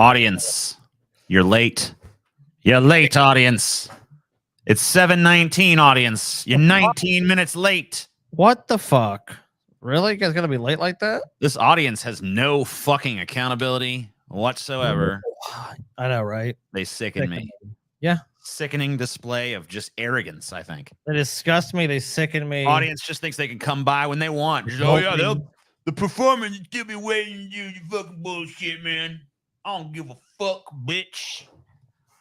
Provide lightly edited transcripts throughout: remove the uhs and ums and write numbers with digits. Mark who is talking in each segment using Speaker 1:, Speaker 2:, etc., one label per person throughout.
Speaker 1: Audience, you're late. You're late, audience. It's 7:19, audience. You're 19 minutes late.
Speaker 2: What the fuck? Really? You guys gotta be late like that?
Speaker 1: This audience has no fucking accountability whatsoever.
Speaker 2: I know, right?
Speaker 1: They sicken me.
Speaker 2: Yeah.
Speaker 1: Sickening display of just arrogance, I think.
Speaker 2: They disgust me. They sicken me.
Speaker 1: Audience just thinks they can come by when they want. Just, oh, yeah, the performance will still be waiting to do you fucking bullshit, man. I don't give a fuck, bitch.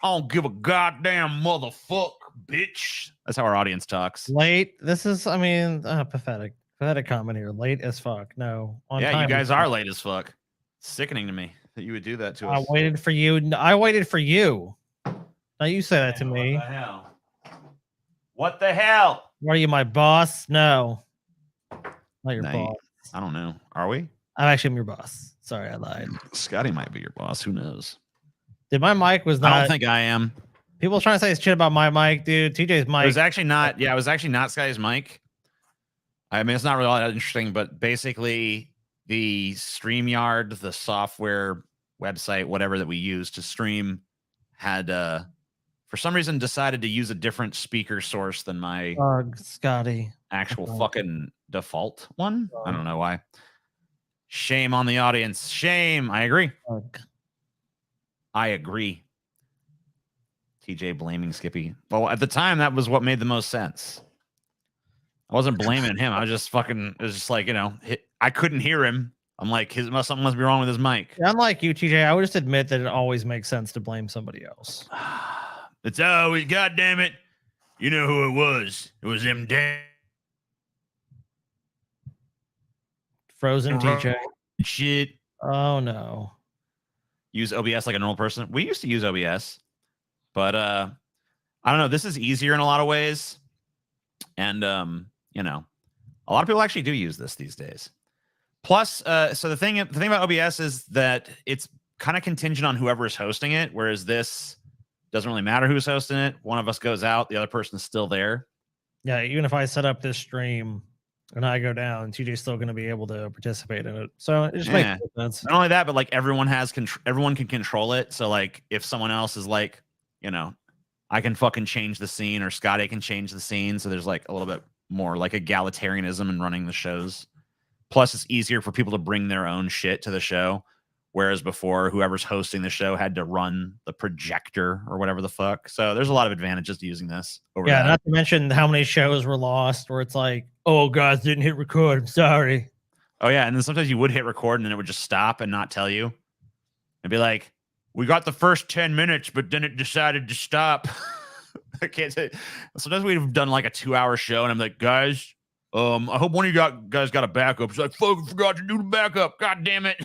Speaker 1: I don't give a goddamn motherfuck, bitch. That's how our audience talks.
Speaker 2: Late. This is, I mean, pathetic. Pathetic comment here. Late as fuck. No.
Speaker 1: On time. You guys are late as fuck. It's sickening to me that you would do that to us.
Speaker 2: I waited for you. I waited for you. Now you say that to me.
Speaker 1: What the hell? What the hell?
Speaker 2: What are you, my boss? No. Not your boss.
Speaker 1: I don't know. Are we?
Speaker 2: I'm actually your boss. Sorry, I lied.
Speaker 1: Scotty might be your boss. Who knows?
Speaker 2: Did my mic was not?
Speaker 1: I don't think I am.
Speaker 2: People trying to say shit about my mic, dude. TJ's mic.
Speaker 1: It was actually not. Yeah, it was actually not Scotty's mic. I mean, it's not really all that interesting, but basically the StreamYard, the software website, whatever that we use to stream, had for some reason decided to use a different speaker source than my
Speaker 2: Scotty
Speaker 1: actual fucking default one. I don't know why. Shame on the audience. Shame. I agree. I agree. TJ blaming Skippy. Well, at the time, that was what made the most sense. I wasn't blaming him. I was just fucking, it was just like, you know, I couldn't hear him. I'm like, something must be wrong with his mic.
Speaker 2: Yeah, unlike you, TJ, I would just admit that it always makes sense to blame somebody else.
Speaker 1: It's always, God damn it. You know who it was. It was them damn.
Speaker 2: Frozen TJ.
Speaker 1: Shit.
Speaker 2: Oh, no.
Speaker 1: Use OBS like a normal person. We used to use OBS, but I don't know. This is easier in a lot of ways. And, you know, a lot of people actually do use this these days. Plus, so the thing about OBS is that it's kind of contingent on whoever is hosting it, whereas this doesn't really matter who's hosting it. One of us goes out, the other person's still there.
Speaker 2: Yeah, even if I set up this stream and I go down, TJ's still going to be able to participate in it. So it just makes sense.
Speaker 1: Not only that, but like everyone can control it. So like if someone else is like, you know, I can fucking change the scene, or Scotty can change the scene. So there's like a little bit more like egalitarianism in running the shows. Plus, it's easier for people to bring their own shit to the show. Whereas before, whoever's hosting the show had to run the projector or whatever the fuck. So there's a lot of advantages to using this.
Speaker 2: Yeah, not to mention how many shows were lost where it's like, oh, guys, didn't hit record. I'm sorry.
Speaker 1: Oh, yeah. And then sometimes you would hit record and then it would just stop and not tell you. And be like, we got the first 10 minutes, but then it decided to stop. I can't say. Sometimes we've done like a 2-hour show and I'm like, guys, I hope one of you guys got a backup. It's like, fuck, I forgot to do the backup. God damn it.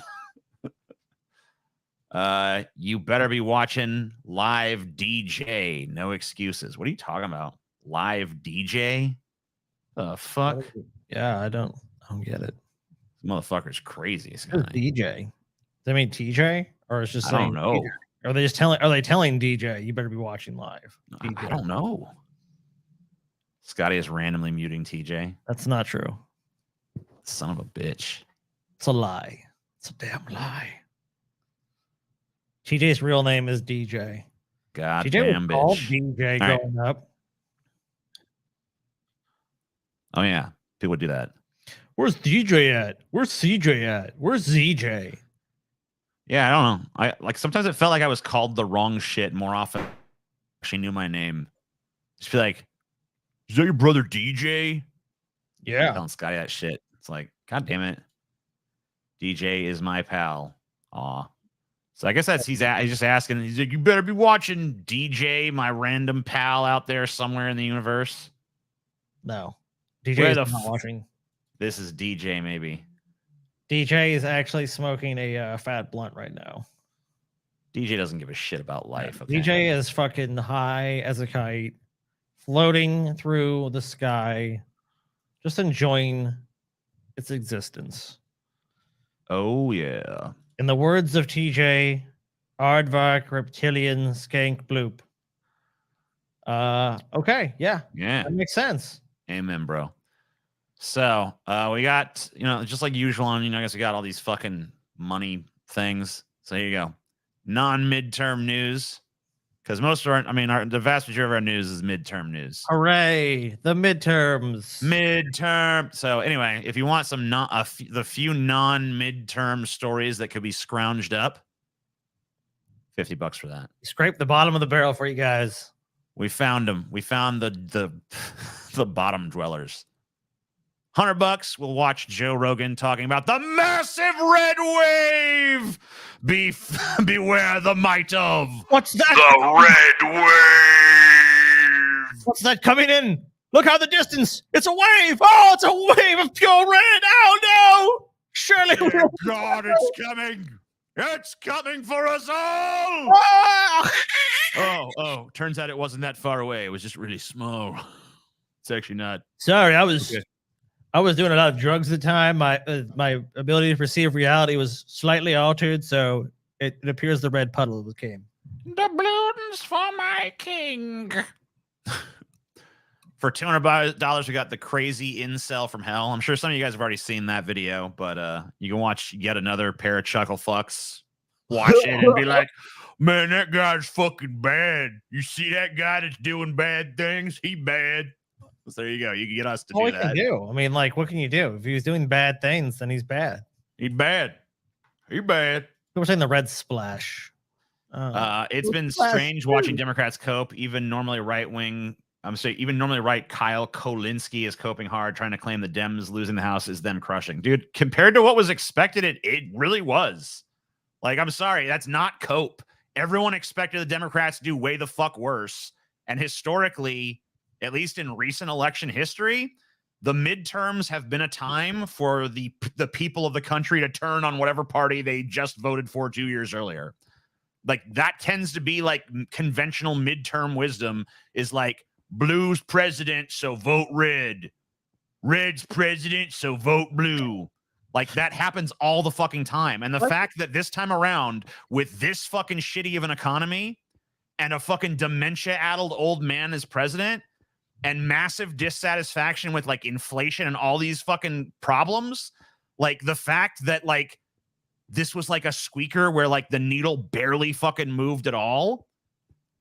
Speaker 1: You better be watching live DJ. No excuses. What are you talking about? Live DJ? The fuck?
Speaker 2: Yeah, I don't get it.
Speaker 1: This motherfucker's crazy.
Speaker 2: DJ. Does that mean TJ? Or it's just
Speaker 1: I don't know.
Speaker 2: DJ? Are they telling DJ you better be watching live? DJ?
Speaker 1: I don't know. Scotty is randomly muting TJ.
Speaker 2: That's not true.
Speaker 1: Son of a bitch.
Speaker 2: It's a lie. It's a damn lie. TJ's real name is DJ.
Speaker 1: Goddamn bitch.
Speaker 2: Called DJ growing up.
Speaker 1: Oh yeah, people would do that.
Speaker 2: Where's DJ at? Where's CJ at? Where's ZJ?
Speaker 1: Yeah, I don't know. I like sometimes it felt like I was called the wrong shit more often. I actually knew my name. Just be like, is that your brother DJ?
Speaker 2: Yeah.
Speaker 1: Telling Scotty that shit. It's like, God damn it. DJ is my pal. Aw. So I guess he's just asking. He's like, you better be watching DJ, my random pal out there somewhere in the universe.
Speaker 2: No. DJ is not watching.
Speaker 1: This is DJ, maybe.
Speaker 2: DJ is actually smoking a fat blunt right now.
Speaker 1: DJ doesn't give a shit about life. Okay?
Speaker 2: DJ is fucking high as a kite, floating through the sky, just enjoying its existence.
Speaker 1: Oh, yeah.
Speaker 2: In the words of TJ, Aardvark, Reptilian, Skank, Bloop. Okay, yeah.
Speaker 1: Yeah.
Speaker 2: That makes sense.
Speaker 1: Amen, bro. So we got, just like usual on, I guess we got all these fucking money things. So here you go. non-midterm news, because most of the vast majority of our news is midterm news.
Speaker 2: Hooray! The midterms.
Speaker 1: Midterm. So anyway, if you want some the few non-midterm stories that could be scrounged up, $50 for that.
Speaker 2: Scrape the bottom of the barrel for you guys.
Speaker 1: We found them. We found the the bottom dwellers. $100. We'll watch Joe Rogan talking about the massive red wave. Beware the might of.
Speaker 2: What's that?
Speaker 1: The red wave.
Speaker 2: What's that coming in? Look out the distance. It's a wave. Oh, it's a wave of pure red. Oh no! Surely.
Speaker 1: Dear God, it's coming. It's coming for us all.
Speaker 2: Ah!
Speaker 1: Oh, turns out it wasn't that far away. It was just really small. It's actually not.
Speaker 2: Sorry, I was doing a lot of drugs at the time. My ability to perceive reality was slightly altered, so it appears the red puddle came.
Speaker 1: The balloons for my king. For $200, we got the crazy incel from hell. I'm sure some of you guys have already seen that video, but you can watch yet another pair of chuckle fucks. Watch it and be like, man, that guy's fucking bad. You see that guy that's doing bad things? He bad. So there you go. You can get us to do that.
Speaker 2: Can do. I mean, like, what can you do? If he was doing bad things, then he's bad.
Speaker 1: He's bad. He bad.
Speaker 2: We're saying the red splash.
Speaker 1: It's been strange watching Democrats cope. Even normally right Kyle Kolinsky is coping hard, trying to claim the Dems losing the House is them crushing. Dude, compared to what was expected, it really was. Like, I'm sorry, that's not cope. Everyone expected the Democrats to do way the fuck worse. And historically, at least in recent election history, the midterms have been a time for the people of the country to turn on whatever party they just voted for 2 years earlier. Like, that tends to be like conventional midterm wisdom is like, blue's president, so vote red. Red's president, so vote blue. Like, that happens all the fucking time. And the fact that this time around, with this fucking shitty of an economy and a fucking dementia-addled old man as president and massive dissatisfaction with, like, inflation and all these fucking problems, like, the fact that, like, this was like a squeaker where, like, the needle barely fucking moved at all.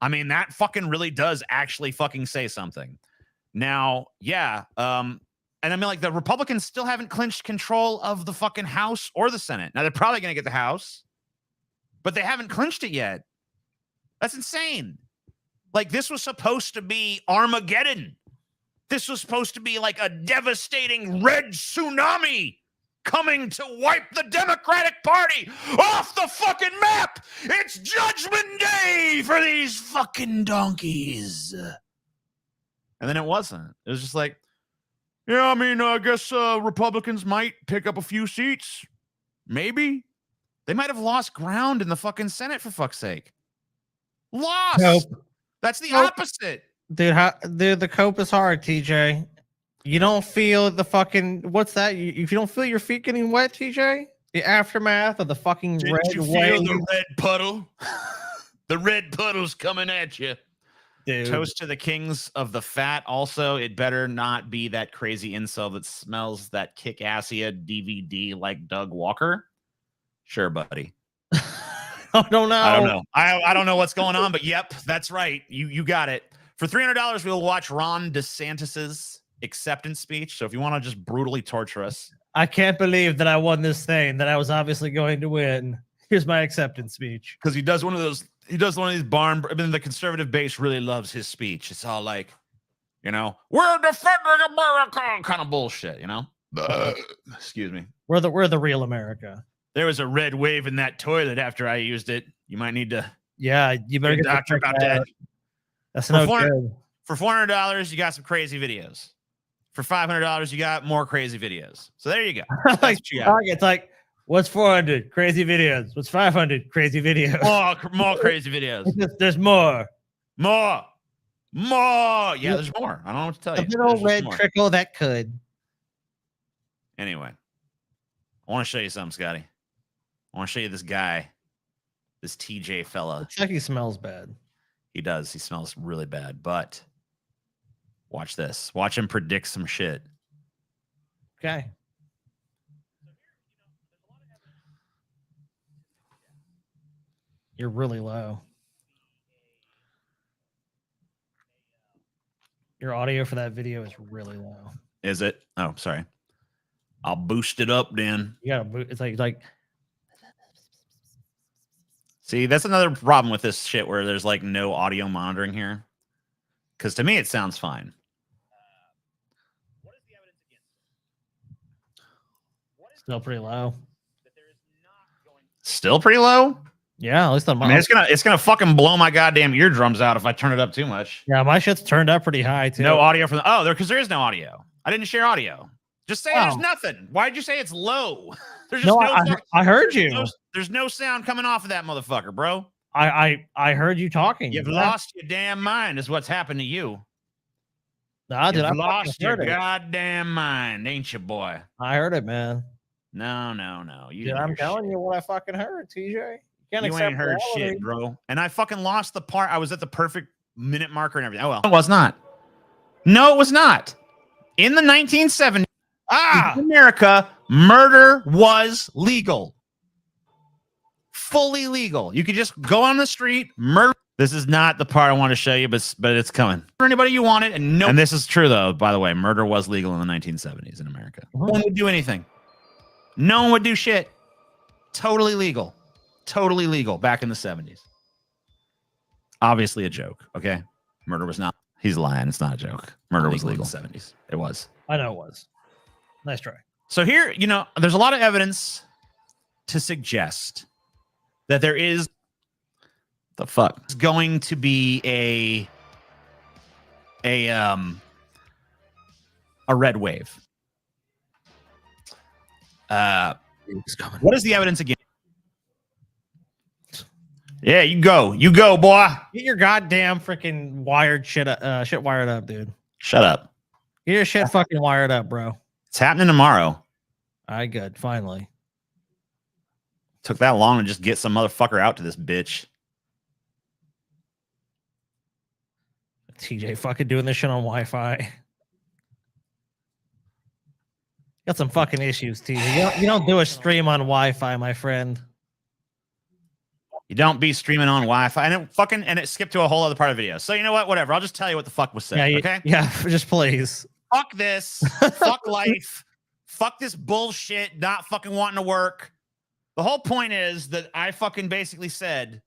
Speaker 1: I mean, that fucking really does actually fucking say something. Now, yeah, and I mean, like, the Republicans still haven't clinched control of the fucking House or the Senate. Now, they're probably going to get the House, but they haven't clinched it yet. That's insane. Like, this was supposed to be Armageddon. This was supposed to be like a devastating red tsunami coming to wipe the Democratic Party off the fucking map. It's Judgment Day for these fucking donkeys. And then it wasn't. It was just like, yeah, I mean, I guess Republicans might pick up a few seats. Maybe. They might have lost ground in the fucking Senate, for fuck's sake. Lost.
Speaker 2: Nope.
Speaker 1: That's the opposite.
Speaker 2: Dude, the cope is hard, TJ. You don't feel the fucking, what's that? If you don't feel your feet getting wet, TJ? The aftermath of the fucking
Speaker 1: Did
Speaker 2: red
Speaker 1: you
Speaker 2: wave.
Speaker 1: feel the red puddle? The red puddle's coming at you.
Speaker 2: Dude.
Speaker 1: Toast to the kings of the fat. Also, it better not be that crazy incel that smells that kick-assia DVD like Doug Walker. Sure, buddy.
Speaker 2: I don't know.
Speaker 1: I don't know what's going on, but yep, that's right. You got it. For $300, we'll watch Ron DeSantis's acceptance speech. So if you want to just brutally torture us,
Speaker 2: I can't believe that I won this thing that I was obviously going to win. Here's my acceptance speech.
Speaker 1: Because he does one of these the conservative base really loves his speech. It's all like, you know, we're defending America kind of bullshit, you know? Excuse me.
Speaker 2: We're the real America.
Speaker 1: There was a red wave in that toilet after I used it. You might need to
Speaker 2: you better
Speaker 1: get a doctor about that.
Speaker 2: That's no good.
Speaker 1: For $400, you got some crazy videos. For $500, you got more crazy videos. So there you go. That's what you got.
Speaker 2: It's like, what's 400? Crazy videos. What's 500? Crazy videos.
Speaker 1: More crazy videos.
Speaker 2: There's more.
Speaker 1: More. Yeah, there's more. I don't know what to tell you.
Speaker 2: A little red trickle that could.
Speaker 1: Anyway, I want to show you something, Scotty. I want to show you this guy, this TJ fella.
Speaker 2: It's like he smells bad.
Speaker 1: He does. He smells really bad. But watch this. Watch him predict some shit.
Speaker 2: Okay. You're really low. Your audio for that video is really low.
Speaker 1: Is it? Oh, sorry. I'll boost it up then.
Speaker 2: You gotta boot. It's like.
Speaker 1: See, that's another problem with this shit where there's like no audio monitoring here. Because to me, it sounds fine.
Speaker 2: Still pretty low.
Speaker 1: Still pretty low?
Speaker 2: Yeah, at least on my.
Speaker 1: I mean, it's gonna fucking blow my goddamn eardrums out if I turn it up too much.
Speaker 2: Yeah, my shit's turned up pretty high too.
Speaker 1: No audio from because there is no audio. I didn't share audio. Just say there's nothing. Why'd you say it's low? There's just
Speaker 2: I heard you.
Speaker 1: There's no sound coming off of that motherfucker, bro.
Speaker 2: I heard you talking.
Speaker 1: You've lost your damn mind, is what's happened to you.
Speaker 2: Nah, dude,
Speaker 1: You've lost your goddamn mind, ain't you, boy?
Speaker 2: I heard it, man.
Speaker 1: No.
Speaker 2: Dude, I'm telling you what I fucking heard, TJ.
Speaker 1: You ain't heard shit, bro. And I fucking lost the part. I was at the perfect minute marker and everything. Oh, well. It was not. No, it was not. In the 1970s, in America, murder was legal. Fully legal. You could just go on the street, murder. This is not the part I want to show you, but it's coming. For anybody you want it, and this is true, though, by the way. Murder was legal in the 1970s in America. No one would do anything. No one would do shit. Totally legal. Totally legal back in the 70s. Obviously a joke, okay? Murder was not. He's lying. It's not a joke. Murder was legal in the 70s. It was.
Speaker 2: I know it was. Nice try.
Speaker 1: So here, there's a lot of evidence to suggest that there is it's going to be a red wave. What is the evidence again? Yeah, you go, boy.
Speaker 2: Get your goddamn freaking wired shit wired up, dude.
Speaker 1: Shut up.
Speaker 2: Get your shit fucking wired up, bro.
Speaker 1: It's happening tomorrow.
Speaker 2: All right, good. Finally.
Speaker 1: Took that long to just get some motherfucker out to this bitch.
Speaker 2: TJ fucking doing this shit on Wi-Fi. Got some fucking issues, TJ. You don't do a stream on Wi-Fi, my friend.
Speaker 1: You don't be streaming on Wi-Fi, and it skipped to a whole other part of the video. So you know what? Whatever. I'll just tell you what the fuck was said.
Speaker 2: Yeah,
Speaker 1: okay?
Speaker 2: Yeah, just please.
Speaker 1: Fuck this. Fuck life. Fuck this bullshit. Not fucking wanting to work. The whole point is that I fucking basically said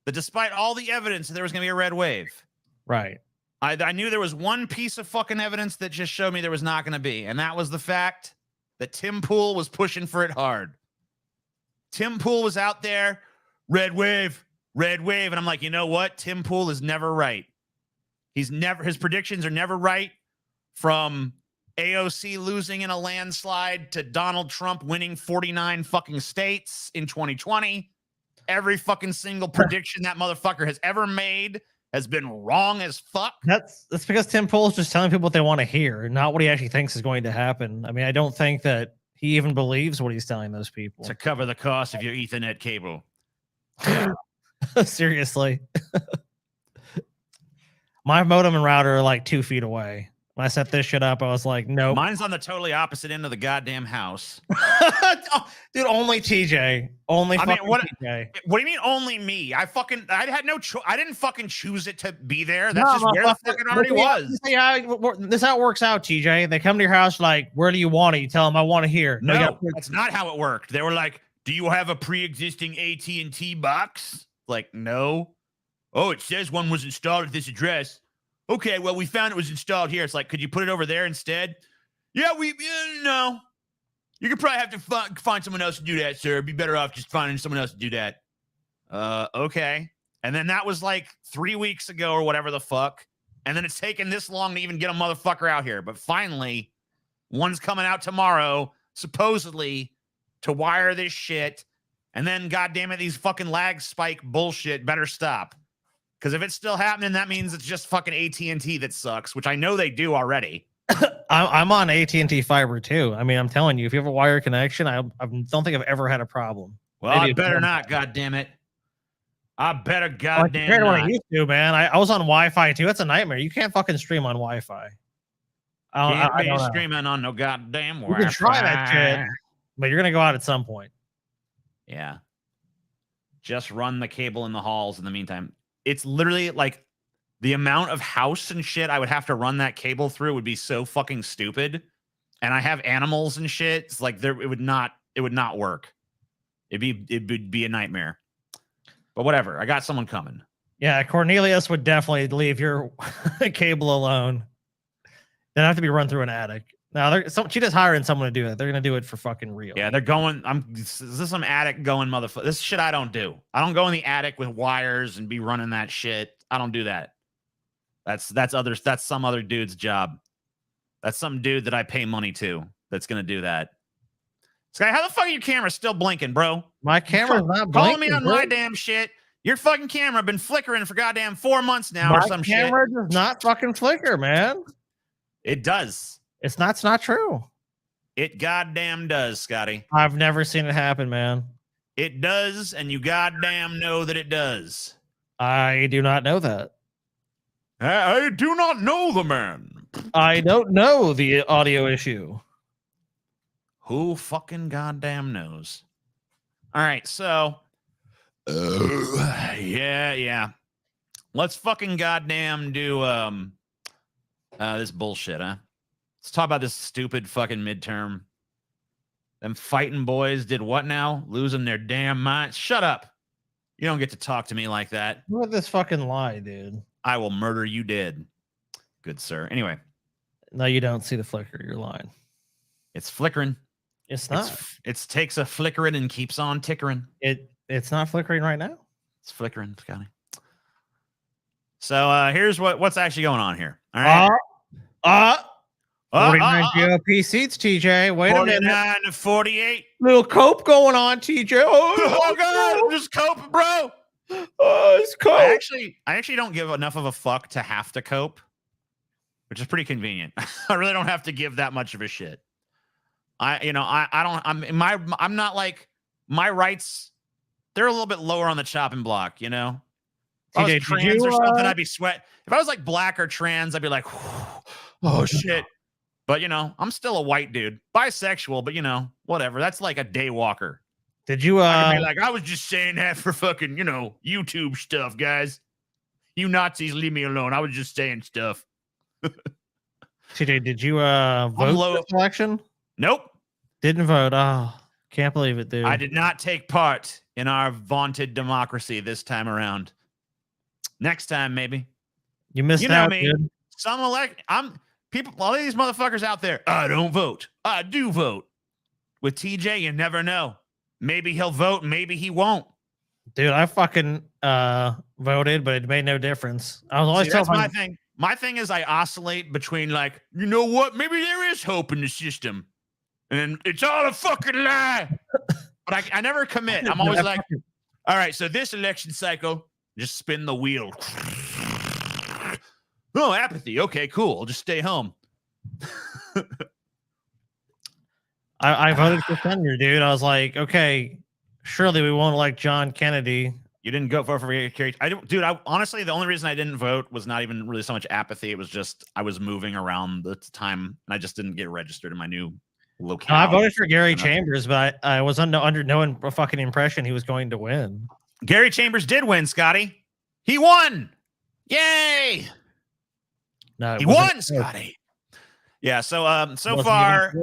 Speaker 1: that despite all the evidence that there was going to be a red wave.
Speaker 2: Right.
Speaker 1: I knew there was one piece of fucking evidence that just showed me there was not going to be, and that was the fact that Tim Pool was pushing for it hard. Tim Pool was out there, red wave, and I'm like, you know what? Tim Pool is never right. His predictions are never right, from AOC losing in a landslide to Donald Trump winning 49 fucking states in 2020. Every fucking single prediction that motherfucker has ever made has been wrong as fuck.
Speaker 2: That's because Tim Pool is just telling people what they want to hear, not what he actually thinks is going to happen. I mean, I don't think that he even believes what he's telling those people.
Speaker 1: To cover the cost of your Ethernet cable.
Speaker 2: Seriously. My modem and router are like 2 feet away. When I set this shit up, I was like, nope.
Speaker 1: Mine's on the totally opposite end of the goddamn house.
Speaker 2: Dude, only TJ. TJ.
Speaker 1: What do you mean only me? I had no choice. I didn't fucking choose it to be there. That's just where the fucking already was.
Speaker 2: This is how it works out, TJ. They come to your house like, where do you want it? You tell them, I want it here.
Speaker 1: No, that's not how it worked. They were like, do you have a pre-existing AT&T box? Like, no. Oh, it says one was installed at this address. Okay, well, we found it was installed here. It's like, could you put it over there instead? Yeah, no. You could probably have to find someone else to do that, sir. It'd be better off just finding someone else to do that. Okay. And then that was like 3 weeks ago or whatever the fuck. And then it's taken this long to even get a motherfucker out here. But finally, one's coming out tomorrow, supposedly, to wire this shit. And then, goddamn it, these fucking lag spike bullshit better stop. Because if it's still happening, that means it's just fucking AT&T that sucks, which I know they do already.
Speaker 2: I'm on AT&T fiber too. I mean, I'm telling you, if you have a wire connection, I don't think I've ever had a problem.
Speaker 1: Well, maybe I better not, goddamn it. I better goddamn not.
Speaker 2: What I used to, man. I was on Wi-Fi too. That's a nightmare. You can't fucking stream on Wi-Fi.
Speaker 1: Can't be streaming on no goddamn Wi-Fi.
Speaker 2: You can try that shit, but you're gonna go out at some point.
Speaker 1: Yeah. just run the cable in the halls in the meantime. It's literally like the amount of house and shit I would have to run that cable through would be so fucking stupid. And I have animals and shit. It's like it would not work. It would be a nightmare. But whatever. I got someone coming.
Speaker 2: Yeah, Cornelius would definitely leave your cable alone. They'd have to be run through an attic. Now, she just hiring someone to do it. They're gonna do it for fucking real.
Speaker 1: Yeah, they're going. Is this some attic going motherfucker? This shit I don't do. I don't go in the attic with wires and be running that shit. I don't do that. That's some other dude's job. That's some dude that I pay money to that's gonna do that. Sky, how the fuck are your camera still blinking, bro?
Speaker 2: My camera's not blinking.
Speaker 1: Calling me on my damn shit. Your fucking camera been flickering for goddamn 4 months now or some shit.
Speaker 2: My camera does not fucking flicker, man.
Speaker 1: It does.
Speaker 2: It's not true.
Speaker 1: It goddamn does, Scotty.
Speaker 2: I've never seen it happen, man.
Speaker 1: It does, and you goddamn know that it does.
Speaker 2: I do not know that.
Speaker 1: I do not know the man.
Speaker 2: I don't know the audio issue.
Speaker 1: Who fucking goddamn knows? All right, so yeah. Let's fucking goddamn do this bullshit, huh? Let's talk about this stupid fucking midterm. Them fighting boys did what now? Losing their damn minds. Shut up. You don't get to talk to me like that.
Speaker 2: Look at this fucking lie, dude.
Speaker 1: I will murder you dead. Good sir. Anyway.
Speaker 2: No, you don't see the flicker. You're lying.
Speaker 1: It's flickering.
Speaker 2: It's not.
Speaker 1: It takes a flickering and keeps on tickering.
Speaker 2: It's not flickering right now.
Speaker 1: It's flickering, Scotty. So here's what's actually going on here. All right.
Speaker 2: 49 GOP seats, TJ. Wait a minute.
Speaker 1: 49 to 48.
Speaker 2: Little cope going on, TJ.
Speaker 1: Oh God, I'm just coping, bro.
Speaker 2: It's cope.
Speaker 1: I actually don't give enough of a fuck to have to cope, which is pretty convenient. I really don't have to give that much of a shit. I'm not like my rights. They're a little bit lower on the chopping block, you know. If I was trans or something, I'd be sweat. If I was like black or trans, I'd be like, oh shit. But I'm still a white dude, bisexual, but whatever. That's like a day walker.
Speaker 2: Did you
Speaker 1: I could be like, I was just saying that for fucking, YouTube stuff, guys. You Nazis, leave me alone. I was just saying stuff.
Speaker 2: TJ, did you vote for this election?
Speaker 1: Nope.
Speaker 2: Didn't vote. Oh, can't believe it, dude.
Speaker 1: I did not take part in our vaunted democracy this time around. Next time, maybe.
Speaker 2: You missed out, dude.
Speaker 1: All of these motherfuckers out there, I don't vote. I do vote. With TJ, you never know. Maybe he'll vote, maybe he won't.
Speaker 2: Dude, I fucking voted, but it made no difference. I was always
Speaker 1: telling my thing. My thing is I oscillate between like, you know what? Maybe there is hope in the system. And it's all a fucking lie. But I never commit. I'm always like, all right, so this election cycle, just spin the wheel. Oh, apathy. Okay, cool. I'll just stay home.
Speaker 2: I voted for tenure, dude. I was like, okay, surely we won't elect John Kennedy.
Speaker 1: You didn't go for Kerry. Honestly, the only reason I didn't vote was not even really so much apathy. It was just I was moving around the time and I just didn't get registered in my new locale.
Speaker 2: No, I voted for Gary Chambers, but I was under no fucking impression he was going to win.
Speaker 1: Gary Chambers did win, Scotty. He won. Yay.
Speaker 2: No,
Speaker 1: he won, Scotty. Yeah, so far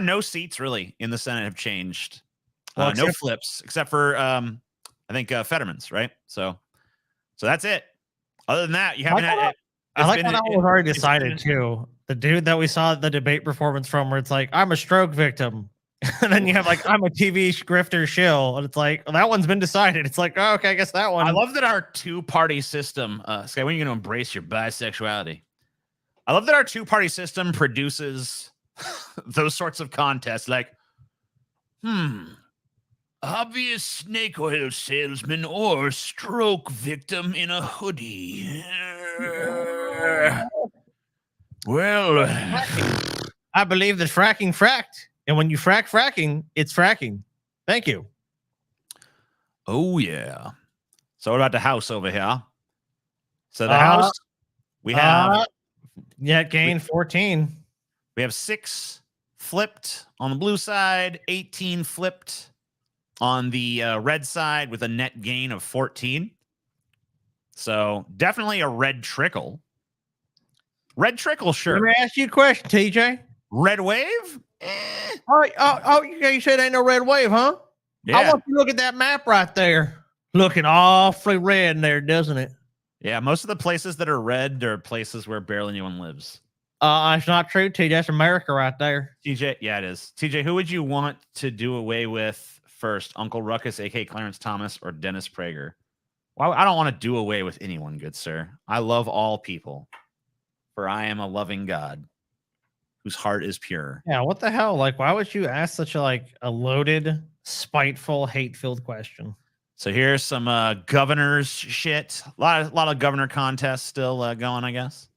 Speaker 1: no seats really in the Senate have changed. No flips except for I think Fetterman's, right? So that's it. Other than that, you haven't had
Speaker 2: I like how that was already decided too. The dude that we saw the debate performance from where it's like, I'm a stroke victim. And then you have like, I'm a TV grifter shill. And it's like, well, that one's been decided. It's like, oh, okay, I guess that one.
Speaker 1: I love that our two-party system, Sky, when are you going to embrace your bisexuality? I love that our two-party system produces those sorts of contests. Like, obvious snake oil salesman or stroke victim in a hoodie. Well,
Speaker 2: I believe that fracking fracked. And when you fracking, it's fracking. Thank you.
Speaker 1: Oh, yeah. So what about the house over here? So the house, we have...
Speaker 2: gain 14.
Speaker 1: We have 6 flipped on the blue side, 18 flipped on the red side with a net gain of 14. So definitely a red trickle. Red trickle, sure.
Speaker 2: Let me ask you a question, TJ.
Speaker 1: Red wave?
Speaker 2: You said ain't no red wave, huh?
Speaker 1: Yeah.
Speaker 2: I want you to look at that map right there. Looking awfully red in there, doesn't it?
Speaker 1: Yeah, most of the places that are red are places where barely anyone lives.
Speaker 2: It's not true, TJ. That's America right there.
Speaker 1: TJ, yeah, it is. TJ, who would you want to do away with first? Uncle Ruckus, aka Clarence Thomas, or Dennis Prager? Well, I don't want to do away with anyone, good sir. I love all people, for I am a loving God whose heart is pure.
Speaker 2: Yeah, what the hell? Like, why would you ask such a loaded, spiteful, hate-filled question?
Speaker 1: So here's some governors shit. A lot of governor contests still going, I guess.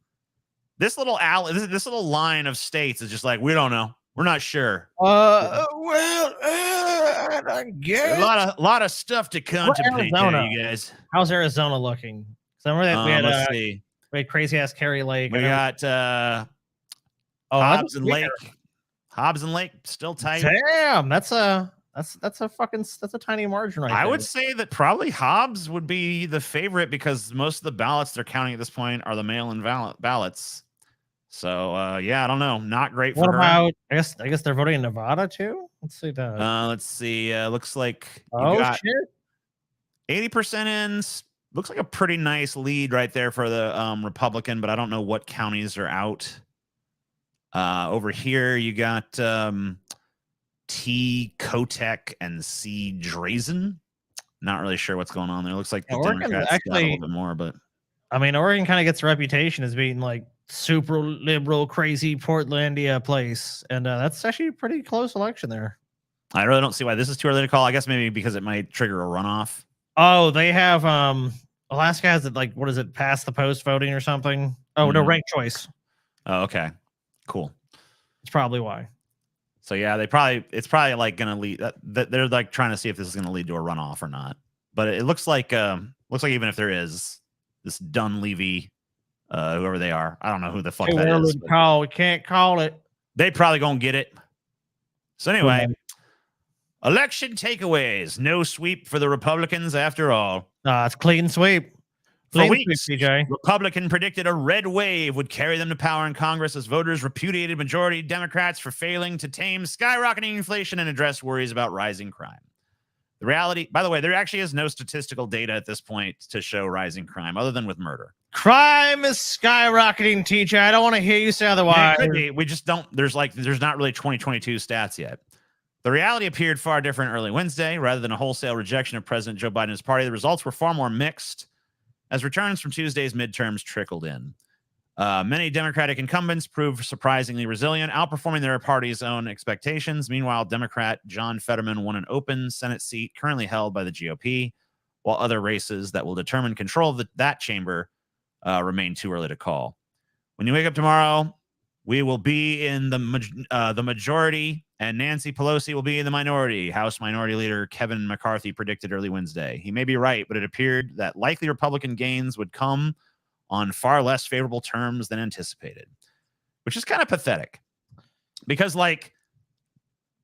Speaker 1: This little this little line of states is just like, we don't know. We're not sure.
Speaker 2: I guess
Speaker 1: A lot of stuff to contemplate there, you guys.
Speaker 2: How's Arizona looking? So remember that we had crazy ass Kerry Lake.
Speaker 1: We got Hobbs and Lake. Hobbs and Lake still tight.
Speaker 2: Damn, that's a tiny margin right there.
Speaker 1: I would say that probably Hobbs would be the favorite because most of the ballots they're counting at this point are the mail-in ballots. So yeah, I don't know. Not great for her.
Speaker 2: I guess they're voting in Nevada too. Let's see that.
Speaker 1: Let's see. Looks like you got
Speaker 2: shit.
Speaker 1: 80% ins. Looks like a pretty nice lead right there for the Republican, but I don't know what counties are out. Over here you got T Kotek and C Drazen. Not really sure what's going on there. Looks like the Democrats got a little bit more, but
Speaker 2: I mean, Oregon kind of gets a reputation as being like super liberal, crazy Portlandia place, and that's actually a pretty close election there.
Speaker 1: I really don't see why this is too early to call. I guess maybe because it might trigger a runoff.
Speaker 2: Oh, they have Alaska has it like, what is it, past the post voting or something? Oh, no, ranked choice.
Speaker 1: Oh, okay, cool.
Speaker 2: That's probably why.
Speaker 1: So yeah, it's probably like gonna lead. They're like trying to see if this is gonna lead to a runoff or not. But it looks like even if there is this Dunleavy, whoever they are, I don't know who the fuck that is.
Speaker 2: We can't call it.
Speaker 1: They probably gonna get it. So anyway, election takeaways. No sweep for the Republicans after all.
Speaker 2: It's clean sweep.
Speaker 1: For weeks, Republican predicted a red wave would carry them to power in Congress as voters repudiated majority Democrats for failing to tame skyrocketing inflation and address worries about rising crime. The reality, by the way, there actually is no statistical data at this point to show rising crime other than with murder.
Speaker 2: Crime is skyrocketing, TJ. I don't want to hear you say otherwise.
Speaker 1: It could be. We just don't. There's not really 2022 stats yet. The reality appeared far different early Wednesday. Rather than a wholesale rejection of President Joe Biden's party, the results were far more mixed as returns from Tuesday's midterms trickled in. Many Democratic incumbents proved surprisingly resilient, outperforming their party's own expectations. Meanwhile, Democrat John Fetterman won an open Senate seat currently held by the GOP, while other races that will determine control of that chamber remain too early to call. When you wake up tomorrow, we will be in the majority, and Nancy Pelosi will be in the minority. House Minority Leader Kevin McCarthy predicted early Wednesday. He may be right, but it appeared that likely Republican gains would come on far less favorable terms than anticipated, which is kind of pathetic because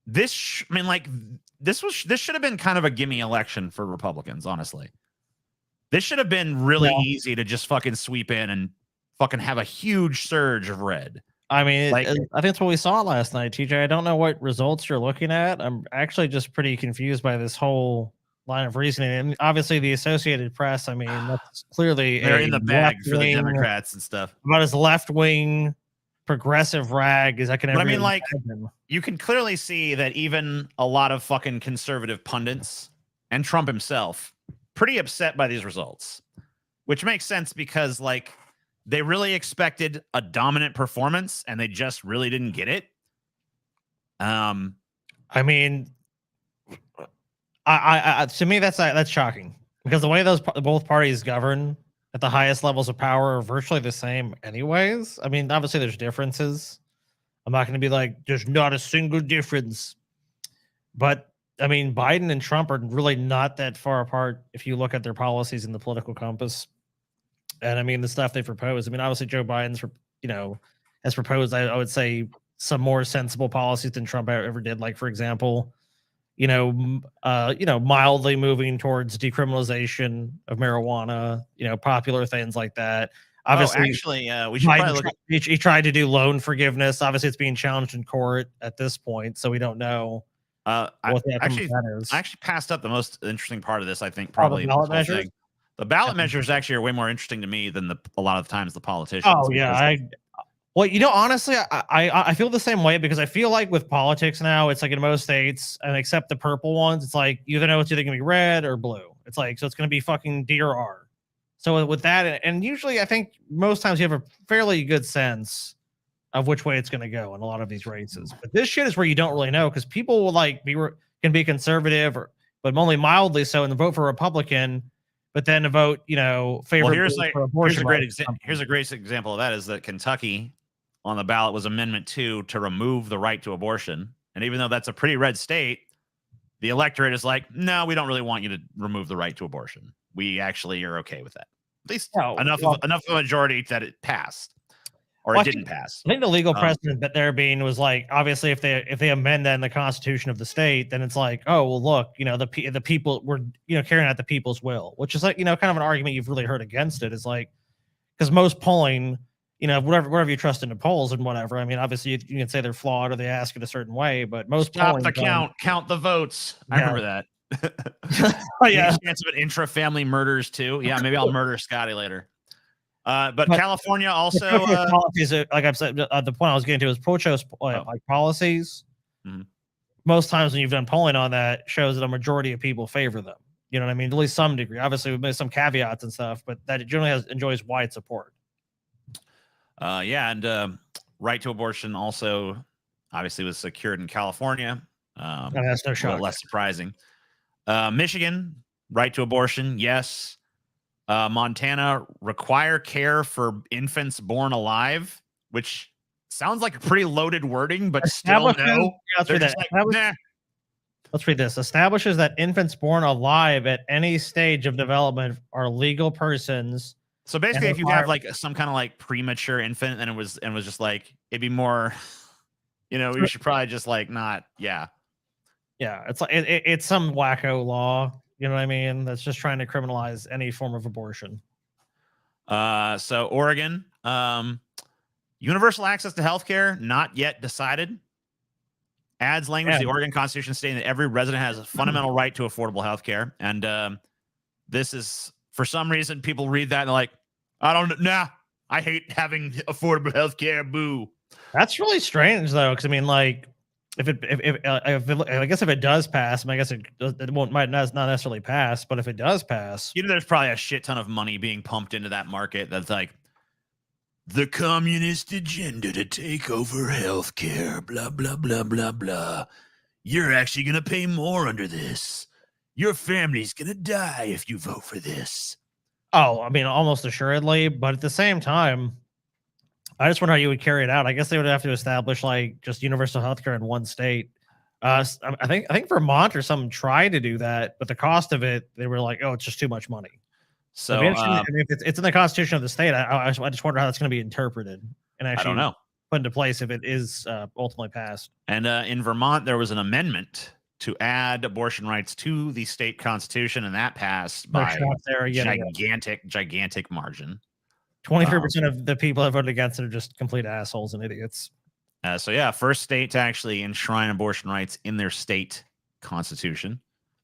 Speaker 1: this should have been kind of a gimme election for Republicans. Honestly, this should have been really easy to just fucking sweep in and fucking have a huge surge of red.
Speaker 2: I mean, I think that's what we saw last night, TJ. I don't know what results you're looking at. I'm actually just pretty confused by this whole line of reasoning. And obviously the Associated Press, I mean, that's clearly
Speaker 1: they're in the bag for the Democrats and stuff.
Speaker 2: About as left-wing progressive rag as I can ever
Speaker 1: imagine. You can clearly see that even a lot of fucking conservative pundits and Trump himself pretty upset by these results, which makes sense because they really expected a dominant performance and they just really didn't get it.
Speaker 2: I mean, I to me that's shocking because the way both parties govern at the highest levels of power are virtually the same anyways. I mean, obviously there's differences. I'm not going to be like there's not a single difference, but I mean, Biden and Trump are really not that far apart if you look at their policies in the political compass. And I mean, the stuff they propose. I mean, obviously Joe Biden's, has proposed, I would say, some more sensible policies than Trump ever did. Like, for example, mildly moving towards decriminalization of marijuana, popular things like that. Obviously,
Speaker 1: we should probably look at.
Speaker 2: He tried to do loan forgiveness. Obviously, it's being challenged in court at this point, so we don't know what the outcome of that is.
Speaker 1: I actually passed up the most interesting part of this. I think probably
Speaker 2: the ballot measures.
Speaker 1: The ballot measures actually are way more interesting to me than a lot of times the politicians.
Speaker 2: Oh yeah, honestly, I feel the same way because I feel like with politics now, it's like in most states, and except the purple ones, it's like you either know it's either gonna be red or blue. It's like so it's gonna be fucking D or R. So with that, and usually I think most times you have a fairly good sense of which way it's going to go in a lot of these races. But this shit is where you don't really know because people will can be conservative but only mildly so and vote for Republican, but then to vote favorably for abortion.
Speaker 1: Here's a great example of that is that Kentucky on the ballot was Amendment 2 to remove the right to abortion, and even though that's a pretty red state, the electorate is like, no, we don't really want you to remove the right to abortion. We actually are okay with that. At least enough of a majority that it passed, or it didn't pass.
Speaker 2: I think the legal precedent that there being was like, obviously, if they amend that in the Constitution of the state, then it's like, oh well, look, the people were carrying out the people's will, which is like kind of an argument you've really heard against it. Is like because most polling, whatever you trust in the polls and whatever. I mean, obviously you can say they're flawed or they ask it a certain way, but most
Speaker 1: stop the count the votes. I remember that.
Speaker 2: Oh, yeah,
Speaker 1: chance of an intra-family murders too. Yeah, maybe I'll murder Scotty later. But California also
Speaker 2: policies, like I've said, the point I was getting to is pro-choice like policies. Mm-hmm. Most times when you've done polling on that, shows that a majority of people favor them. You know what I mean? At least some degree. Obviously, we've made some caveats and stuff, but that it generally enjoys wide support.
Speaker 1: And right to abortion also obviously was secured in California.
Speaker 2: That's no shock.
Speaker 1: Less surprising. Michigan, right to abortion, yes. Montana, require care for infants born alive, which sounds like a pretty loaded wording, but still no.
Speaker 2: Let's read this. Establishes that infants born alive at any stage of development are legal persons.
Speaker 1: So basically, if you have like some kind of like premature infant, and it was just like it'd be more, we should probably just like not, yeah.
Speaker 2: Yeah, it's like it's some wacko law, you know what I mean? That's just trying to criminalize any form of abortion.
Speaker 1: So Oregon, universal access to healthcare, not yet decided. Adds language to the Oregon Constitution stating that every resident has a fundamental right to affordable healthcare. And this is, for some reason, people read that and they're like, I hate having affordable healthcare, boo.
Speaker 2: That's really strange, though, because I mean, like, if it does pass, I guess it might not necessarily pass, but if it does pass,
Speaker 1: there's probably a shit ton of money being pumped into that market. That's like the communist agenda to take over healthcare. Blah blah blah blah blah. You're actually gonna pay more under this. Your family's gonna die if you vote for this.
Speaker 2: Oh, I mean, almost assuredly, but at the same time, I just wonder how you would carry it out. I guess they would have to establish like just universal healthcare in one state. I think Vermont or something tried to do that, but the cost of it, they were like, oh, it's just too much money. So if it's in the Constitution of the state, I just wonder how that's going to be interpreted and actually
Speaker 1: I don't know.
Speaker 2: Put into place if it is ultimately passed.
Speaker 1: And in Vermont, there was an amendment to add abortion rights to the state constitution, and that passed by gigantic margin.
Speaker 2: 23% of the people that voted against it are just complete assholes and idiots.
Speaker 1: First state to actually enshrine abortion rights in their state constitution.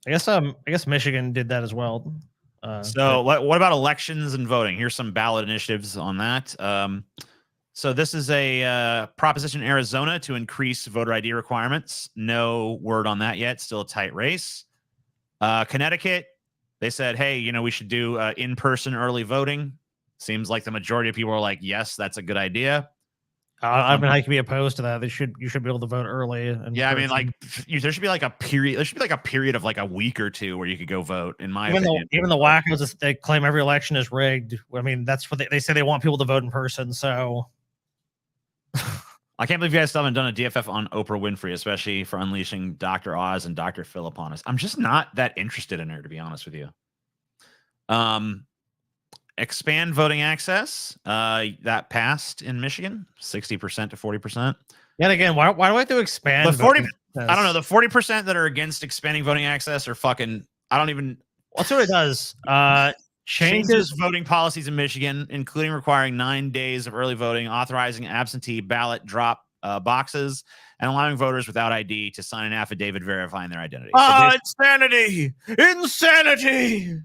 Speaker 2: I guess Michigan did that as well.
Speaker 1: What about elections and voting? Here's some ballot initiatives on that. So this is a proposition in Arizona to increase voter ID requirements. No word on that yet. Still a tight race. Connecticut, they said, hey, we should do in-person early voting. Seems like the majority of people are like, yes, that's a good idea.
Speaker 2: I mean, I can be opposed to that. You should be able to vote early.
Speaker 1: I mean, like there should be like a period. There should be like a period of like a week or two where you could go vote. In my opinion,
Speaker 2: even the wackos, they claim every election is rigged. I mean, that's what they say. They want people to vote in person. So
Speaker 1: I can't believe you guys still haven't done a DFF on Oprah Winfrey, especially for unleashing Dr. Oz and Dr. Phil upon us. I'm just not that interested in her, to be honest with you. Expand voting access. That passed in Michigan, 60% to 40%.
Speaker 2: Yet again, why do I have to expand?
Speaker 1: But I don't know. The 40% that are against expanding voting access are fucking. I don't even.
Speaker 2: That's what it does.
Speaker 1: Changes voting policies in Michigan, including requiring 9 days of early voting, authorizing absentee ballot drop boxes, and allowing voters without ID to sign an affidavit verifying their identity.
Speaker 2: Insanity! Insanity!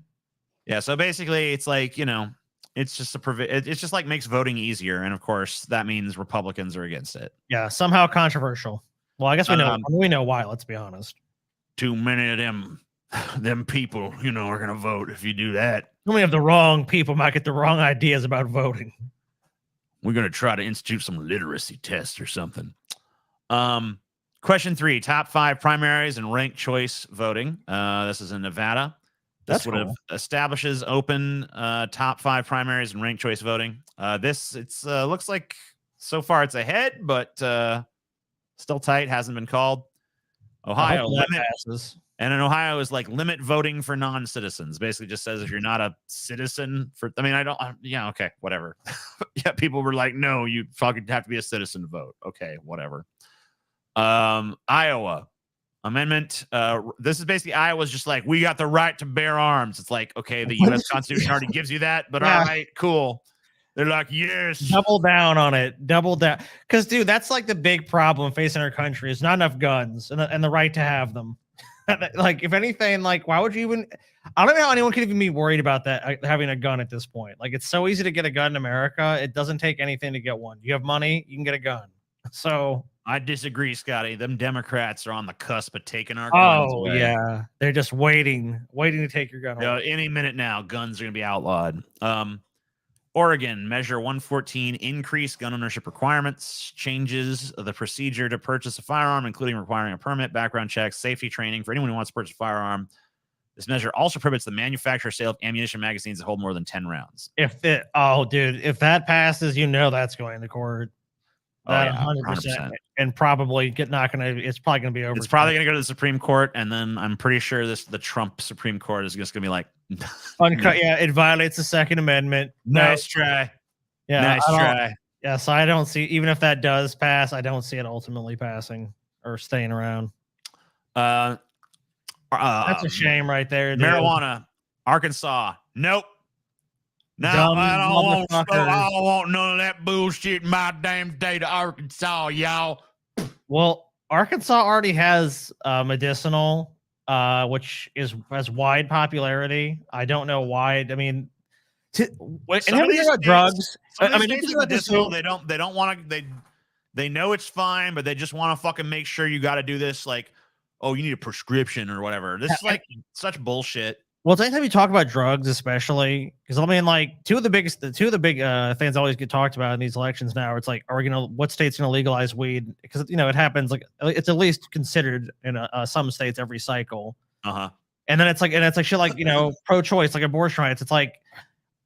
Speaker 1: Yeah. So basically, it's like, it's just it's just like makes voting easier, and of course, that means Republicans are against it.
Speaker 2: Yeah, somehow controversial. Well, I guess we know why. Let's be honest.
Speaker 1: Too many of them people, are going to vote if you do that.
Speaker 2: Only have the wrong people might get the wrong ideas about voting.
Speaker 1: We're going to try to institute some literacy tests or something. Question 3, top 5 primaries and ranked choice voting. This is in Nevada. This would have establishes open top 5 primaries and ranked choice voting. Looks like so far it's ahead, but still tight. Hasn't been called. Ohio
Speaker 2: passes.
Speaker 1: And in Ohio is like limit voting for non-citizens. Basically just says if you're not a citizen okay, whatever. Yeah, people were like, no, you fucking have to be a citizen to vote. Okay, whatever. Iowa amendment. This is basically Iowa's just like, we got the right to bear arms. It's like, okay, the U.S. Constitution already gives you that, but all right, cool. They're like, yes.
Speaker 2: Double down on it. Double down. Because, dude, that's like the big problem facing our country is not enough guns and the right to have them. Like, if anything, like, why would you even? I don't know how anyone could even be worried about that, having a gun at this point. Like, it's so easy to get a gun in America. It doesn't take anything to get one. You have money, you can get a gun. So
Speaker 1: I disagree, Scotty. Them Democrats are on the cusp of taking our guns away.
Speaker 2: Oh, yeah. They're just waiting to take your gun away.
Speaker 1: Any minute now, guns are going to be outlawed. Oregon, Measure 114, increased gun ownership requirements, changes the procedure to purchase a firearm, including requiring a permit, background checks, safety training for anyone who wants to purchase a firearm. This measure also prohibits the manufacture or sale of ammunition magazines that hold more than 10 rounds.
Speaker 2: If that passes, that's going to court. That 100%. And probably it's probably going to be over.
Speaker 1: It's probably going to go to the Supreme Court, and then I'm pretty sure the Trump Supreme Court is just going to be like,
Speaker 2: uncut. Yeah, it violates the Second Amendment.
Speaker 1: Nice try.
Speaker 2: Yeah,
Speaker 1: nice try.
Speaker 2: Yeah, so I don't see, even if that does pass, I don't see it ultimately passing or staying around. That's a shame right there. Dude.
Speaker 1: Marijuana, Arkansas. Nope. No, I don't want none of that bullshit in my damn state of Arkansas, y'all.
Speaker 2: Well, Arkansas already has medicinal, which has wide popularity. I don't know why. I mean, drugs. I mean,
Speaker 1: medicinal. They don't want to. They know it's fine, but they just want to fucking make sure you got to do this. Like, oh, you need a prescription or whatever. This is like such bullshit.
Speaker 2: Well, anytime you talk about drugs, especially, because I mean, like two of the big things always get talked about in these elections now. It's like, what state's gonna legalize weed? Because it happens like it's at least considered in some states every cycle. And then it's like shit like pro-choice, like abortion rights. It's like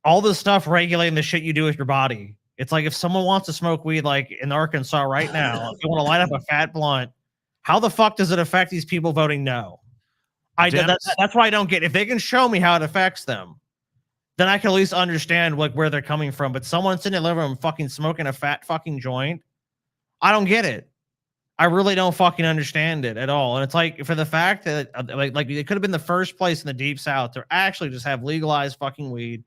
Speaker 2: all this stuff regulating the shit you do with your body. It's like if someone wants to smoke weed, like in Arkansas right now, if you want to light up a fat blunt, how the fuck does it affect these people voting no? That's why I don't get. If they can show me how it affects them, then I can at least understand like where they're coming from. But someone sitting in the living room fucking smoking a fat fucking joint, I don't get it. I really don't fucking understand it at all. And it's like for the fact that like it could have been the first place in the Deep South to actually just have legalized fucking weed,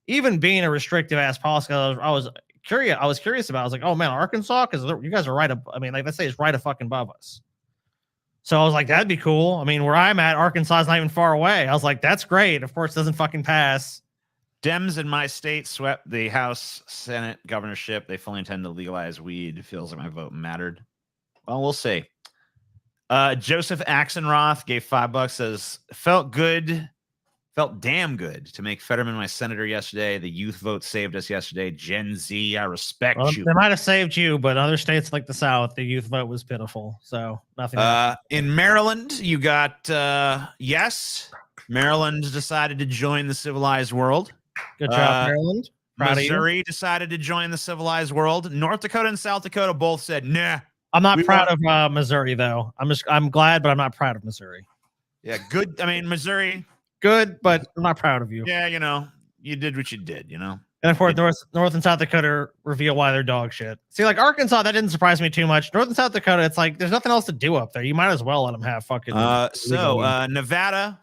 Speaker 2: even being a restrictive ass policy. I was curious about. I was like, oh man, Arkansas, because you guys are right. I mean, like let's say it's right a fucking above us. So I was like, that'd be cool. I mean, where I'm at, Arkansas is not even far away. I was like, that's great. Of course, it doesn't fucking pass.
Speaker 1: Dems in my state swept the House, Senate, governorship. They fully intend to legalize weed. It feels like my vote mattered. Well, we'll see. Joseph Axenroth gave $5. Says, felt damn good to make Fetterman my senator yesterday. The youth vote saved us yesterday. Gen Z, I respect you.
Speaker 2: They might have saved you, but other states like the South, the youth vote was pitiful. So nothing.
Speaker 1: In Maryland, you got yes. Maryland decided to join the civilized world.
Speaker 2: Good job, Maryland.
Speaker 1: Missouri decided to join the civilized world. North Dakota and South Dakota both said, nah.
Speaker 2: I'm not proud of Missouri, though. I'm glad, but I'm not proud of Missouri.
Speaker 1: Yeah, good. I mean, Missouri.
Speaker 2: Good, but I'm not proud of you.
Speaker 1: Yeah, you did what you did,
Speaker 2: And of course, North and South Dakota reveal why they're dog shit. See, like Arkansas, that didn't surprise me too much. North and South Dakota, it's like there's nothing else to do up there. You might as well let them have fucking.
Speaker 1: Nevada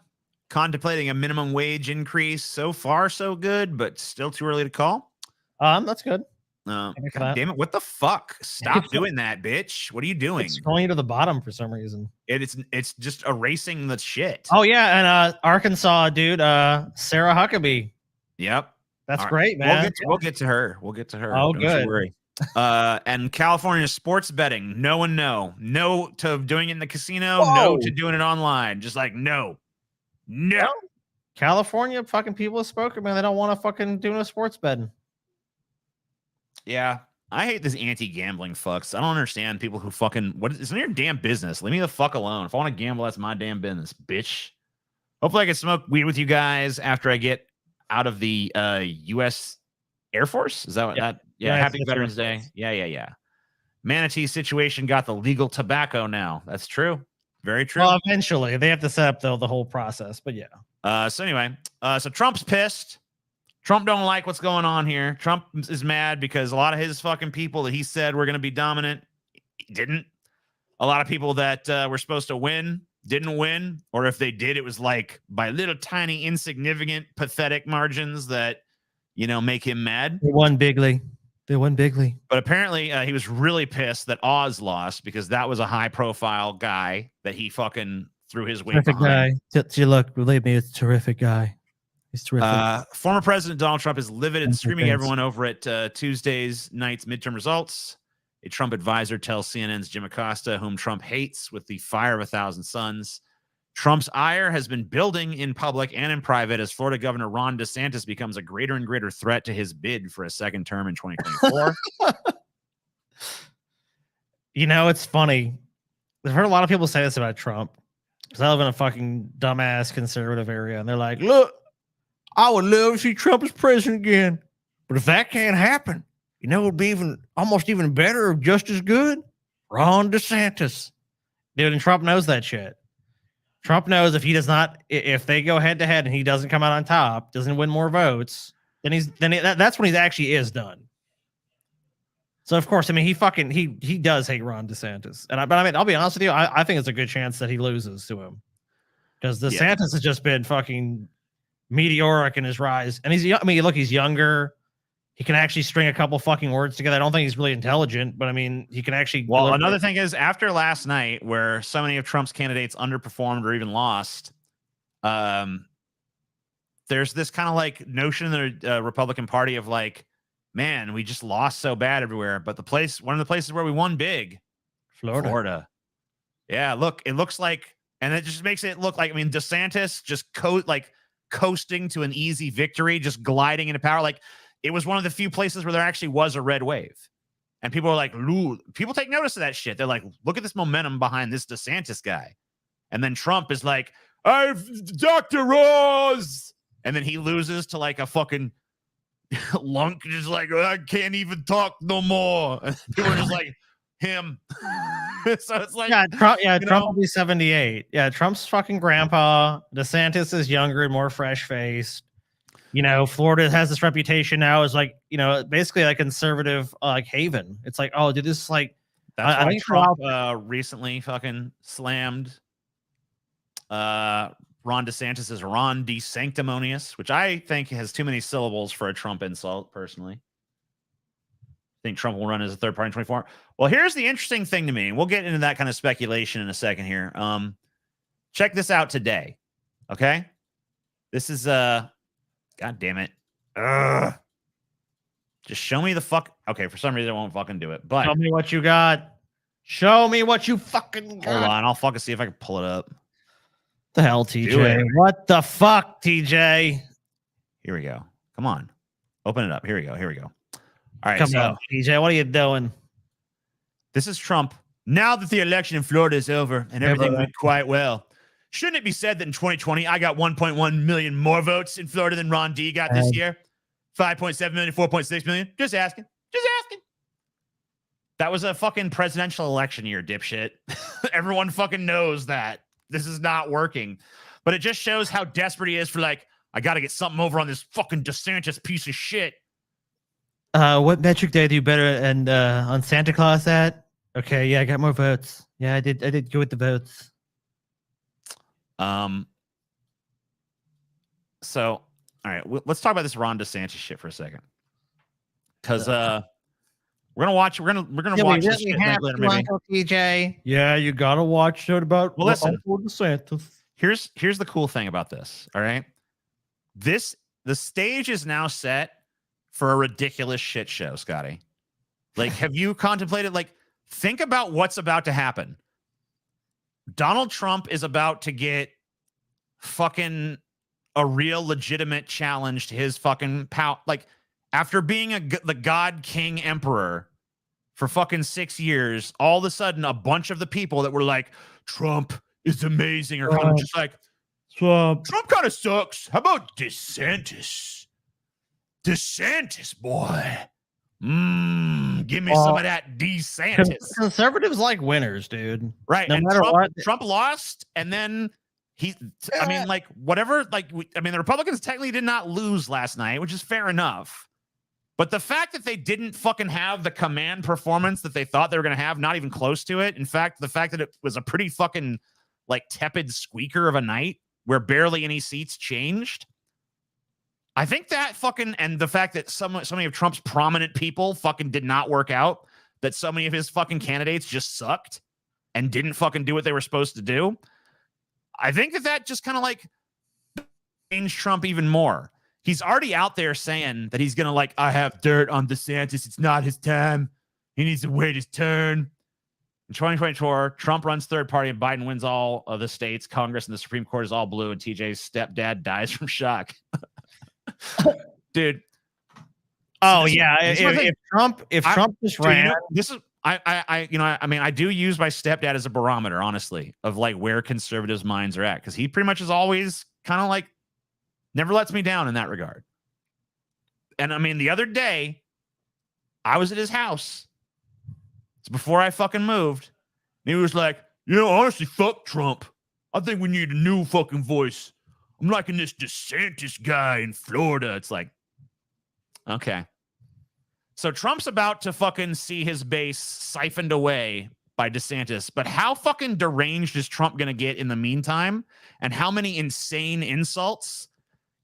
Speaker 1: contemplating a minimum wage increase. So far, so good, but still too early to call.
Speaker 2: That's good.
Speaker 1: God damn it! What the fuck? Stop doing that, bitch! What are you doing?
Speaker 2: It's scrolling you to the bottom for some reason.
Speaker 1: It's just erasing the shit.
Speaker 2: Oh yeah, and Arkansas dude, Sarah Huckabee.
Speaker 1: Yep,
Speaker 2: that's great, man.
Speaker 1: We'll get to her. We'll get to her.
Speaker 2: Oh,
Speaker 1: Don't
Speaker 2: good.
Speaker 1: you worry. And California sports betting. No to doing it in the casino. Whoa. No to doing it online. Just like no.
Speaker 2: California fucking people have spoken, man. They don't want to fucking do no sports betting.
Speaker 1: Yeah, I hate this anti-gambling fucks. I don't understand people who fucking it's none of your damn business. Leave me the fuck alone. If I want to gamble, that's my damn business, bitch. Hopefully, I can smoke weed with you guys after I get out of the U.S. Air Force. Is that what that? Yeah. Happy Veterans Day. Yeah. Manatee situation got the legal tobacco now. That's true. Very true.
Speaker 2: Well, eventually they have to set up the whole process, but yeah.
Speaker 1: So anyway, so Trump's pissed. Trump don't like what's going on here. Trump is mad because a lot of his fucking people that he said were going to be dominant didn't. A lot of people that were supposed to win didn't win, or if they did, it was like by little tiny, insignificant, pathetic margins that make him mad.
Speaker 2: They won bigly.
Speaker 1: But apparently, he was really pissed that Oz lost because that was a high-profile guy that he fucking threw his weight behind.
Speaker 2: Terrific guy. Look, believe me, it's a terrific guy. He's terrific.
Speaker 1: Former President Donald Trump is livid and screaming at everyone over at Tuesday's night's midterm results. A Trump advisor tells CNN's Jim Acosta, whom Trump hates with the fire of 1,000 suns. Trump's ire has been building in public and in private as Florida Governor Ron DeSantis becomes a greater and greater threat to his bid for a second term in 2024.
Speaker 2: It's funny. I've heard a lot of people say this about Trump because I live in a fucking dumbass conservative area, and they're like, look, I would love to see Trump as president again. But if that can't happen, it would be almost even better or just as good. Ron DeSantis. Dude, and Trump knows that shit. Trump knows if they go head to head and he doesn't come out on top, doesn't win more votes, that's when he actually is done. So of course, he does hate Ron DeSantis. But I'll be honest with you, I think it's a good chance that he loses to him. Because DeSantis has just been fucking meteoric in his rise. And he's younger. He can actually string a couple fucking words together. I don't think he's really intelligent, but he can actually.
Speaker 1: Well, another thing is after last night, where so many of Trump's candidates underperformed or even lost, there's this kind of like notion in the Republican Party of like, man, we just lost so bad everywhere. But one of the places where we won big, Florida. Yeah, look, it looks like, and it just makes it look like, DeSantis just coasting to an easy victory, just gliding into power. Like, it was one of the few places where there actually was a red wave. And people are like, ooh, people take notice of that shit. They're like, look at this momentum behind this DeSantis guy. And then Trump is like, Dr. Oz. And then he loses to like a fucking lunk, just like, I can't even talk no more. And people are just like, him. So it's like,
Speaker 2: Trump will be 78. Yeah, Trump's fucking grandpa. DeSantis is younger and more fresh-faced. Florida has this reputation now as like, basically a conservative haven. It's like, oh, dude, this is like.
Speaker 1: That's why Trump recently fucking slammed Ron DeSantis as Ron D. Sanctimonious, which I think has too many syllables for a Trump insult, personally. I think Trump will run as a third party in 24. Well, here's the interesting thing to me. We'll get into that kind of speculation in a second here. Check this out today. Okay. This is God damn it. Just show me the fuck. Okay, for some reason I won't fucking do it. But
Speaker 2: show me what you got. Show me what you fucking got.
Speaker 1: Hold on, I'll fucking see if I can pull it up.
Speaker 2: The hell, TJ? What the fuck, TJ?
Speaker 1: Here we go. Come on. Open it up. Here we go. All right.
Speaker 2: Come on, TJ. What are you doing?
Speaker 1: This is Trump. Now that the election in Florida is over and everything went quite well, shouldn't it be said that in 2020, I got 1.1 million more votes in Florida than Ron D got this year? 5.7 million, 4.6 million. Just asking. That was a fucking presidential election year, dipshit. Everyone fucking knows that. This is not working. But it just shows how desperate he is for like, I got to get something over on this fucking DeSantis piece of shit.
Speaker 2: What metric did I do better and on Santa Claus at? Okay, yeah, I got more votes. Yeah, I did good with the votes.
Speaker 1: So, all right, let's talk about this Ron DeSantis shit for a second, because we're gonna watch. We're gonna watch this shit later, maybe.
Speaker 2: Uncle TJ. Yeah, you gotta watch it about.
Speaker 1: Well, listen.
Speaker 2: DeSantis.
Speaker 1: Here's the cool thing about this. All right, the stage is now set for a ridiculous shit show, Scotty. Like, have you contemplated? Like, think about what's about to happen. Donald Trump is about to get fucking a real legitimate challenge to his fucking power. Like, after being the God King Emperor for fucking 6 years, all of a sudden a bunch of the people that were like, Trump is amazing, are kind of just like, Trump kind of sucks. How about DeSantis? DeSantis, boy. Give me some of that DeSantis.
Speaker 2: Conservatives like winners, dude.
Speaker 1: Right.
Speaker 2: No
Speaker 1: and
Speaker 2: matter what.
Speaker 1: Trump lost, and then I mean, like, whatever, like, I mean, the Republicans technically did not lose last night, which is fair enough. But the fact that they didn't fucking have the command performance that they thought they were going to have, not even close to it. In fact, the fact that it was a pretty fucking, like, tepid squeaker of a night where barely any seats changed. I think that fucking, and the fact that so many of Trump's prominent people fucking did not work out, that so many of his fucking candidates just sucked and didn't fucking do what they were supposed to do. I think that just kind of like changed Trump even more. He's already out there saying that he's going to, like, I have dirt on DeSantis. It's not his time. He needs to wait his turn. In 2024, Trump runs third party and Biden wins all of the states. Congress and the Supreme Court is all blue, and TJ's stepdad dies from shock. Dude.
Speaker 2: Oh, yeah. If Trump just ran.
Speaker 1: This is, I mean, I do use my stepdad as a barometer, honestly, of like where conservatives' minds are at, because he pretty much is always kind of like never lets me down in that regard. And I mean, the other day, I was at his house. It's before I fucking moved. And he was like, honestly, fuck Trump. I think we need a new fucking voice. I'm liking this DeSantis guy in Florida. It's like, okay. So Trump's about to fucking see his base siphoned away by DeSantis. But how fucking deranged is Trump going to get in the meantime? And how many insane insults?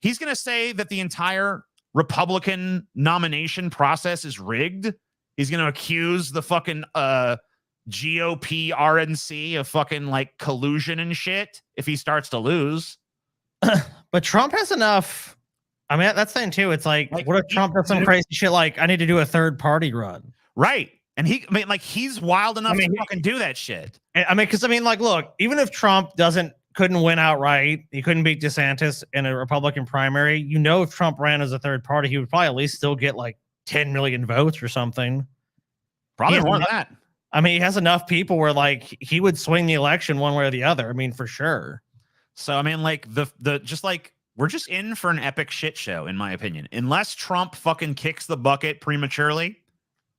Speaker 1: He's going to say that the entire Republican nomination process is rigged. He's going to accuse the fucking GOP RNC of fucking like collusion and shit if he starts to lose.
Speaker 2: But Trump has enough. I mean, that's the thing too. It's like what if Trump does some crazy shit like, I need to do a third party run? Right.
Speaker 1: And he's wild enough to fucking do that shit.
Speaker 2: I mean, because like, look, even if Trump couldn't win outright, he couldn't beat DeSantis in a Republican primary. If Trump ran as a third party, he would probably at least still get like 10 million votes or something.
Speaker 1: Probably more than that.
Speaker 2: I mean, he has enough people where like he would swing the election one way or the other. I mean, for sure.
Speaker 1: So I mean, like the just like we're just in for an epic shit show, in my opinion. Unless Trump fucking kicks the bucket prematurely,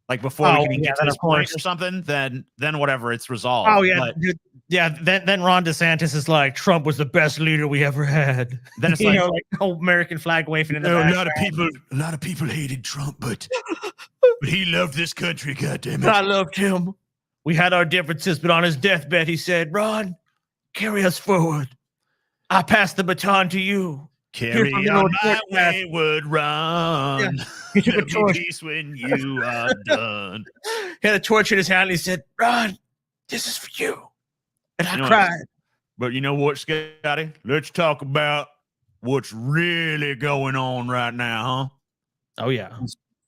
Speaker 1: like before we can get to this point or something, then whatever, it's resolved.
Speaker 2: Oh yeah, dude, yeah. Then Ron DeSantis is like, Trump was the best leader we ever had. Then it's like, like American flag waving in the back.
Speaker 1: A lot of people hated Trump, but he loved this country. Goddamn it,
Speaker 2: I loved him. We had our differences, but on his deathbed, he said, "Ron, carry us forward. I pass the baton to you.
Speaker 1: Carry on my wayward run.
Speaker 2: Yeah. He took a torch
Speaker 1: when you are done."
Speaker 2: He had a torch in his hand. And he said, "Ron, this is for you." And I cried.
Speaker 1: But you know what, Scotty? Let's talk about what's really going on right now, huh?
Speaker 2: Oh yeah.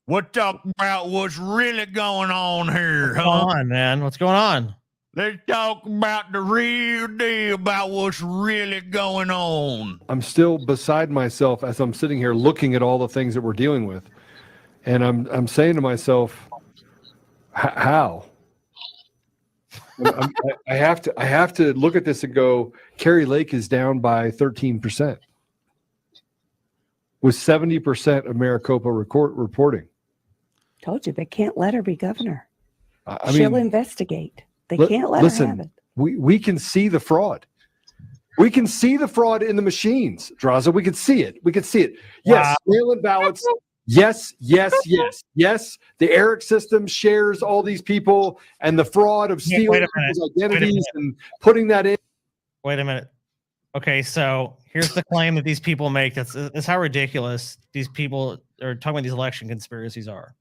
Speaker 1: We'll talk about what's really going on here, huh?
Speaker 2: What's going on, man? What's going on?
Speaker 1: Let's talk about the real deal, about what's really going on.
Speaker 3: I'm still beside myself as I'm sitting here looking at all the things that we're dealing with. And I'm saying to myself, how? I have to look at this and go, Carrie Lake is down by 13%. With 70% of Maricopa reporting.
Speaker 4: Told you, they can't let her be governor.
Speaker 3: She'll
Speaker 4: investigate. They can't let her have it.
Speaker 3: We can see the fraud. We can see the fraud in the machines, Draza. We can see it. Yes, mail-in ballots. Yes. The Eric system shares all these people and the fraud of stealing people's identities and putting that in.
Speaker 2: Wait a minute. Okay, so here's the claim that these people make. That's how ridiculous these people are talking about these election conspiracies are.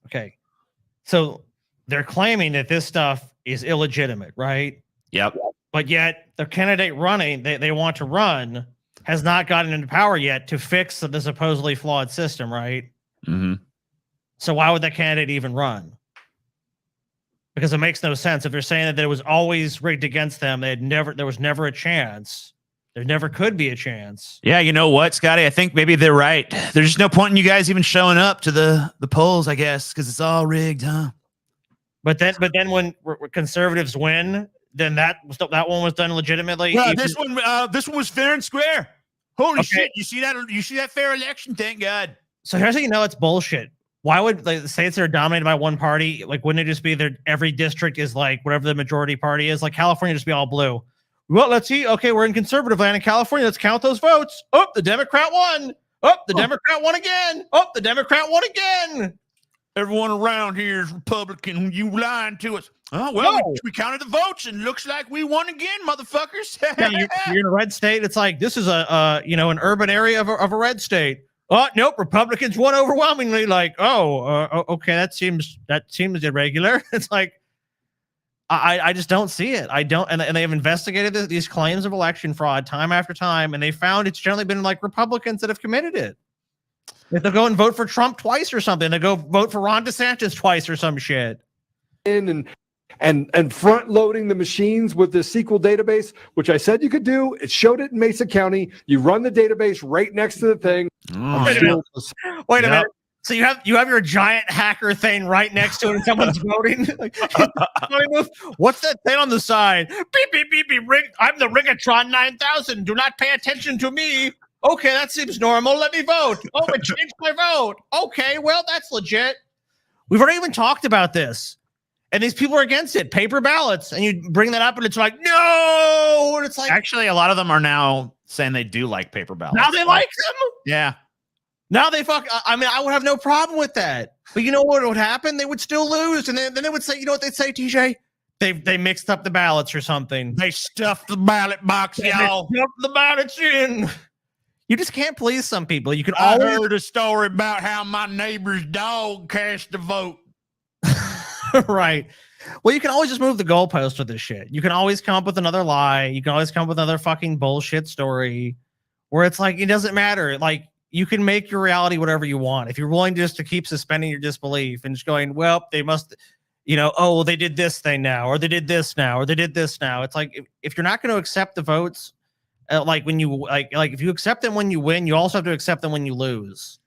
Speaker 2: Okay, so they're claiming that this stuff is illegitimate, right?
Speaker 1: Yep.
Speaker 2: But yet the candidate running, they want to run, has not gotten into power yet to fix the supposedly flawed system, right?
Speaker 1: Mm-hmm.
Speaker 2: So why would that candidate even run? Because it makes no sense. If they're saying that it was always rigged against them, there was never a chance. There never could be a chance.
Speaker 1: Yeah, you know what, Scotty? I think maybe they're right. There's just no point in you guys even showing up to the polls, I guess, because it's all rigged, huh?
Speaker 2: But then when conservatives win, then that one was done legitimately.
Speaker 1: Well, this one was fair and square. Holy shit! You see that fair election? Thank God.
Speaker 2: So here's how you know it's bullshit. Why would the states that are dominated by one party, like, wouldn't it just be that every district is like whatever the majority party is? Like California just be all blue. Well, let's see. Okay, we're in conservative land in California. Let's count those votes. Oh, the Democrat won. Oh, the Democrat won again. Oh, the Democrat won again.
Speaker 1: Everyone around here is Republican. You lying to us. Oh, well, we counted the votes and looks like we won again, motherfuckers.
Speaker 2: Yeah, you're in a red state. It's like, this is an urban area of a red state. Oh, nope, Republicans won overwhelmingly. Like, okay, that seems irregular. It's like, I just don't see it. I don't, and they have investigated these claims of election fraud time after time, and they found it's generally been like Republicans that have committed it. If they'll go and vote for Trump twice or something, they go vote for Ron DeSantis twice or some shit.
Speaker 3: And front loading the machines with the SQL database, which I said you could do. It showed it in Mesa County. You run the database right next to the thing.
Speaker 2: Wait a minute. So you have your giant hacker thing right next to it, and someone's voting. Like, what's that thing on the side? Beep beep beep beep. I'm the Rigatron 9000. Do not pay attention to me. Okay, that seems normal. Let me vote. Oh, it changed my vote. Okay, well, that's legit. We've already even talked about this. And these people are against it. Paper ballots. And you bring that up and it's like, no. And it's like,
Speaker 1: actually, a lot of them are now saying they do like paper ballots.
Speaker 2: Now they like them?
Speaker 1: Yeah.
Speaker 2: Now they I mean, I would have no problem with that. But you know what would happen? They would still lose. And then they would say, you know what they'd say, TJ? They mixed up the ballots or something.
Speaker 1: They stuffed the ballot box, y'all.
Speaker 2: They stuffed the ballots in. You just can't please some people. You can
Speaker 1: I heard a story about how my neighbor's dog cast a vote.
Speaker 2: Right. Well, you can always just move the goalpost with this shit. You can always come up with another lie. You can always come up with another fucking bullshit story where it's like, it doesn't matter. Like, you can make your reality whatever you want. If you're willing just to keep suspending your disbelief and just going, well, they must, well, they did this thing now, or they did this now, or they did this now. It's like, if you're not going to accept the votes, like when you like if you accept them when you win, you also have to accept them when you lose.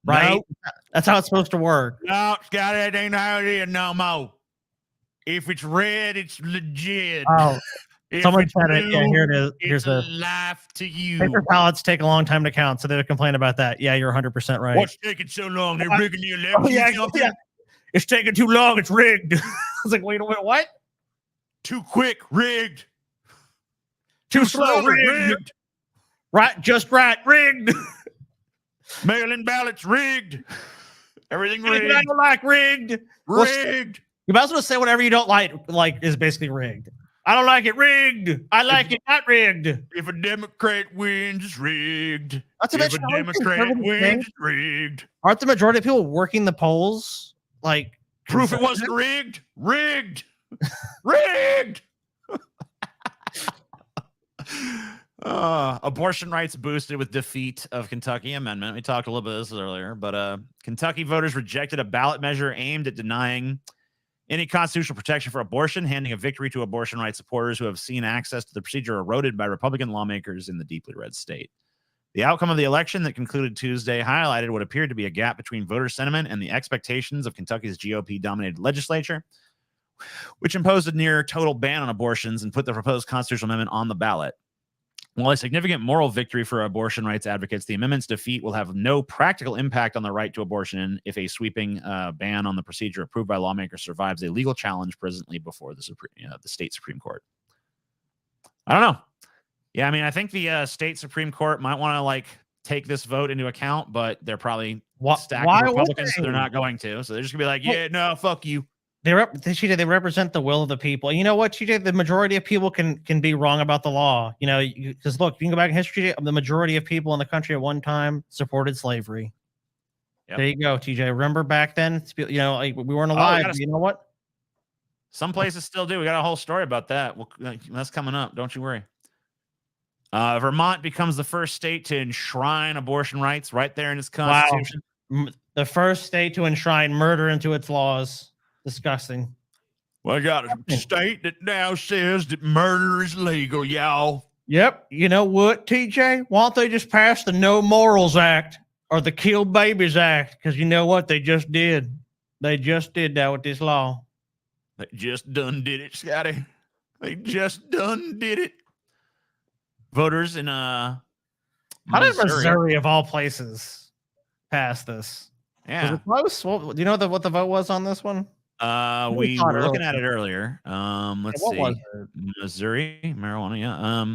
Speaker 2: Right?
Speaker 1: Nope.
Speaker 2: That's how it's supposed to work.
Speaker 1: No, Scotty, that ain't how it is no more. If it's red, it's legit.
Speaker 2: Oh, someone said it. Yeah, here it is. Here's
Speaker 1: a life to you.
Speaker 2: Paper ballots take a long time to count, so they're complaining about that. Yeah, you're 100% right.
Speaker 1: What's taking so long? They're rigging the election.
Speaker 2: Oh, yeah. It's taking too long. It's rigged. I was like, wait, what?
Speaker 1: Too quick, rigged.
Speaker 2: Too slow, rigged. Right, just right, rigged.
Speaker 1: Mail-in ballots, rigged. Everything rigged.
Speaker 2: I don't like rigged.
Speaker 1: Rigged.
Speaker 2: You might as well say whatever you don't like is basically rigged. I don't like it rigged. I like it not rigged.
Speaker 1: If a Democrat wins, it's rigged.
Speaker 2: That's
Speaker 1: if a Democrat wins, it's rigged.
Speaker 2: Aren't the majority of people working the polls like
Speaker 1: proof it wasn't rigged? Rigged. Rigged. Abortion rights boosted with defeat of Kentucky amendment. We talked a little bit of this earlier, but Kentucky voters rejected a ballot measure aimed at denying any constitutional protection for abortion, handing a victory to abortion rights supporters who have seen access to the procedure eroded by Republican lawmakers in the deeply red state. The outcome of the election that concluded Tuesday highlighted what appeared to be a gap between voter sentiment and the expectations of Kentucky's GOP-dominated legislature, which imposed a near total ban on abortions and put the proposed constitutional amendment on the ballot. While a significant moral victory for abortion rights advocates, the amendment's defeat will have no practical impact on the right to abortion if a sweeping ban on the procedure approved by lawmakers survives a legal challenge presently before the state Supreme Court. I don't know. Yeah, I mean, I think the state Supreme Court might want to take this vote into account, but they're probably
Speaker 2: Why
Speaker 1: stacking
Speaker 2: would
Speaker 1: Republicans, so
Speaker 2: they?
Speaker 1: they're not going to. So they're just gonna be like, yeah, no, fuck you.
Speaker 2: They represent the will of the people. You know what, TJ? The majority of people can be wrong about the law. You know, because look, you can go back in history. The majority of people in the country at one time supported slavery.
Speaker 1: Yep.
Speaker 2: There you go, TJ. Remember back then? You know, like, we weren't
Speaker 1: Oh,
Speaker 2: alive. You know what?
Speaker 1: Some places still do. We got a whole story about that. That's coming up. Don't you worry. Vermont becomes the first state to enshrine abortion rights right there in its constitution.
Speaker 2: Wow. The first state to enshrine murder into its laws. Disgusting.
Speaker 1: Well, I got a state that now says that murder is legal, y'all.
Speaker 2: Yep. You know what, TJ? Why don't they just pass the No Morals Act or the Kill Babies Act? Because you know what? They just did. They just did that with this law.
Speaker 1: They just done did it, Scotty. They just done did it. Voters in
Speaker 2: How did Missouri of all places pass this?
Speaker 1: Yeah.
Speaker 2: Was it close? Well, do you know what the vote was on this one?
Speaker 1: We were looking at it earlier. Let's see.
Speaker 2: Was
Speaker 1: Missouri marijuana. Yeah.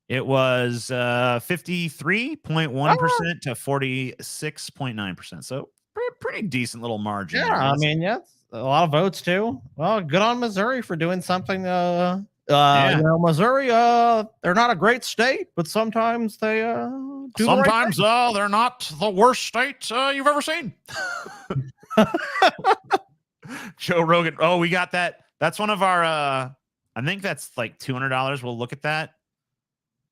Speaker 1: It was 53.1% to 46.9%. So pretty decent little margin.
Speaker 2: Yeah, I mean, yeah, a lot of votes too. Well, good on Missouri for doing something. You know, Missouri, they're not a great state, but sometimes they do.
Speaker 1: Sometimes they're not the worst state you've ever seen. Joe Rogan. Oh, we got that. That's one of our I think that's like $200. We'll look at that.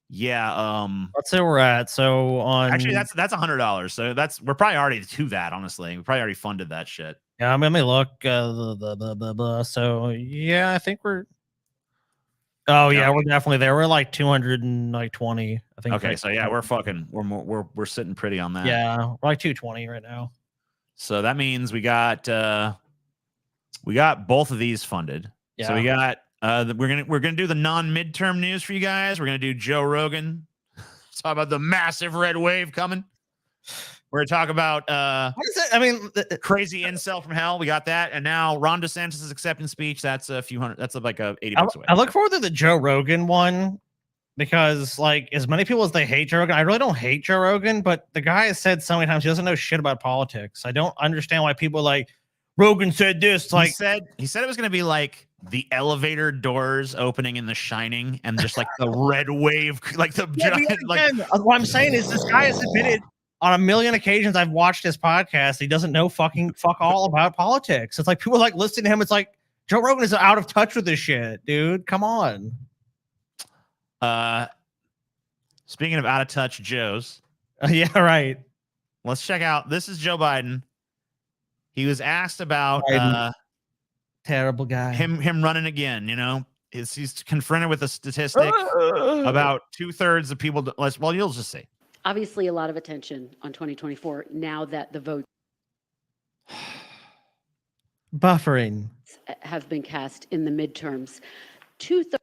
Speaker 1: Yeah.
Speaker 2: Let's see where we're at. So on
Speaker 1: actually that's $100. So we're probably already to that, honestly. We probably already funded that shit.
Speaker 2: Yeah, let me look. So yeah, I think we're we're definitely there. We're like 220, I think.
Speaker 1: Okay, so yeah, we're sitting pretty on that.
Speaker 2: Yeah, we're like 220 right now.
Speaker 1: So that means we got both of these funded.
Speaker 2: Yeah.
Speaker 1: So we got we're gonna do the non-midterm news for you guys. We're gonna do Joe Rogan. Talk about the massive red wave coming. We're gonna talk about
Speaker 2: what is it? I mean,
Speaker 1: crazy incel from hell. We got that, and now Ron DeSantis' acceptance speech. That's a few hundred. That's like $80 away.
Speaker 2: I look forward to the Joe Rogan one because, like, as many people as they hate Joe Rogan, I really don't hate Joe Rogan, but the guy has said so many times he doesn't know shit about politics. I don't understand why people like Rogan said this. Like,
Speaker 1: he said it was gonna be like the elevator doors opening in The Shining, and just like the red wave, like the giant. Like,
Speaker 2: what I'm saying is, this guy has admitted on a million occasions I've watched his podcast. He doesn't know fuck all about politics. It's like people like listening to him. It's like Joe Rogan is out of touch with this shit, dude. Come on.
Speaker 1: Speaking of out of touch Joes.
Speaker 2: Yeah, right.
Speaker 1: Let's check out. This is Joe Biden. He was asked about
Speaker 2: terrible guy.
Speaker 1: Him running again. You know, he's confronted with a statistic about 2/3 of people. Well, you'll just see.
Speaker 5: Obviously, a lot of attention on 2024 now that the votes
Speaker 2: buffering
Speaker 5: have been cast in the midterms. 2/3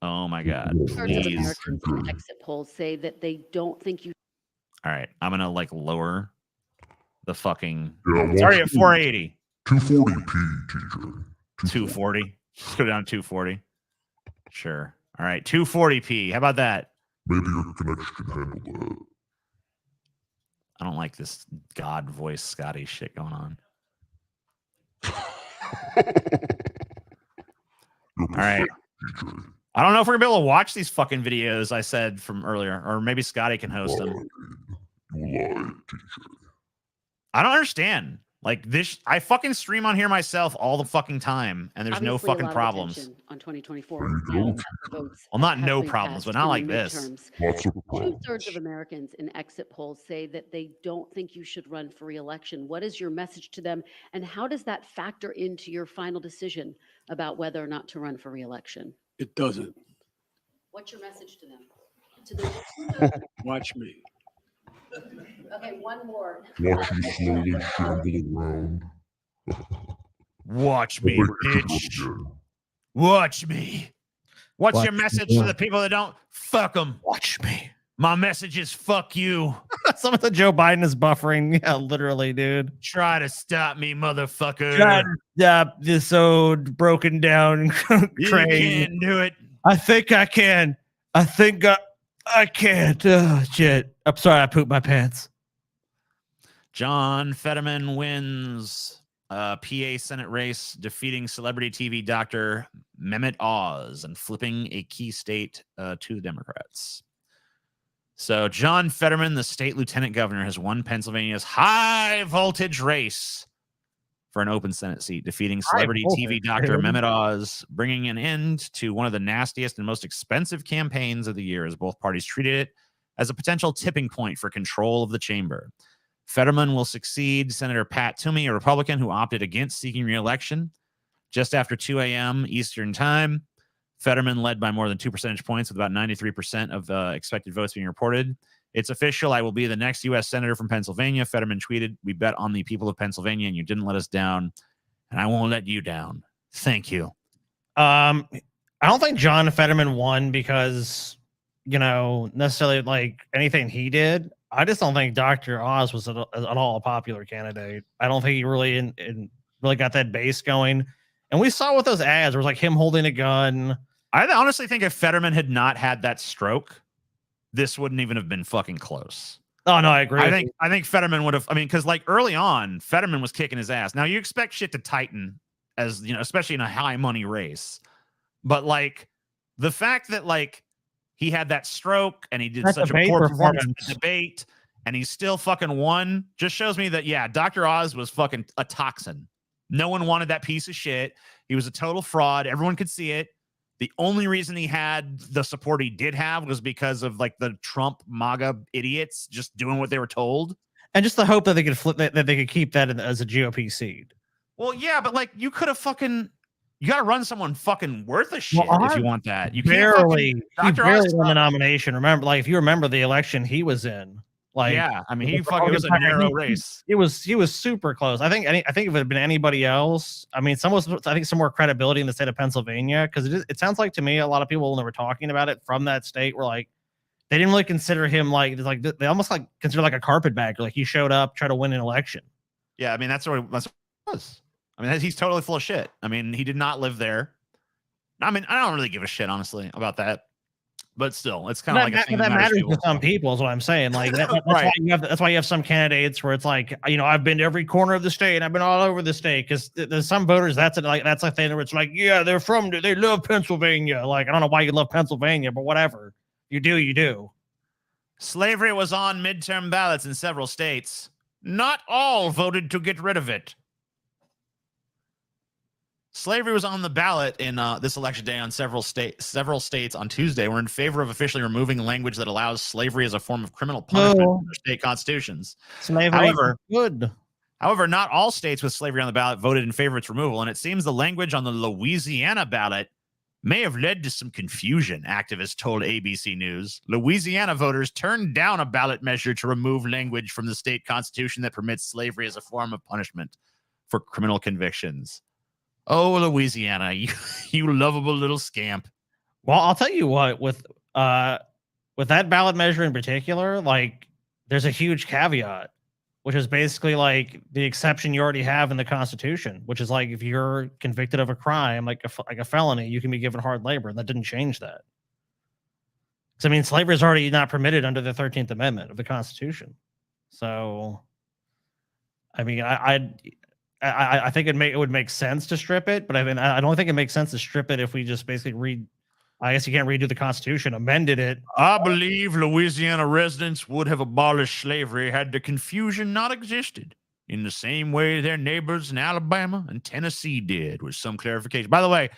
Speaker 1: Oh my God!
Speaker 5: of Americans in exit polls say that they don't think you.
Speaker 1: All right, I'm gonna like lower the fucking. It's already at 480.
Speaker 6: 240p, TJ.
Speaker 1: 240. Let's go down to 240. Sure. All right, 240p. How about that?
Speaker 6: Maybe your connection can handle that.
Speaker 1: I don't like this God voice Scotty shit going on. All right.
Speaker 6: TJ.
Speaker 1: I don't know if we're gonna be able to watch these fucking videos I said from earlier, or maybe Scotty can host them.
Speaker 6: You lied, TJ.
Speaker 1: I don't understand. Like this, I fucking stream on here myself all the fucking time, and there's no
Speaker 5: Obviously, a
Speaker 1: fucking
Speaker 5: lot of
Speaker 1: problems.
Speaker 5: attention on 2024.
Speaker 6: There you
Speaker 5: now
Speaker 6: go.
Speaker 5: that the votes
Speaker 1: Well, not
Speaker 5: have
Speaker 1: no
Speaker 5: been
Speaker 1: problems, but
Speaker 5: cast
Speaker 1: not
Speaker 5: in
Speaker 1: like
Speaker 5: the
Speaker 1: this.
Speaker 5: midterms.
Speaker 6: Lots of problems.
Speaker 5: 2/3 of Americans in exit polls say that they don't think you should run for re-election. What is your message to them, and how does that factor into your final decision about whether or not to run for re-election?
Speaker 7: It doesn't.
Speaker 5: What's your message to them? To the
Speaker 7: Watch me.
Speaker 5: okay, one more.
Speaker 6: Watch you slowly shamble around.
Speaker 1: Watch me, bitch. Watch me. What's your message to the people that don't? Fuck them.
Speaker 2: Watch me.
Speaker 1: My message is fuck you.
Speaker 2: Some of the Joe Biden is buffering. Yeah, literally, dude.
Speaker 1: Try to stop me, motherfucker.
Speaker 2: Try to stop this old broken down
Speaker 1: You
Speaker 2: train.
Speaker 1: can't do it.
Speaker 2: I think I can. I think I can't. Shit. I'm sorry. I pooped my pants.
Speaker 1: John Fetterman wins PA Senate race, defeating celebrity TV doctor Mehmet Oz and flipping a key state to the Democrats. So John Fetterman, the state lieutenant governor, has won Pennsylvania's high voltage race for an open Senate seat, defeating celebrity TV doctor Mehmet Oz, bringing an end to one of the nastiest and most expensive campaigns of the year, as both parties treated it as a potential tipping point for control of the chamber. Fetterman will succeed Senator Pat Toomey, a Republican who opted against seeking re-election. Just after 2 a.m. Eastern time, Fetterman led by more than 2 percentage points, with about 93% of expected votes being reported. It's official. I will be the next U.S. Senator from Pennsylvania. Fetterman tweeted, "We bet on the people of Pennsylvania, and you didn't let us down, and I won't let you down. Thank you."
Speaker 2: I don't think John Fetterman won because, necessarily like anything he did. I just don't think Dr. Oz was at all a popular candidate. I don't think he really really got that base going. And we saw with those ads, it was like him holding a gun.
Speaker 1: I honestly think if Fetterman had not had that stroke, this wouldn't even have been fucking close.
Speaker 2: Oh no, I agree.
Speaker 1: I think Fetterman would have. I mean, because like early on, Fetterman was kicking his ass. Now you expect shit to tighten, as especially in a high money race. But like the fact that like he had that stroke and he did such a poor performance in the debate, and he still fucking won, just shows me that Dr. Oz was fucking a toxin. No one wanted that piece of shit. He was a total fraud. Everyone could see it. The only reason he had the support he did have was because of like the Trump MAGA idiots just doing what they were told.
Speaker 2: And just the hope that they could flip that they could keep that as a GOP seed.
Speaker 1: Well, yeah, but like you could have you got to run someone fucking worth a shit if you want that. You
Speaker 2: barely
Speaker 1: Dr.
Speaker 2: won the nomination. Remember, like if you remember the election he was in, like
Speaker 1: I mean, it was a narrow race.
Speaker 2: He was think I think if it had been anybody else, I mean, some more credibility in the state of Pennsylvania, because it sounds like to me a lot of people when they were talking about it from that state were like they didn't really consider him like they almost like consider like a carpetbagger, like he showed up, tried to win an election.
Speaker 1: Yeah, I mean that's what it was. I mean, he's totally full of shit. I mean, he did not live there. I mean, I don't really give a shit, honestly, about that. But still, it's kind of like a thing that
Speaker 2: matters to some people, is what I'm saying. Like that's
Speaker 1: right.
Speaker 2: That's why you have some candidates where it's like, I've been to every corner of the state. I've been all over the state, because there's some voters that's a thing where it's like, yeah, they love Pennsylvania. Like I don't know why you love Pennsylvania, but whatever you do, you do.
Speaker 1: Slavery was on midterm ballots in several states. Not all voted to get rid of it. Slavery was on the ballot in this election day on several states on Tuesday were in favor of officially removing language that allows slavery as a form of criminal punishment in their state constitutions.
Speaker 2: Slavery,
Speaker 1: however, not all states with slavery on the ballot voted in favor of its removal, and it seems the language on the Louisiana ballot may have led to some confusion, activists told ABC News. Louisiana voters turned down a ballot measure to remove language from the state constitution that permits slavery as a form of punishment for criminal convictions. Oh, Louisiana, you lovable little scamp.
Speaker 2: Well, I'll tell you what, with that ballot measure in particular, like there's a huge caveat, which is basically like the exception you already have in the Constitution, which is like if you're convicted of a crime, like a felony, you can be given hard labor. And that didn't change that. Because I mean, slavery is already not permitted under the 13th Amendment of the Constitution. So, I mean, I think it would make sense to strip it, but I mean, I don't think it makes sense to strip it if we just basically I guess you can't redo the Constitution, amended it.
Speaker 1: I believe Louisiana residents would have abolished slavery had the confusion not existed in the same way their neighbors in Alabama and Tennessee did, with some clarification. By the way,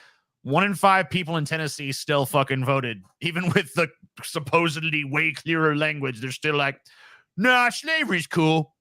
Speaker 1: 1 in 5 people in Tennessee still fucking voted, even with the supposedly way clearer language. They're still like, nah, slavery's cool.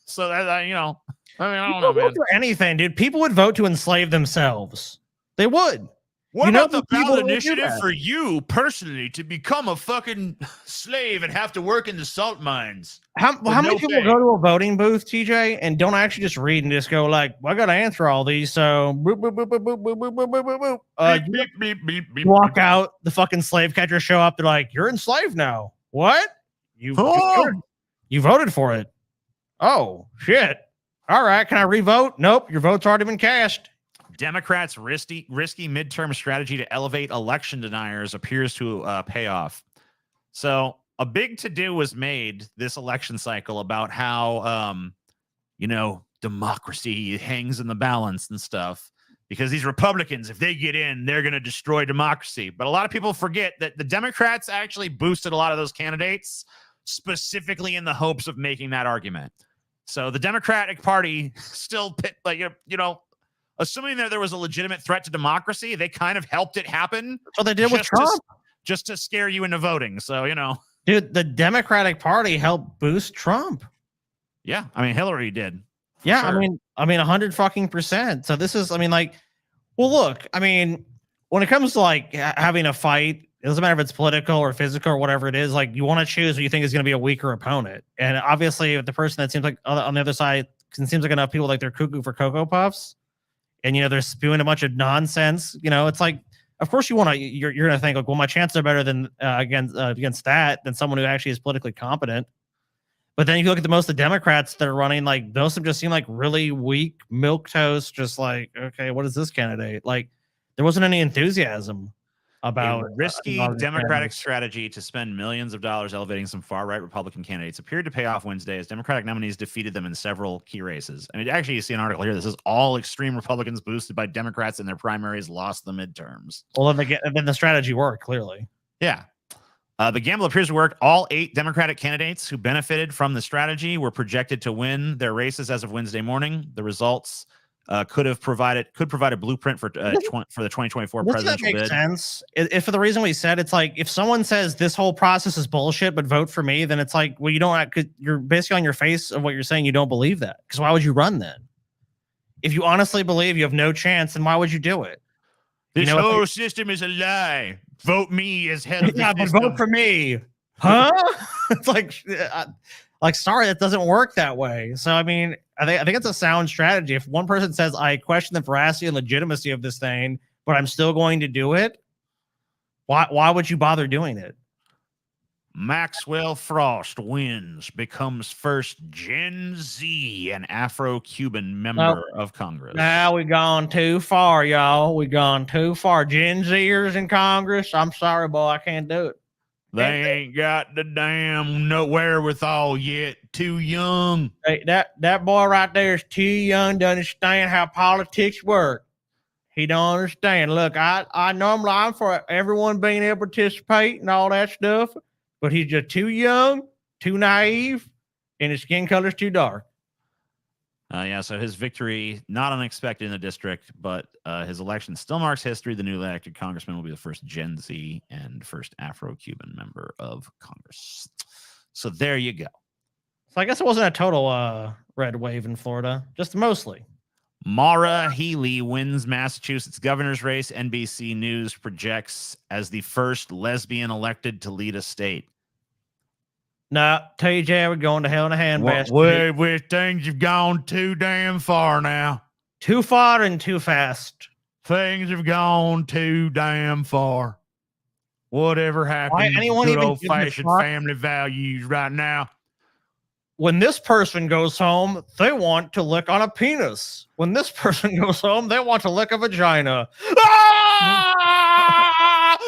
Speaker 1: So that, I mean, I don't know, man.
Speaker 2: For anything, dude. People would vote to enslave themselves. They would.
Speaker 1: What about the ballot initiative for you personally to become a fucking slave and have to work in the salt mines?
Speaker 2: How many people go to a voting booth, TJ, and don't actually just read and just go like, well, I got to answer all these. So boop, boop, boop, boop, boop, boop, boop, boop, boop, boop.
Speaker 1: Beep, beep, beep, beep,
Speaker 2: walk out, the fucking slave catchers show up. They're like, you're enslaved now. What? You voted for it. Oh, shit. All right. Can I re-vote? Nope. Your vote's already been cast.
Speaker 1: Democrats' risky midterm strategy to elevate election deniers appears to pay off. So a big to-do was made this election cycle about how, democracy hangs in the balance and stuff. Because these Republicans, if they get in, they're going to destroy democracy. But a lot of people forget that the Democrats actually boosted a lot of those candidates specifically in the hopes of making that argument. So the Democratic Party still, assuming that there was a legitimate threat to democracy, they kind of helped it happen.
Speaker 2: So they did with Trump.
Speaker 1: Just to scare you into voting. So,
Speaker 2: Dude, the Democratic Party helped boost Trump.
Speaker 1: Yeah. I mean, Hillary did.
Speaker 2: Yeah,
Speaker 1: Sure.
Speaker 2: I mean, 100%. So this is, well, look, when it comes to like having a fight, it doesn't matter if it's political or physical or whatever it is. Like, you want to choose who you think is going to be a weaker opponent. And obviously, the person that seems like on the other side, it seems like enough people like they're cuckoo for Cocoa Puffs, and they're spewing a bunch of nonsense. It's like, of course you're going to think like, well, my chances are better than against that than someone who actually is politically competent. But then you look at most of the Democrats that are running, like those have just seem like really weak milquetoast. Just like, okay, what is this candidate? Like, there wasn't any enthusiasm about
Speaker 1: a risky Democratic strategy to spend millions of dollars elevating some far-right Republican candidates appeared to pay off Wednesday as Democratic nominees defeated them in several key races. I mean, actually, you see an article here. This is all extreme Republicans boosted by Democrats in their primaries lost the midterms.
Speaker 2: Well, then the strategy worked, clearly.
Speaker 1: Yeah. The gamble appears to work. All 8 Democratic candidates who benefited from the strategy were projected to win their races as of Wednesday morning. The results could provide a blueprint for the 2024 presidential bid.
Speaker 2: That makes sense. If for the reason we said, it's like if someone says this whole process is bullshit, but vote for me, then it's like, well, you're basically on your face of what you're saying. You don't believe that, because why would you run then? If you honestly believe you have no chance, then why would you do it?
Speaker 1: This whole system is a lie. Vote me as head of the
Speaker 2: but
Speaker 1: system.
Speaker 2: vote for me, huh? It's like, sorry, that doesn't work that way. So I think it's a sound strategy. If one person says, I question the veracity and legitimacy of this thing, but I'm still going to do it, why would you bother doing it?
Speaker 1: Maxwell Frost wins, becomes first Gen Z and Afro-Cuban member of Congress.
Speaker 2: Now we gone too far, y'all. We gone too far. Gen Zers in Congress. I'm sorry, boy, I can't do it.
Speaker 1: They ain't got the damn wherewithal yet. Too young.
Speaker 2: Hey, that boy right there is too young to understand how politics work. He don't understand. Look, I normally I'm for everyone being able to participate and all that stuff, but he's just too young, too naive, and his skin color's too dark.
Speaker 1: So his victory, not unexpected in the district, but his election still marks history. The newly elected congressman will be the first Gen Z and first Afro-Cuban member of Congress. So there you go.
Speaker 2: So I guess it wasn't a total red wave in Florida, just mostly.
Speaker 1: Maura Healey wins Massachusetts governor's race. NBC News projects as the first lesbian elected to lead a state.
Speaker 2: No, TJ, we're going to hell in a handbasket.
Speaker 1: Where things have gone too damn far now.
Speaker 2: Too far and too fast.
Speaker 1: Things have gone too damn far. Whatever happened to good old-fashioned family values right now?
Speaker 2: When this person goes home, they want to lick on a penis. When this person goes home, they want to lick a vagina. Ah!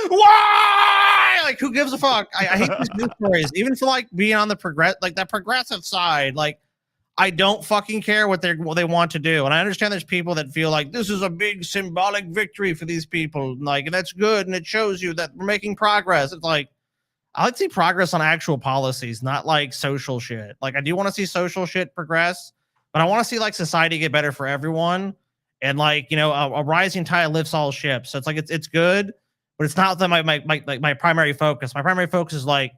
Speaker 2: Why? Like, who gives a fuck? I hate these news stories, even for like being on the progressive side. Like, I don't fucking care what they want to do, and I understand there's people that feel like this is a big symbolic victory for these people, like, and that's good, and it shows you that we're making progress. It's like, I like to see progress on actual policies, not like social shit. Like, I do want to see social shit progress, but I want to see like society get better for everyone. And like, a rising tide lifts all ships. So it's like, it's good, but it's not my primary focus. My primary focus is like,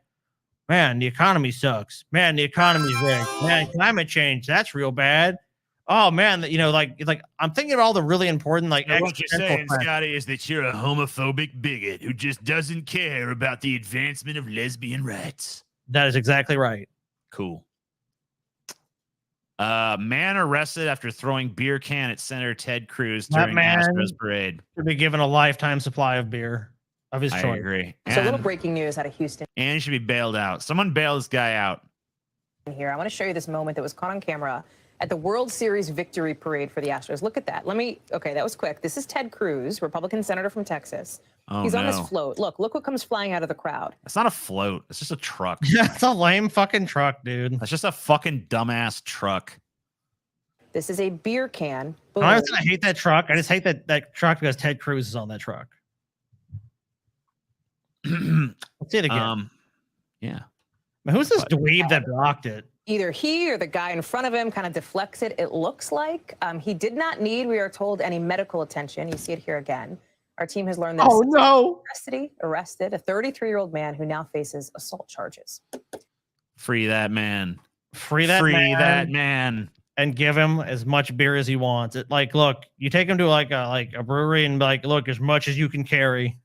Speaker 2: man, the economy sucks. Man, the economy's rigged. Man, climate change, that's real bad. Oh man, like I'm thinking of all the really important like.
Speaker 1: Now, what you're saying, Scotty, is that you're a homophobic bigot who just doesn't care about the advancement of lesbian rights.
Speaker 2: That is exactly right.
Speaker 1: Cool. Man arrested after throwing beer can at Senator Ted Cruz during Astros parade.
Speaker 2: Should be given a lifetime supply of beer of his choice.
Speaker 1: I agree.
Speaker 7: So a little breaking news out of Houston.
Speaker 1: And he should be bailed out. Someone bail this guy out.
Speaker 7: Here, I want to show you this moment that was caught on camera at the World Series victory parade for the Astros. Look at that. Okay, that was quick. This is Ted Cruz, Republican senator from Texas.
Speaker 1: Oh,
Speaker 7: He's on
Speaker 1: no.
Speaker 7: his float. Look what comes flying out of the crowd.
Speaker 1: It's not a float. It's just a truck.
Speaker 2: That's a lame fucking truck, dude.
Speaker 1: That's just a fucking dumbass truck.
Speaker 7: This is a beer can. Boom.
Speaker 2: I hate that truck. I just hate that truck because Ted Cruz is on that truck. Let's see it again.
Speaker 1: Yeah.
Speaker 2: Man, who's this dweeb that blocked it?
Speaker 7: Either he or the guy in front of him kind of deflects it, it looks like. He did not need, we are told, any medical attention. You see it here again. Our team has learned that arrested a 33-year-old man who now faces assault charges.
Speaker 1: Free that man.
Speaker 2: Free that man. And give him as much beer as he wants. Look, you take him to like a brewery and look, as much as you can carry.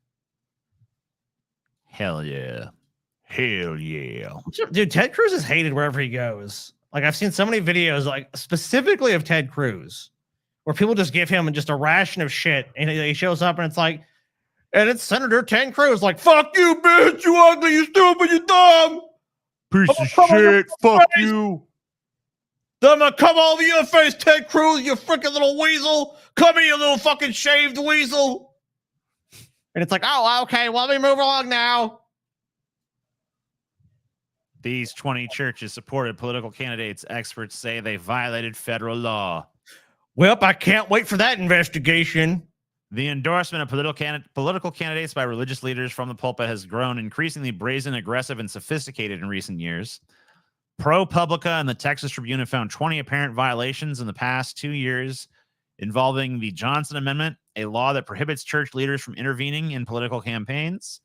Speaker 1: Hell yeah. Hell yeah.
Speaker 2: Dude, Ted Cruz is hated wherever he goes. I've seen so many videos, specifically of Ted Cruz, where people just give him just a ration of shit, and he shows up and it's Senator Ted Cruz, fuck you, bitch, you ugly, you stupid, you dumb.
Speaker 1: Piece of shit, fuck you.
Speaker 2: I'm gonna come over your face, Ted Cruz, you freaking little weasel. Come here, you little fucking shaved weasel. And it's oh, okay, well, let me move along now.
Speaker 1: These 20 churches supported political candidates. Experts say they violated federal law.
Speaker 2: Well, I can't wait for that investigation.
Speaker 1: The endorsement of political candidates by religious leaders from the pulpit has grown increasingly brazen, aggressive, and sophisticated in recent years. ProPublica and the Texas Tribune have found 20 apparent violations in the past 2 years involving the Johnson Amendment, a law that prohibits church leaders from intervening in political campaigns.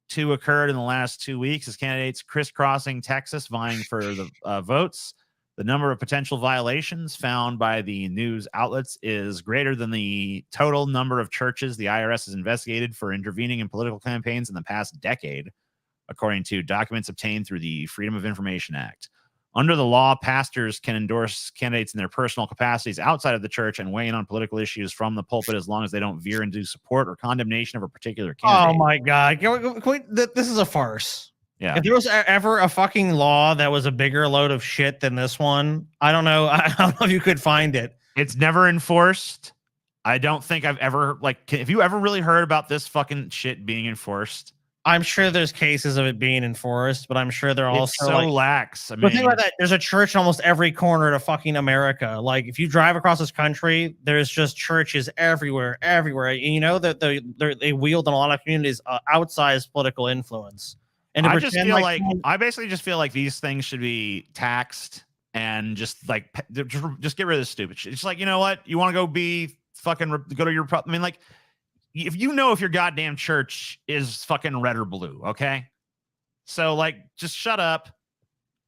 Speaker 1: 2 occurred in the last 2 weeks as candidates crisscrossing Texas vying for the votes. The number of potential violations found by the news outlets is greater than the total number of churches the IRS has investigated for intervening in political campaigns in the past decade, according to documents obtained through the Freedom of Information Act. Under the law, pastors can endorse candidates in their personal capacities outside of the church and weigh in on political issues from the pulpit as long as they don't veer into support or condemnation of a particular candidate.
Speaker 2: Oh my God. This is a farce.
Speaker 1: Yeah.
Speaker 2: If there was ever a fucking law that was a bigger load of shit than this one, I don't know. I don't know if you could find it.
Speaker 1: It's never enforced. I don't think I've ever, have you ever really heard about this fucking shit being enforced?
Speaker 2: I'm sure there's cases of it being enforced, but I'm sure they're also
Speaker 1: so lax.
Speaker 2: But think about that. There's a church in almost every corner of fucking America. If you drive across this country, there's just churches everywhere. And you know that they wield in a lot of communities outsized political influence. And
Speaker 1: I basically just feel like these things should be taxed and just get rid of this stupid shit. It's you know what? You want to go to your, if your goddamn church is fucking red or blue, okay? So just shut up.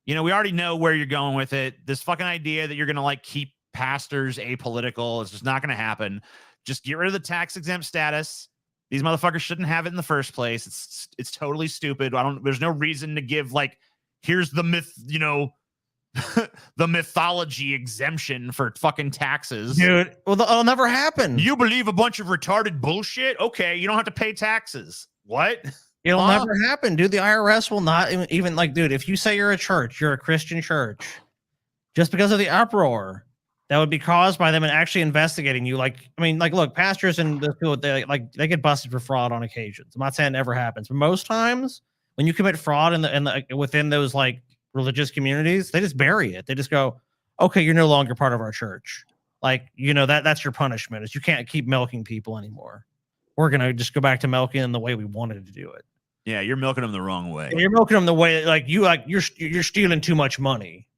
Speaker 1: We already know where you're going with it. This fucking idea that you're going to like keep pastors apolitical is just not going to happen. Just get rid of the tax exempt status. These motherfuckers shouldn't have it in the first place. It's totally stupid. There's no reason to give here's the myth, the mythology exemption for fucking taxes.
Speaker 2: Dude, well, that'll never happen.
Speaker 1: You believe a bunch of retarded bullshit? Okay, you don't have to pay taxes. What?
Speaker 2: It'll never happen, dude. The IRS will not even dude, if you say you're a church, you're a Christian church, just because of the uproar that would be caused by them and actually investigating you. Look, pastors and the people, they get busted for fraud on occasions. I'm not saying it never happens, but most times when you commit fraud within those religious communities, they just bury it. They just go, okay, you're no longer part of our church. That's your punishment, is you can't keep milking people anymore. We're going to just go back to milking in the way we wanted to do it.
Speaker 1: Yeah, you're milking them the wrong way.
Speaker 2: You're milking them the way you're stealing too much money.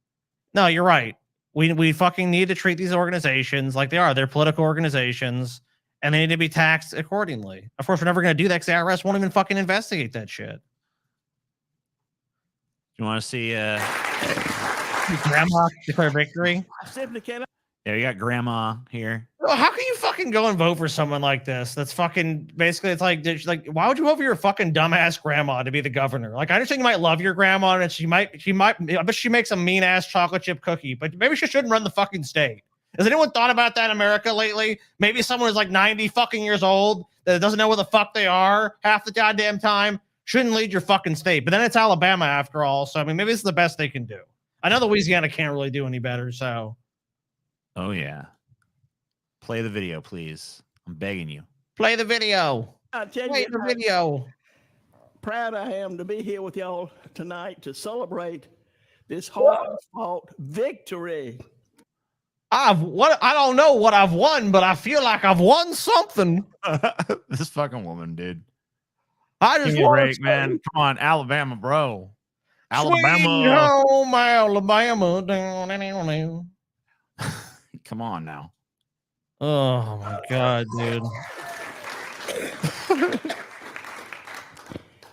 Speaker 2: No, you're right. We fucking need to treat these organizations like they are. They're political organizations, and they need to be taxed accordingly. Of course, we're never going to do that because the IRS won't even fucking investigate that shit.
Speaker 1: You want to see
Speaker 2: Grandma declare victory?
Speaker 1: Yeah, you got Grandma here.
Speaker 2: Well, how can you fucking go and vote for someone like this? That's fucking basically, it's why would you vote for your fucking dumbass grandma to be the governor? I understand you might love your grandma and she might, I bet she makes a mean ass chocolate chip cookie, but maybe she shouldn't run the fucking state. Has anyone thought about that in America lately? Maybe someone who's 90 fucking years old that doesn't know what the fuck they are half the goddamn time shouldn't lead your fucking state. But then it's Alabama after all. So, maybe it's the best they can do. I know Louisiana can't really do any better. So,
Speaker 1: Oh yeah. Play the video, please. I'm begging you.
Speaker 2: Play the video.
Speaker 8: I tell
Speaker 2: Play
Speaker 8: you
Speaker 2: the
Speaker 8: how
Speaker 2: video.
Speaker 8: proud I am to be here with y'all tonight to celebrate this hard-fought victory.
Speaker 2: I don't know what I've won, but I feel like I've won something.
Speaker 1: This fucking woman, dude.
Speaker 2: I just
Speaker 1: Give me a
Speaker 2: won
Speaker 1: break,
Speaker 2: something.
Speaker 1: man. Come on, Alabama, bro.
Speaker 2: Sweet
Speaker 1: Alabama.
Speaker 2: home Alabama.
Speaker 1: Come on now.
Speaker 2: Oh my god, dude.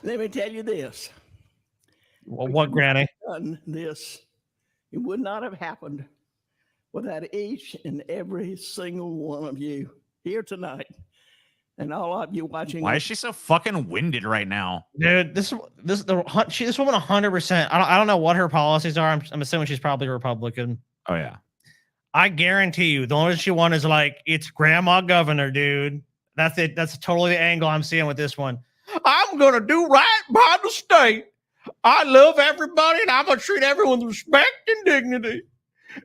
Speaker 8: Let me tell you this.
Speaker 2: What, Granny?
Speaker 8: Done this, it would not have happened without each and every single one of you here tonight, and all of you watching.
Speaker 1: Why is she so fucking winded right now?
Speaker 2: Dude, this woman 100%. I don't know what her policies are. I'm assuming she's probably Republican.
Speaker 1: Oh yeah.
Speaker 2: I guarantee you, the only she won is like, it's grandma governor, dude. That's it. That's totally the angle I'm seeing with this one. I'm gonna do right by the state. I love everybody, and I'm gonna treat everyone with respect and dignity.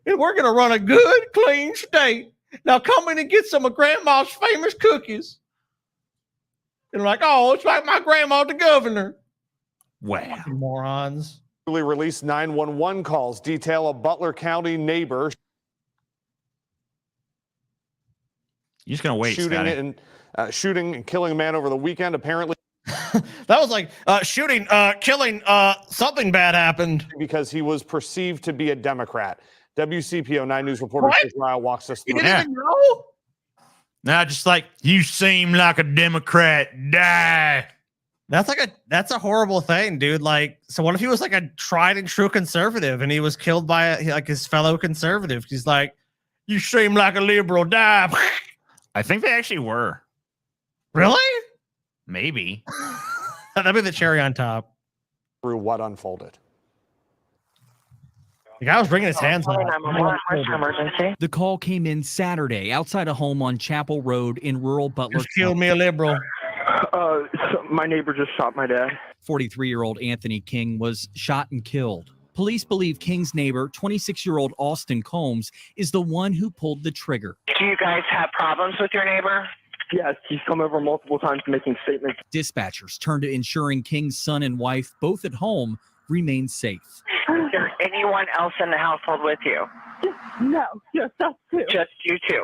Speaker 2: And we're gonna run a good, clean state. Now come in and get some of grandma's famous cookies. And like, oh, it's like my grandma, the governor.
Speaker 1: Wow.
Speaker 2: Morons.
Speaker 9: Newly released 911 calls detail a Butler County neighbor
Speaker 1: You're just gonna wait, Scotty.
Speaker 9: shooting and killing a man over the weekend. Apparently,
Speaker 2: That was like shooting, killing, something bad happened.
Speaker 9: because he was perceived to be a Democrat. WCPO 9 News reporter
Speaker 2: What?
Speaker 9: Chris Ryle walks us
Speaker 2: You
Speaker 9: through.
Speaker 2: didn't even know?
Speaker 1: Nah, just like, you seem like a Democrat. Die.
Speaker 2: That's a horrible thing, dude. Like, so what if he was like a tried and true conservative and he was killed by like his fellow conservative? He's like, you seem like a liberal, die.
Speaker 1: I think they actually were.
Speaker 2: Really?
Speaker 1: Maybe.
Speaker 2: That'd be the cherry on top.
Speaker 9: Through what unfolded.
Speaker 2: The guy was bringing his hands up.
Speaker 10: The call came in Saturday outside a home on Chapel Road in rural Butler.
Speaker 2: Just killed me a liberal.
Speaker 11: So my neighbor just shot my dad.
Speaker 10: 43-year-old Anthony King was shot and killed. Police believe King's neighbor, 26-year-old Austin Combs, is the one who pulled the trigger.
Speaker 11: Do you guys have problems with your neighbor? Yes, he's come over multiple times making statements.
Speaker 10: Dispatchers turned to ensuring King's son and wife, both at home, remain safe.
Speaker 11: Is there anyone else in the household with you?
Speaker 12: No, just us two.
Speaker 11: Just you two.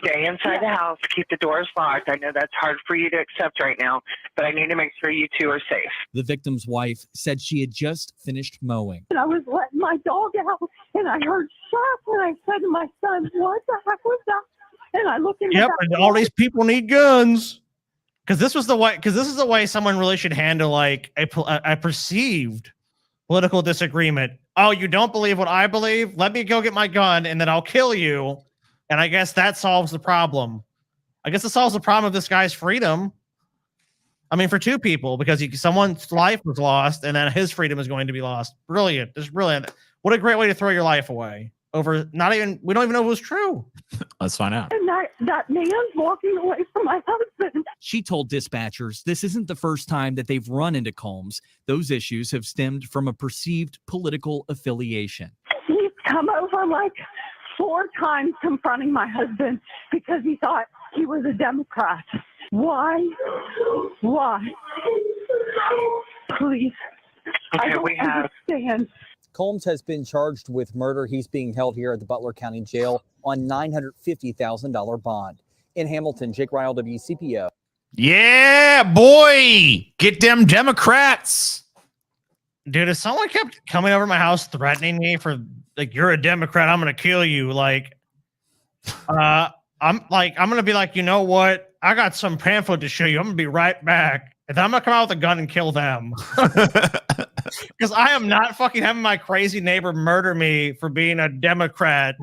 Speaker 11: Stay inside the house. Keep the doors locked. I know that's hard for you to accept right now, but I need to make sure you two are safe.
Speaker 10: The victim's wife said she had just finished mowing.
Speaker 12: And I was letting my dog out, and I heard shots, and I said to my son, what the heck was that? And I looked in the
Speaker 2: Yep,
Speaker 12: back
Speaker 2: and all these people need guns. Because this is the way someone really should handle like a perceived political disagreement. Oh, you don't believe what I believe? Let me go get my gun and then I'll kill you. And I guess that solves the problem. I guess it solves the problem of this guy's freedom. I mean, for two people, because someone's life was lost and then his freedom is going to be lost. Brilliant. Just brilliant. What a great way to throw your life away over we don't even know if it was true.
Speaker 1: Let's find out.
Speaker 12: And that man's walking away from my husband.
Speaker 10: She told dispatchers this isn't the first time that they've run into Combs. Those issues have stemmed from a perceived political affiliation.
Speaker 12: He's come over like 4 times confronting my husband because he thought he was a Democrat. Why? Please.
Speaker 11: Okay,
Speaker 12: I don't understand.
Speaker 13: Combs has been charged with murder. He's being held here at the Butler County Jail on $950,000 bond. In Hamilton, Jake Ryle, WCPO.
Speaker 1: Yeah, boy. Get them Democrats.
Speaker 2: Dude, if someone kept coming over to my house threatening me for like, you're a Democrat, I'm gonna kill you. Like, I'm gonna be like, you know what? I got some pamphlet to show you. I'm gonna be right back. And then I'm gonna come out with a gun and kill them. Because I am not fucking having my crazy neighbor murder me for being a Democrat.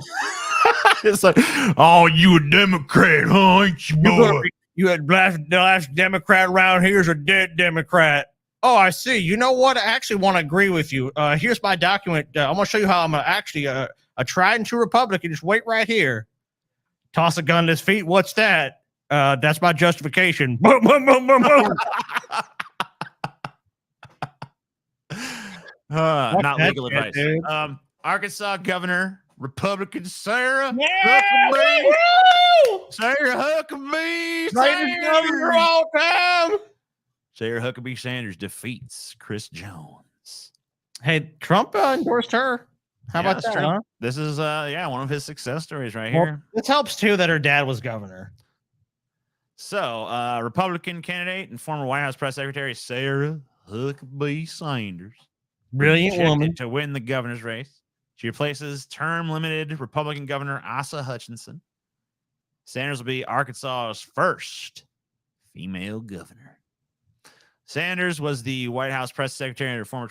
Speaker 1: It's like, oh, you a Democrat, huh? Ain't you, boy?
Speaker 2: You had the last Democrat around here is a dead Democrat. Oh, I see. You know what? I actually want to agree with you. Here's my document. I'm going to show you how I'm actually a tried and true Republican. Just wait right here. Toss a gun at his feet. What's that? That's my justification. Boom, boom, boom, boom, boom.
Speaker 1: Not legal
Speaker 2: shit,
Speaker 1: advice. Arkansas Governor Republican Sarah
Speaker 2: Yeah!
Speaker 1: Huckabee. Sarah Huckabee
Speaker 2: Greatest governor of all time.
Speaker 1: Sarah Huckabee Sanders defeats Chris Jones.
Speaker 2: Hey, Trump endorsed her. How
Speaker 1: Yeah,
Speaker 2: about
Speaker 1: that's
Speaker 2: that?
Speaker 1: true.
Speaker 2: Huh?
Speaker 1: This is one of his success stories right
Speaker 2: Well,
Speaker 1: here.
Speaker 2: this helps too that her dad was governor.
Speaker 1: So, Republican candidate and former White House press secretary Sarah Huckabee Sanders,
Speaker 2: Brilliant
Speaker 1: projected
Speaker 2: woman.
Speaker 1: to win the governor's race. She replaces term-limited Republican Governor Asa Hutchinson. Sanders will be Arkansas's first female governor. Sanders was the White House press secretary under former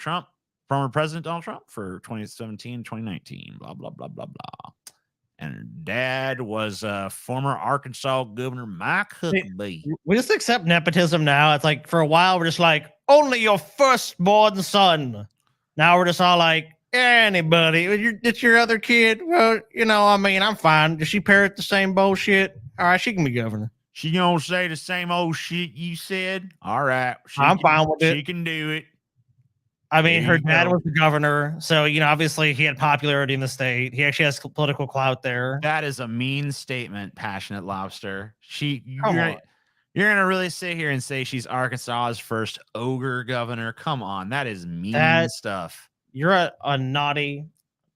Speaker 1: President Donald Trump for 2017, 2019, blah, blah, blah, blah, blah. And her dad was former Arkansas Governor Mike Huckabee.
Speaker 2: We just accept nepotism now. It's like for a while we're just like, only your firstborn son. Now we're just all like, anybody. It's your other kid. Well, I mean, I'm fine. Does she parrot the same bullshit? All right, she can be governor.
Speaker 1: She gonna say the same old shit you said? All right.
Speaker 2: I'm fine with it.
Speaker 1: She can do it.
Speaker 2: I mean,
Speaker 1: There
Speaker 2: her
Speaker 1: you
Speaker 2: dad
Speaker 1: go.
Speaker 2: was the governor, so obviously he had popularity in the state. He actually has political clout there.
Speaker 1: That is a mean statement, Passionate Lobster. You're
Speaker 2: Come on.
Speaker 1: gonna really sit here and say she's Arkansas's first ogre governor? Come on, that is mean stuff.
Speaker 2: You're a naughty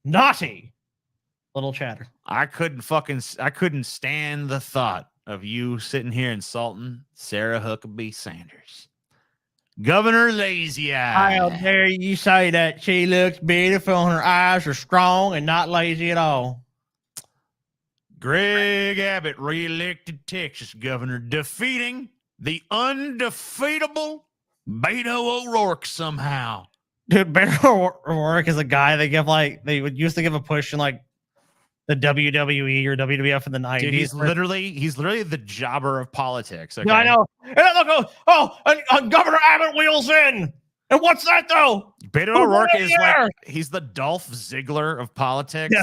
Speaker 2: little chatter.
Speaker 1: I couldn't stand the thought of you sitting here insulting Sarah Huckabee Sanders. Governor Lazy Eye.
Speaker 2: How dare you say that? She looks beautiful and her eyes are strong and not lazy at all.
Speaker 1: Greg Abbott reelected Texas governor, defeating the undefeatable Beto O'Rourke somehow.
Speaker 2: Dude, Beto O'Rourke is a guy they would used to give a push in like the WWE or WWF in the 90s.
Speaker 1: Dude, he's literally the jobber of politics. Okay?
Speaker 2: Yeah, I know. And then look, Governor Abbott wheels in. And what's that though?
Speaker 1: Beto O'Rourke is like he's the Dolph Ziggler of politics.
Speaker 2: Yeah.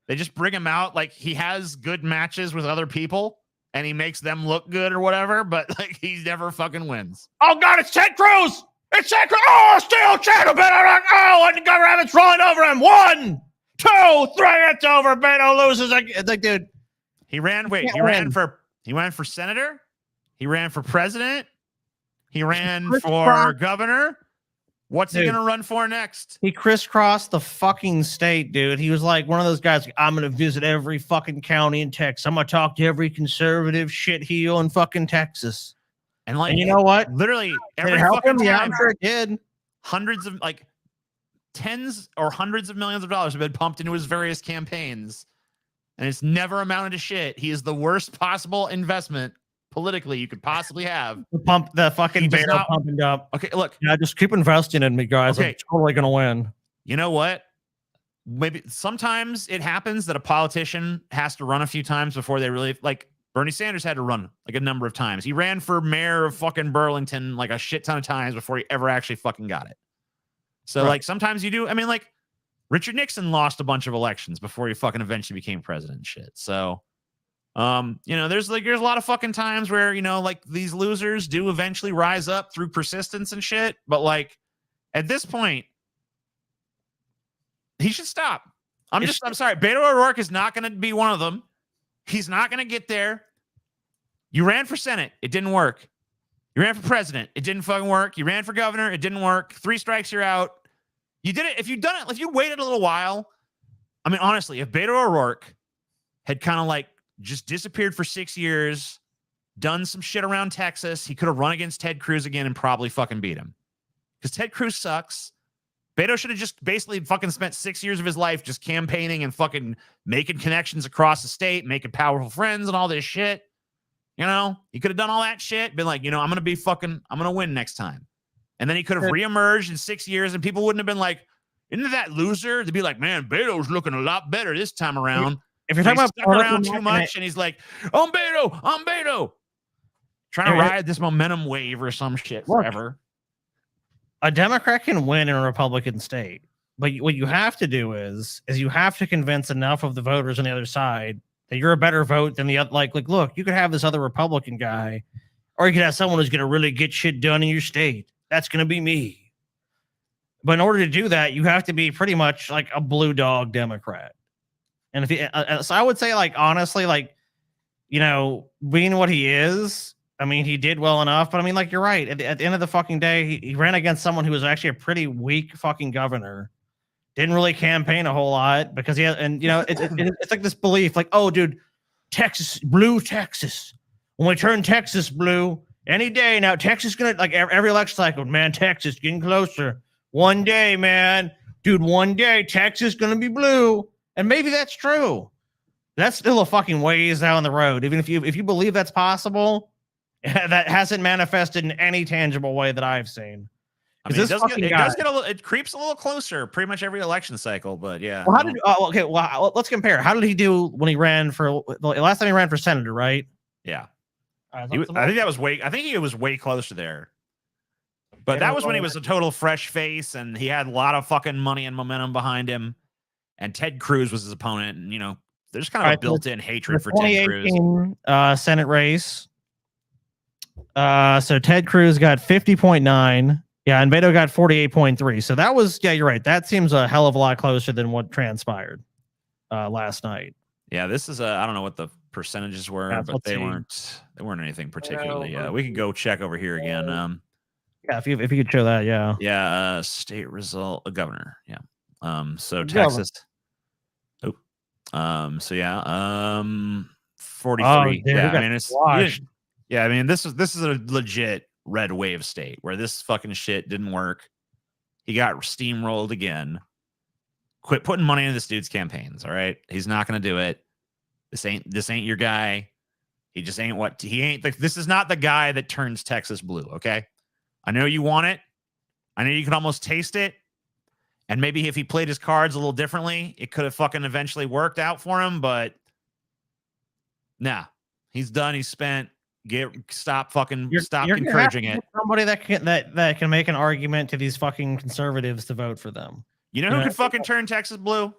Speaker 1: They just bring him out like he has good matches with other people and he makes them look good or whatever, but like he never fucking wins.
Speaker 2: Oh God, it's Ted Cruz! It's Ted Cruz! Oh, still Chad Beto! Oh, and Governor Abbott's rolling over him. 1, 2, 3, it's over. Beto loses. It's like, dude.
Speaker 1: He ran for senator. He ran for president. He ran for governor. What's he going to run for next?
Speaker 2: He crisscrossed the fucking state, dude. He was like one of those guys, like, I'm going to visit every fucking county in Texas. I'm going to talk to every conservative shitheel in fucking Texas.
Speaker 1: And like,
Speaker 2: and you know what?
Speaker 1: Literally every
Speaker 2: helped
Speaker 1: fucking
Speaker 2: him.
Speaker 1: time,
Speaker 2: Yeah, I'm sure it did.
Speaker 1: hundreds of like tens or hundreds of millions of dollars have been pumped into his various campaigns, and it's never amounted to shit. He is the worst possible investment politically you could possibly have.
Speaker 2: The fucking Beto pumping up.
Speaker 1: Okay, look.
Speaker 2: Yeah, just keep investing in me, guys.
Speaker 1: Okay.
Speaker 2: I'm totally gonna win.
Speaker 1: You know what? Maybe sometimes it happens that a politician has to run a few times before they really like. Bernie Sanders had to run like a number of times. He ran for mayor of fucking Burlington like a shit ton of times before he ever actually fucking got it. So like sometimes you do. I mean, like Richard Nixon lost a bunch of elections before he fucking eventually became president and shit. So, there's a lot of fucking times where, like these losers do eventually rise up through persistence and shit. But like at this point, he should stop. I'm sorry. Beto O'Rourke is not going to be one of them. He's not going to get there. You ran for Senate. It didn't work. You ran for president. It didn't fucking work. You ran for governor. It didn't work. 3 strikes, you're out. You did it. If you waited a little while, I mean, honestly, if Beto O'Rourke had kind of like just disappeared for 6 years, done some shit around Texas, he could have run against Ted Cruz again and probably fucking beat him. Because Ted Cruz sucks. Beto should have just basically fucking spent 6 years of his life just campaigning and fucking making connections across the state, making powerful friends and all this shit. He could have done all that shit, been like, I'm going to win next time. And then he could have reemerged in 6 years and people wouldn't have been like, isn't that loser? They'd be like, man, Beto's looking a lot better this time around.
Speaker 2: If you're talking about
Speaker 1: stuck around too much and he's like, I'm Beto. Trying to ride this momentum wave or some shit forever.
Speaker 2: A Democrat can win in a Republican state, but what you have to do is you have to convince enough of the voters on the other side that you're a better vote than the other. Like, look, you could have this other Republican guy, or you could have someone who's going to really get shit done in your state. That's going to be me. But in order to do that, you have to be pretty much like a blue dog Democrat. And if he, so I would say, like, honestly, like, you know, being what he is, I mean, he did well enough. But I mean, like, you're right. At the end of the fucking day, he ran against someone who was actually a pretty weak fucking governor. Didn't really campaign a whole lot because he had, and you know, it's like this belief, like, oh, dude, Texas, blue Texas. When we turn Texas blue, any day now, Texas gonna, like, every election cycle, man, Texas getting closer. One day, man, dude, one day Texas gonna be blue, and maybe that's true. That's still a fucking ways down the road. Even if you believe that's possible, that hasn't manifested in any tangible way that I've seen.
Speaker 1: I mean, it creeps a little closer pretty much every election cycle, but yeah.
Speaker 2: Well, well, let's compare. How did he do when he ran for the last time he ran for senator, right?
Speaker 1: Yeah. I think he was way closer there. But that was when he was a total fresh face and he had a lot of fucking money and momentum behind him. And Ted Cruz was his opponent. And, you know, there's kind of a built-in hatred for Ted Cruz.
Speaker 2: Senate race. So Ted Cruz got 50.9. Yeah, and Beto got 48.3. So that was, yeah, you're right. That seems a hell of a lot closer than what transpired last night.
Speaker 1: Yeah, this is I don't know what the percentages were, but they weren't anything particularly. We could go check over here again.
Speaker 2: Yeah, if you could show that, yeah.
Speaker 1: Yeah, state result, governor. Yeah. So Texas. So yeah, 43.
Speaker 2: Oh, dude,
Speaker 1: yeah, I mean I mean this is a legit red wave state where this fucking shit didn't work. He got steamrolled again. Quit putting money into this dude's campaigns, all right? He's not going to do it. This ain't your guy. He just ain't this is not the guy that turns Texas blue, okay? I know you want it. I know you can almost taste it. And maybe if he played his cards a little differently, it could have fucking eventually worked out for him, but nah. He's done, he's spent. Stop encouraging it.
Speaker 2: Somebody that can make an argument to these fucking conservatives to vote for them.
Speaker 1: You know who could fucking turn Texas blue?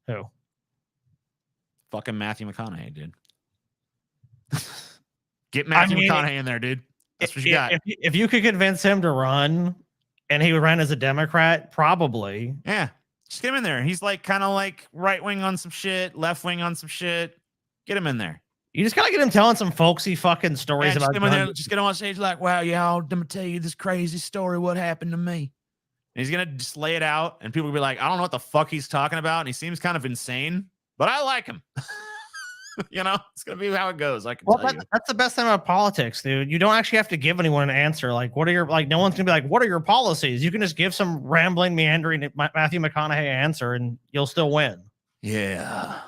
Speaker 2: Who?
Speaker 1: Fucking Matthew McConaughey, dude. Get Matthew McConaughey in there, dude. That's what you got.
Speaker 2: If you could convince him to run, and he would run as a Democrat, probably.
Speaker 1: Yeah, just get him in there. He's like kind of like right wing on some shit, left wing on some shit. Get him in there.
Speaker 2: You just gotta get him telling some folksy fucking stories about.
Speaker 1: Just get him on stage like, "Wow, yeah, I'm gonna tell you this crazy story. What happened to me?" And he's gonna just lay it out, and people will be like, "I don't know what the fuck he's talking about," and he seems kind of insane, but I like him. You know, it's gonna be how it goes. I can tell you.
Speaker 2: That's the best thing about politics, dude. You don't actually have to give anyone an answer. Like, what are your no one's gonna be like, "What are your policies?" You can just give some rambling, meandering Matthew McConaughey answer, and you'll still win.
Speaker 1: Yeah.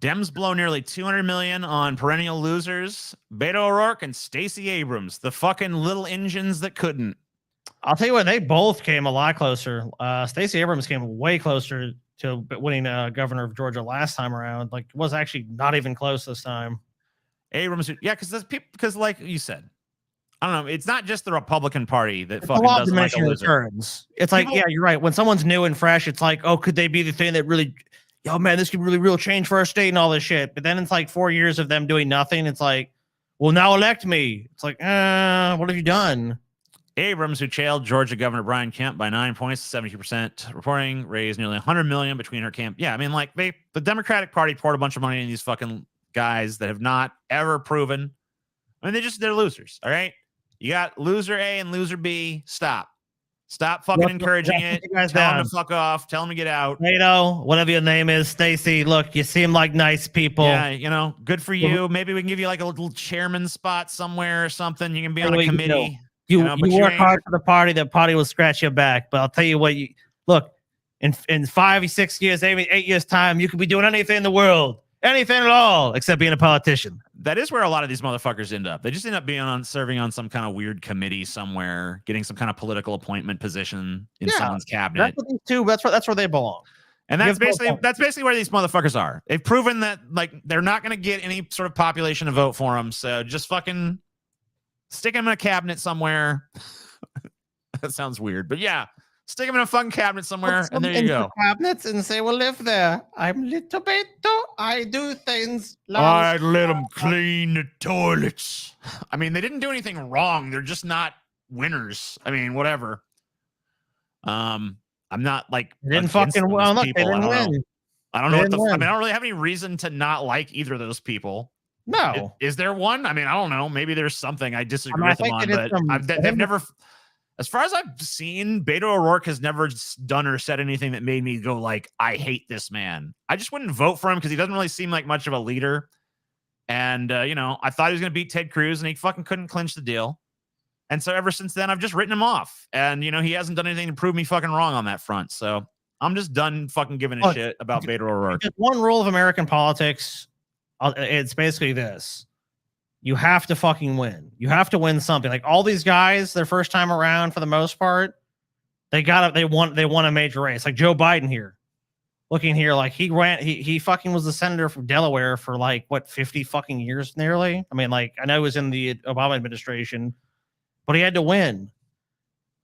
Speaker 1: Dems blow nearly $200 million on perennial losers, Beto O'Rourke and Stacey Abrams, the fucking little engines that couldn't.
Speaker 2: I'll tell you what, they both came a lot closer. Stacey Abrams came way closer to winning governor of Georgia last time around. Like, it was actually not even close this time.
Speaker 1: Abrams, yeah, because like you said, I don't know, it's not just the Republican Party that fucking doesn't like a loser.
Speaker 2: Returns. It's like, yeah, you're right. When someone's new and fresh, it's like, oh, could they be the thing that really, oh man, this could really real change for our state and all this shit. But then it's like 4 years of them doing nothing. It's like, well, now elect me. It's like, what have you done?
Speaker 1: Abrams, who trailed Georgia Governor Brian Kemp by 9 points, 70%, reporting raised nearly $100 million between her camp. Yeah, I mean, like the Democratic Party poured a bunch of money in these fucking guys that have not ever proven. I mean, they're losers. All right, you got loser A and loser B. Stop fucking encouraging it. Tell them to fuck off. Tell them to get out.
Speaker 2: Beto, whatever your name is, Stacey. Look, you seem like nice people.
Speaker 1: Yeah, you know, good for you. Maybe we can give you like a little chairman spot somewhere or something. You can be on a committee.
Speaker 2: You work hard for the party. The party will scratch your back. But I'll tell you what, look, in 5 or 6 years, 8 years time, you could be doing anything in the world, anything at all, except being a politician.
Speaker 1: That is where a lot of these motherfuckers end up. They just end up being serving on some kind of weird committee somewhere, getting some kind of political appointment position in someone's cabinet.
Speaker 2: That's where they belong.
Speaker 1: And that's basically where these motherfuckers are. They've proven that like they're not going to get any sort of population to vote for them. So just fucking stick them in a cabinet somewhere. That sounds weird, but yeah, stick them in a fucking cabinet somewhere, and there you go.
Speaker 2: Cabinets and say, "Well, live there. I'm little Beto. I do things."
Speaker 1: I let them clean the toilets. I mean, they didn't do anything wrong. They're just not winners. I mean, whatever. I'm not like
Speaker 2: they didn't fucking well. Look, they didn't win.
Speaker 1: I don't know what the. I mean, I don't really have any reason to not like either of those people.
Speaker 2: No.
Speaker 1: Is there one? I mean, I don't know. Maybe there's something I disagree with them on, but they've never. As far as I've seen, Beto O'Rourke has never done or said anything that made me go like, I hate this man. I just wouldn't vote for him because he doesn't really seem like much of a leader. And, you know, I thought he was going to beat Ted Cruz and he fucking couldn't clinch the deal. And so ever since then, I've just written him off. And, you know, he hasn't done anything to prove me fucking wrong on that front. So I'm just done fucking giving a shit about Beto O'Rourke.
Speaker 2: One rule of American politics, it's basically this. You have to fucking win. You have to win something. Like all these guys, their first time around, for the most part, they won a major race. Like Joe Biden here, looking here, like he fucking was the senator from Delaware for like what 50 fucking years nearly. I mean, like I know he was in the Obama administration, but he had to win.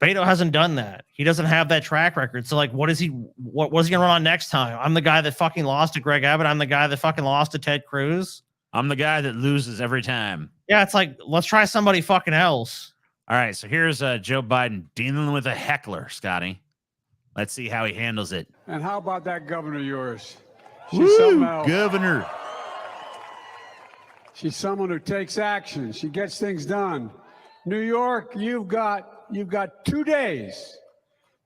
Speaker 2: Beto hasn't done that. He doesn't have that track record. So like, what is he gonna run on next time? I'm the guy that fucking lost to Greg Abbott. I'm the guy that fucking lost to Ted Cruz.
Speaker 1: I'm the guy that loses every time.
Speaker 2: Yeah, it's like, let's try somebody fucking else.
Speaker 1: All right, so here's Joe Biden dealing with a heckler, Scotty. Let's see how he handles it.
Speaker 14: And how about that governor of yours?
Speaker 1: She's something else. Governor.
Speaker 14: She's someone who takes action. She gets things done. New York, you've got 2 days.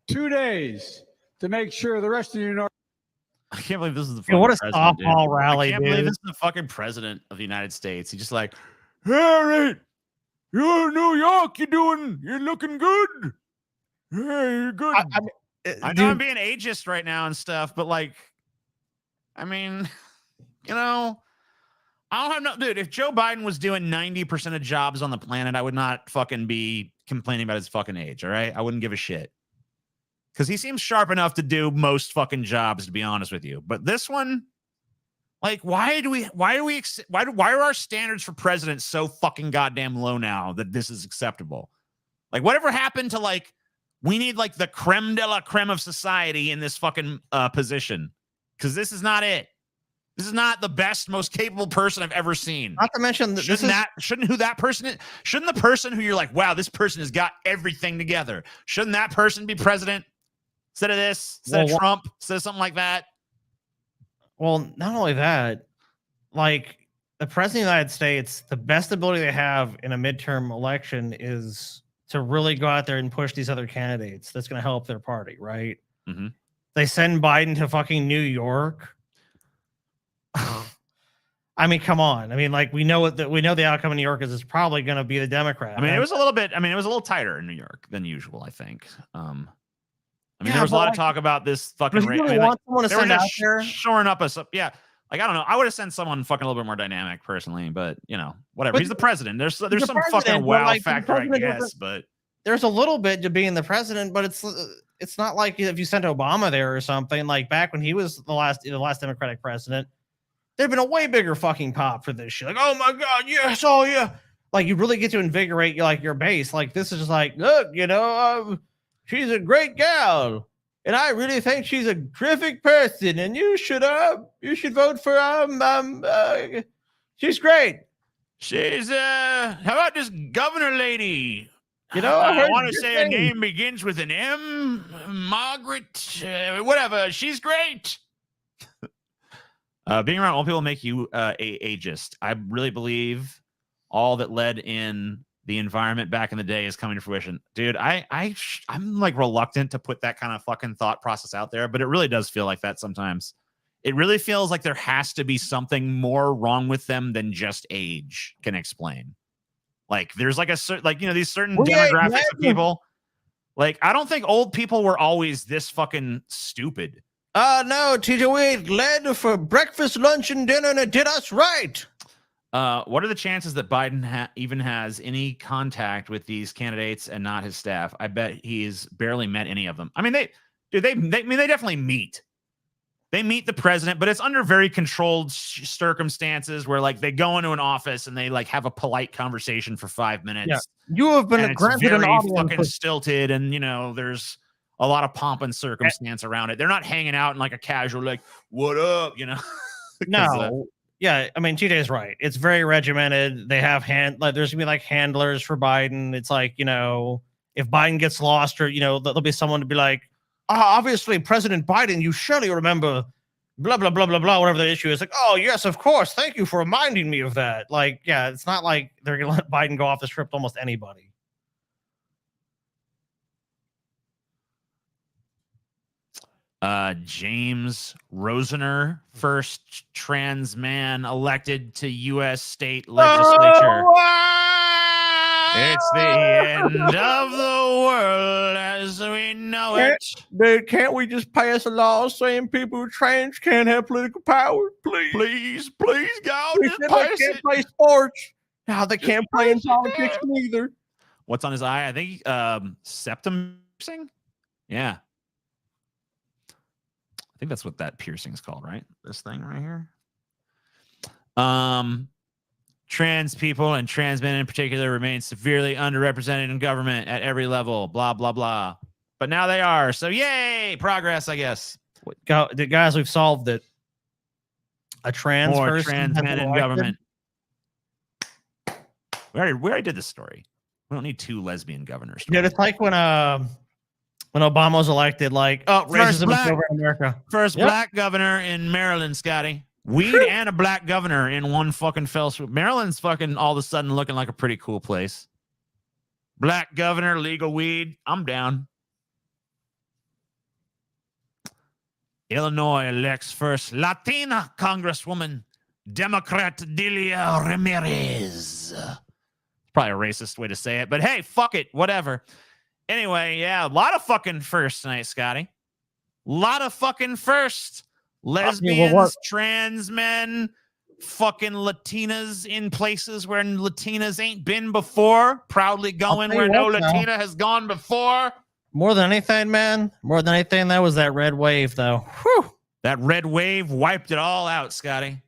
Speaker 14: 2 days to make sure the rest of New York.
Speaker 1: I can't believe this is the fucking
Speaker 2: what a
Speaker 1: president,
Speaker 2: softball
Speaker 1: dude.
Speaker 2: rally,
Speaker 1: I can't
Speaker 2: dude.
Speaker 1: believe this is the fucking president of the United States. He's just like, Harry, you're in New York. You're looking good. Hey, you're good. I know I'm being ageist right now and stuff, but like, I mean, you know, I don't have dude. If Joe Biden was doing 90% of jobs on the planet, I would not fucking be complaining about his fucking age. All right. I wouldn't give a shit. Because he seems sharp enough to do most fucking jobs, to be honest with you. But this one, like, why are our standards for presidents so fucking goddamn low now that this is acceptable? Like, whatever happened to like, we need like the creme de la creme of society in this fucking position? Because this is not it. This is not the best, most capable person I've ever seen.
Speaker 2: Not to mention that
Speaker 1: shouldn't the person who you're like, wow, this person has got everything together. Shouldn't that person be president? Instead of this, instead of Trump, instead of something like that.
Speaker 2: Well, not only that, like the president of the United States, the best ability they have in a midterm election is to really go out there and push these other candidates. That's going to help their party, right?
Speaker 1: Mm-hmm.
Speaker 2: They send Biden to fucking New York. I mean, come on. I mean, like we know the outcome in New York is it's probably going to be the Democrat.
Speaker 1: I mean, it was a little tighter in New York than usual, I think. I mean, there was a lot of talk about this fucking race.
Speaker 2: Really want someone to send out there?
Speaker 1: Shoring up us up. Yeah. Like, I don't know. I would have sent someone fucking a little bit more dynamic personally, but you know, whatever. He's the president. There's some fucking wow factor, I guess, but
Speaker 2: there's a little bit to being the president, but it's not like if you sent Obama there or something. Like back when he was the last Democratic president, there'd been a way bigger fucking pop for this shit. Like, oh my God, yes, oh yeah. Like you really get to invigorate your base. Like this is just like, look, you know, she's a great gal, and I really think she's a terrific person, and you should vote for she's great.
Speaker 1: She's how about this governor lady?
Speaker 2: You know,
Speaker 1: I want to say her name begins with an M. Margaret, whatever. She's great. Being around old people make you ageist. I really believe all that led in the environment back in the day is coming to fruition. Dude, I'm like reluctant to put that kind of fucking thought process out there, but it really does feel like that sometimes. It really feels like there has to be something more wrong with them than just age can explain. Like there's like these certain demographics of people. Like I don't think old people were always this fucking stupid.
Speaker 2: No, TJ, we ate lead for breakfast, lunch, and dinner, and it did us right.
Speaker 1: What are the chances that Biden even has any contact with these candidates and not his staff? I bet he's barely met any of them. I mean, they definitely meet. They meet the president, but it's under very controlled circumstances where like they go into an office and they like have a polite conversation for 5 minutes.
Speaker 2: Yeah. You have been granted an audience.
Speaker 1: Fucking stilted, and you know there's a lot of pomp and circumstance around it. They're not hanging out in like a casual like what up, you know?
Speaker 2: No. Yeah, I mean, TJ's right. It's very regimented. They have there's gonna be like handlers for Biden. It's like, you know, if Biden gets lost or, you know, there'll be someone to be like, obviously, President Biden, you surely remember blah, blah, blah, blah, blah, whatever the issue is. Like, oh, yes, of course. Thank you for reminding me of that. Like, yeah, it's not like they're going to let Biden go off the script almost anybody.
Speaker 1: James Rosener, first trans man elected to U.S. state legislature. It's the end of the world as we know it.
Speaker 2: Dude, can't we just pass a law saying people who are trans can't have political power? Please,
Speaker 1: God,
Speaker 2: they can't play sports. Now they can't play in politics neither.
Speaker 1: What's on his eye? I think septum piercing. Yeah. I think that's what that piercing is called, right? This thing right here. Trans people and trans men in particular remain severely underrepresented in government at every level, blah, blah, blah. But now they are. So yay, progress, I guess.
Speaker 2: Guys, we've solved it. A trans
Speaker 1: More
Speaker 2: person
Speaker 1: trans men in government. We already did this story. We don't need 2 lesbian governors.
Speaker 2: Dude, it's like when Obama was elected, like, oh, racism is over in America.
Speaker 1: First black governor in Maryland, Scotty. Weed and a black governor in one fucking fell swoop. Maryland's fucking all of a sudden looking like a pretty cool place. Black governor, legal weed. I'm down. Illinois elects first Latina Congresswoman, Democrat Delia Ramirez. Probably a racist way to say it, but hey, fuck it, whatever. Anyway, yeah, a lot of fucking firsts tonight, Scotty. A lot of fucking firsts. Lesbians, trans men, fucking Latinas in places where Latinas ain't been before. Proudly going where no Latina has gone before.
Speaker 2: More than anything, man. More than anything, that was that red wave, though. Whew.
Speaker 1: That red wave wiped it all out, Scotty.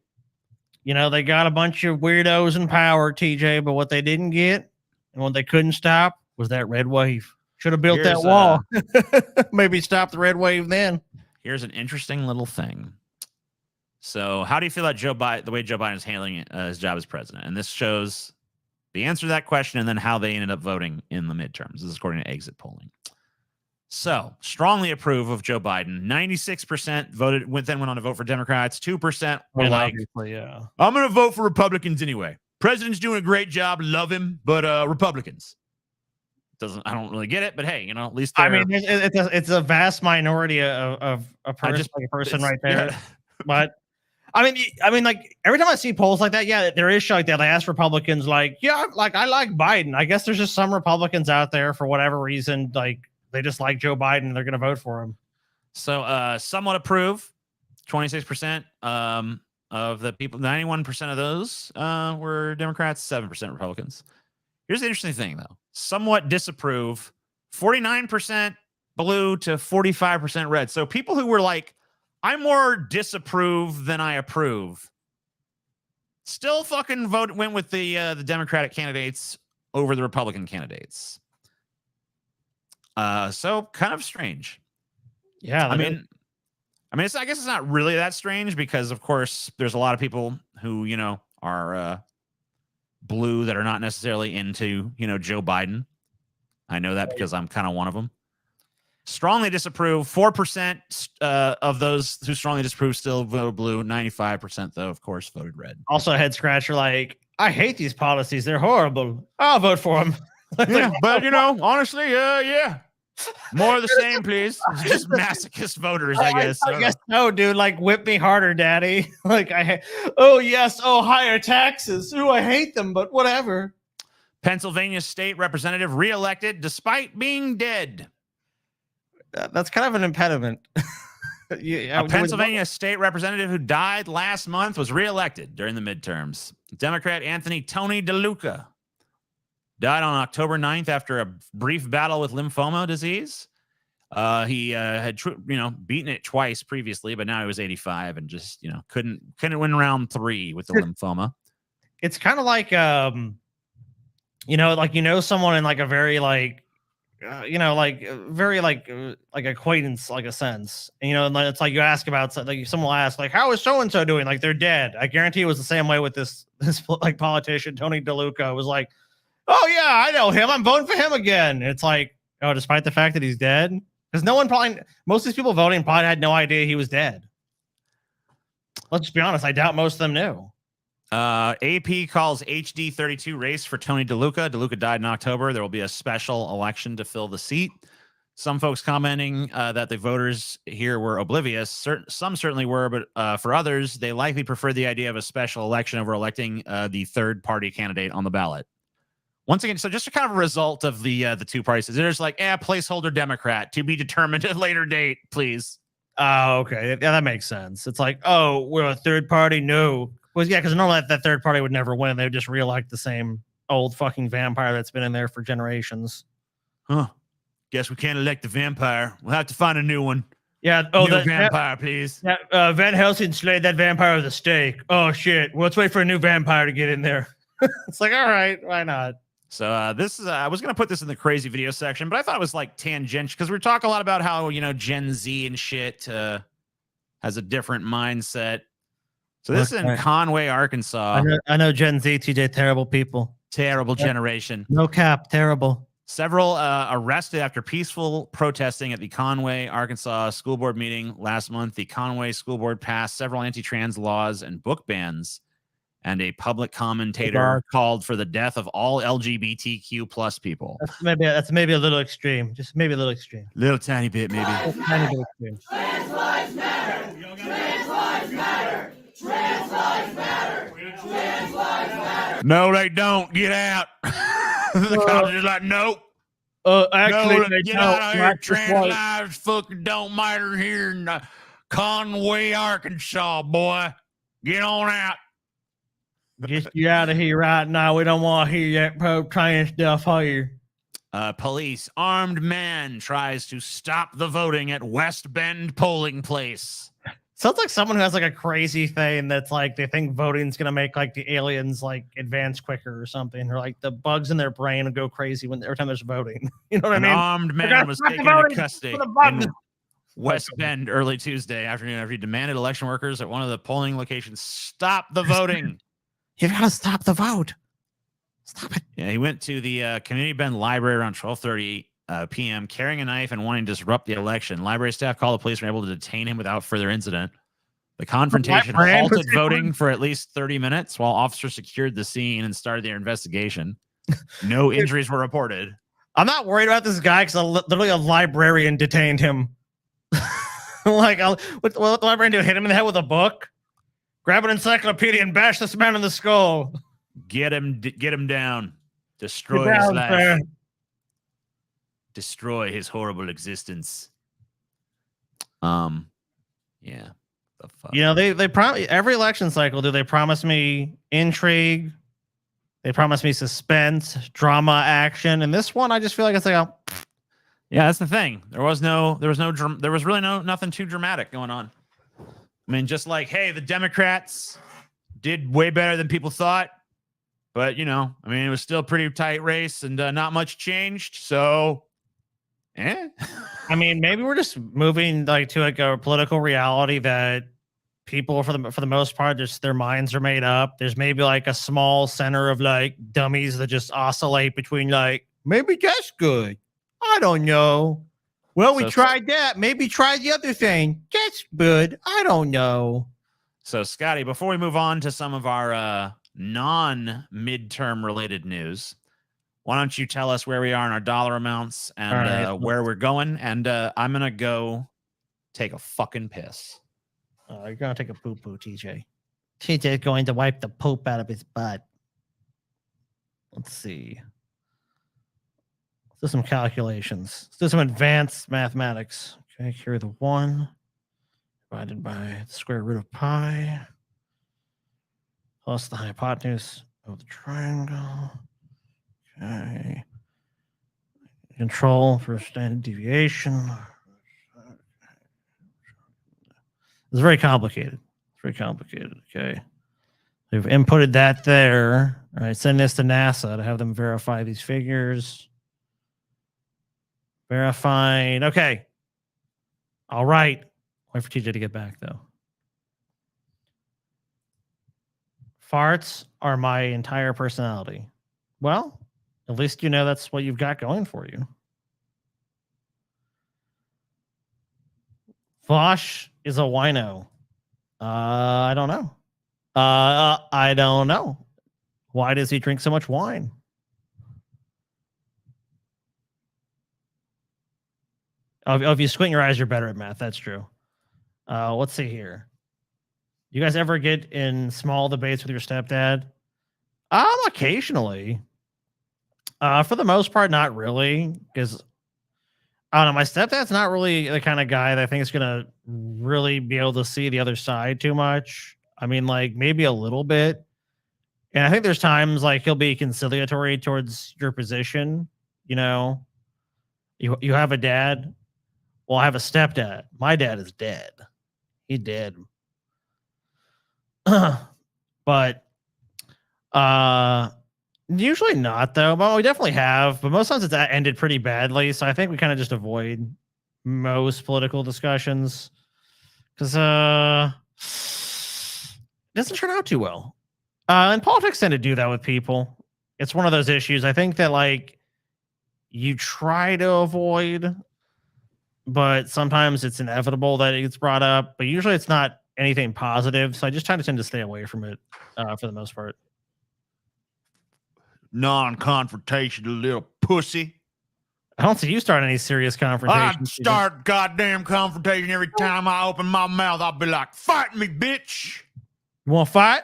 Speaker 2: You know, they got a bunch of weirdos in power, TJ, but what they didn't get and what they couldn't stop was that red wave. Should have built that wall. Maybe stop the red wave then.
Speaker 1: Here's an interesting little thing. So how do you feel about Joe Biden, the way Joe Biden is handling his job as president? And this shows the answer to that question and then how they ended up voting in the midterms. This is according to exit polling. So strongly approve of Joe Biden. 96% voted, then went on to vote for Democrats. 2% were like, I'm going to vote for Republicans anyway. President's doing a great job. Love him, but Republicans. I don't really get it, but hey, you know, at least
Speaker 2: I mean, it's a vast minority of a person right there. Yeah. But I mean, like every time I see polls like that, yeah, there is shit like that. I ask Republicans, like, yeah, like I like Biden. I guess there's just some Republicans out there for whatever reason, like they just like Joe Biden and they're going to vote for him.
Speaker 1: So, somewhat approve, 26% of the people, 91% of those were Democrats, 7% Republicans. Here's the interesting thing, though. Somewhat disapprove, 49% blue to 45% red. So people who were like, I'm more disapprove than I approve, still fucking went with the Democratic candidates over the Republican candidates. So kind of strange.
Speaker 2: Yeah,
Speaker 1: I mean, I guess it's not really that strange because, of course, there's a lot of people who, you know, are blue that are not necessarily into, you know, Joe Biden. I know that because I'm kind of one of them. Strongly disapprove. 4% of those who strongly disapprove still voted blue. 95%, though, of course, voted red.
Speaker 2: Also a head scratcher like, I hate these policies. They're horrible. I'll vote for them.
Speaker 1: Yeah, but, you know, honestly, yeah. More of the same, please. It's just masochist voters, I guess.
Speaker 2: I guess no, dude. Like, whip me harder, daddy. Like, higher taxes. Ooh, I hate them, but whatever.
Speaker 1: Pennsylvania state representative reelected despite being dead.
Speaker 2: That's kind of an impediment.
Speaker 1: A Pennsylvania state representative who died last month was reelected during the midterms. Democrat Tony DeLuca died on October 9th after a brief battle with lymphoma disease. He had beaten it twice previously, but now he was 85 and just couldn't win round 3 with the lymphoma.
Speaker 2: It's kind of like someone in like a very like acquaintance, like a sense. And, it's like you ask about like someone will ask like, how is so and so doing? Like they're dead. I guarantee it was the same way with this like politician Tony DeLuca. Was like, oh yeah, I know him. I'm voting for him again. It's like, oh, despite the fact that he's dead, because most of these people voting probably had no idea he was dead. Let's be honest. I doubt most of them knew.
Speaker 1: AP calls HD 32 race for Tony DeLuca. DeLuca died in October. There will be a special election to fill the seat. Some folks commenting that the voters here were oblivious. Some certainly were, but for others, they likely prefer the idea of a special election over electing the third party candidate on the ballot. Once again, so just a kind of a result of the two parties. They're just like, placeholder Democrat to be determined at a later date, please.
Speaker 2: Oh, okay. Yeah, that makes sense. It's like, oh, we're a third party. No. Well, yeah, because normally that third party would never win. They would just re-elect the same old fucking vampire that's been in there for generations.
Speaker 1: Huh. Guess we can't elect the vampire. We'll have to find a new one.
Speaker 2: Yeah.
Speaker 1: Oh, the vampire, please.
Speaker 2: Van Helsing slayed that vampire with a stake. Oh, shit. Well, let's wait for a new vampire to get in there. It's like, all right, why not?
Speaker 1: So this is, I was going to put this in the crazy video section, but I thought it was like tangential because we're talking a lot about how, Gen Z and shit has a different mindset. So this is in Conway, Arkansas.
Speaker 2: I know Gen Z, TJ, terrible people.
Speaker 1: Terrible generation.
Speaker 2: No cap, terrible.
Speaker 1: Several arrested after peaceful protesting at the Conway, Arkansas school board meeting last month. The Conway school board passed several anti-trans laws and book bans, and a public commentator called for the death of all LGBTQ plus people.
Speaker 2: That's maybe a little extreme. Just maybe a little extreme.
Speaker 1: Little tiny bit, maybe.
Speaker 2: Tiny bit extreme.
Speaker 15: Trans lives matter. Trans lives matter. Trans lives matter. Trans lives matter.
Speaker 1: No, they don't. Get out. The cops are just like, nope.
Speaker 2: Actually,
Speaker 1: no, get out of here. Trans lives fucking don't matter here in Conway, Arkansas, boy. Get on out.
Speaker 2: Get you out of here right now. We don't want to hear that pro-trans stuff here.
Speaker 1: Police, armed man tries to stop the voting at West Bend polling place.
Speaker 2: Sounds like someone who has like a crazy thing that's like they think voting's gonna make like the aliens like advance quicker or something, or like the bugs in their brain will go crazy every time there's voting. You know what I mean?
Speaker 1: An armed man was taken into custody in West Bend early Tuesday afternoon after he demanded election workers at one of the polling locations stop the voting.
Speaker 2: You gotta stop the vote. Stop it.
Speaker 1: Yeah, he went to the Community Bend Library around 12:30 p.m. carrying a knife and wanting to disrupt the election. Library staff called the police and were able to detain him without further incident. The confrontation halted voting for at least 30 minutes while officers secured the scene and started their investigation. No injuries were reported.
Speaker 2: I'm not worried about this guy because literally a librarian detained him. Like, what the librarian do? Hit him in the head with a book? Grab an encyclopedia and bash this man in the skull.
Speaker 1: Get him down. Destroy his life. Sir. Destroy his horrible existence. Yeah. The fuck?
Speaker 2: They promise every election cycle. Do they promise me intrigue? They promise me suspense, drama, action, and this one I just feel like it's like
Speaker 1: yeah, that's the thing. There was really nothing too dramatic going on. I mean, just like, hey, the Democrats did way better than people thought, but it was still a pretty tight race and not much changed. So,
Speaker 2: I mean, maybe we're just moving like to like a political reality that people, for the most part, just their minds are made up. There's maybe like a small center of like dummies that just oscillate between like maybe that's good. I don't know. Well, we tried that. Maybe try the other thing. That's good. I don't know.
Speaker 1: So, Scotty, before we move on to some of our non-midterm related news, why don't you tell us where we are in our dollar amounts and where we're going? And I'm going to go take a fucking piss.
Speaker 2: You're going to take a poo-poo, TJ. TJ's going to wipe the poop out of his butt. Let's see. Let's do some calculations. Let's do some advanced mathematics. Okay, here the 1 divided by the square root of pi plus the hypotenuse of the triangle. Okay. Control for standard deviation. It's very complicated. Okay. We've inputted that there. All right, send this to NASA to have them verify these figures. Verified. Okay. All right. Wait for TJ to get back, though. Farts are my entire personality. Well, at least you know that's what you've got going for you. Vosh is a wino. I don't know. I don't know. Why does he drink so much wine? If you squint your eyes, you're better at math. That's true. Let's see here. You guys ever get in small debates with your stepdad? Occasionally. For the most part, not really. Because, I don't know, my stepdad's not really the kind of guy that I think is going to really be able to see the other side too much. I mean, like, maybe a little bit. And I think there's times, like, he'll be conciliatory towards your position. You know, you have a dad. Well, I have a stepdad. My dad is dead. He did. But usually not, though. But we definitely have. But most times it's ended pretty badly. So I think we kind of just avoid most political discussions because it doesn't turn out too well. And politics tend to do that with people. It's one of those issues. I think that, like, you try to avoid, but sometimes it's inevitable that it gets brought up. But usually it's not anything positive. So I just tend to stay away from it for the most part.
Speaker 1: Non-confrontational little pussy.
Speaker 2: I don't see you start any serious confrontation.
Speaker 1: I start goddamn confrontation every time I open my mouth. I'll be like, fight me, bitch.
Speaker 2: You want to fight?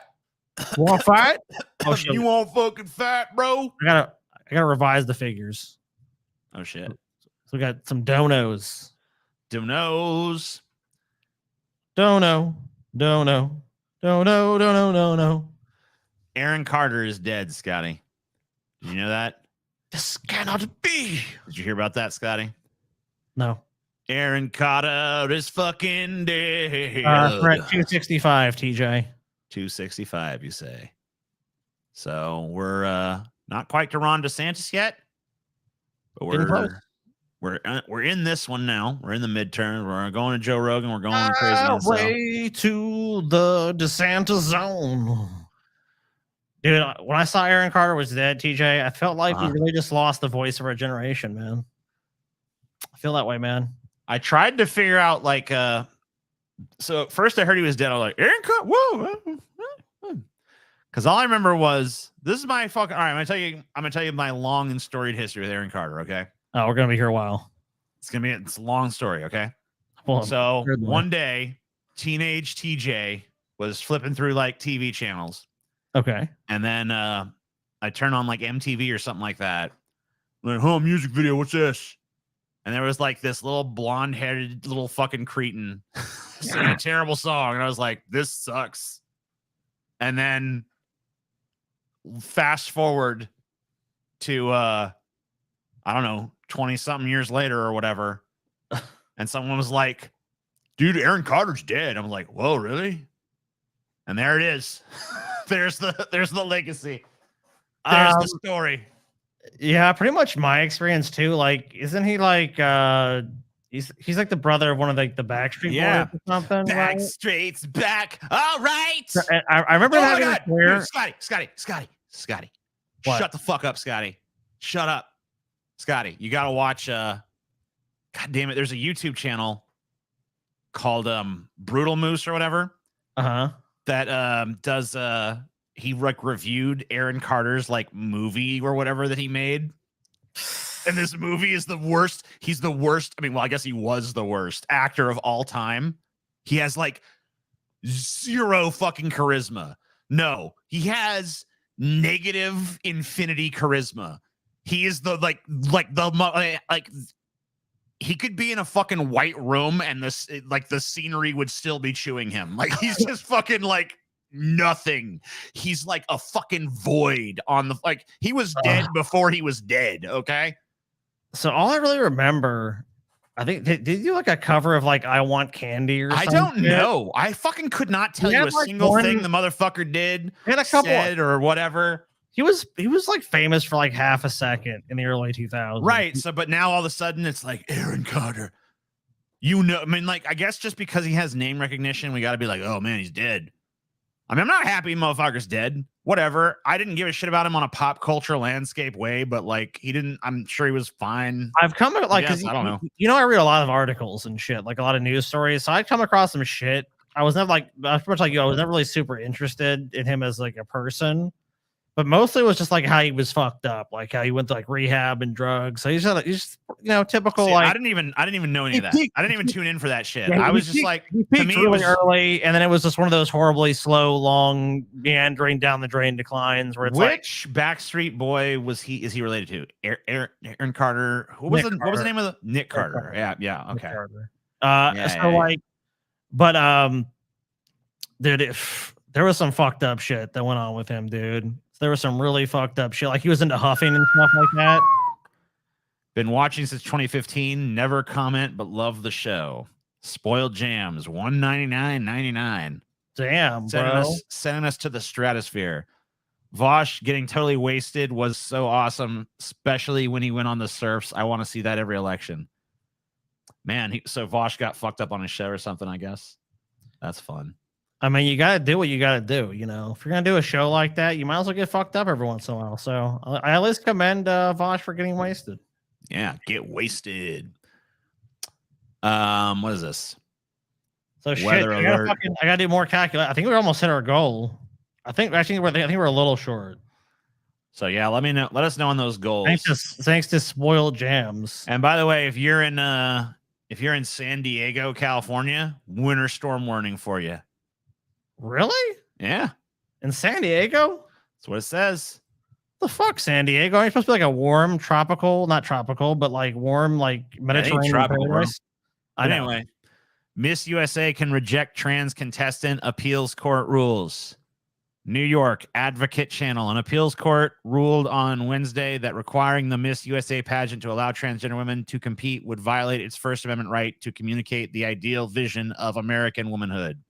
Speaker 2: You want to fight? Oh, shit.
Speaker 1: You want fucking fight, bro?
Speaker 2: I gotta revise the figures.
Speaker 1: Oh shit.
Speaker 2: So we got some donos.
Speaker 1: Donos.
Speaker 2: Dono.
Speaker 1: Aaron Carter is dead, Scotty. Did you know that?
Speaker 2: This cannot be.
Speaker 1: Did you hear about that, Scotty?
Speaker 2: No.
Speaker 1: Aaron Carter is fucking dead.
Speaker 2: We're at 265, TJ.
Speaker 1: 265, you say. So we're not quite to Ron DeSantis yet, but we're in this one now. We're in the midterm. We're going to Joe Rogan. We're going to Crazies.
Speaker 2: Way to the DeSantis zone. Dude, when I saw Aaron Carter was dead, TJ, I felt like we really just lost the voice of our generation, man. I feel that way, man.
Speaker 1: I tried to figure out, like, so first I heard he was dead. I was like, Aaron Carter, whoa. Because all I remember was, this is my fucking, all right, I'm gonna tell you my long and storied history with Aaron Carter, okay?
Speaker 2: Oh, we're gonna be here a while.
Speaker 1: It's a long story, okay?
Speaker 2: Well,
Speaker 1: so one day, teenage TJ was flipping through like TV channels.
Speaker 2: Okay.
Speaker 1: And then I turned on like MTV or something like that. Like, oh, music video, what's this? And there was like this little blonde-headed little fucking cretin singing a terrible song. And I was like, this sucks. And then fast forward to, I don't know, 20-something years later or whatever. And someone was like, dude, Aaron Carter's dead. I'm like, whoa, really? And there it is. There's the legacy. There's the story.
Speaker 2: Yeah, pretty much my experience too. Like, isn't he like he's like the brother of one of like the Backstreet Boys or something?
Speaker 1: Backstreet's back. All right.
Speaker 2: I remember that.
Speaker 1: Dude, Scotty.
Speaker 2: What?
Speaker 1: Shut the fuck up, Scotty. Shut up. Scotty, you gotta watch God damn it. There's a YouTube channel called Brutal Moose or whatever. That does he like reviewed Aaron Carter's like movie or whatever that he made. And this movie is the worst. He's the worst. I mean, well, I guess he was the worst actor of all time. He has like zero fucking charisma. No, he has negative infinity charisma. He is the like he could be in a fucking white room and this like the scenery would still be chewing him. Like he's just fucking like nothing. He's like a fucking void on the like he was dead before he was dead. Okay.
Speaker 2: So all I really remember, I think did you do like a cover of like I Want Candy or something?
Speaker 1: I don't know. I fucking could not tell you a single thing the motherfucker did,
Speaker 2: had a couple
Speaker 1: said, or whatever.
Speaker 2: He was like famous for like half a second in the early 2000s.
Speaker 1: Right. So, but now all of a sudden it's like Aaron Carter. You know, I mean, like, I guess just because he has name recognition, we got to be like, oh man, he's dead. I mean, I'm not happy motherfucker's dead. Whatever. I didn't give a shit about him on a pop culture landscape way, but like I'm sure he was fine.
Speaker 2: I've come like,
Speaker 1: I don't know.
Speaker 2: You know, I read a lot of articles and shit, like a lot of news stories. So I come across some shit. I was never like, I was like you. I was never really super interested in him as like a person, but mostly it was just like how he was fucked up, like how he went to like rehab and drugs. So he's just typical.
Speaker 1: See,
Speaker 2: like
Speaker 1: I didn't even know any of that. I didn't even tune in for that shit.
Speaker 2: Yeah,
Speaker 1: I
Speaker 2: he
Speaker 1: was just
Speaker 2: peaked-
Speaker 1: like,
Speaker 2: he
Speaker 1: to
Speaker 2: peaked
Speaker 1: me, it
Speaker 2: really
Speaker 1: was,
Speaker 2: early, and then it was just one of those horribly slow, long, meandering down the drain declines where it's
Speaker 1: which Backstreet Boy was he? Is he related to Aaron Carter? What was
Speaker 2: Nick
Speaker 1: what was
Speaker 2: Carter.
Speaker 1: the name of the
Speaker 2: Nick
Speaker 1: Nick Carter?
Speaker 2: Carter.
Speaker 1: Yeah,
Speaker 2: Nick
Speaker 1: okay.
Speaker 2: Carter.
Speaker 1: Yeah,
Speaker 2: So
Speaker 1: yeah, yeah.
Speaker 2: like, but dude, if there was some fucked up shit that went on with him, dude. There was some really fucked up shit. Like he was into huffing and stuff like that.
Speaker 1: Been watching since 2015. Never comment, but love the show. Spoiled Jams, $199.99.
Speaker 2: Damn, bro.
Speaker 1: Sending us to the stratosphere. Vosh getting totally wasted was so awesome, especially when he went on the surfs. I want to see that every election. Man, so Vosh got fucked up on his show or something, I guess. That's fun.
Speaker 2: I mean, you gotta do what you gotta do. If you're gonna do a show like that, you might as well get fucked up every once in a while. So I at least commend Vosh for getting wasted.
Speaker 1: Yeah, get wasted. What is this?
Speaker 2: So shit,
Speaker 1: Weather
Speaker 2: I gotta,
Speaker 1: alert.
Speaker 2: I gotta do more calculate. I think we almost hit our goal. I think we're a little short.
Speaker 1: So yeah, let me know. Let us know on those goals.
Speaker 2: Thanks to Spoiled Jams.
Speaker 1: And by the way, if you're in San Diego, California, winter storm warning for you.
Speaker 2: Really?
Speaker 1: Yeah.
Speaker 2: In San Diego?
Speaker 1: That's what it says.
Speaker 2: The fuck, San Diego? Ain't you supposed to be like a warm, tropical, not tropical, but like warm, like Mediterranean
Speaker 1: tropical, bro.
Speaker 2: paradise? I know.
Speaker 1: Anyway, Miss USA can reject trans contestant appeals court rules. New York Advocate Channel. An appeals court ruled on Wednesday that requiring the Miss USA pageant to allow transgender women to compete would violate its First Amendment right to communicate the ideal vision of American womanhood.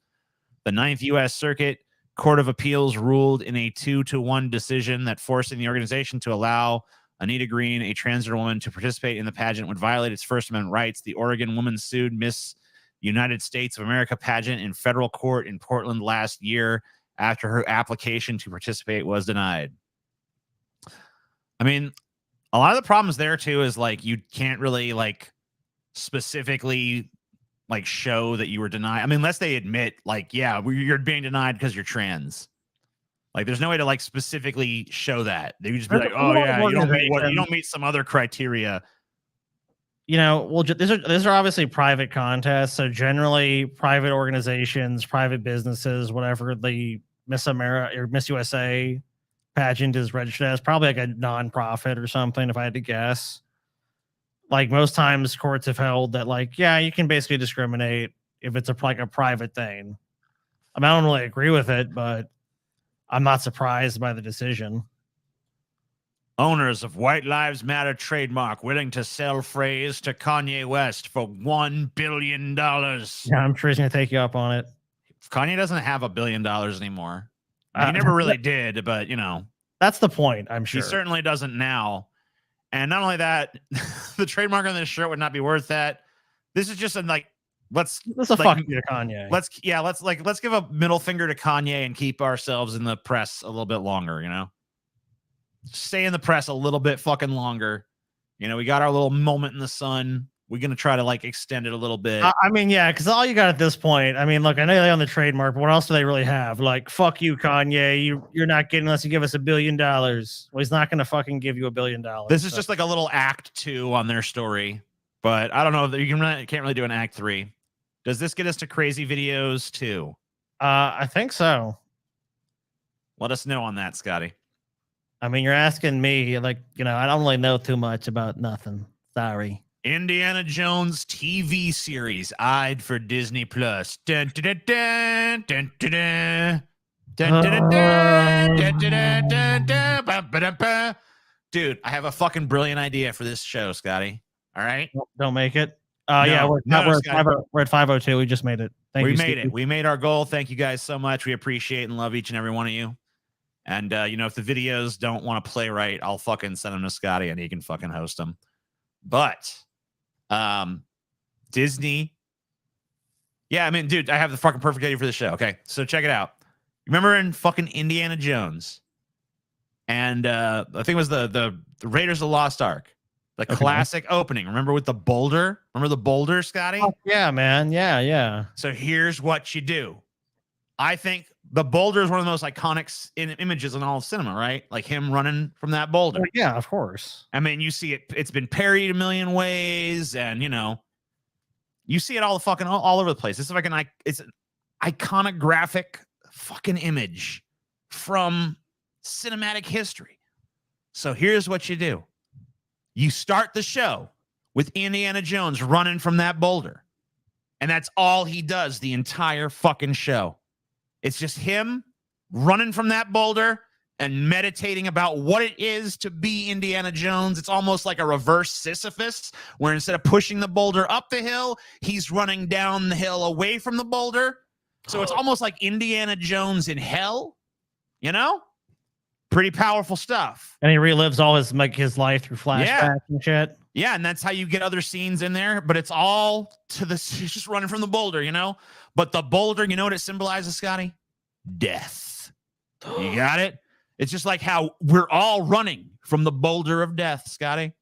Speaker 1: The Ninth U.S. Circuit Court of Appeals ruled in a 2-1 decision that forcing the organization to allow Anita Green, a transgender woman, to participate in the pageant would violate its First Amendment rights. The Oregon woman sued Miss United States of America pageant in federal court in Portland last year after her application to participate was denied. I mean, a lot of the problems there too is like you can't really like specifically like show that you were denied. I mean, unless they admit like, yeah, you're being denied because you're trans. Like, there's no way to like specifically show that. They would just be like, oh yeah, you don't meet some other criteria.
Speaker 2: Well, these are obviously private contests. So generally, private organizations, private businesses, whatever the Miss America or Miss USA pageant is registered as, probably like a nonprofit or something, if I had to guess. Like most times, courts have held that, like, yeah, you can basically discriminate if it's like a private thing. I mean, I don't really agree with it, but I'm not surprised by the decision.
Speaker 1: Owners of White Lives Matter trademark willing to sell phrase to Kanye West for $1 billion.
Speaker 2: Yeah, I'm sure he's going to take you up on it.
Speaker 1: Kanye doesn't have $1 billion anymore. He never really did, but
Speaker 2: that's the point. I'm sure
Speaker 1: he certainly doesn't now. And not only that, the trademark on this shirt would not be worth that. This is just let's
Speaker 2: fuck you to Kanye.
Speaker 1: Let's give a middle finger to Kanye and keep ourselves in the press a little bit longer. Stay in the press a little bit fucking longer. We got our little moment in the sun. We're gonna try to like extend it a little bit.
Speaker 2: I mean, yeah, because all you got at this point. I mean, look, I know they own the trademark, but what else do they really have? Like, fuck you, Kanye. You're not getting unless you give us $1 billion. Well, he's not gonna fucking give you $1 billion.
Speaker 1: This is just like a little act 2 on their story, but I don't know if you can't really do an act 3. Does this get us to crazy videos too?
Speaker 2: I think so.
Speaker 1: Let us know on that, Scotty.
Speaker 2: I mean, you're asking me, like, I don't really know too much about nothing. Sorry.
Speaker 1: Indiana Jones TV series eyed for Disney Plus. Dun, dun, dun, dun, dun, dun, dun, dun, dun, dun, dun, dun, dun, dun, ba, ba, da, ba. Dude, I have a fucking brilliant idea for this show, Scotty. All right?
Speaker 2: Don't make it. Yeah, we're at 502. We just made it.
Speaker 1: We made it. We made our goal. Thank you guys so much. We appreciate and love each and every one of you. And, if the videos don't want to play right, I'll fucking send them to Scotty and he can fucking host them. But Disney. Yeah, I mean, dude, I have the fucking perfect idea for the show. Okay, so check it out. Remember in fucking Indiana Jones? And I think it was the Raiders of the Lost Ark. The classic opening. Remember with the boulder? Remember the boulder, Scotty?
Speaker 2: Oh, yeah, man. Yeah.
Speaker 1: So here's what you do. I think the boulder is one of the most iconic images in all of cinema, right? Like him running from that boulder.
Speaker 2: Well, yeah, of course.
Speaker 1: I mean, you see it. It's been parodied a million ways, and you see it all over the place. It's like it's an iconographic fucking image from cinematic history. So here's what you do. You start the show with Indiana Jones running from that boulder. And that's all he does the entire fucking show. It's just him running from that boulder and meditating about what it is to be Indiana Jones. It's almost like a reverse Sisyphus, where instead of pushing the boulder up the hill, he's running down the hill away from the boulder. So it's almost like Indiana Jones in hell, Pretty powerful stuff.
Speaker 2: And he relives all his life through flashbacks and shit.
Speaker 1: Yeah, and that's how you get other scenes in there, but it's all he's just running from the boulder, But the boulder, you know what it symbolizes, Scotty? Death. You got it? It's just like how we're all running from the boulder of death, Scotty.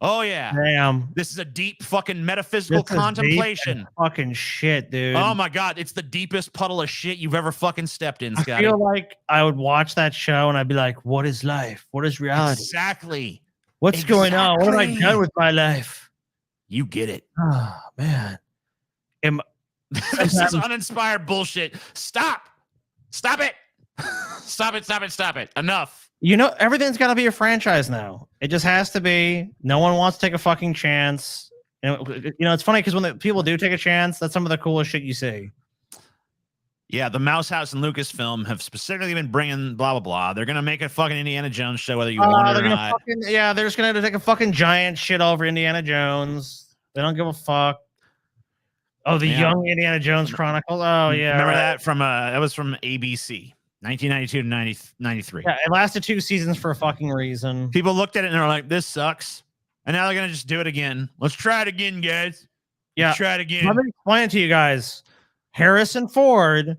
Speaker 1: Oh, yeah.
Speaker 2: Damn.
Speaker 1: This is a deep fucking metaphysical contemplation.
Speaker 2: Fucking shit, dude.
Speaker 1: Oh, my God. It's the deepest puddle of shit you've ever fucking stepped in, Scotty.
Speaker 2: I feel like I would watch that show and I'd be like, what is life? What is reality?
Speaker 1: Exactly.
Speaker 2: What's going on? What have I done with my life?
Speaker 1: You get it.
Speaker 2: Oh, man.
Speaker 1: This is uninspired bullshit. Stop it. Stop it. Enough.
Speaker 2: Everything's got to be a franchise now. It just has to be. No one wants to take a fucking chance. It's funny because when people do take a chance, that's some of the coolest shit you see.
Speaker 1: Yeah, the Mouse House and Lucasfilm have specifically been bringing blah, blah, blah. They're going to make a fucking Indiana Jones show, whether you want it or not.
Speaker 2: They're just going to take a fucking giant shit over Indiana Jones. They don't give a fuck. Oh, the Young Indiana Jones Chronicles. Oh, yeah.
Speaker 1: Remember that that was from ABC, 1992 to 93.
Speaker 2: Yeah, it lasted 2 seasons for a fucking reason.
Speaker 1: People looked at it and they're like, this sucks. And now they're going to just do it again. Let's try it again, guys. Let's try it again.
Speaker 2: Let me explain it to you guys. Harrison Ford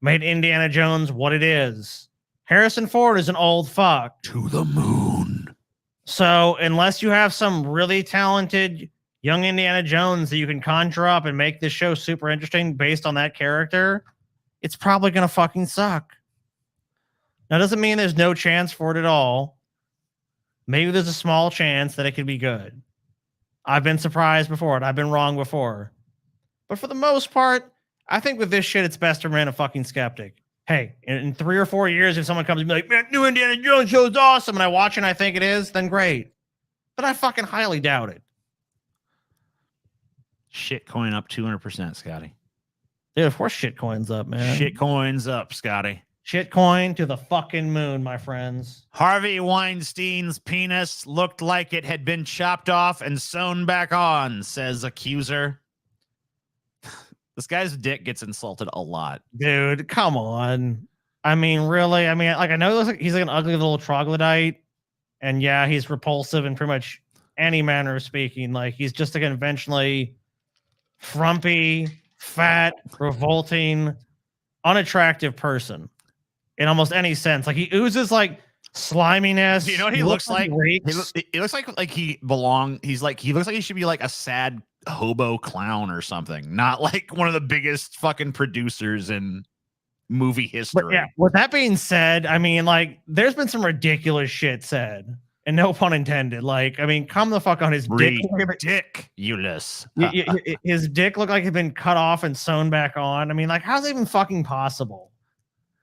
Speaker 2: made Indiana Jones what it is. Harrison Ford is an old fuck.
Speaker 1: To the moon.
Speaker 2: So unless you have some really talented young Indiana Jones that you can conjure up and make this show super interesting based on that character, it's probably going to fucking suck. Now, doesn't mean there's no chance for it at all. Maybe there's a small chance that it could be good. I've been surprised before and I've been wrong before. But for the most part, I think with this shit, it's best to remain a fucking skeptic. Hey, in 3 or 4 years, if someone comes and be like, man, new Indiana Jones show is awesome, and I watch it and I think it is, then great. But I fucking highly doubt it.
Speaker 1: Shitcoin up 200%, Scotty.
Speaker 2: Dude, of course shitcoin's up, man.
Speaker 1: Shitcoin's up, Scotty.
Speaker 2: Shitcoin to the fucking moon, my friends.
Speaker 1: Harvey Weinstein's penis looked like it had been chopped off and sewn back on, says accuser. This guy's dick gets insulted a lot.
Speaker 2: Dude, come on. I mean, really? I mean, like, I know he's like an ugly little troglodyte. And yeah, he's repulsive in pretty much any manner of speaking. Like, he's just a conventionally frumpy, fat, revolting, unattractive person in almost any sense. Like, he oozes like sliminess.
Speaker 1: Do you know what he looks like? He looks like he belongs. He looks like he should be like a sad hobo clown or something, not like one of the biggest fucking producers in movie history.
Speaker 2: But yeah, with that being said, I mean, like, there's been some ridiculous shit said, and no pun intended. Like, I mean, come the fuck on, his dick.
Speaker 1: Ridiculous.
Speaker 2: His dick looked like it had been cut off and sewn back on. I mean, like, how's that even fucking possible?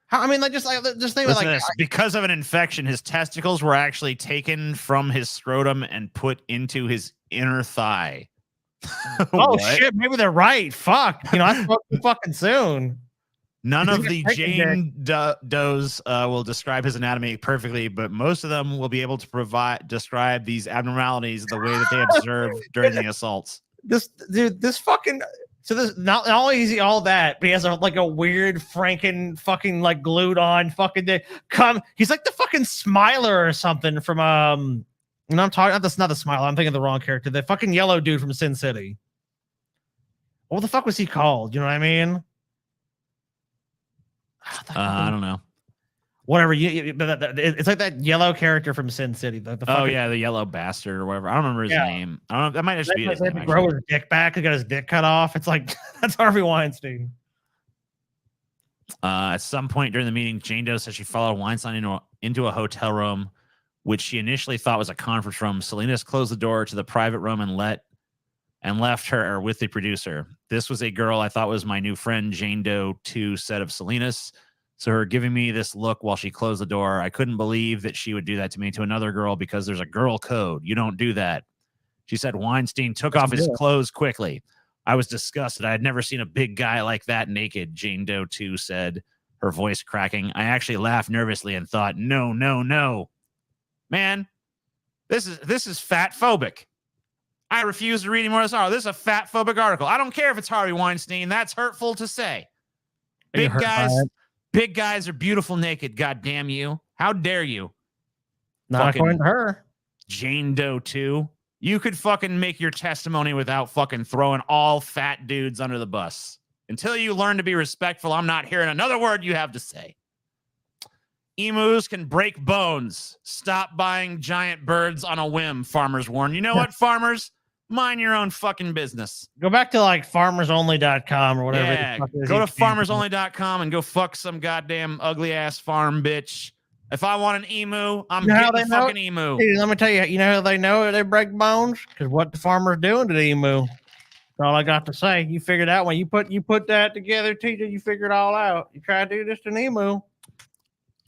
Speaker 2: How, I mean, like, just think like
Speaker 1: this. Because of an infection, his testicles were actually taken from his scrotum and put into his inner thigh.
Speaker 2: Oh shit, maybe they're right. Fuck, I spoke too fucking soon.
Speaker 1: None of the Jane Does will describe his anatomy perfectly, but most of them will be able to describe these abnormalities the way that they observed during the assaults.
Speaker 2: This fucking, so this not only is he all that, but he has a weird Franken fucking like glued on fucking day. He's like the fucking Smiler or something from I'm talking. That's not the Smiler. I'm thinking of the wrong character. The fucking yellow dude from Sin City. What the fuck was he called? You know what I mean?
Speaker 1: I don't know.
Speaker 2: whatever. It's like that yellow character from Sin City. The
Speaker 1: oh yeah, the yellow bastard or whatever. I don't remember his name. I don't know. That might just be his name.
Speaker 2: Grow his dick back. He got his dick cut off. It's like that's Harvey Weinstein.
Speaker 1: At some point during the meeting, Jane Doe said she followed Weinstein into a hotel room, which she initially thought was a conference room. Salinas closed the door to the private room and left her with the producer. This was a girl I thought was my new friend, Jane Doe 2 said of Salinas. So her giving me this look while she closed the door, I couldn't believe that she would do that to me, to another girl, because there's a girl code. You don't do that. She said Weinstein took off his clothes quickly. I was disgusted. I had never seen a big guy like that naked, Jane Doe 2 said, her voice cracking. I actually laughed nervously and thought, no, no, no. Man, this is fat phobic. I refuse to read any more of this article. This is a fat phobic article. I don't care if it's Harvey Weinstein. That's hurtful to say. Big guys are beautiful naked. God damn you. How dare you?
Speaker 2: Not according to her.
Speaker 1: Jane Doe 2. You could fucking make your testimony without fucking throwing all fat dudes under the bus. Until you learn to be respectful, I'm not hearing another word you have to say. Emus can break bones. Stop buying giant birds on a whim, farmers warn. You know what, farmers? Mind your own fucking business.
Speaker 2: Go back to like farmersonly.com or whatever.
Speaker 1: Yeah, go to farmersonly.com and go fuck some goddamn ugly ass farm bitch. If I want an emu, I'm getting a fucking emu.
Speaker 2: Hey, let me tell you, you know how they know they break bones? Because what the farmer's doing to the emu. That's all I got to say. You figured out when you put that together, TJ, you figured it all out. You try to do this to an emu.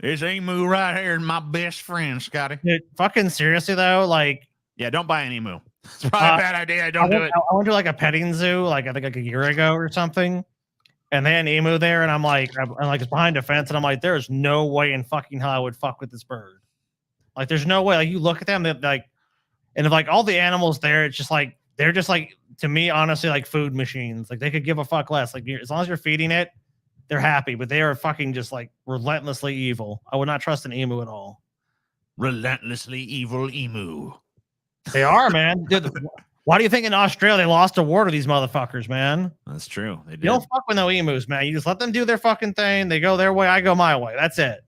Speaker 1: This emu right here is my best friend, Scotty.
Speaker 2: Dude, fucking seriously though, like,
Speaker 1: yeah, don't buy an emu. It's probably a bad idea. Don't do it.
Speaker 2: I went to like a petting zoo, like I think like a year ago or something, and they had an emu there, and I'm like it's behind a fence, and I'm like, there's no way in fucking hell I would fuck with this bird. Like, there's no way. Like, you look at them, they're like, and if like all the animals there, it's just like they're just like, to me, honestly, like food machines. Like, they could give a fuck less. Like, as long as you're feeding it, they're happy. But they are fucking just like relentlessly evil. I would not trust an emu at all.
Speaker 1: Relentlessly evil emu.
Speaker 2: They are, man. Dude, why do you think in Australia they lost a war to these motherfuckers, man?
Speaker 1: That's true. They did.
Speaker 2: You don't fuck with no emus, man. You just let them do their fucking thing. They go their way, I go my way. That's it.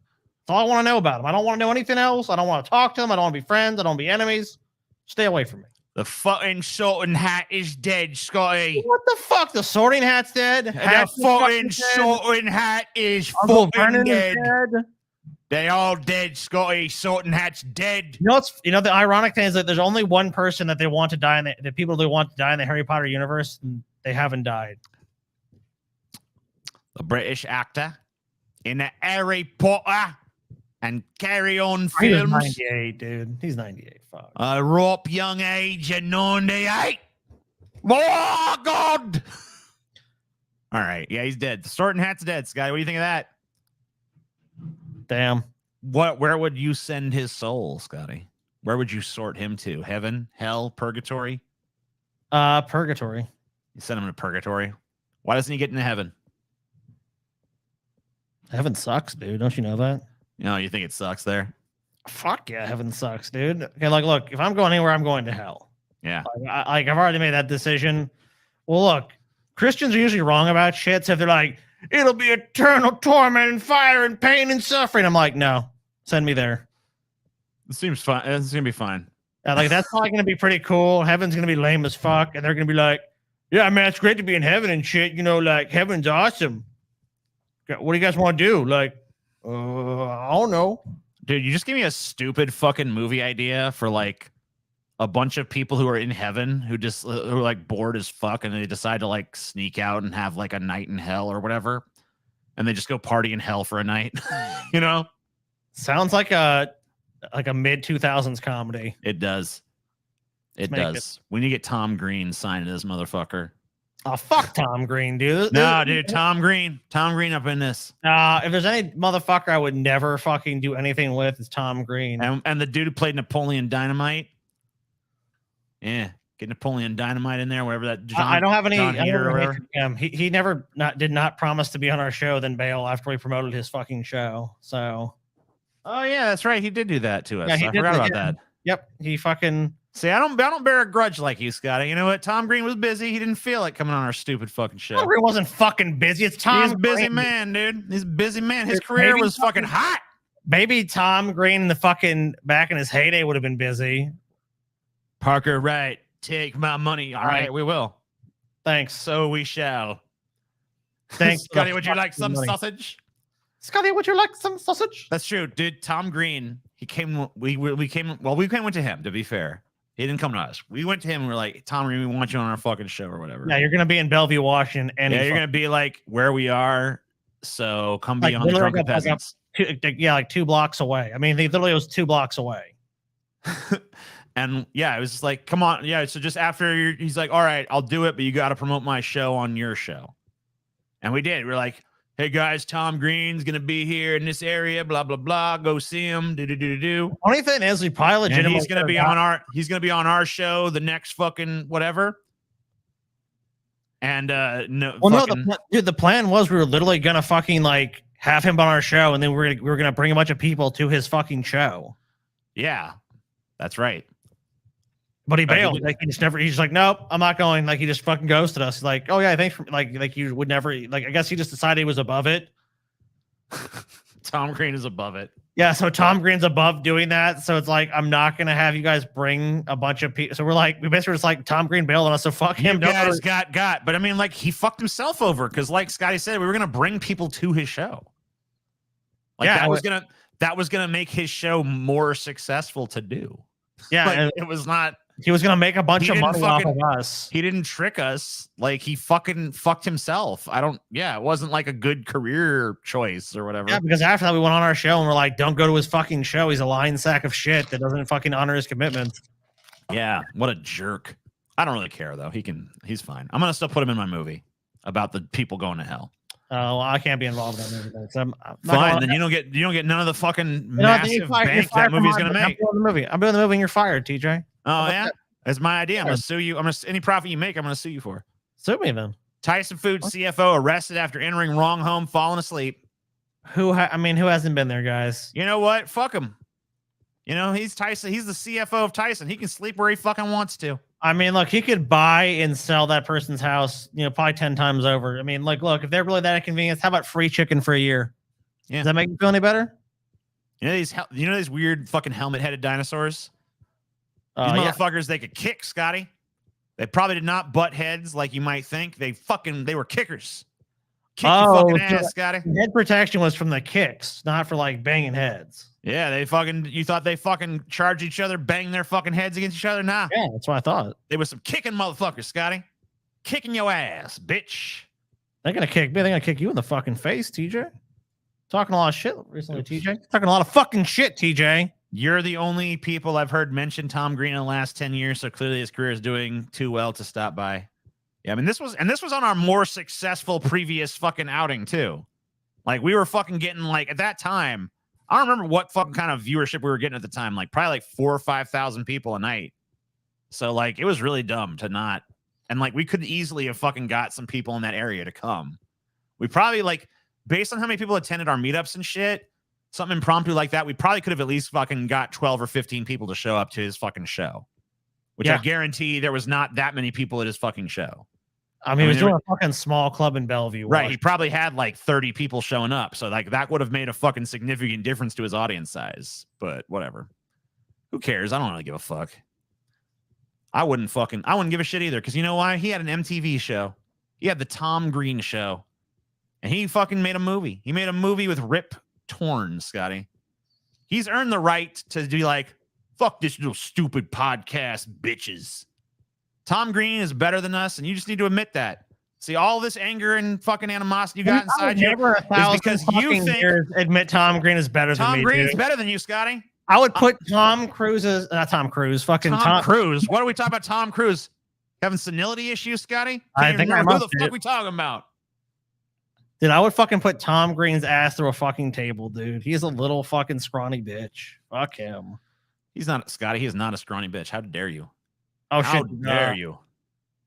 Speaker 2: That's all I want to know about them. I don't want to know anything else. I don't want to talk to them. I don't want to be friends. I don't want to be enemies. Stay away from me.
Speaker 1: The fucking sorting hat is dead, Scotty.
Speaker 2: What the fuck? The sorting hat's dead?
Speaker 1: The fucking sorting hat is fucking dead. They all dead, Scotty. Sorting hat's dead.
Speaker 2: You know, the ironic thing is that there's only one person that they want to die in the people they want to die in the Harry Potter universe, and they haven't died.
Speaker 1: The British actor in the Harry Potter and Carry On films.
Speaker 2: He's 98, dude. He's 98. Fuck.
Speaker 1: A rope young age of 98. Oh, God. All right. Yeah, he's dead. The sorting hat's dead, Scotty. What do you think of that?
Speaker 2: Damn.
Speaker 1: Where would you send his soul, Scotty? Where would you sort him to? Heaven, hell, purgatory?
Speaker 2: Purgatory.
Speaker 1: You send him to purgatory. Why doesn't he get into heaven?
Speaker 2: Heaven sucks, dude. Don't you know that?
Speaker 1: No, you think it sucks there?
Speaker 2: Fuck yeah, heaven sucks, dude. Okay, like, look, if I'm going anywhere, I'm going to hell.
Speaker 1: Yeah.
Speaker 2: I've already made that decision. Well, look, Christians are usually wrong about shit. So if they're like, it'll be eternal torment and fire and pain and suffering, I'm like, no, send me there.
Speaker 1: It seems fine. It's gonna be fine.
Speaker 2: Yeah, like, that's probably gonna be pretty cool. Heaven's gonna be lame as fuck, and they're gonna be like, yeah, man, it's great to be in heaven and shit. You know, like, heaven's awesome. What do you guys want to do? Like, I don't know.
Speaker 1: Dude, you just gave me a stupid fucking movie idea for like a bunch of people who are in heaven who are like bored as fuck, and they decide to like sneak out and have like a night in hell or whatever, and they just go party in hell for a night. You know,
Speaker 2: sounds like a mid 2000s comedy.
Speaker 1: It does. It does. We need to get Tom Green signed to this motherfucker.
Speaker 2: Oh, fuck Tom Green, dude.
Speaker 1: No, dude, Tom Green up in this.
Speaker 2: If there's any motherfucker I would never fucking do anything with, it's Tom Green.
Speaker 1: And the dude who played Napoleon Dynamite. Yeah, get Napoleon Dynamite in there, whatever that.
Speaker 2: I don't have any. He never did not promise to be on our show, then bail after we promoted his fucking show. So.
Speaker 1: Oh yeah, that's right. He did do that to us.
Speaker 2: Yeah,
Speaker 1: I forgot about that.
Speaker 2: Yep, he fucking.
Speaker 1: See, I don't bear a grudge like you, Scotty. You know what? Tom Green was busy. He didn't feel like coming on our stupid fucking show.
Speaker 2: Tom Green wasn't fucking busy. It's Tom.
Speaker 1: He's a busy man, dude. He's a busy man. His career was fucking hot.
Speaker 2: Maybe Tom Green in the fucking back in his heyday would have been busy.
Speaker 1: Parker Wright, take my money. All right, we will.
Speaker 2: Thanks.
Speaker 1: So we shall.
Speaker 2: Thanks.
Speaker 1: Scotty, would you like some sausage?
Speaker 2: Scotty, would you like some sausage?
Speaker 1: That's true, dude. Tom Green, he came. We went to him. To be fair, he didn't come to us. We went to him and we're like, Tom Green, we want you on our fucking show or whatever.
Speaker 2: Yeah, you're gonna be in Bellevue, Washington, and
Speaker 1: you're gonna be like where we are. So come be
Speaker 2: like,
Speaker 1: on the Drunken Peasants.
Speaker 2: Like 2 blocks away. I mean, they literally was 2 blocks away.
Speaker 1: And yeah, it was just like, come on. Yeah. So just after he's like, all right, I'll do it, but you got to promote my show on your show. And we did. We're like, hey guys, Tom Green's going to be here in this area, blah, blah, blah. Go see him. Do.
Speaker 2: Only thing is we probably legitimately
Speaker 1: he's going to be on our show the next fucking whatever. And
Speaker 2: the plan was we were literally going to fucking like have him on our show. And then we were going to bring a bunch of people to his fucking show.
Speaker 1: Yeah, that's right.
Speaker 2: But he bailed. Like he's just like, nope, I'm not going. Like he just fucking ghosted us. Like, oh yeah, thanks for like you would never like. I guess he just decided he was above it.
Speaker 1: Tom Green is above it.
Speaker 2: Yeah, so Tom Green's above doing that. So it's like, I'm not gonna have you guys bring a bunch of people. So we basically just like Tom Green bailed on us. So fuck him.
Speaker 1: You guys got. But I mean, like he fucked himself over because, like Scotty said, we were gonna bring people to his show. Like that was gonna make his show more successful to do.
Speaker 2: Yeah,
Speaker 1: like, it was not.
Speaker 2: He was gonna make a bunch of money off of us.
Speaker 1: He didn't trick us. Like he fucking fucked himself. It wasn't like a good career choice or whatever.
Speaker 2: Yeah, because after that we went on our show and we're like, don't go to his fucking show. He's a lying sack of shit that doesn't fucking honor his commitments.
Speaker 1: Yeah, what a jerk. I don't really care though. He's fine. I'm gonna still put him in my movie about the people going to hell.
Speaker 2: Oh, well, I can't be involved in that movie. So I'm
Speaker 1: fine. Then you don't get none of the fucking massive bank that movie's gonna make.
Speaker 2: I'm doing the movie and you're fired, TJ.
Speaker 1: Oh yeah, that's my idea. I'm gonna sue you. Any profit you make, I'm gonna sue you for.
Speaker 2: Sue me then.
Speaker 1: Tyson Foods CFO arrested after entering wrong home, falling asleep.
Speaker 2: Who hasn't been there, guys?
Speaker 1: You know what? Fuck him. You know he's Tyson. He's the CFO of Tyson. He can sleep where he fucking wants to.
Speaker 2: I mean, look, he could buy and sell that person's house, probably 10 times over. I mean, like, look, if they're really that inconvenient, how about free chicken for a year? Yeah. Does that make you feel any better?
Speaker 1: You know these weird fucking helmet-headed dinosaurs? These motherfuckers, they could kick, Scotty. They probably did not butt heads like you might think. They were kickers. Kick your fucking ass, Scotty.
Speaker 2: Head protection was from the kicks, not for like banging heads.
Speaker 1: Yeah, you thought they fucking charged each other, bang their fucking heads against each other? Nah.
Speaker 2: Yeah, that's what I thought.
Speaker 1: They were some kicking motherfuckers, Scotty. Kicking your ass, bitch.
Speaker 2: They're gonna kick me. They're gonna kick you in the fucking face, TJ. Talking a lot of shit recently, TJ. Talking a lot of fucking shit, TJ.
Speaker 1: You're the only people I've heard mention Tom Green in the last 10 years, so clearly his career is doing too well to stop by. Yeah, I mean, this was on our more successful previous fucking outing, too. Like, we were fucking getting, like, at that time, I don't remember what fucking kind of viewership we were getting at the time, like, probably like 4,000 or 5,000 people a night. So, like, it was really dumb to not, and, like, we could easily have fucking got some people in that area to come. We probably, like, based on how many people attended our meetups and shit, something impromptu like that, we probably could have at least fucking got 12 or 15 people to show up to his fucking show. Which I guarantee there was not that many people at his fucking show.
Speaker 2: I mean, he was doing a fucking small club in Bellevue.
Speaker 1: Right. He probably had like 30 people showing up. So like that would have made a fucking significant difference to his audience size. But whatever. Who cares? I don't really give a fuck. I wouldn't give a shit either. Because you know why? He had an MTV show. He had the Tom Green show. And he fucking made a movie. He made a movie with Rip Torn, Scotty. He's earned the right to be like, fuck this little stupid podcast, bitches. Tom Green is better than us, and you just need to admit that. See, all this anger and fucking animosity you got inside you is because you think
Speaker 2: admit Tom Green is better than me.
Speaker 1: Tom Green's better than you, Scotty.
Speaker 2: I would put Tom Cruise's, not Tom Cruise, fucking
Speaker 1: Tom Cruise. What are we talking about? Tom Cruise having senility issues, Scotty?
Speaker 2: I think
Speaker 1: who the fuck we talking about?
Speaker 2: Dude, I would fucking put Tom Green's ass through a fucking table, dude. He's a little fucking scrawny bitch. Fuck him.
Speaker 1: He's not, Scotty. He is not a scrawny bitch. How dare you?
Speaker 2: Oh,
Speaker 1: How
Speaker 2: shit.
Speaker 1: dare you?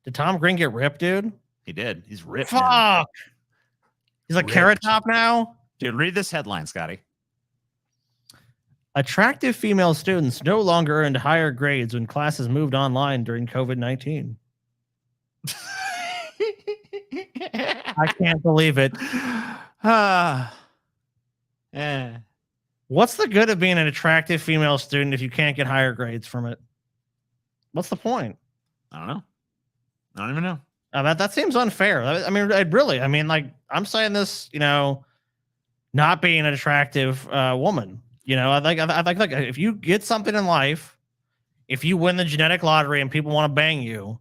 Speaker 2: Did Tom Green get ripped, dude?
Speaker 1: He did. He's ripped.
Speaker 2: Fuck.
Speaker 1: Now.
Speaker 2: He's like Carrot Top now?
Speaker 1: Dude, read this headline, Scotty.
Speaker 2: Attractive female students no longer earned higher grades when classes moved online during COVID-19. I can't believe it.
Speaker 1: Yeah.
Speaker 2: What's the good of being an attractive female student if you can't get higher grades from it? What's the point?
Speaker 1: I don't know. I don't even know.
Speaker 2: That seems unfair. I mean, like, I'm saying this, not being an attractive woman. I think if you get something in life, if you win the genetic lottery and people want to bang you,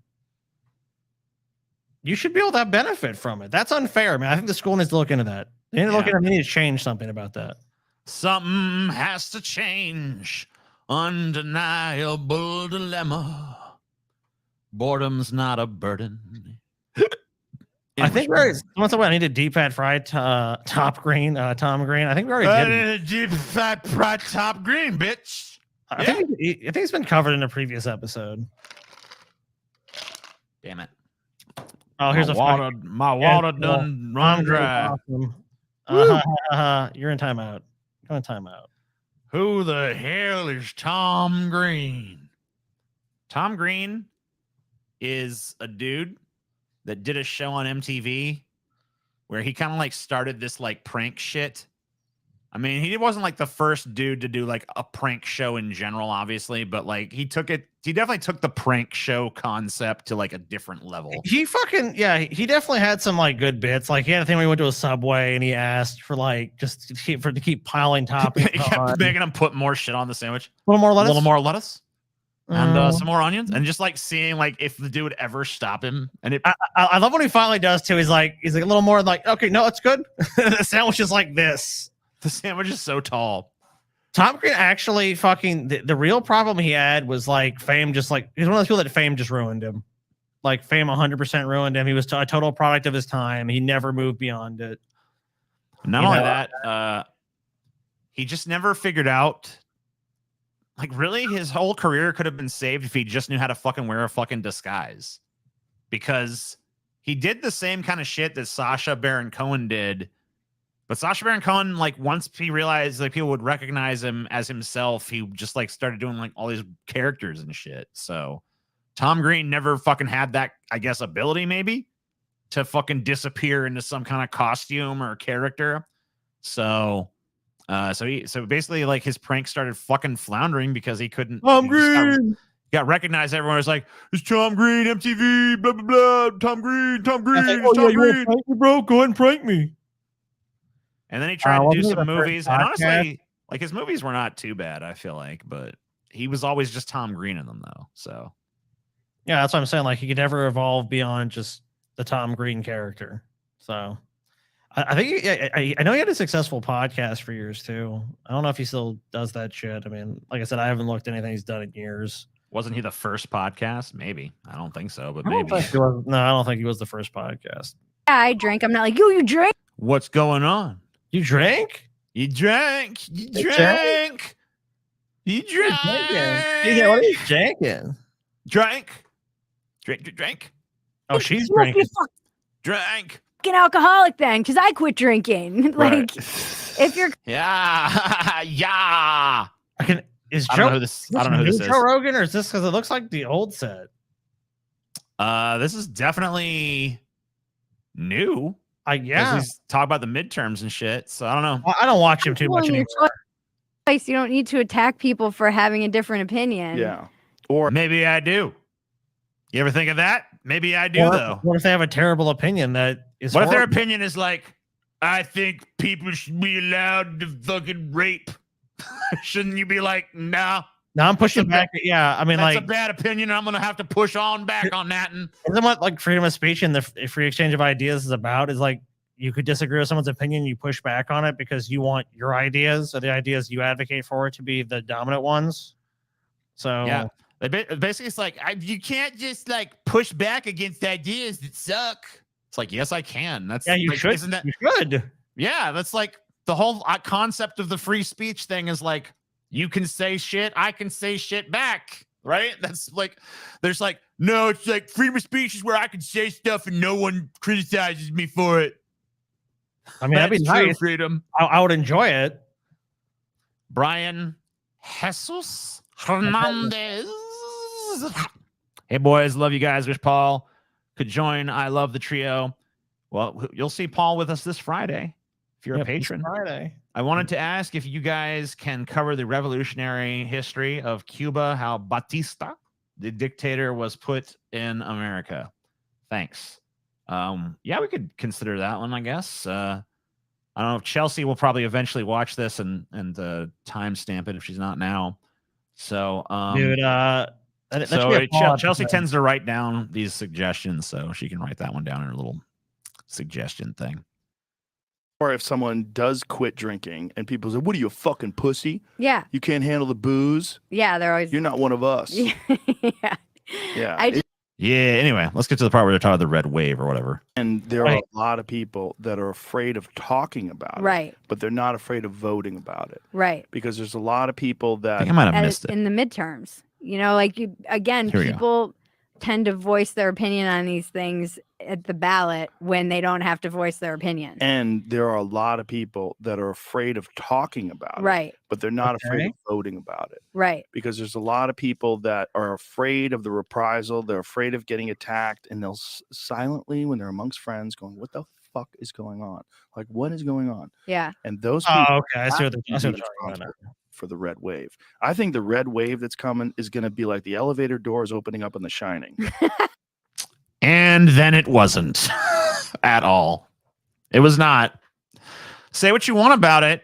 Speaker 2: you should be able to have benefit from it. That's unfair, man. I think the school needs to look into that. They need to change something about that.
Speaker 1: Something has to change. Undeniable dilemma. Boredom's not a burden.
Speaker 2: I think I need a deep fat fried top green, Tom Green. I think we already did.
Speaker 1: Deep fat fried top green, bitch.
Speaker 2: I think it's been covered in a previous episode.
Speaker 1: Damn it.
Speaker 2: Oh, here's
Speaker 1: my water done run dry.
Speaker 2: Awesome. You're in timeout. Go in timeout.
Speaker 1: Who the hell is Tom Green? Tom Green is a dude that did a show on MTV where he kind of like started this like prank shit. I mean, he wasn't like the first dude to do like a prank show in general, obviously, but like he definitely took the prank show concept to like a different level.
Speaker 2: He definitely had some like good bits. Like he had a thing where he went to a Subway and he asked for like just to keep piling toppings.
Speaker 1: He kept making him put more shit on the sandwich.
Speaker 2: A little more lettuce.
Speaker 1: And some more onions, and just like seeing like if the dude would ever stop him. And
Speaker 2: I love when he finally does too. He's like a little more like, okay, no, it's good. The sandwich is like this.
Speaker 1: The sandwich is so tall.
Speaker 2: Tom Green actually the real problem he had was like fame. Just like he's one of those people that fame just ruined him. Like fame 100% ruined him. He was a total product of his time. He never moved beyond it.
Speaker 1: Not only that, he just never figured out. Like, really, his whole career could have been saved if he just knew how to fucking wear a fucking disguise. Because he did the same kind of shit that Sacha Baron Cohen did. But Sacha Baron Cohen, like, once he realized like people would recognize him as himself, he just like started doing like all these characters and shit. So Tom Green never fucking had that, I guess, ability maybe to fucking disappear into some kind of costume or character. So basically, like his prank started fucking floundering because he couldn't.
Speaker 2: Tom Green
Speaker 1: got recognized. Everyone was like, "It's Tom Green, MTV, blah blah blah." Tom Green. Tom Green.
Speaker 2: You want prank me, bro? Go ahead and prank me.
Speaker 1: And then he tried to do some movies, and honestly, like his movies were not too bad. I feel like, but he was always just Tom Green in them, though. So
Speaker 2: yeah, that's what I'm saying. Like he could never evolve beyond just the Tom Green character. So. I think I know he had a successful podcast for years too. I don't know if he still does that shit. I mean, like I said, I haven't looked at anything he's done in years.
Speaker 1: Wasn't he the first podcast? Maybe. I don't think so, but
Speaker 2: I
Speaker 1: maybe.
Speaker 2: I don't think he was the first podcast.
Speaker 16: Yeah, I drank. I'm not like, you drink.
Speaker 1: What's going on?
Speaker 2: You drank?
Speaker 1: You drank. You drank. You drank.
Speaker 2: Yeah, what are you drinking?
Speaker 1: Drank.
Speaker 2: Oh, she's drinking.
Speaker 1: Drank.
Speaker 16: An alcoholic then, because I quit drinking. Like, if you're
Speaker 1: yeah.
Speaker 2: I don't know who this is. Joe Rogan, or is this because it looks like the old set?
Speaker 1: This is definitely new.
Speaker 2: Yeah.
Speaker 1: He's talking about the midterms and shit. So I don't know.
Speaker 2: I don't watch him too much anymore.
Speaker 16: You don't need to attack people for having a different opinion.
Speaker 1: Yeah. Or maybe I do. You ever think of that? Maybe I do, though.
Speaker 2: What if they have a terrible opinion that is
Speaker 1: What if their opinion is like, I think people should be allowed to fucking rape? Shouldn't you be like, no?
Speaker 2: No, I'm pushing back. Yeah, I mean,
Speaker 1: that's
Speaker 2: like
Speaker 1: a bad opinion. I'm gonna have to push on back on that. And
Speaker 2: isn't what like freedom of speech and the free exchange of ideas is about? Is like you could disagree with someone's opinion, you push back on it because you want your ideas or the ideas you advocate for to be the dominant ones. So
Speaker 1: yeah. Basically, it's like you can't just like push back against ideas that suck. It's like, yes, I can. That's
Speaker 2: you
Speaker 1: like,
Speaker 2: should.
Speaker 1: Isn't that
Speaker 2: you should?
Speaker 1: Yeah, that's like the whole concept of the free speech thing is like you can say shit, I can say shit back, right? That's like there's like no, it's like freedom of speech is where I can say stuff and no one criticizes me for it.
Speaker 2: I mean, that'd be nice.
Speaker 1: Freedom.
Speaker 2: I would enjoy it.
Speaker 1: Brian Jesus Hernandez. Hey boys, love you guys. Wish Paul could join I Love the Trio. Well, you'll see Paul with us this Friday. if you're a patron.
Speaker 2: Friday.
Speaker 1: I wanted to ask if you guys can cover the revolutionary history of Cuba, how Batista, the dictator, was put in America. Thanks. Yeah, we could consider that one, I guess. I don't know if Chelsea will probably eventually watch this and timestamp it if she's not now. So,
Speaker 2: Dude,
Speaker 1: Chelsea tends to write down these suggestions, so she can write that one down in her little suggestion thing.
Speaker 17: Or if someone does quit drinking and people say, "What are you, a fucking pussy?
Speaker 16: Yeah.
Speaker 17: You can't handle the booze."
Speaker 16: Yeah, they're always.
Speaker 17: You're not one of us.
Speaker 16: Yeah.
Speaker 17: Yeah.
Speaker 1: Yeah. Anyway, let's get to the part where they're talking about the red wave or whatever.
Speaker 17: And there are a lot of people that are afraid of talking about it,
Speaker 16: Right.
Speaker 17: but they're not afraid of voting about it,
Speaker 16: Right.
Speaker 17: because there's a lot of people that
Speaker 1: I think I might have missed it.
Speaker 16: In the midterms. You know, like again,
Speaker 1: Here we go.
Speaker 16: people tend to voice their opinion on these things at the ballot when they don't have to voice their opinion.
Speaker 17: And there are a lot of people that are afraid of talking about it,
Speaker 16: Right.
Speaker 17: but they're not afraid of voting about it.
Speaker 16: Right.
Speaker 17: Because there's a lot of people that are afraid of the reprisal. They're afraid of getting attacked, and they'll silently, when they're amongst friends, going, "What the fuck is going on? Like, what is going on?"
Speaker 16: Yeah.
Speaker 17: And those
Speaker 2: Oh,
Speaker 17: people
Speaker 2: okay. I see what they're
Speaker 17: have to be
Speaker 2: talking about
Speaker 17: responsible for the red wave. I think the red wave that's coming is going to be like the elevator doors opening up in The Shining.
Speaker 1: And then it wasn't at all. It was not. Say what you want about it.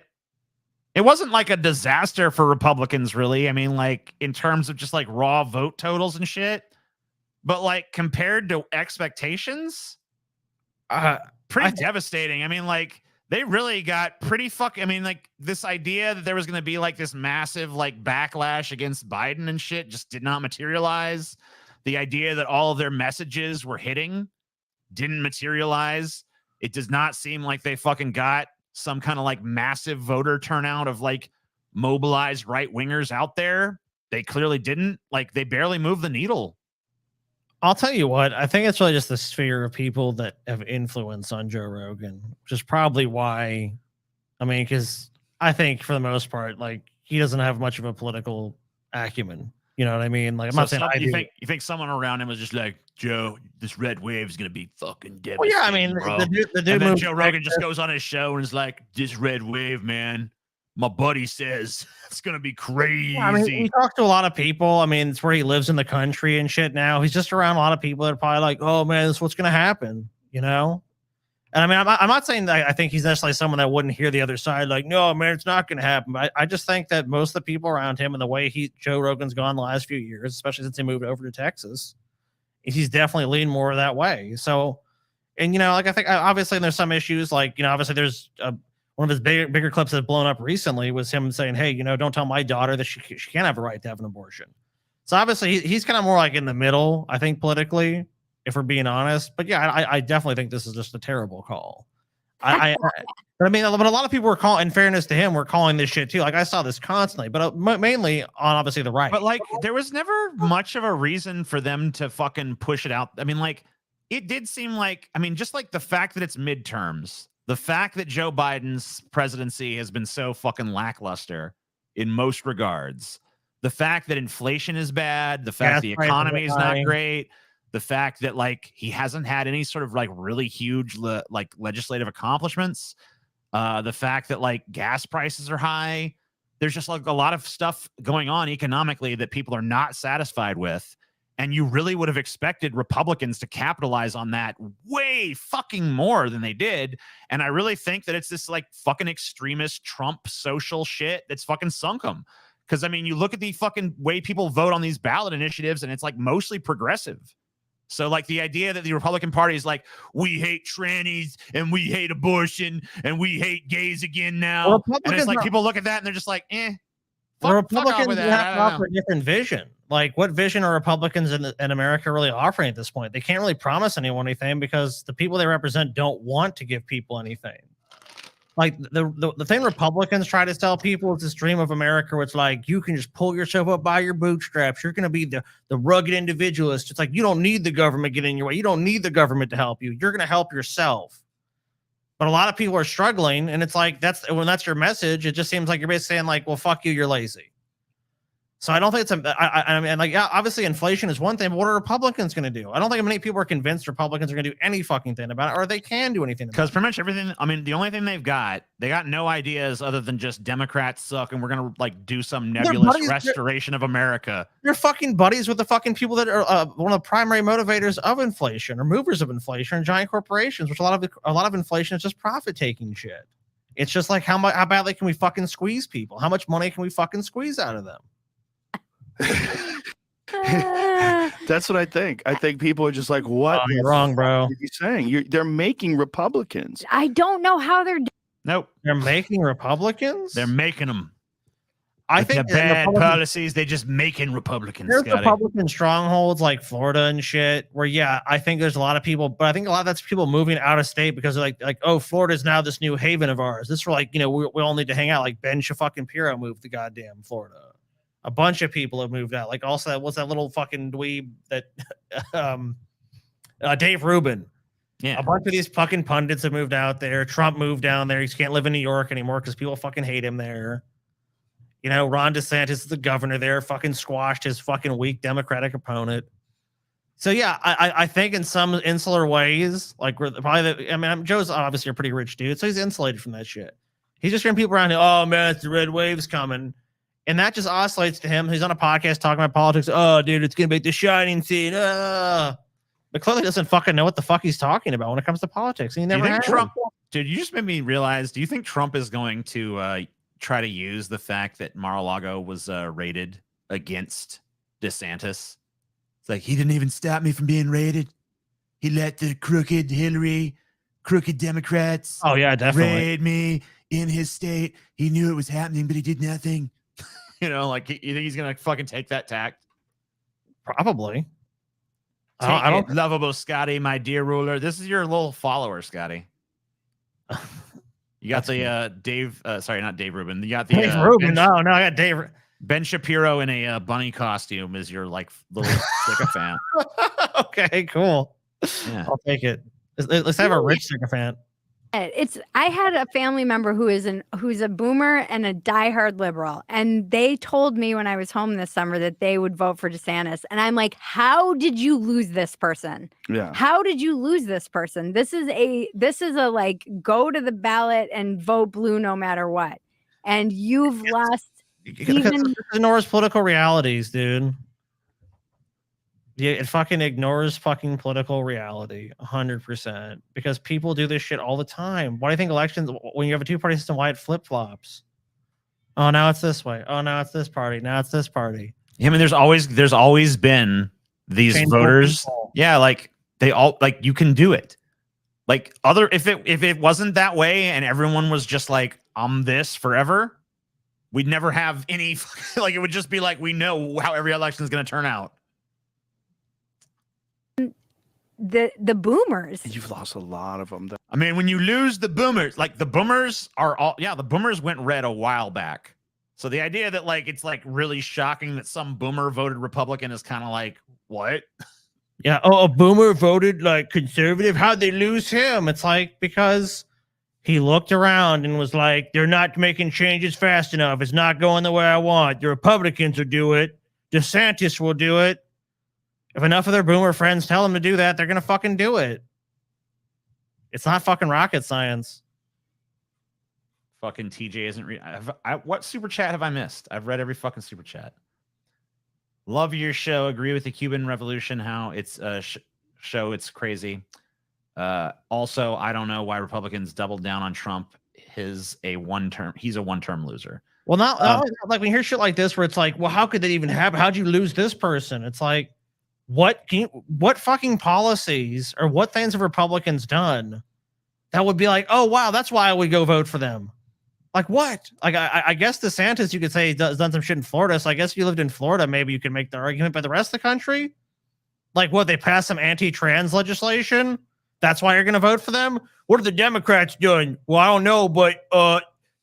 Speaker 1: It wasn't like a disaster for Republicans, really. I mean, like in terms of just like raw vote totals and shit. But like compared to expectations, pretty devastating. I mean, like they really got pretty I mean, like this idea that there was going to be like this massive like backlash against Biden and shit just did not materialize. The idea that all of their messages were hitting didn't materialize. It does not seem like they fucking got some kind of like massive voter turnout of like mobilized right wingers out there. They clearly didn't. Like they barely moved the needle.
Speaker 2: I'll tell you what, I think it's really just the sphere of people that have influence on Joe Rogan, which is probably why. I mean, because I think for the most part, like he doesn't have much of a political acumen. You know what I mean? Like I'm not saying I do.
Speaker 1: You think someone around him was just like, Joe, this red wave is gonna be fucking devastating.
Speaker 2: Well, yeah, I mean,
Speaker 1: bro.
Speaker 2: the dude
Speaker 1: And then
Speaker 2: moved
Speaker 1: Joe Rogan just goes on his show and is like, this red wave, man. My buddy says it's gonna be crazy.
Speaker 2: Yeah, I mean, he talked to a lot of people. I mean, it's where he lives in the country and shit now. He's just around a lot of people that are probably like, oh man, this is what's gonna happen, you know? And I mean, I'm not saying that I think he's necessarily someone that wouldn't hear the other side, like, no, man, it's not gonna happen. But I just think that most of the people around him and the way Joe Rogan's gone the last few years, especially since he moved over to Texas, he's definitely leaned more that way. So, and you know, like I think obviously there's some issues, like, you know, obviously there's one of his bigger clips that's blown up recently was him saying, hey, you know, don't tell my daughter that she can't have a right to have an abortion. So obviously he's kind of more like in the middle, I think, politically, if we're being honest. But yeah, I definitely think this is just a terrible call. But a lot of people were calling, in fairness to him, were calling this shit too. Like I saw this constantly, but mainly on obviously the right.
Speaker 1: But like there was never much of a reason for them to fucking push it out. I mean, like it did seem like, I mean, just like the fact that it's midterms, the fact that Joe Biden's presidency has been so fucking lackluster in most regards, the fact that inflation is bad, the fact the economy is not great, the fact that like he hasn't had any sort of like really huge like legislative accomplishments, the fact that like gas prices are high, there's just like a lot of stuff going on economically that people are not satisfied with. And you really would have expected Republicans to capitalize on that way fucking more than they did. And I really think that it's this like fucking extremist Trump social shit that's fucking sunk them. Because I mean, you look at the fucking way people vote on these ballot initiatives and it's like mostly progressive. So like the idea that the Republican Party is like, we hate trannies and we hate abortion and we hate gays again now. And it's like people look at that and they're just like,
Speaker 2: The Republicans have to offer a different vision. Like, what vision are Republicans in America really offering at this point? They can't really promise anyone anything because the people they represent don't want to give people anything. Like, the thing Republicans try to tell people is this dream of America where it's like, you can just pull yourself up by your bootstraps. You're going to be the rugged individualist. It's like, you don't need the government getting in your way. You don't need the government to help you. You're going to help yourself. But a lot of people are struggling, and it's like when that's your message, it just seems like you're basically saying like, well, fuck you, you're lazy. So I don't think it's I mean, like, yeah, obviously inflation is one thing, but what are Republicans going to do? I don't think many people are convinced Republicans are going to do any fucking thing about it, or they can do anything.
Speaker 1: Because pretty much everything. I mean, the only thing they got no ideas other than just Democrats suck, and we're gonna like do some nebulous restoration of America.
Speaker 2: They're fucking buddies with the fucking people that are one of the primary motivators of inflation or movers of inflation, giant corporations. Which a lot of inflation is just profit taking shit. It's just like how badly can we fucking squeeze people? How much money can we fucking squeeze out of them?
Speaker 17: That's what I think. I think people are just like, "What?
Speaker 2: You're wrong, bro.
Speaker 17: What are you saying? They're making Republicans."
Speaker 16: I don't know how they're.
Speaker 1: Nope,
Speaker 2: they're making Republicans.
Speaker 1: They're making them.
Speaker 2: I think
Speaker 1: the bad policies. They just making Republicans.
Speaker 2: There's Republican strongholds like Florida and shit. Where I think there's a lot of people, but I think a lot of that's people moving out of state because they're like, oh, Florida's now this new haven of ours. This is like, we all need to hang out. Like Ben Shapiro moved to goddamn Florida. A bunch of people have moved out. Like also, what's that little fucking dweeb that Dave Rubin.
Speaker 1: Yeah.
Speaker 2: A bunch of these fucking pundits have moved out there. Trump moved down there. He can't live in New York anymore because people fucking hate him there. Ron DeSantis is the governor there, fucking squashed his fucking weak Democratic opponent. So yeah, I think in some insular ways, like we're probably Joe's obviously a pretty rich dude, so he's insulated from that shit. He's just hearing people around him, oh man, it's the red wave's coming. And that just oscillates to him. He's on a podcast talking about politics. Oh, dude, it's going to be the shining scene. But clearly doesn't fucking know what the fuck he's talking about when it comes to politics. He never had
Speaker 1: Trump. Dude, you just made me realize, do you think Trump is going to try to use the fact that Mar-a-Lago was raided against DeSantis? It's like, he didn't even stop me from being raided. He let the crooked Democrats raid me in his state. He knew it was happening, but he did nothing. Like, you think he's gonna fucking take that tact?
Speaker 2: Probably.
Speaker 1: I don't. Lovable Scotty, my dear ruler. This is your little follower, Scotty. You got the Dave. Sorry, not Dave Rubin. You got the
Speaker 2: Dave Rubin. No, I got Dave.
Speaker 1: Ben Shapiro in a bunny costume is your like little sycophant.
Speaker 2: Okay, cool.
Speaker 1: Yeah.
Speaker 2: I'll take it. Let's have a rich sycophant.
Speaker 16: I had a family member who's a boomer and a diehard liberal, and they told me when I was home this summer that they would vote for DeSantis, and I'm like, how did you lose this person?
Speaker 17: Yeah.
Speaker 16: How did you lose this person? This is a like, go to the ballot and vote blue no matter what, and you've lost.
Speaker 2: It ignores political realities, dude. Yeah, it fucking ignores fucking political reality 100% because people do this shit all the time. Why do you think elections, when you have a two-party system, why it flip-flops? Oh, now it's this way. Oh, now it's this party. Now it's this party.
Speaker 1: Yeah, I mean, there's always been these voters. Yeah, like they all, like, you can do it. Like if it wasn't that way and everyone was just like, I'm this forever, we'd never have any, like, it would just be like, we know how every election is going to turn out.
Speaker 16: The boomers.
Speaker 17: You've lost a lot of them.
Speaker 1: I mean, when you lose the boomers, like the boomers are all, the boomers went red a while back. So the idea that like it's like really shocking that some boomer voted Republican is kind of like, what?
Speaker 2: Yeah. Oh, a boomer voted like conservative. How'd they lose him? It's like, because he looked around and was like, they're not making changes fast enough. It's not going the way I want. The Republicans will do it. DeSantis will do it. If enough of their boomer friends tell them to do that, they're going to fucking do it. It's not fucking rocket science.
Speaker 1: Fucking TJ isn't what super chat have I missed? I've read every fucking super chat. Love your show. Agree with the Cuban Revolution. How it's show. It's crazy. Also, I don't know why Republicans doubled down on Trump. He's a one-term loser.
Speaker 2: Well, not like when you hear shit like this, where it's like, well, how could that even happen? How'd you lose this person? It's like, what fucking policies or what things have Republicans done that would be like, oh wow, that's why I would go vote for them? Like what? Like I guess DeSantis, you could say, has done some shit in Florida. So I guess if you lived in Florida, maybe you could make the argument. But the rest of the country, like what, they passed some anti-trans legislation? That's why you're going to vote for them? What are the Democrats doing? Well, I don't know, but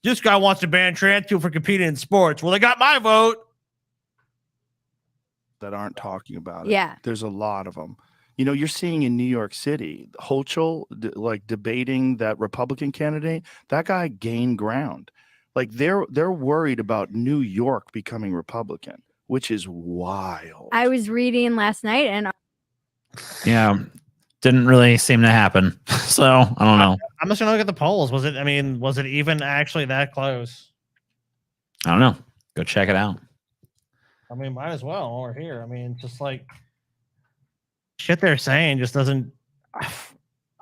Speaker 2: this guy wants to ban trans people for competing in sports. Well, they got my vote.
Speaker 17: That aren't talking about it.
Speaker 16: Yeah.
Speaker 17: There's a lot of them. You're seeing in New York City, Hochul, like debating that Republican candidate, that guy gained ground. Like they're worried about New York becoming Republican. which is wild.
Speaker 16: I was reading last night, and
Speaker 1: Yeah, didn't really seem to happen. So I don't know.
Speaker 2: I'm just gonna look at the polls. Was it even actually that close?
Speaker 1: I don't know. Go check it out.
Speaker 2: I mean, might as well while we're here. I mean, just like shit they're saying just doesn't.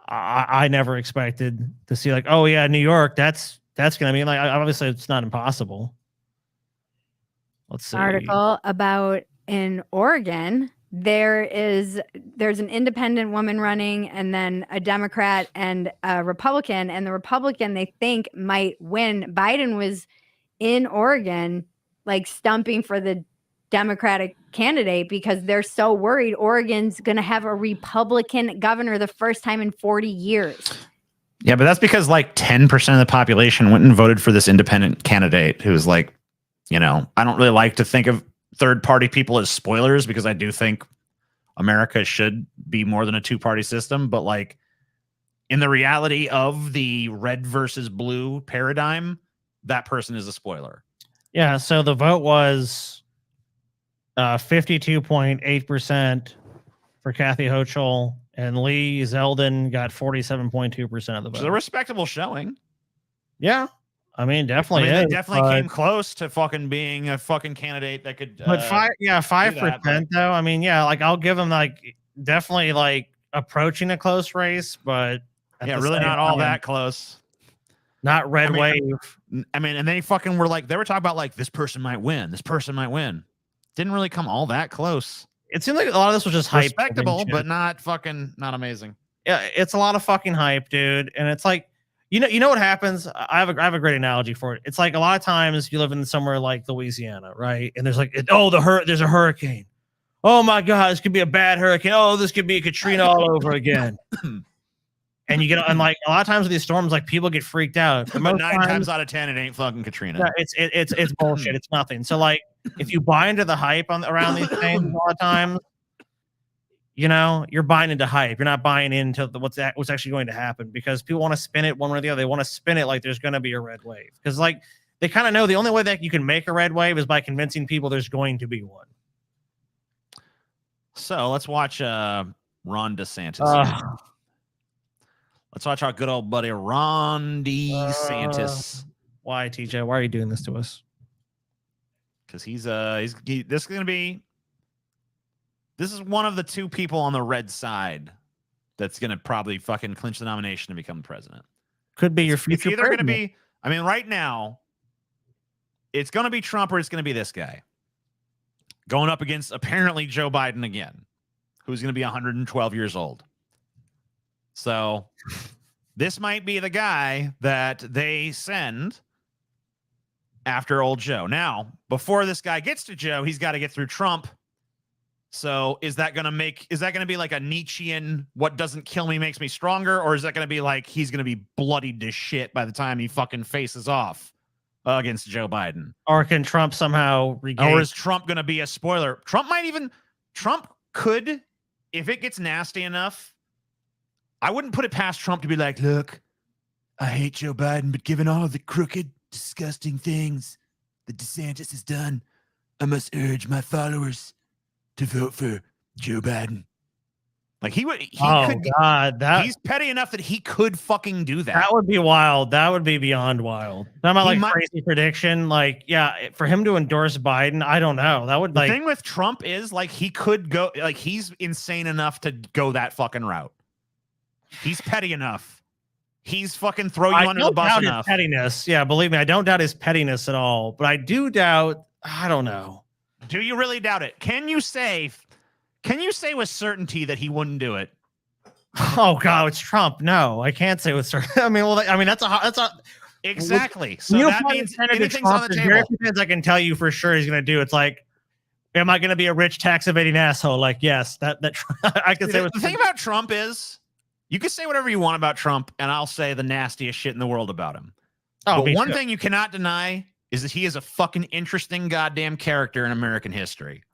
Speaker 2: I never expected to see like, oh yeah, New York. That's gonna be like, obviously it's not impossible. Let's see.
Speaker 16: article about in Oregon, there's an independent woman running, and then a Democrat and a Republican, and the Republican they think might win. Biden was in Oregon, like stumping for the Democratic candidate because they're so worried Oregon's going to have a Republican governor the first time in 40 years.
Speaker 1: Yeah, but that's because like 10% of the population went and voted for this independent candidate who's like, you know, I don't really like to think of third-party people as spoilers because I do think America should be more than a two-party system. But like in the reality of the red versus blue paradigm, that person is a spoiler.
Speaker 2: Yeah. So the vote was 52.8% for Kathy Hochul, and Lee Zeldin got 47.2% of the vote.
Speaker 1: Which is a respectable showing.
Speaker 2: Yeah. I mean, definitely.
Speaker 1: They
Speaker 2: is,
Speaker 1: definitely came close to fucking being a fucking candidate that could.
Speaker 2: But 5% though. I mean, yeah, like I'll give them like definitely like approaching a close race, but
Speaker 1: yeah, really not all that close.
Speaker 2: Not red wave.
Speaker 1: I mean, and they fucking were like, they were talking about like this person might win. This person might win. Didn't really come all that close.
Speaker 2: It seemed like a lot of this was just hype.
Speaker 1: Respectable, but not amazing.
Speaker 2: Yeah, it's a lot of fucking hype, dude. And it's like, you know what happens? I have a great analogy for it. It's like a lot of times you live in somewhere like Louisiana, right? And there's like, there's a hurricane. Oh my God, this could be a bad hurricane. Oh, this could be a Katrina all over again. And you get, and like a lot of times with these storms, like people get freaked out.
Speaker 1: But 9 times out of 10, it ain't fucking Katrina.
Speaker 2: Yeah, it's bullshit. It's nothing. So like, if you buy into the hype around these things a lot of times, you know, you're buying into hype. You're not buying into what's actually going to happen because people want to spin it one way or the other. They want to spin it like there's going to be a red wave because like they kind of know the only way that you can make a red wave is by convincing people there's going to be one.
Speaker 1: So let's watch Ron DeSantis. Let's watch our good old buddy Ron DeSantis.
Speaker 2: Why, TJ? Why are you doing this to us?
Speaker 1: Because this is going to be. This is one of the two people on the red side that's going to probably fucking clinch the nomination to become president.
Speaker 2: Could be your future.
Speaker 1: It's either going to be. I mean, right now, it's going to be Trump or it's going to be this guy going up against apparently Joe Biden again, who's going to be 112 years old. So this might be the guy that they send after old Joe. Now, before this guy gets to Joe, he's got to get through Trump. So is that going to be like a Nietzschean, what doesn't kill me makes me stronger? Or is that going to be like, he's going to be bloodied to shit by the time he fucking faces off against Joe Biden?
Speaker 2: Or can Trump somehow regain?
Speaker 1: Or is Trump going to be a spoiler? Trump could, if it gets nasty enough, I wouldn't put it past Trump to be like, look, I hate Joe Biden, but given all of the crooked, disgusting things that DeSantis has done, I must urge my followers to vote for Joe Biden. Like he's petty enough that he could fucking do that.
Speaker 2: That would be wild. That would be beyond wild. Not like crazy prediction. Like, yeah, for him to endorse Biden, I don't know. That would
Speaker 1: the thing with Trump is like he could go, like he's insane enough to go that fucking route. He's petty enough. He's fucking throw you under the bus enough.
Speaker 2: His pettiness. Yeah, believe me, I don't doubt his pettiness at all. But I do doubt, I don't know.
Speaker 1: Do you really doubt it? Can you say with certainty that he wouldn't do it?
Speaker 2: Oh God, it's Trump. No, I can't say with certainty. I mean, that's a
Speaker 1: exactly. So that means anything's on the table.
Speaker 2: Very few things I can tell you for sure he's going to do. It's like, am I going to be a rich tax evading asshole? Like, yes, that I can say.
Speaker 1: The thing about Trump is, you can say whatever you want about Trump, and I'll say the nastiest shit in the world about him. But one thing you cannot deny is that he is a fucking interesting goddamn character in American history.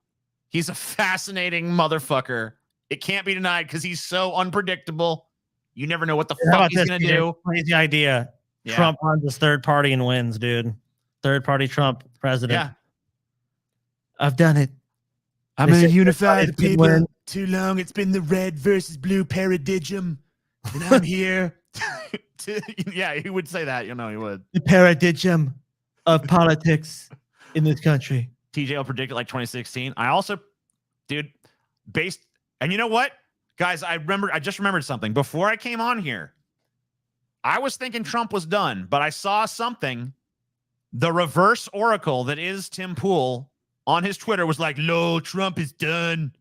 Speaker 1: He's a fascinating motherfucker. It can't be denied because he's so unpredictable. You never know what the fuck he's going to do.
Speaker 2: Crazy idea. Yeah. Trump runs his third party and wins, dude. Third party Trump president. I've done it.
Speaker 18: I'm
Speaker 2: They
Speaker 18: going to
Speaker 2: said
Speaker 18: unify the
Speaker 2: everybody should
Speaker 18: people.
Speaker 2: win.
Speaker 18: Too long it's been the red versus blue paradigm. Too long it's been the red versus blue paradigm. And I'm here.
Speaker 1: Yeah, he would say that. You know, he would.
Speaker 2: The paradigm of politics in this country.
Speaker 1: TJ will predict it like 2016. I also, dude, and you know what? Guys, I just remembered something. Before I came on here, I was thinking Trump was done, but I saw something. The reverse oracle that is Tim Pool on his Twitter was like, "Lo, Trump is done."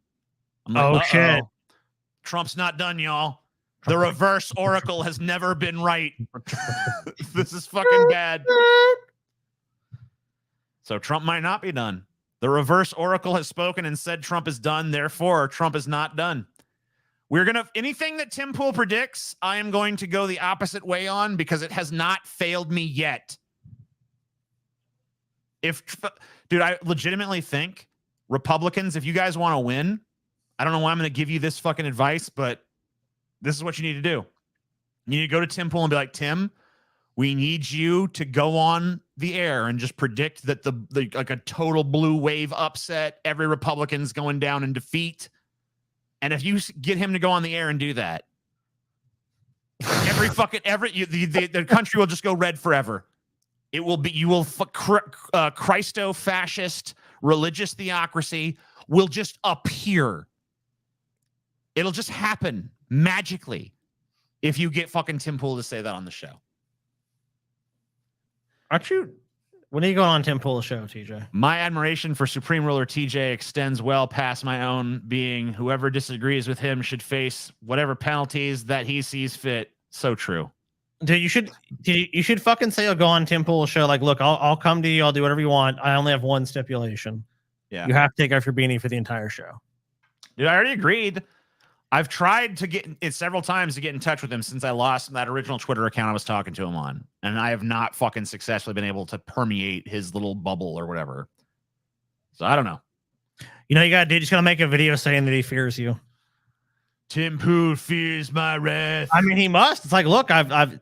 Speaker 1: I'm like,
Speaker 2: Oh, shit.
Speaker 1: Trump's not done, y'all. The reverse oracle has never been right. This is fucking bad. So Trump might not be done. The reverse oracle has spoken and said Trump is done. Therefore, Trump is not done. Anything that Tim Pool predicts, I am going to go the opposite way on because it has not failed me yet. Dude, I legitimately think Republicans, if you guys want to win, I don't know why I'm going to give you this fucking advice, but this is what you need to do. You need to go to Tim Pool and be like, Tim, we need you to go on the air and just predict that the like a total blue wave upset, every Republican's going down in defeat. And if you get him to go on the air and do that, the country will just go red forever. It will be, Christo-fascist religious theocracy will just appear. It'll just happen magically if you get fucking Tim Pool to say that on the show.
Speaker 2: When are you going on Tim Pool's show, TJ?
Speaker 1: My admiration for Supreme Ruler TJ extends well past my own being. Whoever disagrees with him should face whatever penalties that he sees fit. So true.
Speaker 2: Dude, you should fucking say you'll go on Tim Pool's show. Like, look, I'll come to you. I'll do whatever you want. I only have one stipulation.
Speaker 1: Yeah.
Speaker 2: You have to take off your beanie for the entire show.
Speaker 1: Dude, I already agreed. I've tried to get it several times to get in touch with him since I lost that original Twitter account I was talking to him on. And I have not fucking successfully been able to permeate his little bubble or whatever. So I don't know.
Speaker 2: You know, you got to do, just going to make a video saying that he fears you.
Speaker 18: Tim Pool fears my wrath.
Speaker 2: I mean, he must. It's like, look,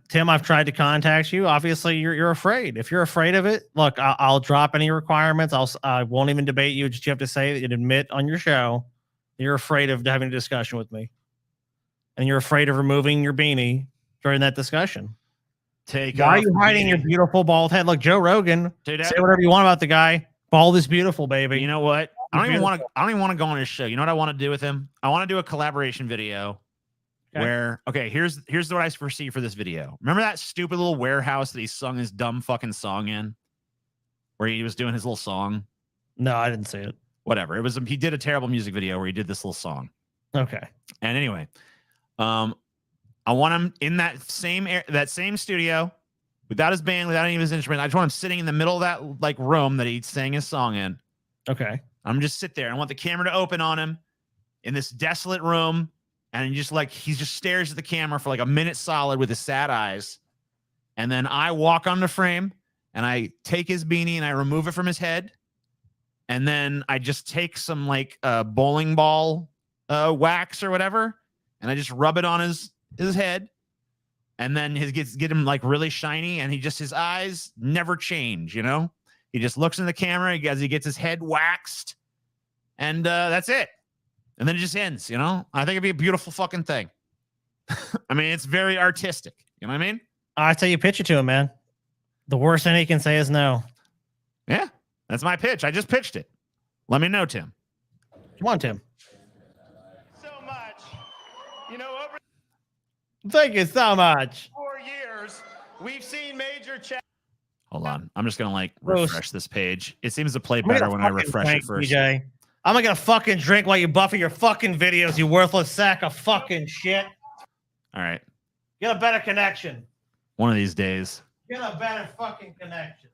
Speaker 2: Tim, I've tried to contact you. Obviously, you're afraid. If you're afraid of it, look, I'll drop any requirements. I won't even debate you. Just you have to say that you'd admit on your show you're afraid of having a discussion with me, and you're afraid of removing your beanie during that discussion. Why are you hiding your beautiful bald head? Look, Joe Rogan.
Speaker 1: Dude,
Speaker 2: say whatever you want about the guy. Bald is beautiful, baby.
Speaker 1: You know what? I don't even want to go on his show. You know what I want to do with him? I want to do a collaboration video where, here's what I foresee for this video. Remember that stupid little warehouse that he sung his dumb fucking song in, where he was doing his little song?
Speaker 2: No, I didn't see it.
Speaker 1: Whatever. He did a terrible music video where he did this little song.
Speaker 2: Okay.
Speaker 1: And anyway, I want him in that same studio without his band, without any of his instruments. I just want him sitting in the middle of that like room that he sang his song in.
Speaker 2: Okay.
Speaker 1: I'm just sit there. I want the camera to open on him in this desolate room. And he just stares at the camera for like a minute solid with his sad eyes. And then I walk on the frame and I take his beanie and I remove it from his head. And then I just take some like bowling ball wax or whatever. And I just rub it on his head. And then get him like really shiny. And his eyes never change, you know? He just looks in the camera as he gets his head waxed. And that's it. And then it just ends, you know? I think it'd be a beautiful fucking thing. I mean, it's very artistic. You know what I mean?
Speaker 2: I tell you, pitch it to him, man. The worst thing he can say is no.
Speaker 1: Yeah, that's my pitch. I just pitched it. Let me know, Tim.
Speaker 2: Come on, Tim.
Speaker 18: So much. You know, over
Speaker 2: Thank you so much.
Speaker 18: 4 years, we've seen major changes.
Speaker 1: Hold on. I'm just going to like refresh this page. It seems to play better when I refresh it first.
Speaker 2: DJ. I'm not going to fucking drink while you buffer your fucking videos, you worthless sack of fucking shit.
Speaker 1: All right.
Speaker 2: Get a better connection.
Speaker 1: One of these days.
Speaker 2: Get a better fucking connection.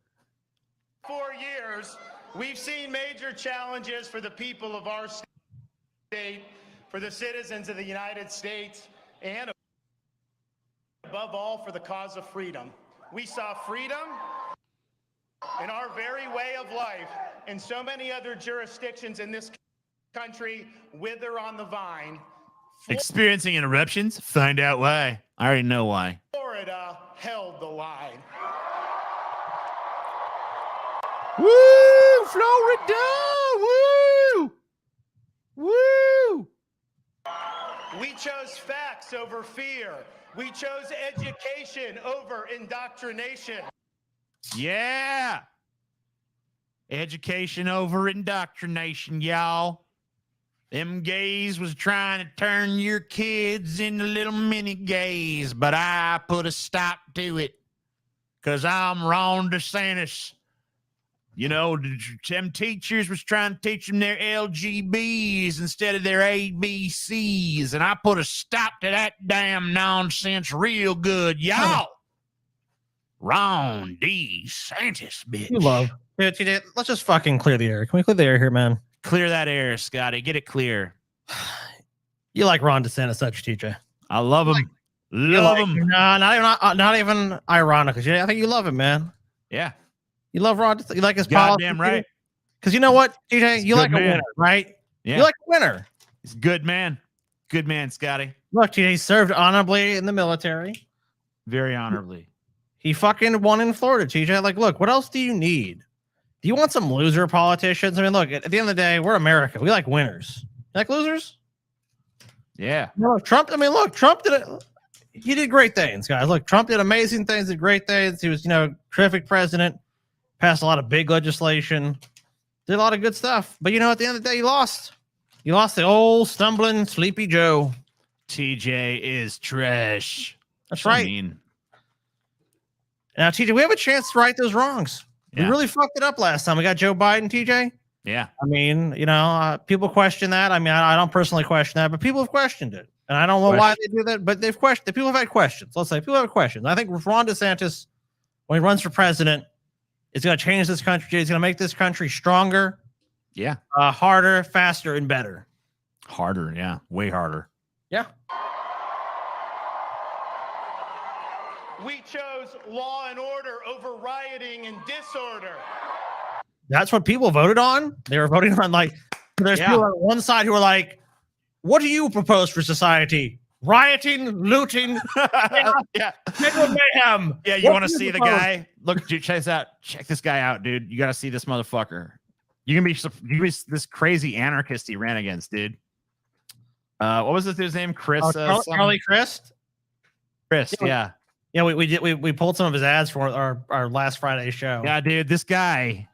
Speaker 18: 4 years, we've seen major challenges for the people of our state, for the citizens of the United States, and above all, for the cause of freedom. We saw freedom in our very way of life, and so many other jurisdictions in this country wither on the vine.
Speaker 1: Experiencing interruptions? Find out why. I already know why.
Speaker 18: Florida held the line.
Speaker 1: Woo! Florida! Woo! Woo!
Speaker 18: We chose facts over fear. We chose education over indoctrination.
Speaker 1: Yeah. Education over indoctrination, y'all. Them gays was trying to turn your kids into little mini gays, but I put a stop to it because I'm Ron DeSantis. You know, them teachers was trying to teach them their LGBs instead of their ABCs, and I put a stop to that damn nonsense real good, y'all. Ron DeSantis, bitch.
Speaker 2: You love. Dude, TJ, let's just fucking clear the air. Can we clear the air here, man?
Speaker 1: Clear that air, Scotty. Get it clear.
Speaker 2: You like Ron DeSantis, such TJ.
Speaker 1: I love him. Love him.
Speaker 2: No, not even ironically. I think you love him, man.
Speaker 1: Yeah.
Speaker 2: You love Ron. You like his
Speaker 1: goddamn
Speaker 2: policy,
Speaker 1: right.
Speaker 2: Because you know what, TJ? You like a winner, right?
Speaker 1: Yeah.
Speaker 2: You like a winner.
Speaker 1: He's a good man. Good man, Scotty.
Speaker 2: Look, TJ, he served honorably in the military.
Speaker 1: Very honorably.
Speaker 2: He fucking won in Florida, TJ. Like, look, what else do you need? Do you want some loser politicians? I mean, look, at the end of the day, we're America. We like winners. You like losers?
Speaker 1: Yeah.
Speaker 2: No, Trump. I mean, look, Trump did it. He did great things, guys. Look, Trump did amazing things, did great things. He was, terrific president. Passed a lot of big legislation. Did a lot of good stuff. But, at the end of the day, he lost. You lost the old stumbling Sleepy Joe.
Speaker 1: TJ is trash.
Speaker 2: That's right. Now, TJ, we have a chance to right those wrongs.
Speaker 1: Yeah.
Speaker 2: We really fucked it up last time. We got Joe Biden, TJ.
Speaker 1: Yeah.
Speaker 2: I mean, people question that. I mean, I don't personally question that, but people have questioned it. And I don't know why they do that, but they've questioned it. People have had questions. Let's say people have questions. I think Ron DeSantis, when he runs for president, is going to change this country. He's going to make this country stronger.
Speaker 1: Yeah.
Speaker 2: Harder, faster, and better.
Speaker 1: Harder. Yeah. Way harder.
Speaker 2: Yeah.
Speaker 18: We chose law and order over rioting and disorder.
Speaker 2: That's what people voted on. They were voting on there's people on one side who are like, what do you propose for society? Rioting, looting,
Speaker 1: yeah,
Speaker 2: mayhem.
Speaker 1: Yeah, you want to see the guy? Look, dude, check this guy out, dude. You got to see this motherfucker. You can be this crazy anarchist he ran against, dude. What was this dude's name? Chris?
Speaker 2: Charlie Crist?
Speaker 1: Chris, yeah.
Speaker 2: Yeah, we pulled some of his ads for our last Friday show.
Speaker 1: Yeah, dude, this guy,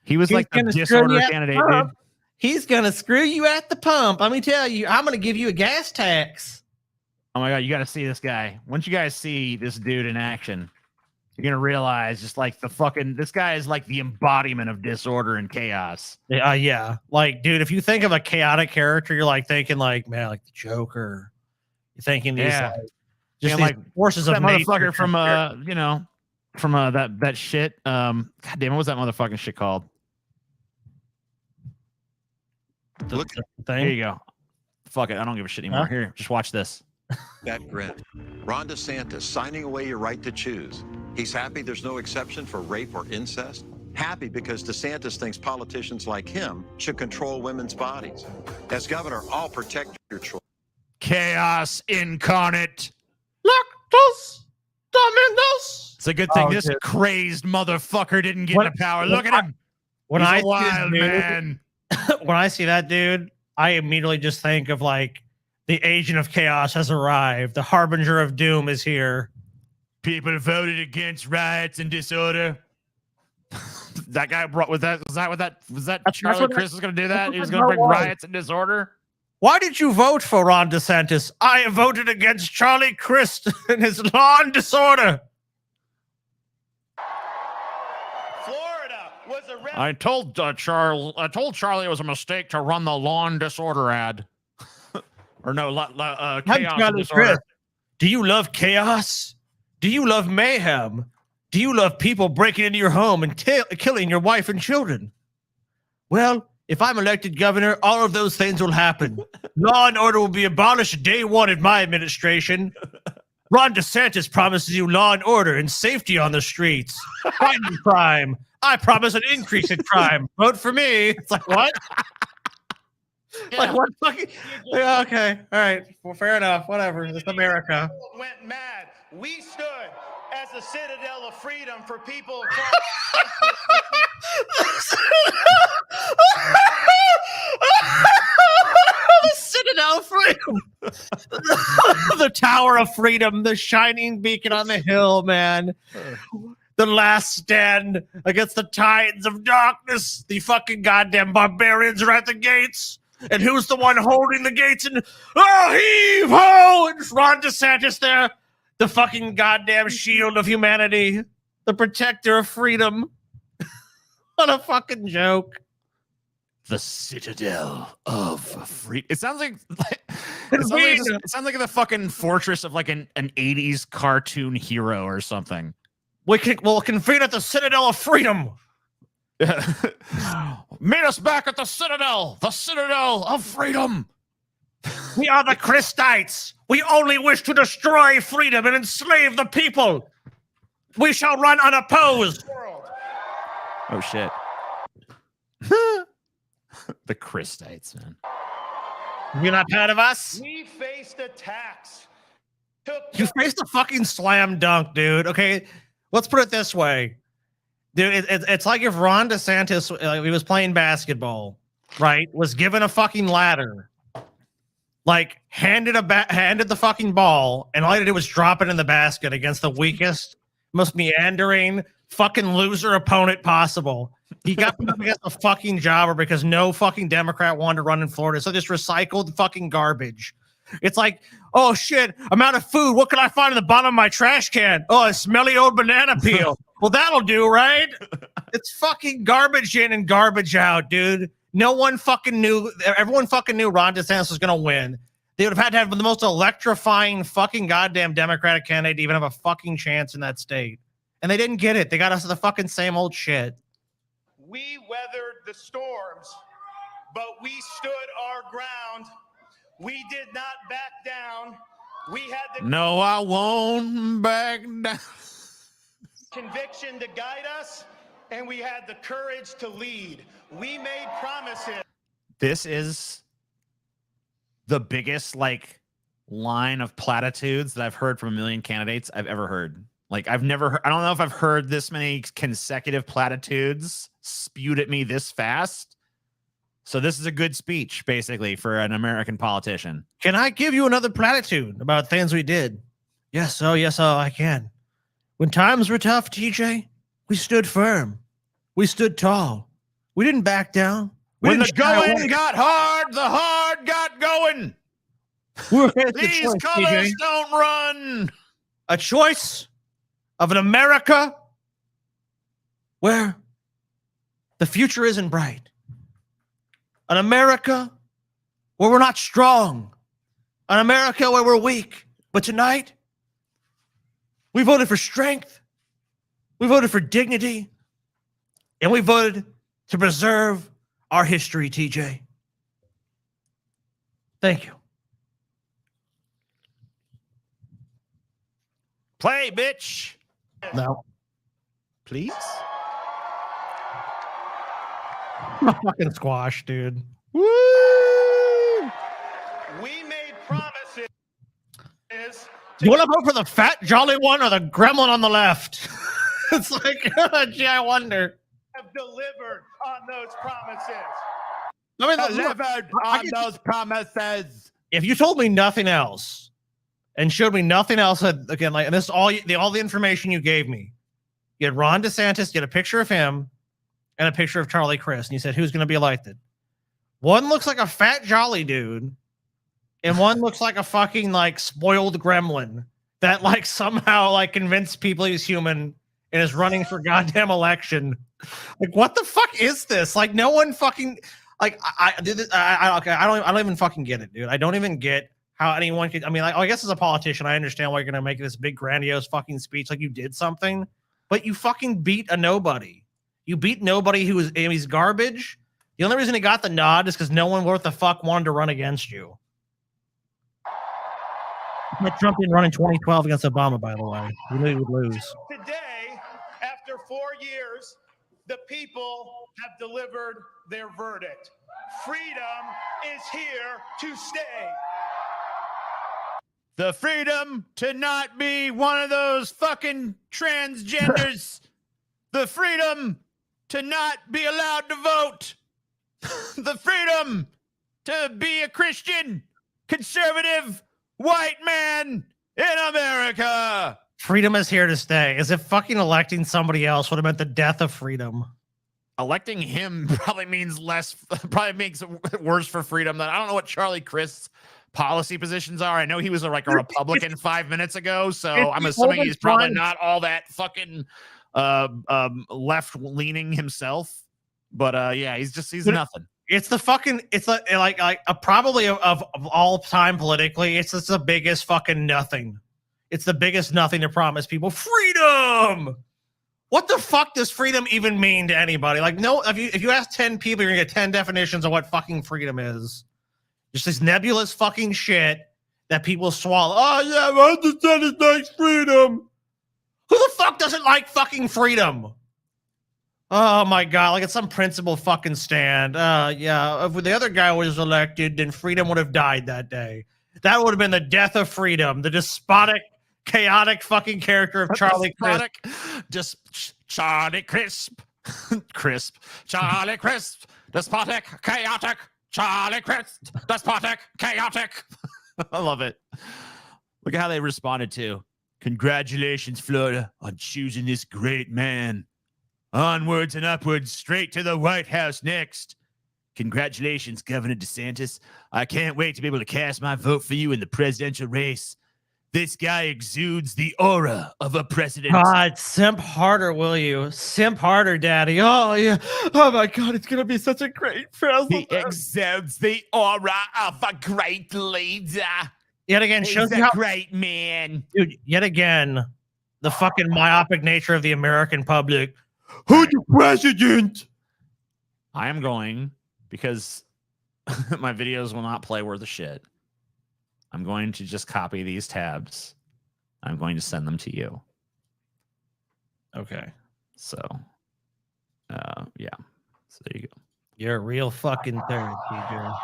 Speaker 1: he was like the disorder candidate, dude.
Speaker 2: He's gonna screw you at the pump. Let me tell you, I'm gonna give you a gas tax.
Speaker 1: Oh my god, you got to see this guy. Once you guys see this dude in action, you're gonna realize just like this guy is like the embodiment of disorder and chaos.
Speaker 2: Yeah. Like, dude, if you think of a chaotic character, you're like thinking like, man, like the Joker. You're thinking these just these forces of nature.
Speaker 1: Motherfucker from that shit. God damn, what was that motherfucking shit called?
Speaker 2: Look,
Speaker 1: Here you go. Fuck it, I don't give a shit anymore. Here, just watch this.
Speaker 19: That grin. Ron DeSantis signing away your right to choose. He's happy there's no exception for rape or incest. Happy because DeSantis thinks politicians like him should control women's bodies. As governor, I'll protect your choice.
Speaker 1: Chaos incarnate.
Speaker 2: Lactus Dominus.
Speaker 1: It's a good thing this crazed motherfucker didn't get into power. Look at him.
Speaker 2: When
Speaker 1: He's
Speaker 2: I
Speaker 1: a wild man.
Speaker 2: When I see that dude, I immediately just think of like the agent of chaos has arrived. The harbinger of doom is here.
Speaker 1: People voted against riots and disorder. That guy was that Charlie Chris was going to do that? He was going to bring riots and disorder.
Speaker 2: Why did you vote for Ron DeSantis? I have voted against Charlie Crist and his law and disorder.
Speaker 1: I told Charlie it was a mistake to run the law and disorder ad. Or no, chaos and disorder.
Speaker 2: Do you love chaos? Do you love mayhem? Do you love people breaking into your home and killing your wife and children? Well, if I'm elected governor, all of those things will happen. Law and order will be abolished day one in my administration. Ron DeSantis promises you law and order and safety on the streets. Fighting crime. I promise an increase in crime. Vote for me. It's like, what?
Speaker 1: Yeah.
Speaker 2: Like, what fucking... Okay. All right. Well, fair enough. Whatever. It's America.
Speaker 18: Went mad. We stood as a citadel of freedom for people
Speaker 2: The Citadel of Freedom. The Tower of Freedom, the shining beacon on the hill, man. The last stand against the titans of darkness. The fucking goddamn barbarians are at the gates. And who's the one holding the gates? And heave ho! And Ron DeSantis there. The fucking goddamn shield of humanity. The protector of freedom. What a fucking joke.
Speaker 1: The Citadel of Freedom. It sounds like it sounds like the fucking fortress of like an 80s cartoon hero or something.
Speaker 2: We'll convene at the Citadel of Freedom.
Speaker 1: Meet us back at the Citadel of Freedom.
Speaker 2: We are the Christites. We only wish to destroy freedom and enslave the people. We shall run unopposed.
Speaker 1: Oh shit. The Christites, man.
Speaker 2: You're not proud of us?
Speaker 18: we faced attacks.
Speaker 2: You faced a fucking slam dunk, dude. Okay, let's put it this way. Dude, it's like if Ron DeSantis, he was playing basketball, right? Was given a fucking ladder, like handed the fucking ball, and all he did was drop it in the basket against the weakest, most meandering, fucking loser opponent possible. He got put up against a fucking jobber because no fucking Democrat wanted to run in Florida. So this recycled fucking garbage. It's like, oh shit, I'm out of food. What can I find in the bottom of my trash can? Oh, a smelly old banana peel. Well, that'll do, right? It's fucking garbage in and garbage out, dude. No one fucking knew. Everyone fucking knew Ron DeSantis was going to win. They would have had to have the most electrifying fucking goddamn Democratic candidate to even have a fucking chance in that state. And they didn't get it. They got us to the fucking same old shit.
Speaker 18: We weathered the storms, but we stood our ground. We did not back down. We had the
Speaker 1: No, I won't back down.
Speaker 18: Conviction to guide us, and we had the courage to lead. We made promises.
Speaker 1: This is the biggest like line of platitudes that I've heard from a million candidates I've ever heard. Like I've never heard, I don't know if I've heard this many consecutive platitudes spewed at me this fast. So this is a good speech, basically, for an American politician.
Speaker 2: Can I give you another platitude about things we did? Yes, I can. When times were tough, TJ, we stood firm. We stood tall. We didn't back down.
Speaker 1: When the going got hard, the hard got going. These colors don't run.
Speaker 2: A choice of an America where the future isn't bright. An America where we're not strong. An America where we're weak. But tonight, we voted for strength. We voted for dignity. And we voted to preserve our history, TJ. Thank you.
Speaker 1: Play, bitch.
Speaker 2: No.
Speaker 1: Please?
Speaker 2: Fucking squash, dude.
Speaker 18: We made promises.
Speaker 2: You want to vote for the fat, jolly one or the gremlin on the left? It's like, gee, I wonder.
Speaker 18: Have delivered on those promises.
Speaker 2: I mean,
Speaker 1: delivered on those promises.
Speaker 2: If you told me nothing else and showed me nothing else, again, like, and this is all the information you gave me. You had Ron DeSantis, you had a picture of him and a picture of Charlie Crist, and you said, who's going to be elected? One looks like a fat, jolly dude, and one looks like a fucking, like, spoiled gremlin that, like, somehow, like, convinced people he's human and is running for goddamn election. Like, what the fuck is this? Like, no one fucking, like, I don't even fucking get it, dude. I don't even get how anyone could, I mean, like, I guess as a politician, I understand why you're going to make this big, grandiose fucking speech like you did something, but you fucking beat a nobody. You beat nobody who is, he's garbage. The only reason he got the nod is because no one worth the fuck wanted to run against you. Like Trump didn't run in 2012 against Obama, by the way. He knew he would lose.
Speaker 18: Today, after 4 years, the people have delivered their verdict. Freedom is here to stay.
Speaker 1: The freedom to not be one of those fucking transgenders. The freedom to not be allowed to vote. The freedom to be a Christian, conservative, white man in America.
Speaker 2: Freedom is here to stay. As if fucking electing somebody else would have meant the death of freedom.
Speaker 1: Electing him probably means probably makes it worse for freedom. I don't know what Charlie Crist's policy positions are. I know he was a Republican 5 minutes ago, so I'm assuming he's probably not all that fucking left leaning himself. But yeah, he's nothing.
Speaker 2: It's the fucking, it's like probably of all time politically, it's just the biggest fucking nothing. It's the biggest nothing to promise people. Freedom! What the fuck does freedom even mean to anybody? Like, no, if you ask 10 people, you're gonna get 10 definitions of what fucking freedom is. Just this nebulous fucking shit that people swallow. Oh yeah, Ron DeSantis likes freedom. Who the fuck doesn't like fucking freedom? Oh my god, like it's some principle fucking stand. Yeah, if the other guy was elected, then freedom would have died that day. That would have been the death of freedom. The despotic, chaotic fucking character of Charlie Crisp.
Speaker 1: Charlie Crisp. Charlie Crisp. Despotic, chaotic. Charlie Crisp. Despotic, chaotic. I love it. Look at how they responded to. Congratulations, Florida, on choosing this great man. Onwards and upwards, straight to the White House next. Congratulations, Governor DeSantis. I can't wait to be able to cast my vote for you in the presidential race. This guy exudes the aura of a president.
Speaker 2: God, simp harder, will you? Simp harder, daddy. Oh, yeah. Oh, my God, it's going to be such a great president.
Speaker 1: He exudes the aura of a great leader.
Speaker 2: Yet again, shows
Speaker 1: He's
Speaker 2: you
Speaker 1: a
Speaker 2: how,
Speaker 1: great man.
Speaker 2: Dude, yet again, the fucking myopic nature of the American public. Who's the president?
Speaker 1: I am going, because my videos will not play worth a shit. I'm going to just copy these tabs. I'm going to send them to you.
Speaker 2: Okay.
Speaker 1: So, yeah. So there you go.
Speaker 2: You're a real fucking third, TJ.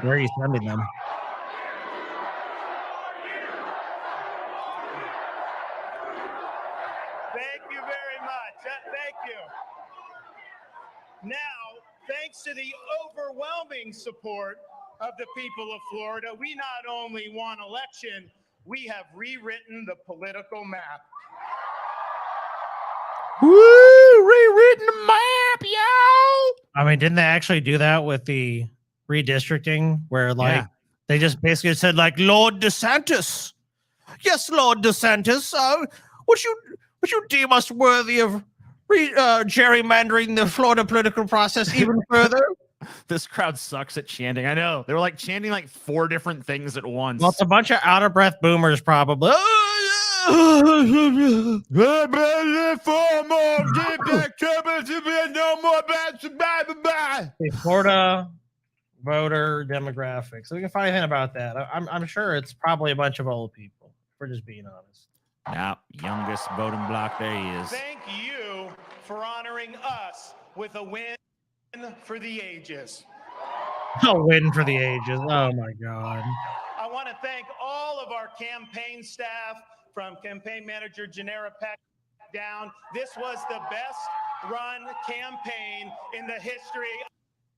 Speaker 2: Where are you sending them?
Speaker 18: Thank you very much. Thank you. Now, thanks to the overwhelming support of the people of Florida, we not only won election, we have rewritten the political map.
Speaker 2: Woo! Rewritten the map, yo! I mean, didn't they actually do that with the redistricting where, like, they just basically said, like, Lord DeSantis. Yes, Lord DeSantis. Would you deem us worthy of gerrymandering the Florida political process even further?
Speaker 1: This crowd sucks at chanting. I know. They were like chanting like 4 different things at once.
Speaker 2: Well, it's a bunch of out-of-breath boomers, probably. Florida voter demographics. So we can find anything about that. I'm sure it's probably a bunch of old people, if we're just being honest.
Speaker 1: Now, youngest voting block, there he is.
Speaker 18: Thank you for honoring us with a win for the ages.
Speaker 2: A win for the ages. Oh my God.
Speaker 18: I want to thank all of our campaign staff, from campaign manager Janera Peck down. This was the best run campaign in the history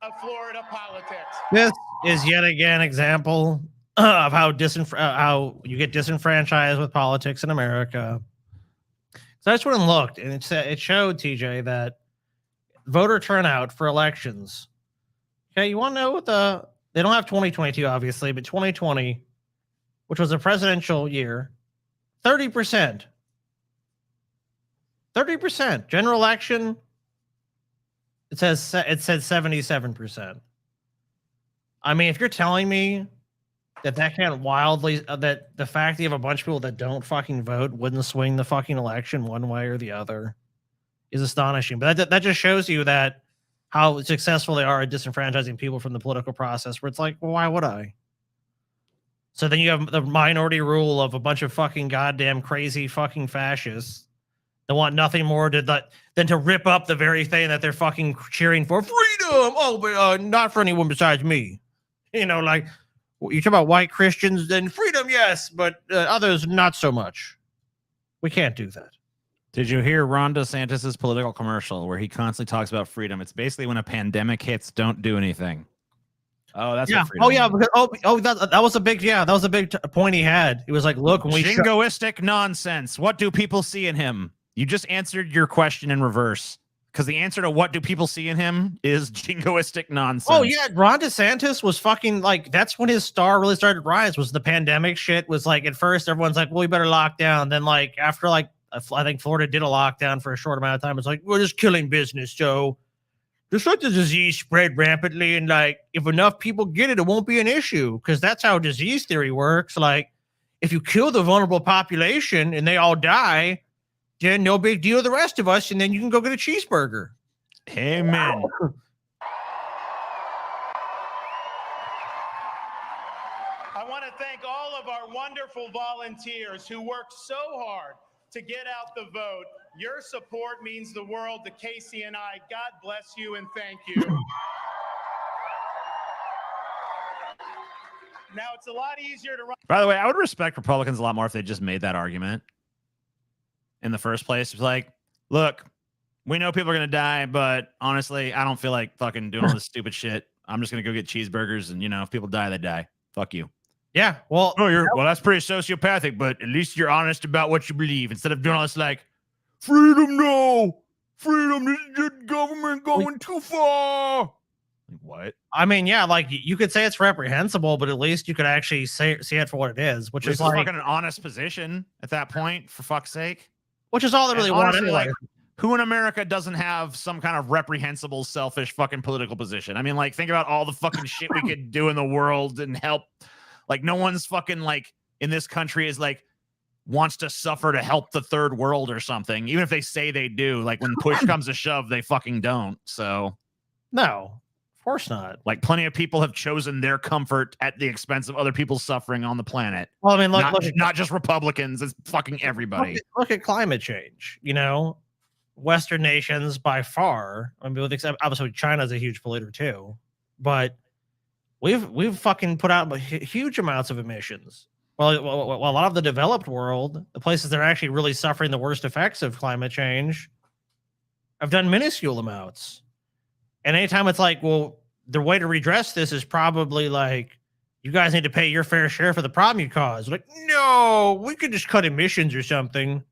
Speaker 18: of Florida politics.
Speaker 2: This is yet again example of how how you get disenfranchised with politics in America. So I just went and looked, and it showed, TJ, that voter turnout for elections. Okay, you want to know what they don't have 2022 obviously, but 2020, which was a presidential year, 30%. 30%. General election, it said 77%. I mean, if you're telling me that can't wildly that the fact that you have a bunch of people that don't fucking vote wouldn't swing the fucking election one way or the other is astonishing. But that just shows you that how successful they are at disenfranchising people from the political process, where it's like, well, why would I? So then you have the minority rule of a bunch of fucking goddamn crazy fucking fascists that want nothing more to than to rip up the very thing that they're fucking cheering for. Freedom! Oh, but not for anyone besides me. You know, like, you talk about white Christians, then freedom, yes, but others, not so much. We can't do that.
Speaker 1: Did you hear Ron DeSantis' political commercial where he constantly talks about freedom? It's basically when a pandemic hits, don't do anything. Oh, that's
Speaker 2: yeah.
Speaker 1: what freedom
Speaker 2: Yeah.
Speaker 1: is.
Speaker 2: Because, that was a big, point he had. He was like, look, when we
Speaker 1: jingoistic nonsense. What do people see in him? You just answered your question in reverse. Because the answer to what do people see in him is jingoistic nonsense.
Speaker 2: Oh, yeah. Ron DeSantis was fucking like, that's when his star really started to rise, was the pandemic shit. Was like, at first, everyone's like, well, we better lock down. Then, like, after, like, I think Florida did a lockdown for a short amount of time. It's like, we're just killing business, Joe. Just let the disease spread rapidly. And, like, if enough people get it, it won't be an issue. Because that's how disease theory works. Like, if you kill the vulnerable population and they all die, then no big deal to the rest of us, and then you can go get a cheeseburger.
Speaker 1: Amen.
Speaker 18: I want to thank all of our wonderful volunteers who worked so hard to get out the vote. Your support means the world to Casey and I. God bless you and thank you. Now, it's a lot easier to run.
Speaker 1: By the way, I would respect Republicans a lot more if they just made that argument in the first place. It's like, look, we know people are going to die, but honestly, I don't feel like fucking doing all this stupid shit. I'm just going to go get cheeseburgers, and, if people die, they die. Fuck you.
Speaker 2: Yeah, well...
Speaker 1: well, that's pretty sociopathic, but at least you're honest about what you believe instead of doing all this, like, freedom, no! Freedom, this is the government going too far! What?
Speaker 2: I mean, yeah, like, you could say it's reprehensible, but at least you could actually see it for what it is, which is like...
Speaker 1: fucking an honest position at that point, for fuck's sake.
Speaker 2: Which is all they really want anyway.
Speaker 1: Like, who in America doesn't have some kind of reprehensible, selfish fucking political position? I mean, like, think about all the fucking shit we could do in the world and help. Like, no one's fucking, like, in this country is, like, wants to suffer to help the third world or something. Even if they say they do. Like, when push comes to shove, they fucking don't. So.
Speaker 2: No, of course not.
Speaker 1: Like, plenty of people have chosen their comfort at the expense of other people's suffering on the planet.
Speaker 2: Well, I mean, look,
Speaker 1: not just Republicans. It's fucking everybody.
Speaker 2: Look at climate change. Western nations by far. I mean, obviously China's a huge polluter too, but we've fucking put out huge amounts of emissions. Well, a lot of the developed world, the places that are actually really suffering the worst effects of climate change, have done minuscule amounts. And anytime it's like, well, the way to redress this is probably like, you guys need to pay your fair share for the problem you caused. Like, no, we could just cut emissions or something.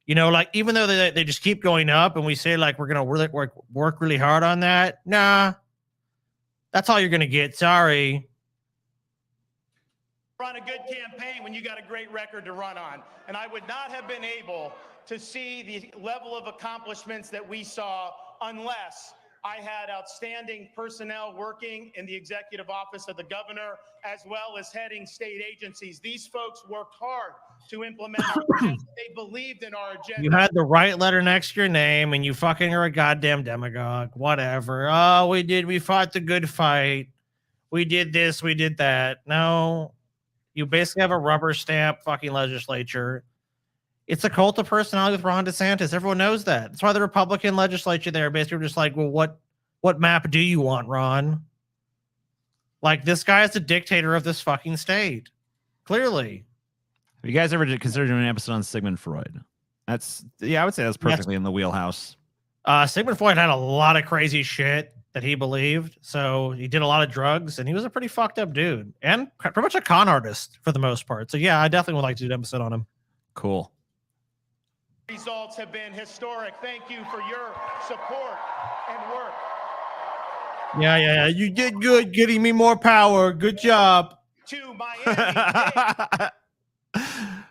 Speaker 2: Like, even though they just keep going up and we say, like, we're going to work really hard on that. Nah, that's all you're going to get. Sorry.
Speaker 18: Run a good campaign when you got a great record to run on. And I would not have been able to see the level of accomplishments that we saw unless I had outstanding personnel working in the executive office of the governor, as well as heading state agencies. These folks worked hard to implement our plans. They believed in our agenda.
Speaker 2: You had the right letter next to your name, and you fucking are a goddamn demagogue. Whatever. Oh, we fought the good fight. We did this, we did that. No, you basically have a rubber stamp fucking legislature. It's a cult of personality with Ron DeSantis. Everyone knows that. That's why the Republican legislature there basically were just like, well, what map do you want, Ron? Like, this guy is the dictator of this fucking state. Clearly.
Speaker 1: Have you guys ever considered doing an episode on Sigmund Freud? I would say that's perfectly in the wheelhouse.
Speaker 2: Sigmund Freud had a lot of crazy shit that he believed. So he did a lot of drugs, and he was a pretty fucked up dude. And pretty much a con artist for the most part. So yeah, I definitely would like to do an episode on him.
Speaker 1: Cool.
Speaker 18: Results have been historic. Thank you for your support and work.
Speaker 2: Yeah. You did good getting me more power. Good job.
Speaker 18: To Miami.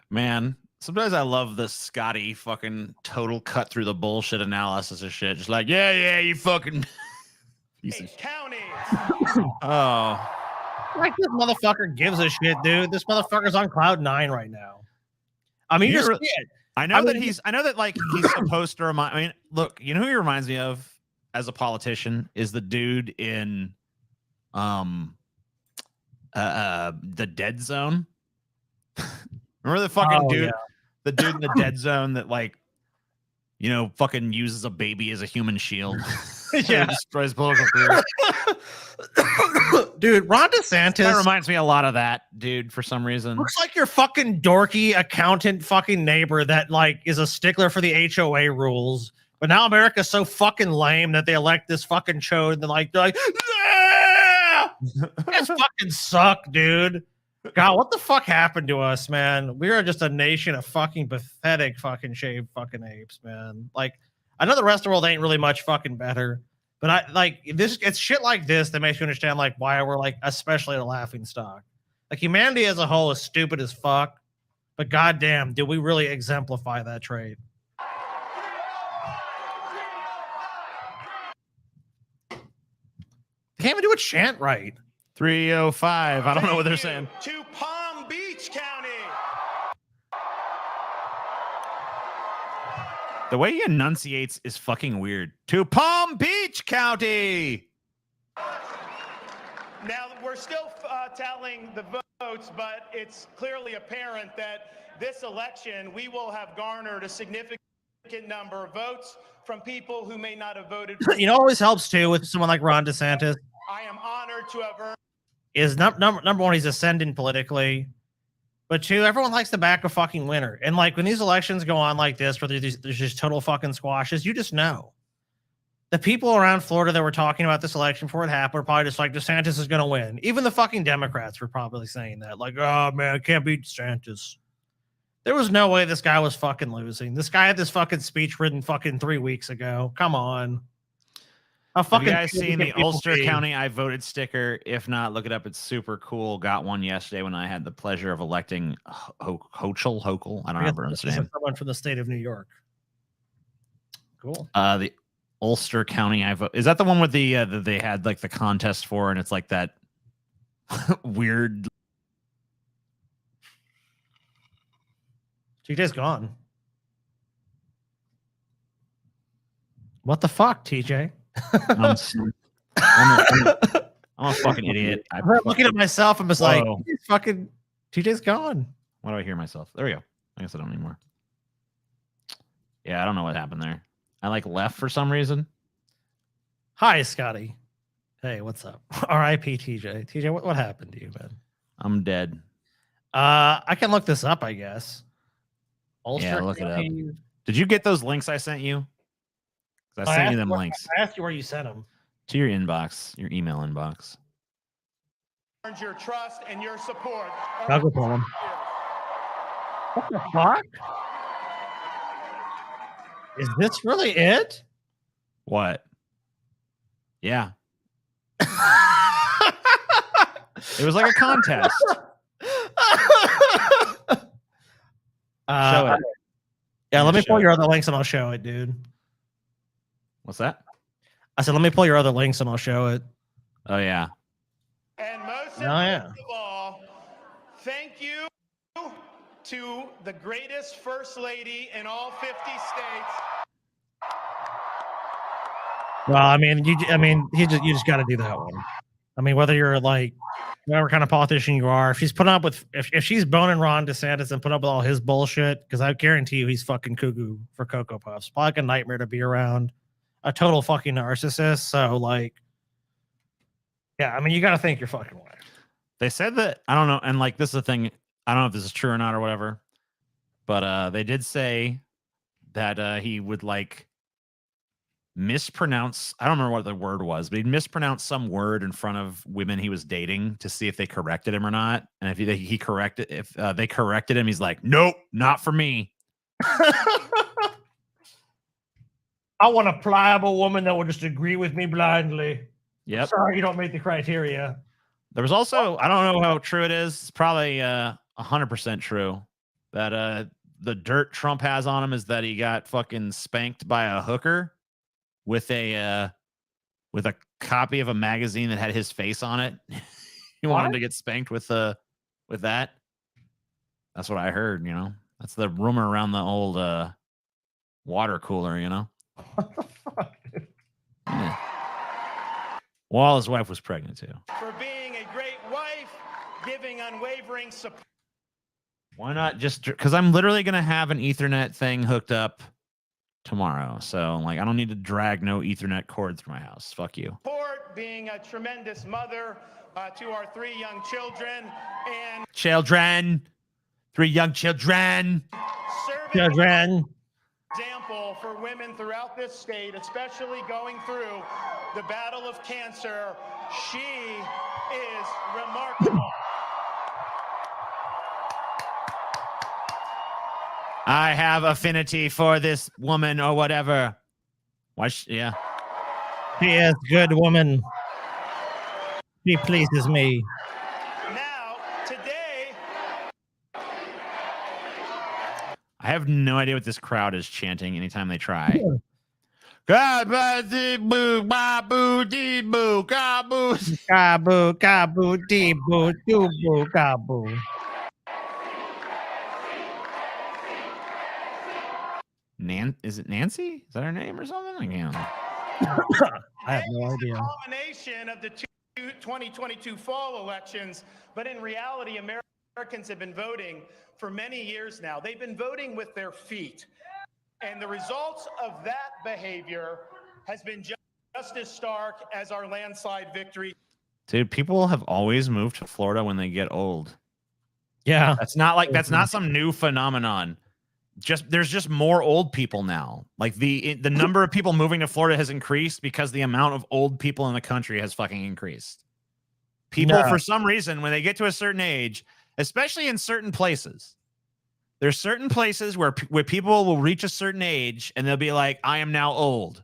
Speaker 1: Man, sometimes I love the Scotty fucking total cut through the bullshit analysis of shit. Just like, yeah, you fucking piece of
Speaker 18: county.
Speaker 1: Oh.
Speaker 2: Like, this motherfucker gives a shit, dude. This motherfucker's on cloud 9 right now. I mean, you're
Speaker 1: I know that like he's supposed to remind. I mean, look, you know who he reminds me of as a politician is the dude in the Dead Zone. Remember the fucking dude, the dude in the Dead Zone that like fucking uses a baby as a human shield.
Speaker 2: Yeah.
Speaker 1: Destroys political career.
Speaker 2: Dude, Ron DeSantis.
Speaker 1: That reminds me a lot of that, dude, for some reason.
Speaker 2: Looks like your fucking dorky accountant fucking neighbor that like is a stickler for the HOA rules. But now America's so fucking lame that they elect this fucking chode and they're like, "Ah!" This fucking suck, dude. God, what the fuck happened to us, man? We are just a nation of fucking pathetic fucking shaved fucking apes, man. Like, I know the rest of the world ain't really much fucking better, but I like this. It's shit like this that makes you understand like why we're like especially a laughing stock. Like humanity as a whole is stupid as fuck, but goddamn, do we really exemplify that trait? They can't even do a chant right.
Speaker 1: 305. I don't know what they're saying.
Speaker 18: To Palm Beach County.
Speaker 1: The way he enunciates is fucking weird. To Palm Beach County.
Speaker 18: Now, we're still tallying the votes, but it's clearly apparent that this election, we will have garnered a significant number of votes from people who may not have voted.
Speaker 2: You know, always helps too with someone like Ron DeSantis.
Speaker 18: I am honored to have earned.
Speaker 2: Is number one, he's ascending politically, but two, everyone likes to back a fucking winner. And like when these elections go on like this, where there's just total fucking squashes, you just know the people around Florida that were talking about this election before it happened were probably just like DeSantis is going to win. Even the fucking Democrats were probably saying that, like, oh man, I can't beat DeSantis. There was no way this guy was fucking losing. This guy had this fucking speech written fucking 3 weeks ago. Come on.
Speaker 1: Have you guys seen the Ulster County I voted sticker? If not, look it up. It's super cool. Got one yesterday when I had the pleasure of electing Hochul. I don't remember his name.
Speaker 2: Someone from the state of New York. Cool.
Speaker 1: The Ulster County I vote. Is that the one with the that they had like the contest for, and it's like that weird.
Speaker 2: TJ's gone. What the fuck, TJ?
Speaker 1: I'm a fucking idiot.
Speaker 2: I'm looking at myself and was like, fucking TJ's gone.
Speaker 1: Why do I hear myself? There we go. I guess I don't anymore. Yeah, I don't know what happened there. I like left for some reason.
Speaker 2: Hi, Scotty. Hey, what's up? R.I.P. TJ. TJ, what happened to you, man?
Speaker 1: I'm dead.
Speaker 2: I can look this up, I guess. Ulster
Speaker 1: Yeah, look it up.
Speaker 2: County.
Speaker 1: Did you get those links I sent you? I sent you them links.
Speaker 2: I asked you where you sent them.
Speaker 1: To your inbox, your email inbox.
Speaker 18: Earned your trust and your support.
Speaker 2: I'll go pull them. What the fuck? Is this really it?
Speaker 1: What? Yeah. It was like a contest. Show it.
Speaker 2: Yeah, let me pull your other links and I'll show it, dude.
Speaker 1: What's that?
Speaker 2: I said, let me pull your other links and I'll show it.
Speaker 1: Oh, yeah.
Speaker 18: And most
Speaker 2: of
Speaker 18: all, thank you to the greatest first lady in all 50 states.
Speaker 2: Well, I mean, you just got to do that one. I mean, whether you're like whatever kind of politician you are, if she's putting up with if she's boning Ron DeSantis and put up with all his bullshit, because I guarantee you he's fucking cuckoo for Cocoa Puffs. Probably like a nightmare to be around. A total fucking narcissist. So like, yeah, I mean, you got to thank your fucking wife.
Speaker 1: They said that, I don't know, and like this is the thing, I don't know if this is true or not or whatever, but they did say that he would like mispronounce, I don't remember what the word was, but he'd mispronounce some word in front of women he was dating to see if they corrected him or not. And if they corrected him, he's like, nope, not for me.
Speaker 2: I want a pliable woman that will just agree with me blindly.
Speaker 1: Yep.
Speaker 2: Sorry, you don't meet the criteria.
Speaker 1: There was also, I don't know how true it is. It's probably 100% true that the dirt Trump has on him is that he got fucking spanked by a hooker with a copy of a magazine that had his face on it. He wanted him to get spanked with that. That's what I heard. You know, that's the rumor around the old water cooler. You know.
Speaker 2: What the fuck?
Speaker 1: Yeah. Well, his wife was pregnant too.
Speaker 18: For being a great wife, giving unwavering support.
Speaker 1: Why not just because I'm literally going to have an Ethernet thing hooked up tomorrow. So like, I don't need to drag no Ethernet cord through my house. Fuck you.
Speaker 18: Support, being a tremendous mother to our 3 young children, and
Speaker 1: Children. 3 young children.
Speaker 2: Children.
Speaker 18: Example for women throughout this state, especially going through the battle of cancer. She is remarkable.
Speaker 1: I have affinity for this woman or whatever. Why? Yeah.
Speaker 2: She is good woman. She pleases me.
Speaker 18: Now, today,
Speaker 1: I have no idea what this crowd is chanting anytime they try.
Speaker 2: Kabu, kabu, deebu, doobu, kabu.
Speaker 1: Is it Nancy? Is that her name or something? I
Speaker 2: have no idea.
Speaker 18: culmination of the 2022 fall elections, but in reality, Americans have been voting for many years now. They've been voting with their feet. And the results of that behavior has been just as stark as our landslide victory.
Speaker 1: Dude, people have always moved to Florida when they get old.
Speaker 2: Yeah.
Speaker 1: That's not some new phenomenon. There's just more old people now. Like the number of people moving to Florida has increased because the amount of old people in the country has fucking increased. People, for some reason, when they get to a certain age, especially in certain places, there's certain places where people will reach a certain age and they'll be like, I am now old.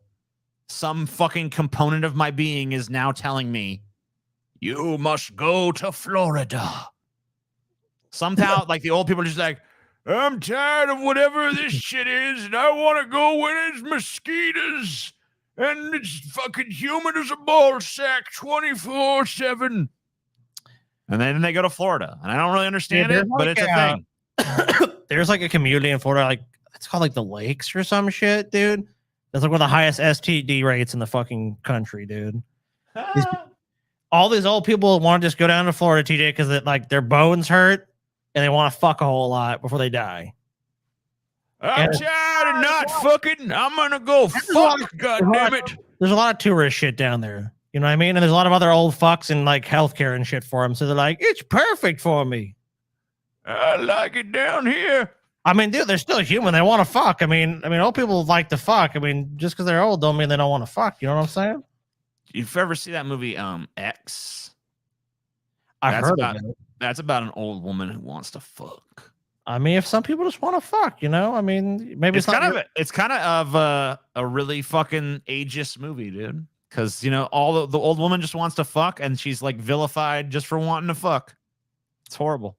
Speaker 1: Some fucking component of my being is now telling me, you must go to Florida. Somehow, like the old people are just like, I'm tired of whatever this shit is, and I want to go when it's mosquitoes, and it's fucking humid as a ball sack 24/7. And then they go to Florida, and I don't really understand it, but it's a thing.
Speaker 2: There's like a community in Florida, like it's called like the Lakes or some shit, dude. That's like one of the highest STD rates in the fucking country, dude. All these old people want to just go down to Florida, TJ, because like their bones hurt and they want to fuck a whole lot before they die.
Speaker 1: I'm tired of not fucking. I'm gonna go fuck. God damn it!
Speaker 2: There's a lot of tourist shit down there. You know what I mean? And there's a lot of other old fucks and like healthcare and shit for them. So they're like, it's perfect for me.
Speaker 1: I like it down here.
Speaker 2: I mean, dude, they're still human. They want to fuck. I mean, old people like to fuck. I mean, just because they're old don't mean they don't want to fuck. You know what I'm saying?
Speaker 1: You've ever see that movie, X?
Speaker 2: I've heard of it.
Speaker 1: That's about an old woman who wants to fuck.
Speaker 2: I mean, if some people just want to fuck, you know, I mean, maybe
Speaker 1: it's kind of a really fucking ageist movie, dude. Because you know, all the old woman just wants to fuck, and she's like vilified just for wanting to fuck. It's horrible,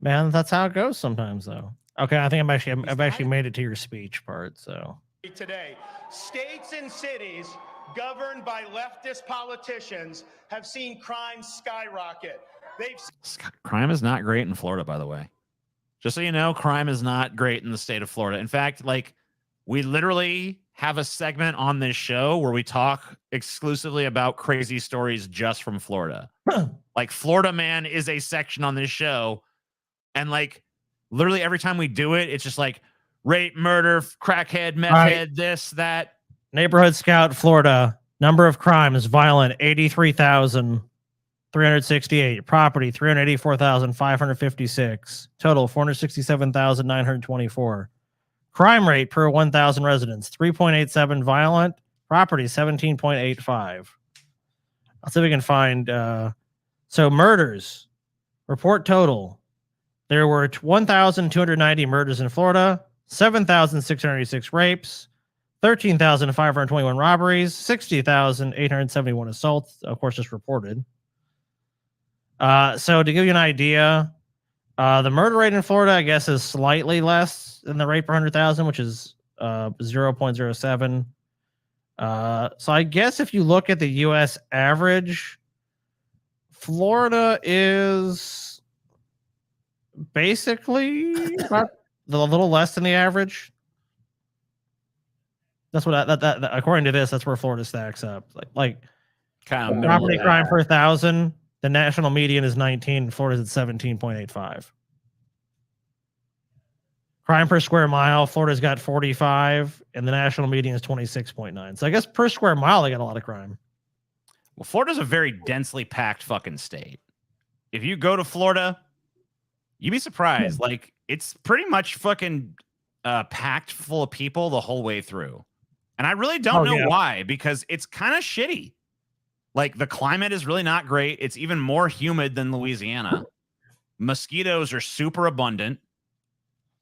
Speaker 2: man. That's how it goes sometimes, though. Okay, I think I've actually made it to your speech part. So
Speaker 18: today, states and cities governed by leftist politicians have seen crime skyrocket.
Speaker 1: Crime is not great in Florida, by the way. Just so you know, crime is not great in the state of Florida. In fact, like we literally have a segment on this show where we talk exclusively about crazy stories just from Florida. Like Florida Man is a section on this show. And like literally every time we do it, it's just like rape, murder, crackhead, meth head, this, that.
Speaker 2: Neighborhood Scout, Florida. Number of crimes, violent, 83,368. Property, 384,556. Total, 467,924. Crime rate per 1,000 residents, 3.87. Violent. Property, 17.85. I'll see if we can find. So murders. Report total. There were 1,290 murders in Florida, 7,686 rapes, 13,521 robberies, 60,871 assaults, of course, just reported. So to give you an idea, the murder rate in Florida, I guess, is slightly less than the rate per 100,000, which is 0.07. So I guess if you look at the U.S. average, Florida is basically about a little less than the average. That's what that according to this, that's where Florida stacks up. Like
Speaker 1: kind of
Speaker 2: property crime per 1,000. The national median is 19. Florida's at 17.85. Crime per square mile, Florida's got 45, and the national median is 26.9. So I guess per square mile, they got a lot of crime.
Speaker 1: Well, Florida's a very densely packed fucking state. If you go to Florida, you'd be surprised. Like, it's pretty much fucking packed full of people the whole way through. And I really don't know why, because it's kind of shitty. Like, the climate is really not great. It's even more humid than Louisiana. Mosquitoes are super abundant.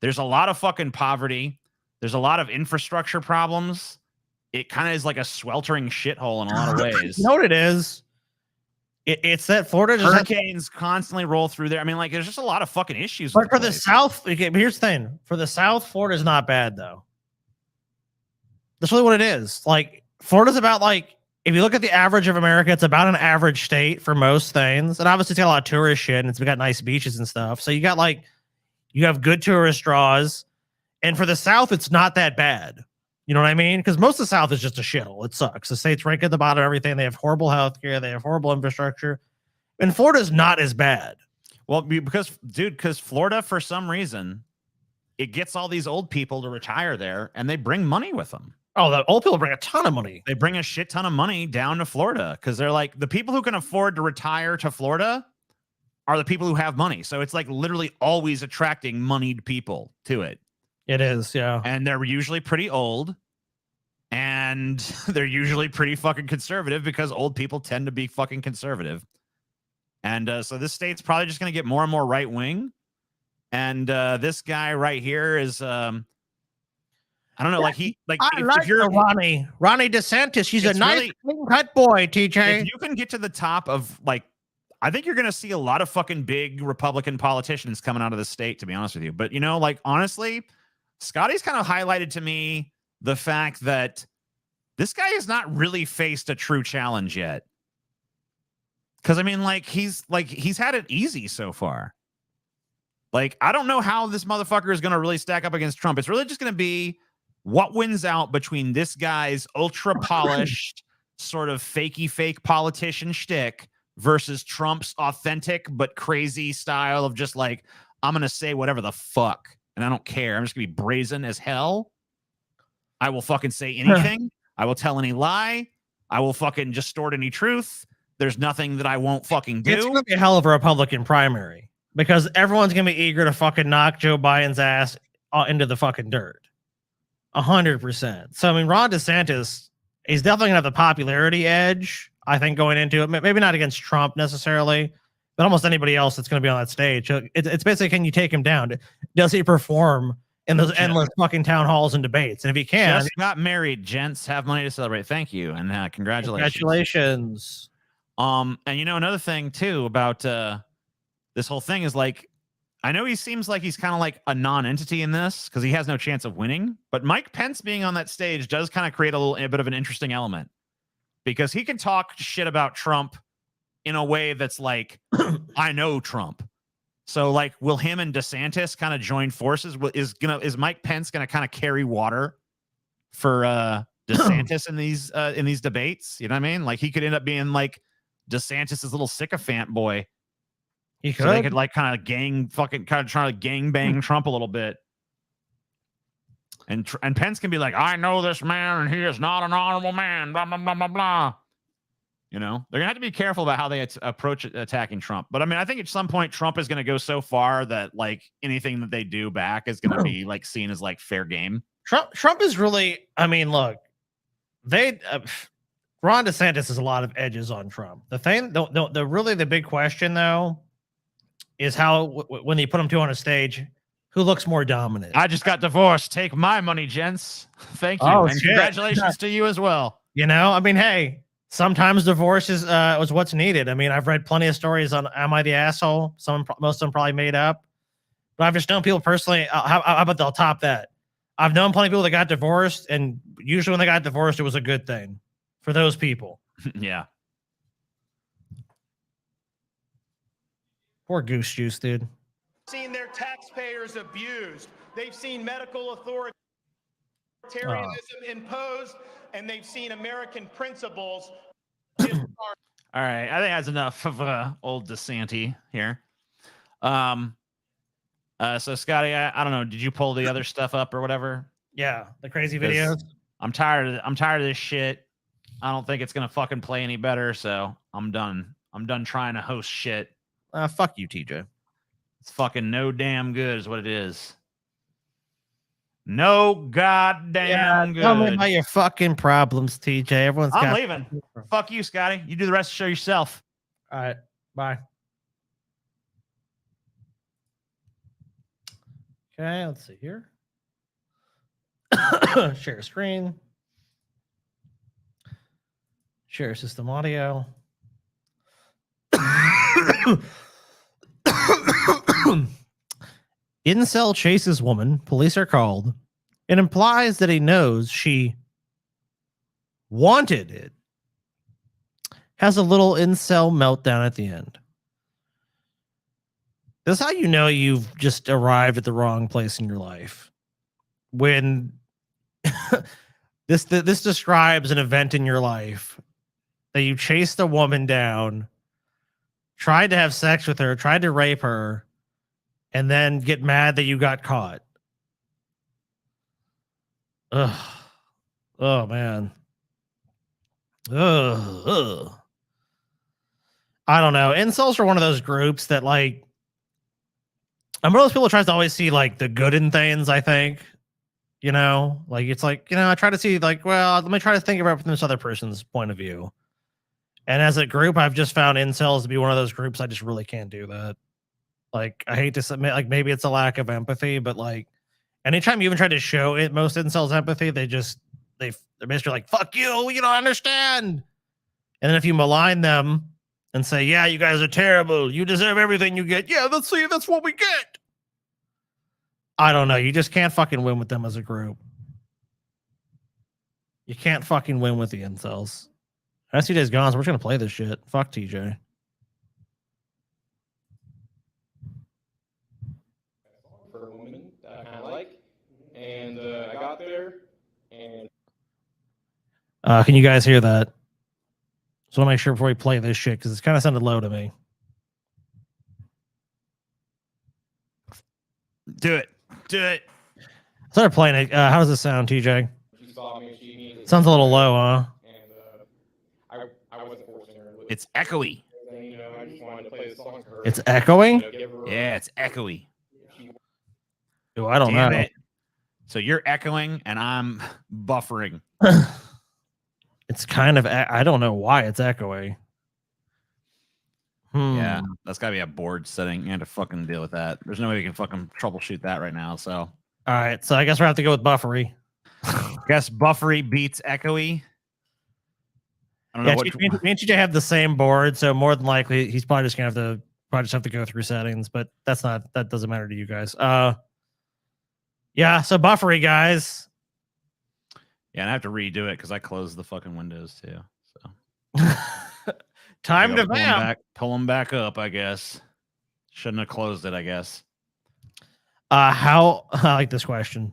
Speaker 1: There's a lot of fucking poverty. There's a lot of infrastructure problems. It kind of is like a sweltering shithole in a lot of ways.
Speaker 2: You know what it is? It's that Florida just
Speaker 1: hurricanes constantly roll through there. I mean, like, there's just a lot of fucking issues.
Speaker 2: But for the South, okay, here's the thing. For the South, Florida's not bad, though. That's really what it is. Like, Florida's about, like, if you look at the average of America, it's about an average state for most things. And obviously, it's got a lot of tourist shit, and it's got nice beaches and stuff. So you got, like, you have good tourist draws. And for the South, it's not that bad. You know what I mean? Because most of the South is just a shithole. It sucks. The state's rank at the bottom of everything. They have horrible healthcare. They have horrible infrastructure. And Florida's not as bad.
Speaker 1: Well, because Florida, for some reason, it gets all these old people to retire there, and they bring money with them.
Speaker 2: Oh, the old people bring a ton of money.
Speaker 1: They bring a shit ton of money down to Florida because they're like, the people who can afford to retire to Florida are the people who have money. So it's like literally always attracting moneyed people to it.
Speaker 2: It is, yeah.
Speaker 1: And they're usually pretty old, and they're usually pretty fucking conservative because old people tend to be fucking conservative. And so this state's probably just going to get more and more right wing. And this guy right here is, I don't know, like
Speaker 2: if you're Ronnie DeSantis, he's a nice clean cut boy, TJ.
Speaker 1: If you can get to the top of, like, I think you're going to see a lot of fucking big Republican politicians coming out of the state, to be honest with you. But, you know, like, honestly, Scotty's kind of highlighted to me the fact that this guy has not really faced a true challenge yet. Because, I mean, like, he's had it easy so far. Like, I don't know how this motherfucker is going to really stack up against Trump. It's really just going to be what wins out between this guy's ultra polished sort of fakey fake politician shtick versus Trump's authentic but crazy style of just like, I'm going to say whatever the fuck. And I don't care. I'm just going to be brazen as hell. I will fucking say anything. I will tell any lie. I will fucking just stort any truth. There's nothing that I won't fucking do.
Speaker 2: It's going to be a hell of a Republican primary because everyone's going to be eager to fucking knock Joe Biden's ass into the fucking dirt. 100%. So, I mean, Ron DeSantis, he's definitely going to have the popularity edge, I think, going into it. Maybe not against Trump necessarily, but almost anybody else that's going to be on that stage. It's basically, can you take him down? Does he perform in those endless fucking town halls and debates? And if he can,
Speaker 1: just got married, gents, have money to celebrate. Thank you, and congratulations.
Speaker 2: Congratulations.
Speaker 1: And you know, another thing too about this whole thing is, like, I know he seems like he's kind of like a non-entity in this because he has no chance of winning. But Mike Pence being on that stage does kind of create a bit of an interesting element because he can talk shit about Trump in a way that's like, I know Trump. So, like, will him and DeSantis kind of join forces? Is Mike Pence gonna kind of carry water for DeSantis in these debates? You know what I mean? Like, he could end up being like DeSantis's little sycophant boy.
Speaker 2: He could.
Speaker 1: So they could like kind of try to gang bang Trump a little bit. And Pence can be like, I know this man and he is not an honorable man, blah, blah, blah, blah, blah. You know, they're going to have to be careful about how they approach attacking Trump. But I mean, I think at some point Trump is going to go so far that like anything that they do back is going to be like seen as like fair game.
Speaker 2: Trump is really, I mean, look, Ron DeSantis has a lot of edges on Trump. The thing, the big question though, is how when you put them two on a stage, who looks more dominant?
Speaker 1: I just got divorced. Take my money, gents. Thank you.
Speaker 2: Oh,
Speaker 1: and congratulations to you as well.
Speaker 2: You know, I mean, hey, sometimes divorce is was what's needed. I mean, I've read plenty of stories on Am I the Asshole? Most of them probably made up. But I've just known people personally. How about they'll top that? I've known plenty of people that got divorced, and usually when they got divorced, it was a good thing for those people.
Speaker 1: Yeah.
Speaker 2: Poor Goose Juice, dude.
Speaker 18: Seen their taxpayers abused. They've seen medical authoritarianism imposed, and they've seen American principles discarded.
Speaker 1: All right, I think that's enough of old DeSantis here. So Scotty, I don't know. Did you pull the other stuff up or whatever?
Speaker 2: Yeah, the crazy videos.
Speaker 1: I'm tired of this shit. I don't think it's gonna fucking play any better, so I'm done. I'm done trying to host shit.
Speaker 2: Fuck you, TJ.
Speaker 1: It's fucking no damn good is what it is. No goddamn good.
Speaker 2: Tell me about your fucking problems, TJ. Everyone's
Speaker 1: I'm
Speaker 2: got.
Speaker 1: leaving. Fuck you, Scotty. You do the rest of the show yourself.
Speaker 2: All right. Bye. Okay, let's see here. Share screen. Share system audio. Incel chases woman. Police are called. It implies that he knows she wanted it. Has a little incel meltdown at the end. This is how you know you've just arrived at the wrong place in your life. When this describes an event in your life that you chased a woman down, tried to have sex with her, tried to rape her, and then get mad that you got caught. Ugh. Oh, man. Ugh. I don't know. Incels are one of those groups that, like, I'm one of those people who tries to always see, like, the good in things, I think. You know? Like, it's like, you know, I try to see, like, well, let me try to think about it from this other person's point of view. And as a group, I've just found incels to be one of those groups I just really can't do that. Like, I hate to submit, like, maybe it's a lack of empathy, but, like, anytime you even try to show it, most incels empathy, they're basically like, fuck you, you don't understand. And then if you malign them and say, yeah, you guys are terrible, you deserve everything you get. Yeah, that's what we get. I don't know. You just can't fucking win with them as a group. You can't fucking win with the incels. TJ's gone, so we're just going to play this shit. Fuck TJ.
Speaker 20: For a woman that I kind of like, and I got there, and
Speaker 2: can you guys hear that? So I want to make sure before we play this shit, because it's kind of sounded low to me.
Speaker 1: Do it.
Speaker 2: I started playing it. How does this sound, TJ? Sounds a little low, huh?
Speaker 20: I wasn't forcing her.
Speaker 1: It's echoey.
Speaker 20: You know, I just wanted to play the song for her.
Speaker 2: It's echoing?
Speaker 1: Yeah, it's echoey.
Speaker 2: Oh, I don't
Speaker 1: Damn
Speaker 2: know.
Speaker 1: it. So you're echoing and I'm buffering.
Speaker 2: It's kind of, I don't know why it's echoing.
Speaker 1: Yeah, that's got to be a board setting. You have to fucking deal with that. There's no way we can fucking troubleshoot that right now. So,
Speaker 2: all right. So I guess we have to go with buffery.
Speaker 1: Guess buffery beats echoey. I don't know what.
Speaker 2: Me and TJ have the same board, so more than likely he's probably just gonna have to go through settings, but that doesn't matter to you guys. Yeah, so buffery, guys.
Speaker 1: Yeah, and I have to redo it because I closed the fucking windows too. So
Speaker 2: time to vamp.
Speaker 1: Pull them back up, I guess. Shouldn't have closed it, I guess.
Speaker 2: I like this question.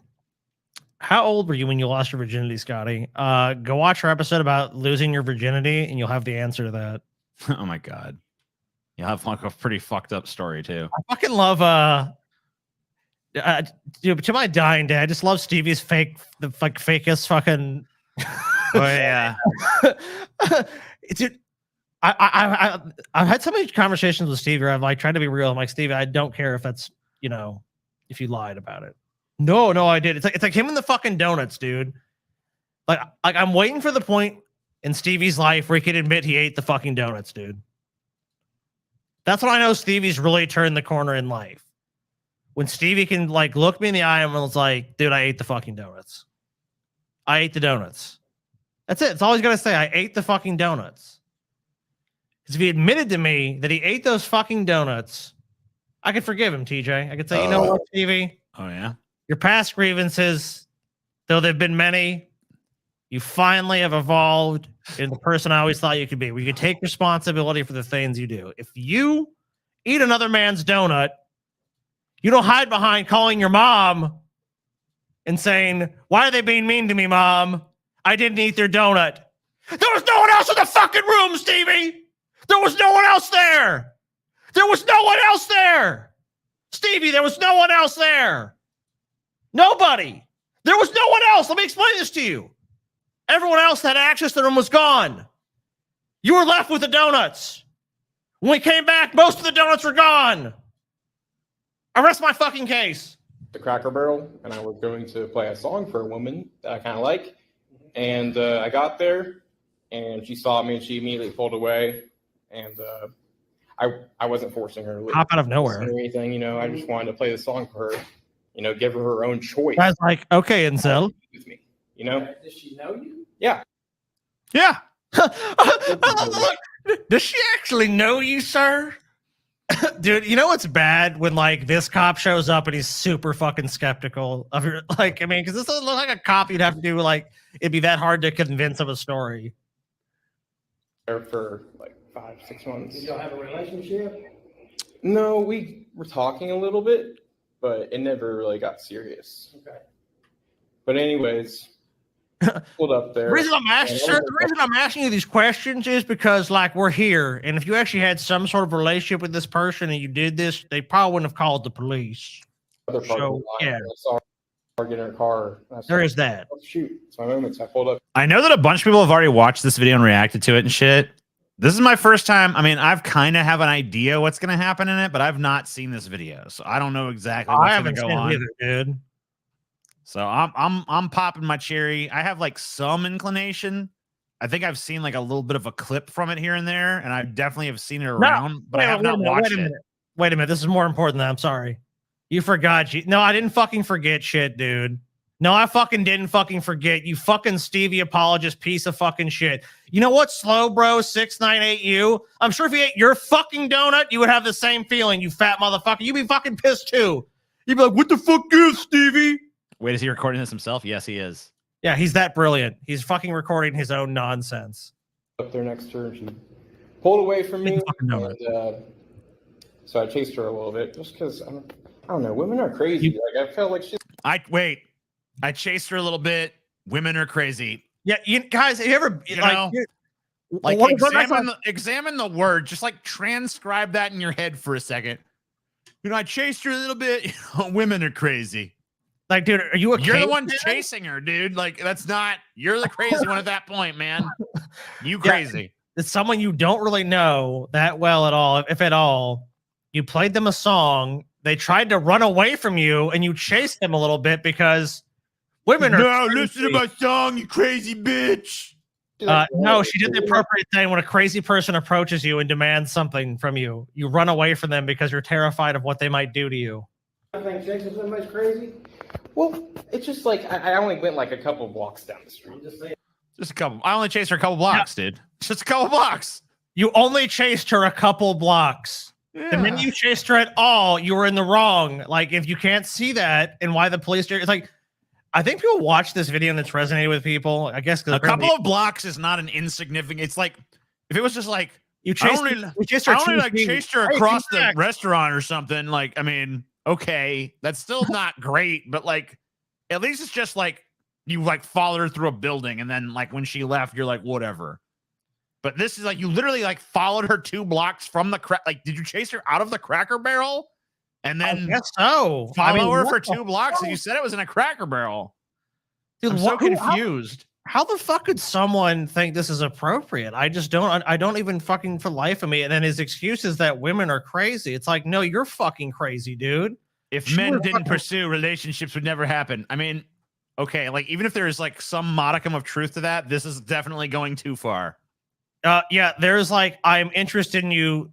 Speaker 2: How old were you when you lost your virginity, Scotty? Go watch our episode about losing your virginity, and you'll have the answer to that.
Speaker 1: Oh my god, you'll have like a pretty fucked up story too.
Speaker 2: I fucking love dude, to my dying day, I just love Stevie's fakest fucking.
Speaker 1: Oh yeah,
Speaker 2: dude. I've had so many conversations with Stevie where I've like tried to be real. I'm like, Stevie, I don't care if that's if you lied about it. No, I did. It's like him in the fucking donuts, dude. Like I'm waiting for the point in Stevie's life where he can admit he ate the fucking donuts, dude. That's when I know Stevie's really turned the corner in life. When Stevie can like look me in the eye and was like, dude, I ate the fucking donuts. I ate the donuts. That's it. It's all he's got to say. I ate the fucking donuts. Because if he admitted to me that he ate those fucking donuts, I could forgive him, TJ. I could say, you know what, Stevie?
Speaker 1: Oh yeah.
Speaker 2: Your past grievances, though they've been many, you finally have evolved into the person I always thought you could be, where you can take responsibility for the things you do. If you eat another man's donut, you don't hide behind calling your mom and saying, why are they being mean to me, Mom? I didn't eat their donut. There was no one else in the fucking room, Stevie. There was no one else there. There was no one else there. Stevie, there was no one else there. Nobody. There was no one else. Let me explain this to you. Everyone else that had access to them was gone. You were left with the donuts. When we came back, most of the donuts were gone. I rest my fucking case.
Speaker 20: The Cracker Barrel, and I was going to play a song for a woman that I kind of like. And I got there, and she saw me, and she immediately pulled away. And I wasn't forcing her to leave.
Speaker 2: Hop out of nowhere.
Speaker 20: Or anything, you know. I just wanted to play the song for her. You know, give her her own choice.
Speaker 2: I was like, okay, Incel.
Speaker 20: With me, you know.
Speaker 8: Does she know you?
Speaker 20: Yeah.
Speaker 2: Yeah. Does she actually know you, sir? Dude, you know what's bad when like this cop shows up and he's super fucking skeptical of your like, I mean, because this doesn't look like a cop you'd have to do like it'd be that hard to convince of a story.
Speaker 20: There for like 5-6 months.
Speaker 8: Did y'all have a relationship?
Speaker 20: No, we were talking a little bit, but it never really got serious.
Speaker 8: Okay.
Speaker 20: But anyways, pulled up there.
Speaker 2: The reason I'm asking you these questions is because like we're here, and if you actually had some sort of relationship with this person and you did this, they probably wouldn't have called the police.
Speaker 20: Other part of the line,
Speaker 2: yeah,
Speaker 20: I saw her get in her car.
Speaker 2: there is that.
Speaker 20: Oh, shoot, it's my moments. I pulled up.
Speaker 1: I know that a bunch of people have already watched this video and reacted to it and shit. This is my first time. I mean, I've kind of have an idea what's going to happen in it, but I've not seen this video, so I don't know exactly what's going to go on.
Speaker 2: Either, dude.
Speaker 1: So I'm popping my cherry. I have like some inclination. I think I've seen like a little bit of a clip from it here and there, and I definitely have seen it around, but I have not watched it.
Speaker 2: Wait a minute. This is more important than I'm sorry. You forgot. No, I didn't fucking forget shit, dude. No, I fucking didn't fucking forget. You fucking Stevie apologist piece of fucking shit. You know what, Slow Bro 698U? I'm sure if you ate your fucking donut, you would have the same feeling, you fat motherfucker. You'd be fucking pissed too. You'd be like, what the fuck is Stevie?
Speaker 1: Wait, is he recording this himself? Yes, he is.
Speaker 2: Yeah, he's that brilliant. He's fucking recording his own nonsense.
Speaker 20: Up there next to her, she pulled away from me. And, so I chased her a little bit just because I don't know. Women are crazy. Like I felt like
Speaker 1: I chased her a little bit. Women are crazy.
Speaker 2: Yeah, you guys, have you ever
Speaker 1: examine the word, just like transcribe that in your head for a second. You know, I chased her a little bit. Women are crazy.
Speaker 2: Like, dude, are you
Speaker 1: You're the one chasing her, dude. Like, that's not. You're the crazy one at that point, man. You crazy.
Speaker 2: Yeah, it's someone you don't really know that well at all, if at all. You played them a song. They tried to run away from you, and you chased them a little bit because women are.
Speaker 1: No, listen to my song, you crazy bitch.
Speaker 2: No, she did the appropriate thing. When a crazy person approaches you and demands something from you, you run away from them because you're terrified of what they might do to you.
Speaker 20: I think chasing somebody's crazy. Well, it's just like I only went like a couple blocks down the street.
Speaker 1: Just a couple. I only chased her a couple blocks, dude. Just a couple blocks.
Speaker 2: You only chased her a couple blocks.
Speaker 1: Yeah.
Speaker 2: And then you chased her at all. You were in the wrong. Like, if you can't see that and why the police, it's like, I think people watch this video and it's resonated with people. I guess
Speaker 1: a couple of blocks is not an insignificant. It's like if it was just like
Speaker 2: you chased
Speaker 1: chased her across the restaurant or something. Like, I mean, okay, that's still not great, but like at least it's just like you like followed her through a building and then like when she left, you're like whatever. But this is like you literally like followed her 2 blocks from the like. Did you chase her out of the Cracker Barrel? And then
Speaker 2: I guess so.
Speaker 1: Follow her for 2 blocks, and you said it was in a Cracker Barrel.
Speaker 2: Dude,
Speaker 1: I'm so confused.
Speaker 2: How the fuck could someone think this is appropriate? I just don't. I don't even fucking for life of me. And then his excuse is that women are crazy. It's like, no, you're fucking crazy, dude.
Speaker 1: If men didn't pursue, relationships would never happen. I mean, okay, like even if there is like some modicum of truth to that, this is definitely going too far.
Speaker 2: Yeah, there's like I'm interested in you,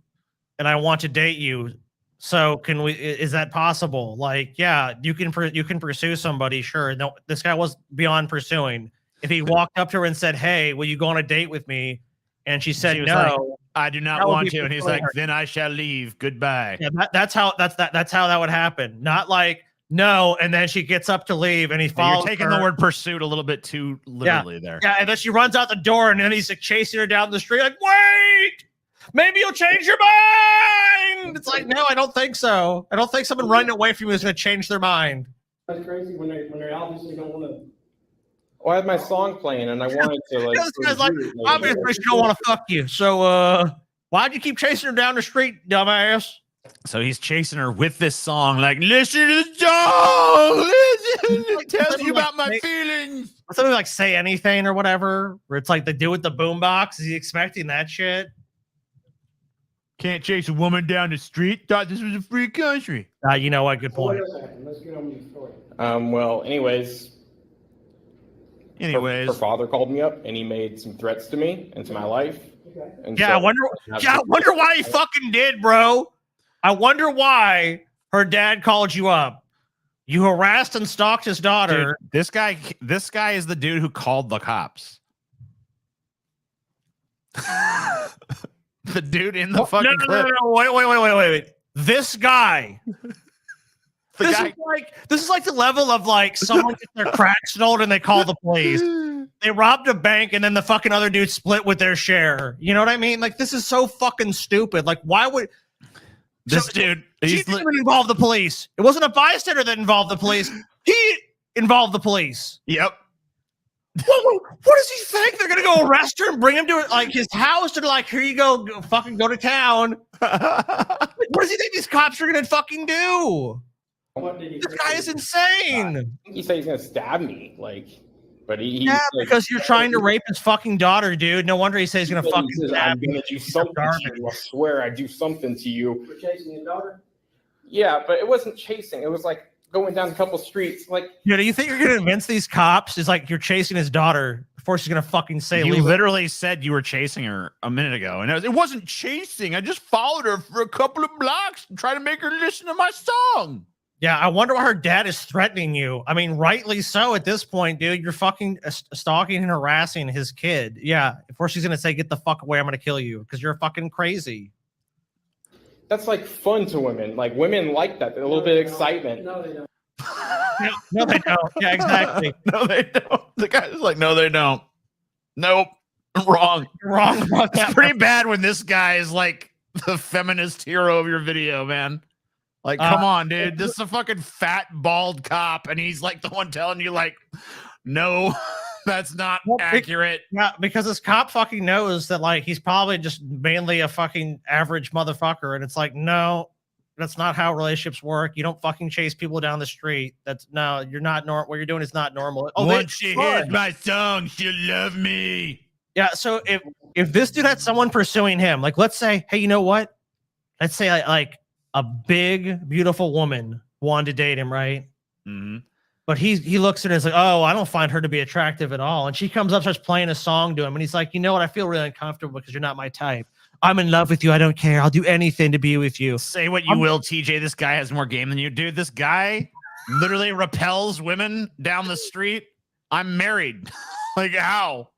Speaker 2: and I want to date you. So can we? Is that possible? Like, yeah, you can pursue somebody. Sure. No, this guy was beyond pursuing. If he walked up to her and said, "Hey, will you go on a date with me?" and she said, "No,
Speaker 1: like, I do not want to," and he's like, "Then I shall leave. Goodbye."
Speaker 2: Yeah, that's how that would happen. Not like no, and then she gets up to leave, and he follows.
Speaker 1: You're taking the word pursuit a little bit too literally there.
Speaker 2: Yeah, and then she runs out the door, and then he's like chasing her down the street, like, "Wait, maybe you'll change your mind." It's like, no, I don't think so. I don't think someone running away from you is going to change their mind.
Speaker 20: That's crazy when they obviously don't want to. Well, I had my song playing, and I wanted to like.
Speaker 2: This guy's like, obviously she don't want to fuck you. So, why'd you keep chasing her down the street, dumbass?
Speaker 1: So he's chasing her with this song, like, listen to the song, listen, it tells you about my feelings.
Speaker 2: Something like Say Anything or whatever, where it's like the dude with the boombox. Is he expecting that shit?
Speaker 1: Can't chase a woman down the street. Thought this was a free country.
Speaker 2: You know what? Good point.
Speaker 20: Well, anyways, her father called me up and he made some threats to me and to my life. And
Speaker 2: Yeah,
Speaker 20: so
Speaker 2: I wonder why he fucking did, bro. I wonder why her dad called you up. You harassed and stalked his daughter.
Speaker 1: Dude, this guy is the dude who called the cops. The dude in the fucking clip.
Speaker 2: No, wait. This guy. This is like the level of like someone gets their crack stolen and they call the police. They robbed a bank and then the fucking other dude split with their share. You know what I mean? Like, this is so fucking stupid. Like, why would
Speaker 1: this dude?
Speaker 2: He didn't even involve the police. It wasn't a bystander that involved the police. He involved the police.
Speaker 1: Yep.
Speaker 2: What does he think? They're gonna go arrest her and bring him to like his house and like, here you go, fucking go to town. What does he think these cops are gonna fucking do? This guy is insane.
Speaker 20: I think he said he's gonna stab me, like, but he
Speaker 2: because you're trying to rape his fucking daughter, dude. No wonder he says he's gonna fucking stab
Speaker 20: I'm gonna do something to you. I swear I do something to you. For chasing your daughter? Yeah, but it wasn't chasing. It was like going down a couple streets. Like,
Speaker 2: do you think you're gonna convince these cops? It's like you're chasing his daughter before she's gonna fucking say.
Speaker 1: You literally said you were chasing her a minute ago, and it wasn't chasing. I just followed her for a couple of blocks and tried to make her listen to my song.
Speaker 2: Yeah, I wonder why her dad is threatening you. I mean, rightly so at this point, dude. You're fucking stalking and harassing his kid. Yeah, before she's gonna say, "Get the fuck away, I'm gonna kill you," because you're fucking crazy.
Speaker 20: that's like fun to women. Like, women like that. A little bit of excitement.
Speaker 2: No, they don't. No, they don't. Yeah, exactly.
Speaker 1: No, they don't. The guy's like, no, they don't. Nope. Wrong.
Speaker 2: Wrong about that.
Speaker 1: It's pretty bad when this guy is like the feminist hero of your video, man. Like, come on, dude. This is a fucking fat, bald cop, and he's like the one telling you, like, no, that's not accurate.
Speaker 2: Yeah, because this cop fucking knows that, like, he's probably just mainly a fucking average motherfucker, and it's like, no, that's not how relationships work. You don't fucking chase people down the street. You're not normal. What you're doing is not normal.
Speaker 1: Once she hears my song, she'll love me.
Speaker 2: Yeah, so if this dude had someone pursuing him, like, let's say, hey, you know what? Let's say like a big, beautiful woman wanted to date him, right?
Speaker 1: Mm-hmm.
Speaker 2: But he looks at her and is like, oh, I don't find her to be attractive at all. And she comes up, starts playing a song to him, and he's like, you know what? I feel really uncomfortable because you're not my type. I'm in love with you. I don't care. I'll do anything to be with you.
Speaker 1: Say what you will, TJ. This guy has more game than you. Dude, this guy literally repels women down the street. I'm married. Like, how?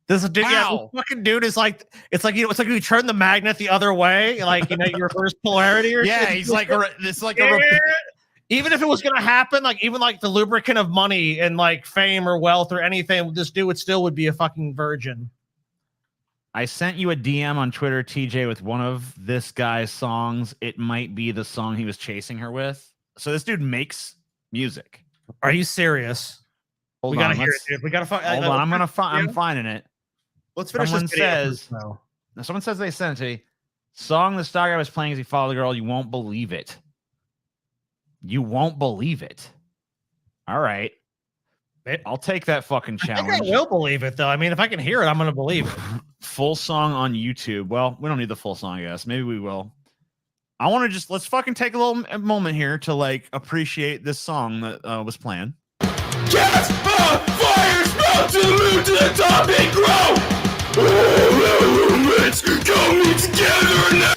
Speaker 2: This fucking dude is like, it's like you turn the magnet the other way, like, you know, you reverse polarity or
Speaker 1: yeah,
Speaker 2: shit.
Speaker 1: he's like
Speaker 2: even if it was gonna happen, like even like the lubricant of money and like fame or wealth or anything, this dude would be a fucking virgin.
Speaker 1: I sent you a DM on Twitter, TJ, with one of this guy's songs. It might be the song he was chasing her with. So this dude makes music.
Speaker 2: Are you serious?
Speaker 1: Hold
Speaker 2: we
Speaker 1: on,
Speaker 2: gotta hear it, dude. We gotta find.
Speaker 1: Hold on, I'm finding it.
Speaker 2: Let's finish this video.
Speaker 1: Someone says they sent it to me. Song the star guy was playing as he followed the girl. You won't believe it. You won't believe it. All right. I'll take that fucking challenge.
Speaker 2: I think I will believe it, though. I mean, if I can hear it, I'm going to believe it.
Speaker 1: Full song on YouTube. Well, we don't need the full song, I guess. Maybe we will. I want to let's fucking take a little moment here to, like, appreciate this song that was playing.
Speaker 15: Cast fire, sprout to the moon, to the top and grow. Let's go meet together now.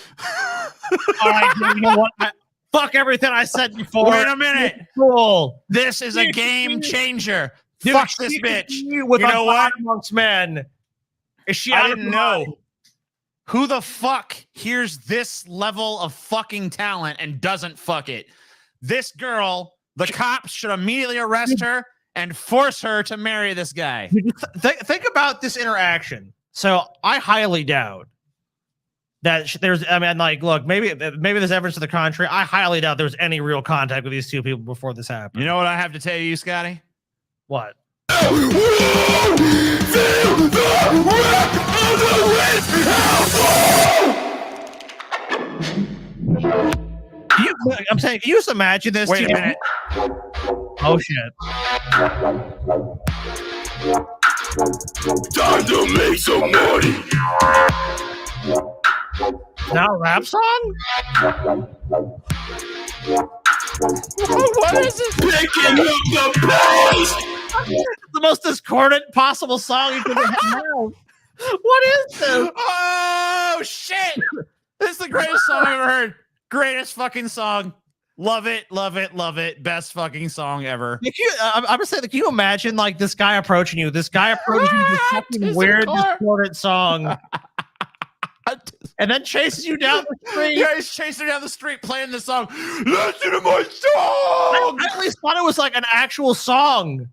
Speaker 2: All right, you know what? Fuck everything I said before.
Speaker 1: Wait a minute.
Speaker 2: Cool.
Speaker 1: This is a game changer. Fuck this bitch. You
Speaker 2: With
Speaker 1: know what?
Speaker 2: Amongst men. Is she?
Speaker 1: I didn't know. Who the fuck hears this level of fucking talent and doesn't fuck it? This girl, the cops should immediately arrest her and force her to marry this guy.
Speaker 2: Think about this interaction. So I highly doubt that there's, I mean, like, look, maybe there's evidence to the contrary. I highly doubt there's any real contact with these two people before this happened.
Speaker 1: You know what I have to tell you, Scotty?
Speaker 2: What? I'm saying, can you just imagine this?
Speaker 1: Wait a minute.
Speaker 2: Oh shit!
Speaker 15: Time to make some money.
Speaker 2: Now a rap song?
Speaker 1: What is it?
Speaker 15: Picking up the pace.
Speaker 2: The most discordant possible song you could have. What is this?
Speaker 1: Oh shit! This is the greatest song I've ever heard. Greatest fucking song. Love it, love it, love it. Best fucking song ever.
Speaker 2: I'm gonna say that. Can you imagine like this guy approaching you? This guy approaches you with this fucking weird, discordant song, and then chases you down the street.
Speaker 1: Yeah, he's chasing down the street playing the song. Listen to my song.
Speaker 2: I always thought it was like an actual song.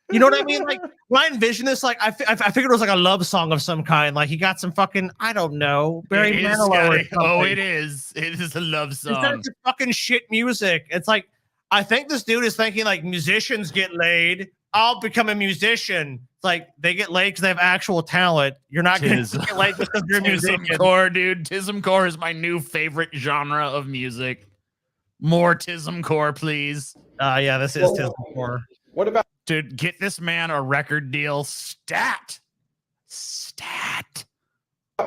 Speaker 2: You know what I mean? Like when I envisioned this, like I figured it was like a love song of some kind. Like he got some fucking, I don't know, Barry Manilow or something.
Speaker 1: Oh, it is. It is a love song.
Speaker 2: Instead of just fucking shit music. It's like I think this dude is thinking like musicians get laid. I'll become a musician. It's like they get laid because they have actual talent. You're not going to get laid because you're a musician.
Speaker 1: Tismcore, dude. Tismcore is my new favorite genre of music. More Tismcore, please.
Speaker 2: Yeah, this is Tismcore.
Speaker 20: What about?
Speaker 1: Dude, get this man a record deal. Stat.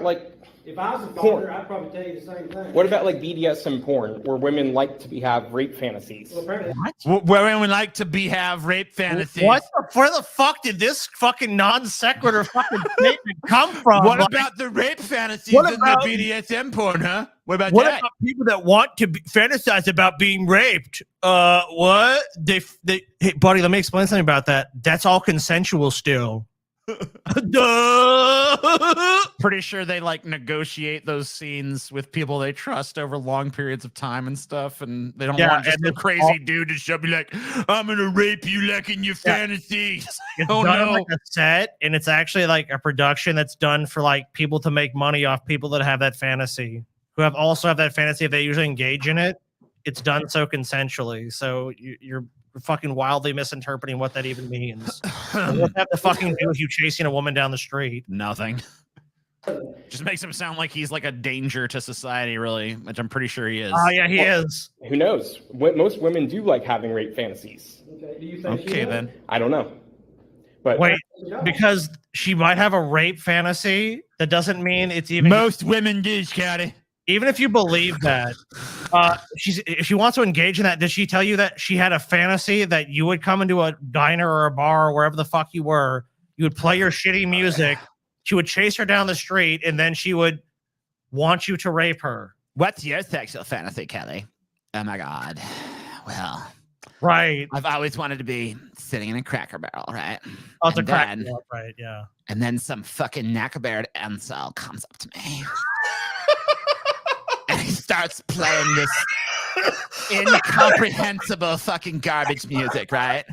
Speaker 20: Like,
Speaker 21: if I was a
Speaker 20: porn.
Speaker 21: father, I'd probably tell you the same thing.
Speaker 20: What about like BDSM porn, where women like to have rape fantasies?
Speaker 1: What? Where women like to have rape fantasies.
Speaker 2: Where the fuck did this fucking non sequitur fucking statement come from?
Speaker 1: What about the rape fantasies in the BDSM porn, huh? What about that?
Speaker 2: About people that want to fantasize about being raped? What? Hey, buddy, let me explain something about that. That's all consensual still. Duh.
Speaker 1: Pretty sure they like negotiate those scenes with people they trust over long periods of time and stuff, and they don't want just a crazy dude to show up and be like, I'm gonna rape you like in your fantasies.
Speaker 2: It's
Speaker 1: Oh
Speaker 2: done
Speaker 1: no.
Speaker 2: on, like a set, and it's actually like a production that's done for like people to make money off people that have that fantasy, who also have that fantasy. If they usually engage in it, it's done so consensually. So you're fucking wildly misinterpreting what that even means. What does that have to fucking do with you chasing a woman down the street?
Speaker 1: Nothing. Just makes him sound like he's like a danger to society, really, which I'm pretty sure he is.
Speaker 2: Oh yeah, he is.
Speaker 20: Who knows? Most women do like having rape fantasies.
Speaker 21: Do you think
Speaker 1: Okay, then.
Speaker 20: I don't know. But
Speaker 2: Wait, because she might have a rape fantasy, that doesn't mean it's even.
Speaker 1: Most women do, Scotty.
Speaker 2: Even if you believe that, if she wants to engage in that, did she tell you that she had a fantasy that you would come into a diner or a bar or wherever the fuck you were, you would play your shitty music, she would chase her down the street, and then she would want you to rape her?
Speaker 1: What's your sexual fantasy, Kelly? Oh my God. Well,
Speaker 2: right.
Speaker 1: I've always wanted to be sitting in a Cracker Barrel, right?
Speaker 2: Oh, it's a
Speaker 1: And
Speaker 2: Cracker
Speaker 1: then-
Speaker 2: Barrel, right? Yeah.
Speaker 1: And then some fucking knackerbeard Incel comes up to me. And he starts playing this incomprehensible fucking garbage music, right?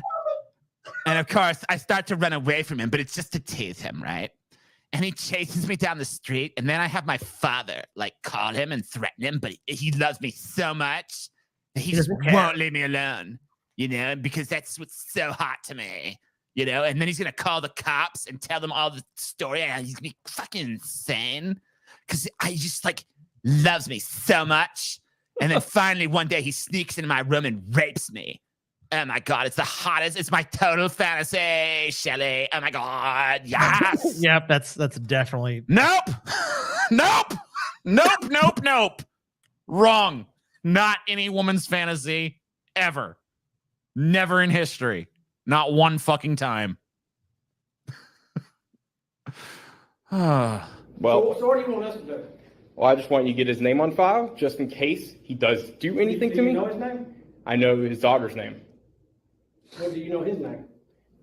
Speaker 1: And of course, I start to run away from him, but it's just to tease him, right? And he chases me down the street, and then I have my father like call him and threaten him, but he loves me so much that he just won't leave me alone, you know, because that's what's so hot to me, you know. And then he's gonna call the cops and tell them all the story. And he's gonna be fucking insane because I just like loves me so much. And then finally one day he sneaks into my room and rapes me. Oh my God, it's the hottest. It's my total fantasy, Shelly. Oh my God, yes.
Speaker 2: Yep, that's definitely.
Speaker 1: Nope. Nope. Wrong. Not any woman's fantasy ever. Never in history. Not one fucking time.
Speaker 20: well,
Speaker 21: So what do you want us to do?
Speaker 20: I just want you to get his name on file, just in case he does do anything to
Speaker 21: Do
Speaker 20: me.
Speaker 21: you know his name?
Speaker 20: I know his daughter's name.
Speaker 21: Well, do you know his name?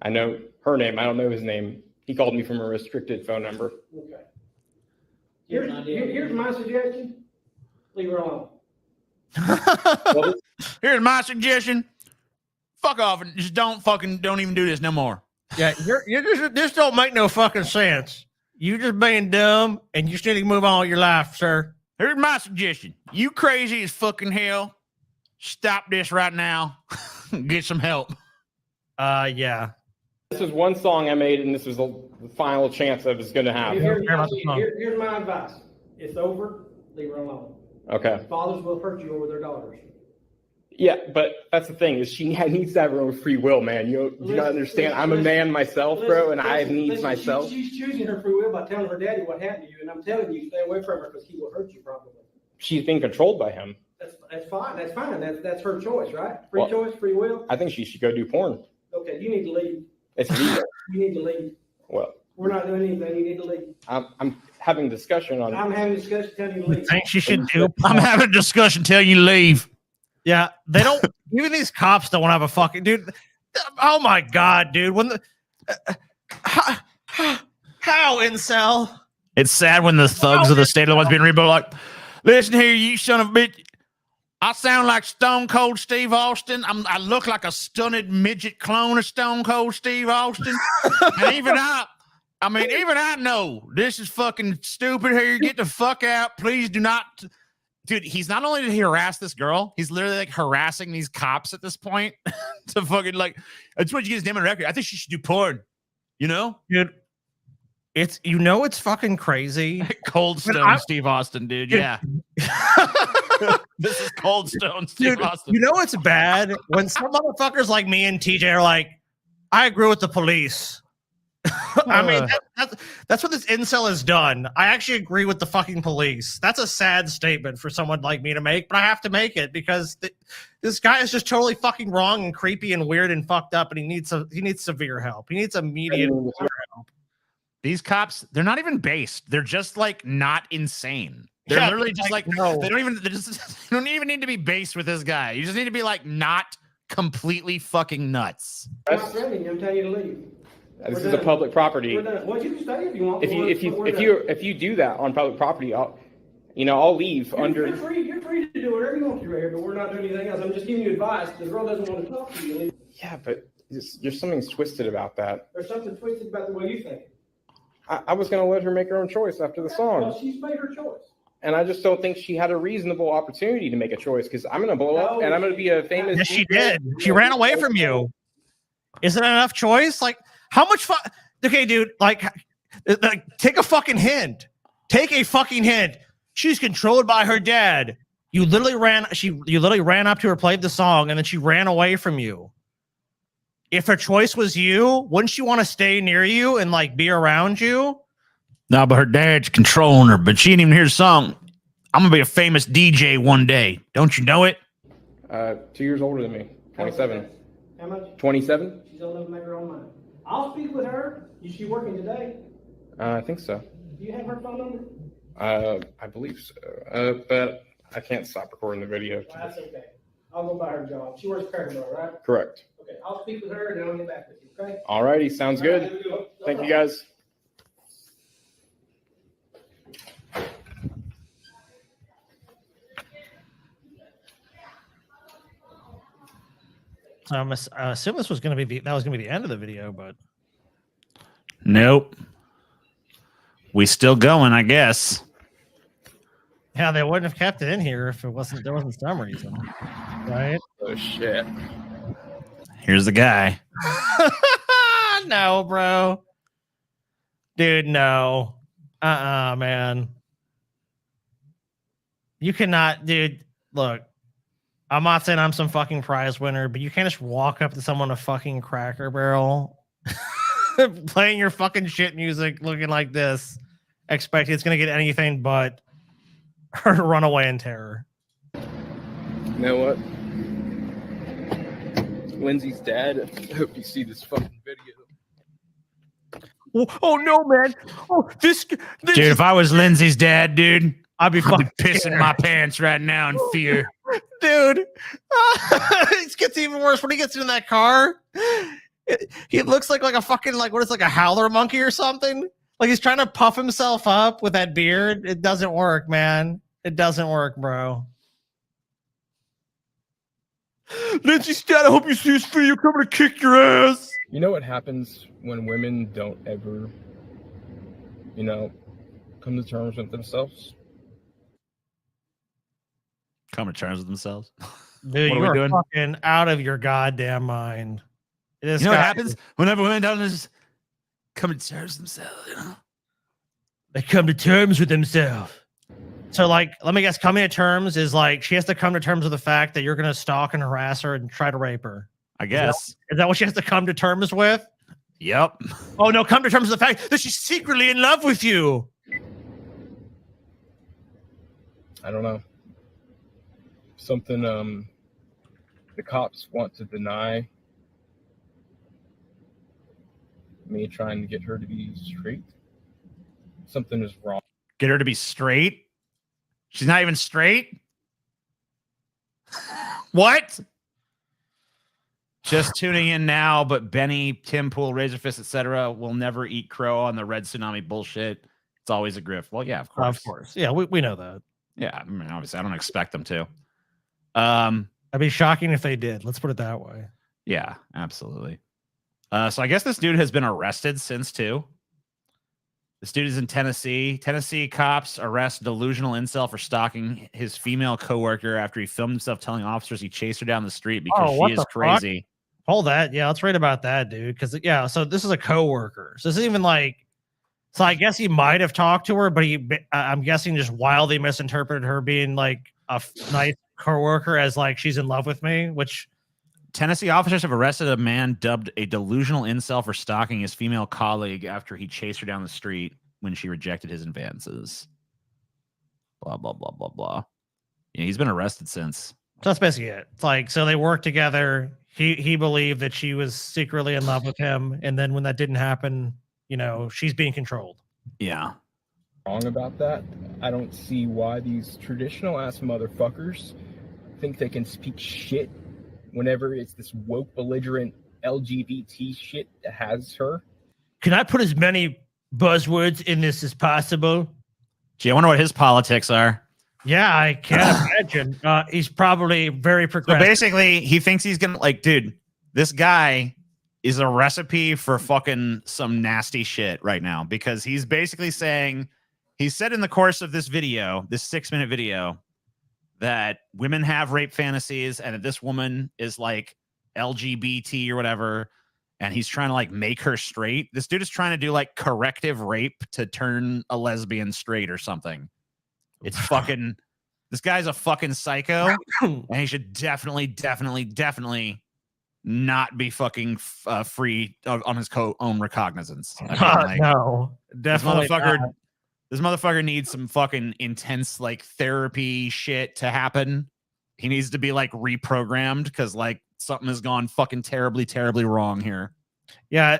Speaker 20: I know her name. I don't know his name. He called me from a restricted phone number.
Speaker 21: Okay. Here's my suggestion. Leave her alone.
Speaker 1: Here's my suggestion. Fuck off and just don't even do this no more.
Speaker 2: Yeah, this don't make no fucking sense. You just being dumb, and you just need to move on with your life, sir.
Speaker 1: Here's my suggestion. You crazy as fucking hell. Stop this right now. Get some help.
Speaker 2: Yeah.
Speaker 20: This is one song I made, and this was the final chance I was going to have.
Speaker 21: Here's my advice. It's over. Leave her alone.
Speaker 20: Okay.
Speaker 21: Fathers will hurt you over their daughters.
Speaker 20: Yeah, but that's the thing is she needs to have her own free will, man. You not understand. I'm a man myself, bro, and I have needs myself.
Speaker 21: She's choosing her free will by telling her daddy what happened to you, and I'm telling you, stay away from her because he will hurt you probably.
Speaker 20: She's being controlled by him.
Speaker 21: That's fine. That's fine. That's her choice, right? Free choice, free will.
Speaker 20: I think she should go do porn.
Speaker 21: Okay, you need to leave.
Speaker 20: It's legal.
Speaker 21: You need to leave.
Speaker 20: Well,
Speaker 21: We're not doing anything. You need to leave.
Speaker 20: I'm having discussion on.
Speaker 21: I'm having a discussion telling you to leave.
Speaker 2: Think she should do.
Speaker 1: I'm having a discussion. Tell you to leave.
Speaker 2: Yeah, they don't. Even these cops don't have a fucking dude. Oh my god, dude! When the how incel?
Speaker 1: It's sad when the thugs of the state are the ones being rebuilt. Like, listen here, you son of a bitch. I sound like Stone Cold Steve Austin. I look like a stunted midget clone of Stone Cold Steve Austin. And even I know this is fucking stupid here. Get the fuck out. Please do not. Dude, he's not only did he harass this girl, he's literally like harassing these cops at this point to fucking like, I just want you to get his name on record. I think she should do porn, you know?
Speaker 2: Dude, it's fucking crazy.
Speaker 1: Cold Stone Steve Austin, dude. Yeah. This is Cold Stone Steve Austin.
Speaker 2: You know it's bad when some motherfuckers like me and TJ are like, I agree with the police. I mean, that's what this incel has done. I actually agree with the fucking police. That's a sad statement for someone like me to make, but I have to make it because this guy is just totally fucking wrong and creepy and weird and fucked up, and he needs severe help. He needs immediate help.
Speaker 1: These cops, they're not even based. They're just like not insane. They're literally just like no. They don't even need to be based with this guy. You just need to be like not completely fucking nuts.
Speaker 21: I'm not threatening you. I'm telling you to leave.
Speaker 20: This is a public property.
Speaker 21: Well, you can stay if you want.
Speaker 20: If you do that on public property, I'll leave under.
Speaker 21: You're free to do whatever you want to right here, but we're not doing anything else. I'm just giving you advice. The girl doesn't want to talk to you.
Speaker 20: Yeah, but there's something twisted about that.
Speaker 21: There's something twisted about the way you think.
Speaker 20: I was going to let her make her own choice after the song.
Speaker 21: Well, she's made her choice.
Speaker 20: And I just don't think she had a reasonable opportunity to make a choice because I'm going to blow up and I'm going to be a famous.
Speaker 2: Yes, she did. She ran away from you. Isn't it enough choice? Like, how much fun? Okay, dude, like, take a fucking hint. Take a fucking hint. She's controlled by her dad. You literally ran up to her, played the song, and then she ran away from you. If her choice was you, wouldn't she want to stay near you and like be around you?
Speaker 1: No, but her dad's controlling her, but she didn't even hear the song. I'm gonna be a famous DJ one day. Don't you know it?
Speaker 20: 2 years older than me. 27.
Speaker 21: How much?
Speaker 20: 27?
Speaker 21: She's old enough to make her own mind. I'll speak with her. Is she working today?
Speaker 20: I think so.
Speaker 21: Do you have her phone number?
Speaker 20: I believe so. But I can't stop recording the video.
Speaker 21: Well, that's okay. I'll go buy her job. She works Cracker Barrel, right?
Speaker 20: Correct.
Speaker 21: Okay, I'll speak with her and then I'll get back with you, okay?
Speaker 20: All righty, sounds good. Thank you, guys.
Speaker 2: I assume this was going to be the end of the video, but
Speaker 1: nope. We still going, I guess.
Speaker 2: Yeah, they wouldn't have kept it in here if there wasn't some reason, right?
Speaker 20: Oh shit!
Speaker 1: Here's the guy.
Speaker 2: No, bro, dude, no, man, you cannot, dude. Look, I'm not saying I'm some fucking prize winner, but you can't just walk up to someone a fucking Cracker Barrel, playing your fucking shit music, looking like this, expecting it's gonna get anything but her to run away in terror.
Speaker 20: You know what? Lindsay's dad. I hope you see this fucking video.
Speaker 2: Oh no, man! Oh, this
Speaker 1: dude. If I was Lindsay's dad, dude, I'd be fucking pissing my pants right now in fear.
Speaker 2: Dude, it gets even worse when he gets in that car. He looks like a fucking like a howler monkey or something. Like he's trying to puff himself up with that beard. It doesn't work, man. It doesn't work, bro.
Speaker 15: Lindsay's dad, I hope you see this video. Coming to kick your ass.
Speaker 20: You know what happens when women don't ever, come to terms with themselves?
Speaker 1: Come to terms with themselves.
Speaker 2: Dude,
Speaker 1: what
Speaker 2: you
Speaker 1: are we
Speaker 2: are
Speaker 1: doing?
Speaker 2: fucking out of your goddamn mind.
Speaker 1: You know what happens whenever women don't just come to terms with themselves?
Speaker 2: They come to terms with themselves. So, like, let me guess, coming to terms is like she has to come to terms with the fact that you're going to stalk and harass her and try to rape her.
Speaker 1: I guess.
Speaker 2: Is that what she has to come to terms with?
Speaker 1: Yep.
Speaker 2: Oh, no, come to terms with the fact that she's secretly in love with you.
Speaker 20: I don't know. Something the cops want to deny me trying to get her to be straight. Something is wrong.
Speaker 1: Get her to be straight? She's not even straight? What? Just tuning in now, but Benny, Tim Pool, Razorfist, etc. will never eat crow on the Red Tsunami bullshit. It's always a grift. Well, yeah, of course.
Speaker 2: Of course. Yeah, we know that.
Speaker 1: Yeah, I mean, obviously, I don't expect them to.
Speaker 2: I'd be shocking if they did. Let's put it that way.
Speaker 1: Yeah, absolutely. So I guess this dude has been arrested since too. This dude is in Tennessee. Tennessee cops arrest delusional incel for stalking his female coworker after he filmed himself telling officers he chased her down the street because she is crazy.
Speaker 2: Hold that. Yeah, let's read about that, dude. Because yeah, so this is a coworker. So this isn't even like. So I guess he might have talked to her, but I'm guessing just wildly misinterpreted her being like a nice coworker as like she's in love with me, which.
Speaker 1: Tennessee officers have arrested a man dubbed a delusional incel for stalking his female colleague after he chased her down the street when she rejected his advances. Blah, blah, blah, blah, blah. Yeah, he's been arrested since.
Speaker 2: So that's basically it. It's like, so they worked together. He believed that she was secretly in love with him. And then when that didn't happen, you know, she's being controlled.
Speaker 1: Yeah.
Speaker 20: Wrong about that. I don't see why these traditional ass motherfuckers think they can speak shit whenever it's this woke, belligerent LGBT shit that has her.
Speaker 2: Can I put as many buzzwords in this as possible?
Speaker 1: Gee, I wonder what his politics are.
Speaker 2: Yeah, I can't imagine. He's probably very progressive.
Speaker 1: So basically, he thinks he's gonna like, dude, this guy is a recipe for fucking some nasty shit right now because he's basically saying, he said in the course of this video, this 6-minute video, that women have rape fantasies and that this woman is like LGBT or whatever, and he's trying to like make her straight. This dude is trying to do like corrective rape to turn a lesbian straight or something. It's fucking, this guy's a fucking psycho, and he should definitely not be fucking free on his own recognizance. I mean, like,
Speaker 2: no, definitely
Speaker 1: this motherfucker needs some fucking intense like therapy shit to happen. He needs to be like reprogrammed because like something has gone fucking terribly wrong here.
Speaker 2: Yeah.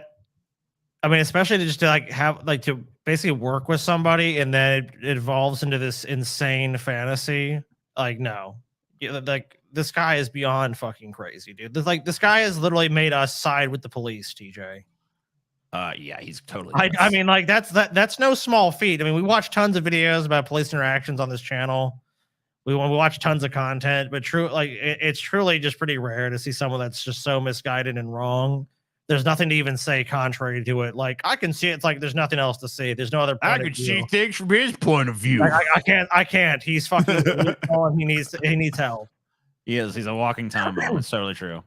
Speaker 2: I mean, especially to just to like have like to basically work with somebody and then it evolves into this insane fantasy. Like, no, like this guy is beyond fucking crazy, dude. This guy has literally made us side with the police, TJ.
Speaker 1: Yeah, he's totally.
Speaker 2: I mean, like that's no small feat. I mean, we watch tons of videos about police interactions on this channel. We watch tons of content, but it's truly just pretty rare to see someone that's just so misguided and wrong. There's nothing to even say contrary to it. Like I can see it's like there's nothing else to say. There's no other.
Speaker 1: I can see things from his point of view.
Speaker 2: Like, I can't. He's fucking. He needs help.
Speaker 1: He is. He's a walking time bomb. It's totally true.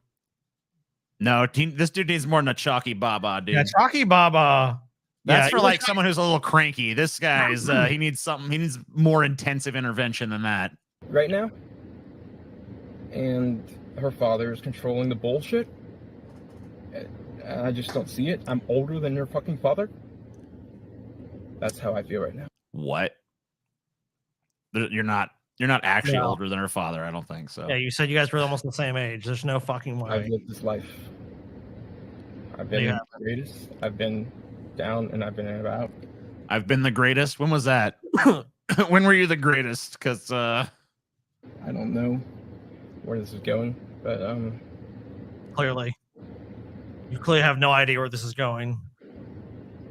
Speaker 1: No, this dude needs more than a Chalky Baba, dude.
Speaker 2: Yeah, Chalky Baba.
Speaker 1: That's for like someone who's a little cranky. This guy's he needs something. He needs more intensive intervention than that.
Speaker 20: Right now. And her father is controlling the bullshit. I just don't see it. I'm older than her fucking father. That's how I feel right now.
Speaker 1: What? You're not actually older than her father. I don't think so.
Speaker 2: Yeah, you said you guys were almost the same age. There's no fucking way.
Speaker 20: I've lived this life. I've been the greatest. I've been down and I've been about.
Speaker 1: I've been the greatest. When was that? When were you the greatest? Because
Speaker 20: I don't know where this is going, but
Speaker 2: clearly, you clearly have no idea where this is going.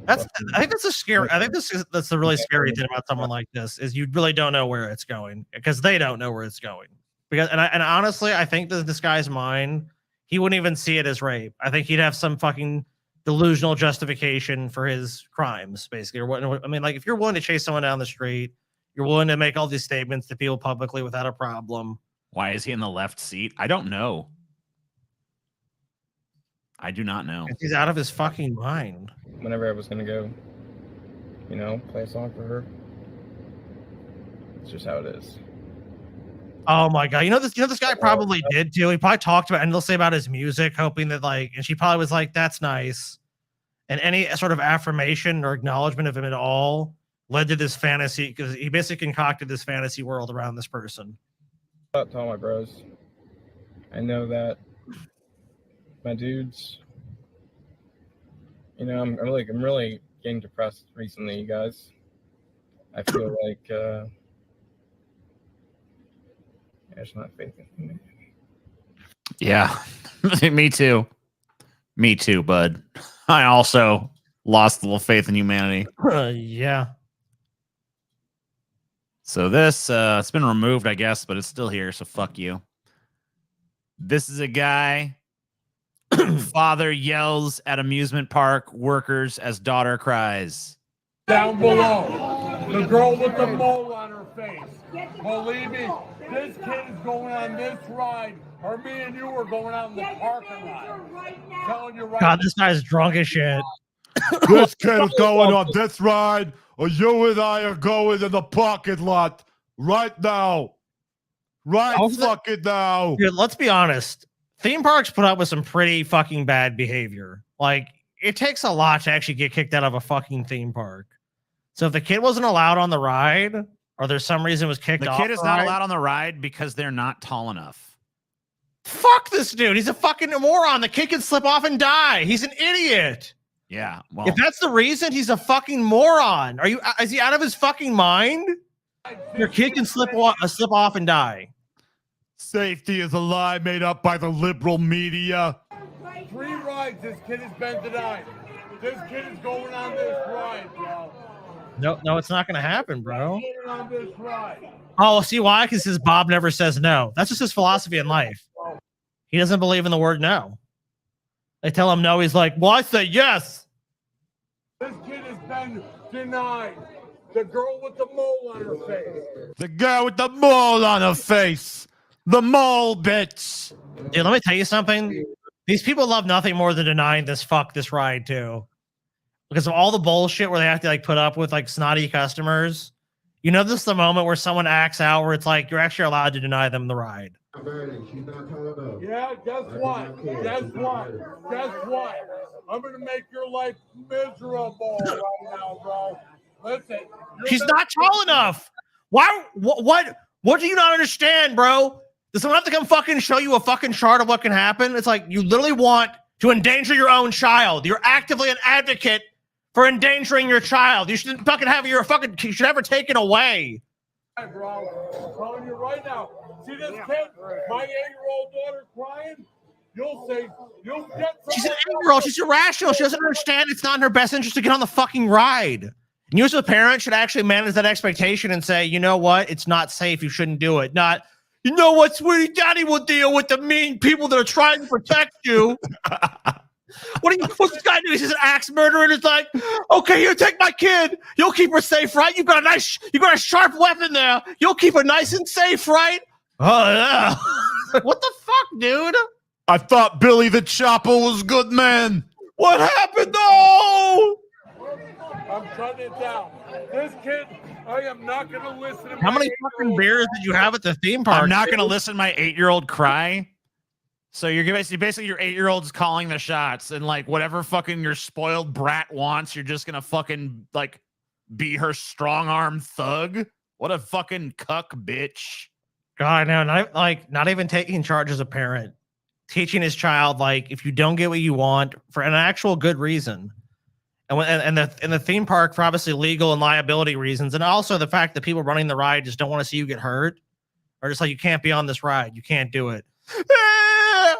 Speaker 2: I think that's a scary. I think that's the really scary thing about someone like this is you really don't know where it's going because they don't know where it's going. Because and honestly, I think this guy's mind, he wouldn't even see it as rape. I think he'd have some fucking delusional justification for his crimes, basically. Or what? I mean, like if you're willing to chase someone down the street, you're willing to make all these statements to people publicly without a problem.
Speaker 1: Why is he in the left seat? I don't know. I do not know.
Speaker 2: He's out of his fucking mind.
Speaker 20: Whenever I was gonna go, play a song for her, It's just how it is.
Speaker 2: Oh my god! You know this guy probably did too. He probably talked about endlessly about his music, hoping that like, and she probably was like, "That's nice," and any sort of affirmation or acknowledgement of him at all led to this fantasy, because he basically concocted this fantasy world around this person.
Speaker 20: Up to all my bros. I know that my dudes. You know, I'm really getting depressed recently, you guys. I feel like there's not faith in me.
Speaker 1: Yeah, me too. Me too, bud. I also lost a little faith in humanity.
Speaker 2: Yeah.
Speaker 1: So this, it's been removed, I guess, but it's still here, so fuck you. This is a guy. Father yells at amusement park workers as daughter cries.
Speaker 15: Down below, the girl with the mole on her face. Believe me, this kid is going on this ride, or me and you are going out in the parking lot. Telling you right
Speaker 2: God, this guy's drunk as shit.
Speaker 15: This kid is going on this ride, or you and I are going in the parking lot right now. Right fucking now.
Speaker 2: Dude, let's be honest. Theme parks put up with some pretty fucking bad behavior. Like, it takes a lot to actually get kicked out of a fucking theme park. So if the kid wasn't allowed on the ride, or there's some reason it was kicked off,
Speaker 1: The kid is not allowed on the ride because they're not tall enough.
Speaker 2: Fuck this dude. He's a fucking moron. The kid can slip off and die. He's an idiot.
Speaker 1: Yeah. Well,
Speaker 2: If that's the reason, he's a fucking moron. Is he out of his fucking mind? Your kid can slip off and die.
Speaker 15: Safety is a lie made up by the liberal media. 3 rides this kid has been denied. This kid is going on this ride, bro.
Speaker 2: No, it's not going to happen, bro.
Speaker 15: Going on this ride.
Speaker 2: Oh, see why? Because his Bob never says no. That's just his philosophy in life. He doesn't believe in the word no. They tell him no. He's like, well, I say yes.
Speaker 15: This kid has been denied. The girl with the mole on her face.
Speaker 1: The girl with the mole on her face. The mole bitch.
Speaker 2: Dude, let me tell you something. These people love nothing more than denying this ride too. Because of all the bullshit where they have to like put up with like snotty customers. You know, this is the moment where someone acts out where it's like you're actually allowed to deny them the ride.
Speaker 15: Yeah, guess what? Guess what? Guess what? I'm gonna make your life miserable right now, bro. Listen,
Speaker 2: She's not tall enough. Why? What do you not understand, bro? Does someone have to come fucking show you a fucking chart of what can happen? It's like you literally want to endanger your own child. You're actively an advocate for endangering your child. You shouldn't fucking have you should have her taken away.
Speaker 15: Hey, bro, I'm telling you right now. See this kid, my 8-year-old daughter crying? You'll get.
Speaker 2: She's an 8-year-old. She's irrational. She doesn't understand it's not in her best interest to get on the fucking ride. And you as a parent should actually manage that expectation and say, you know what? It's not safe. You shouldn't do it. Not, you know what, sweetie, daddy will deal with the mean people that are trying to protect you. What's this guy doing? He's an axe murderer. And it's like, okay, here, take my kid. You'll keep her safe, right? You got a sharp weapon there. You'll keep her nice and safe, right? Oh, yeah. What the fuck, dude?
Speaker 15: I thought Billy the Chopper was good, man.
Speaker 2: What happened, though?
Speaker 15: I'm shutting it down. This kid, I am not going to listen to
Speaker 2: How many fucking beers did you have at the theme park?
Speaker 1: I'm not going to listen to my 8-year-old cry. So you're basically your 8-year-old's calling the shots, and like whatever fucking your spoiled brat wants, you're just gonna fucking like be her strong arm thug. What a fucking cuck bitch.
Speaker 2: God, no, not even taking charge as a parent, teaching his child like if you don't get what you want for an actual good reason, and the theme park for obviously legal and liability reasons, and also the fact that people running the ride just don't want to see you get hurt, or just like you can't be on this ride, you can't do it.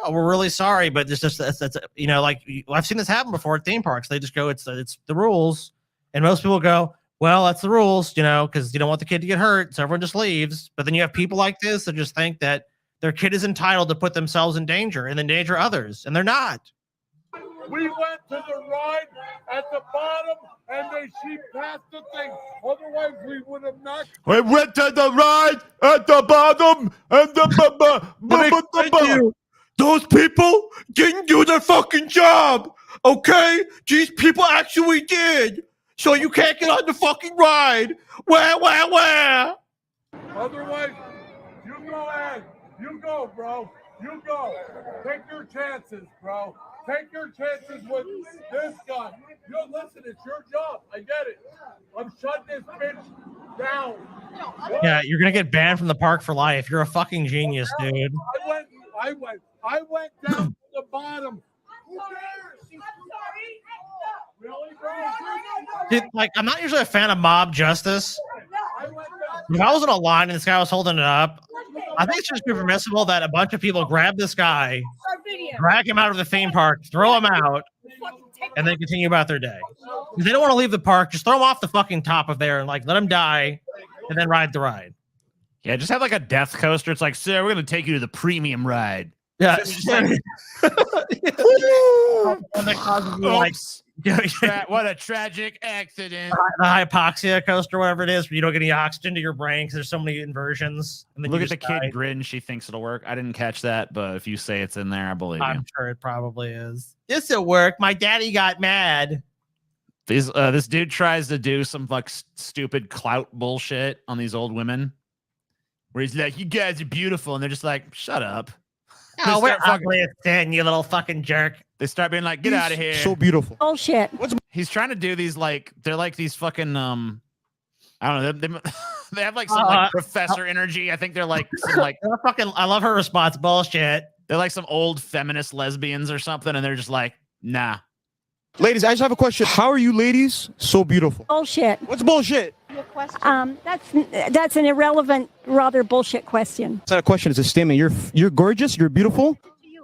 Speaker 2: We're really sorry, but it's just that's you know, like I've seen this happen before at theme parks. They just go, it's the rules, and most people go, well, that's the rules, you know, because you don't want the kid to get hurt, so everyone just leaves. But then you have people like this that just think that their kid is entitled to put themselves in danger and endanger others, and they're not.
Speaker 15: We went to the ride at the bottom, and she passed the thing. Otherwise, we would have not.
Speaker 4: We went to the ride at the bottom, and the
Speaker 15: Those people didn't do their fucking job, okay? These people actually did. So you can't get on the fucking ride. Where? Otherwise, you go ahead. You go, bro. You go. Take your chances, bro. Take your chances with this guy. You listen, it's your job. I get it. I'm shutting this bitch down.
Speaker 2: Yeah, you're gonna get banned from the park for life. You're a fucking genius, dude.
Speaker 15: I went down to the bottom. Who cares? Really, bro?
Speaker 2: Dude, like, I'm not usually a fan of mob justice. If I was in a line and this guy was holding it up, I think it's just permissible that a bunch of people grab this guy, drag him out of the theme park, throw him out, and then continue about their day. If they don't want to leave the park, just throw him off the fucking top of there and like let him die, and then ride the ride.
Speaker 1: Yeah, just have like a death coaster. It's like, sir, we're gonna take you to the premium ride.
Speaker 2: Yeah.
Speaker 1: What a tragic accident.
Speaker 2: The hypoxia coaster, whatever it is, where you don't get any oxygen to your brain because there's so many inversions. And then
Speaker 1: Look at the kid grin. She thinks it'll work. I didn't catch that, but if you say it's in there, I believe you.
Speaker 2: I'm sure it probably is. This'll work. My daddy got mad.
Speaker 1: This dude tries to do some like stupid clout bullshit on these old women, where he's like, "You guys are beautiful," and they're just like, "Shut up."
Speaker 2: Oh, we're ugly as sin, you little fucking jerk.
Speaker 1: They start being like, "Get out of here."
Speaker 4: So beautiful.
Speaker 16: Bullshit.
Speaker 1: He's trying to do these like they're like these fucking I don't know. They have like some like professor energy. I think they're like some like
Speaker 2: fucking. I love her response. Bullshit.
Speaker 1: They're like some old feminist lesbians or something, and they're just like, nah.
Speaker 4: Ladies, I just have a question. How are you ladies so beautiful?
Speaker 16: Bullshit.
Speaker 4: What's bullshit?
Speaker 16: That's an irrelevant, rather bullshit question.
Speaker 4: It's not a question, it's a statement. You're gorgeous, you're beautiful.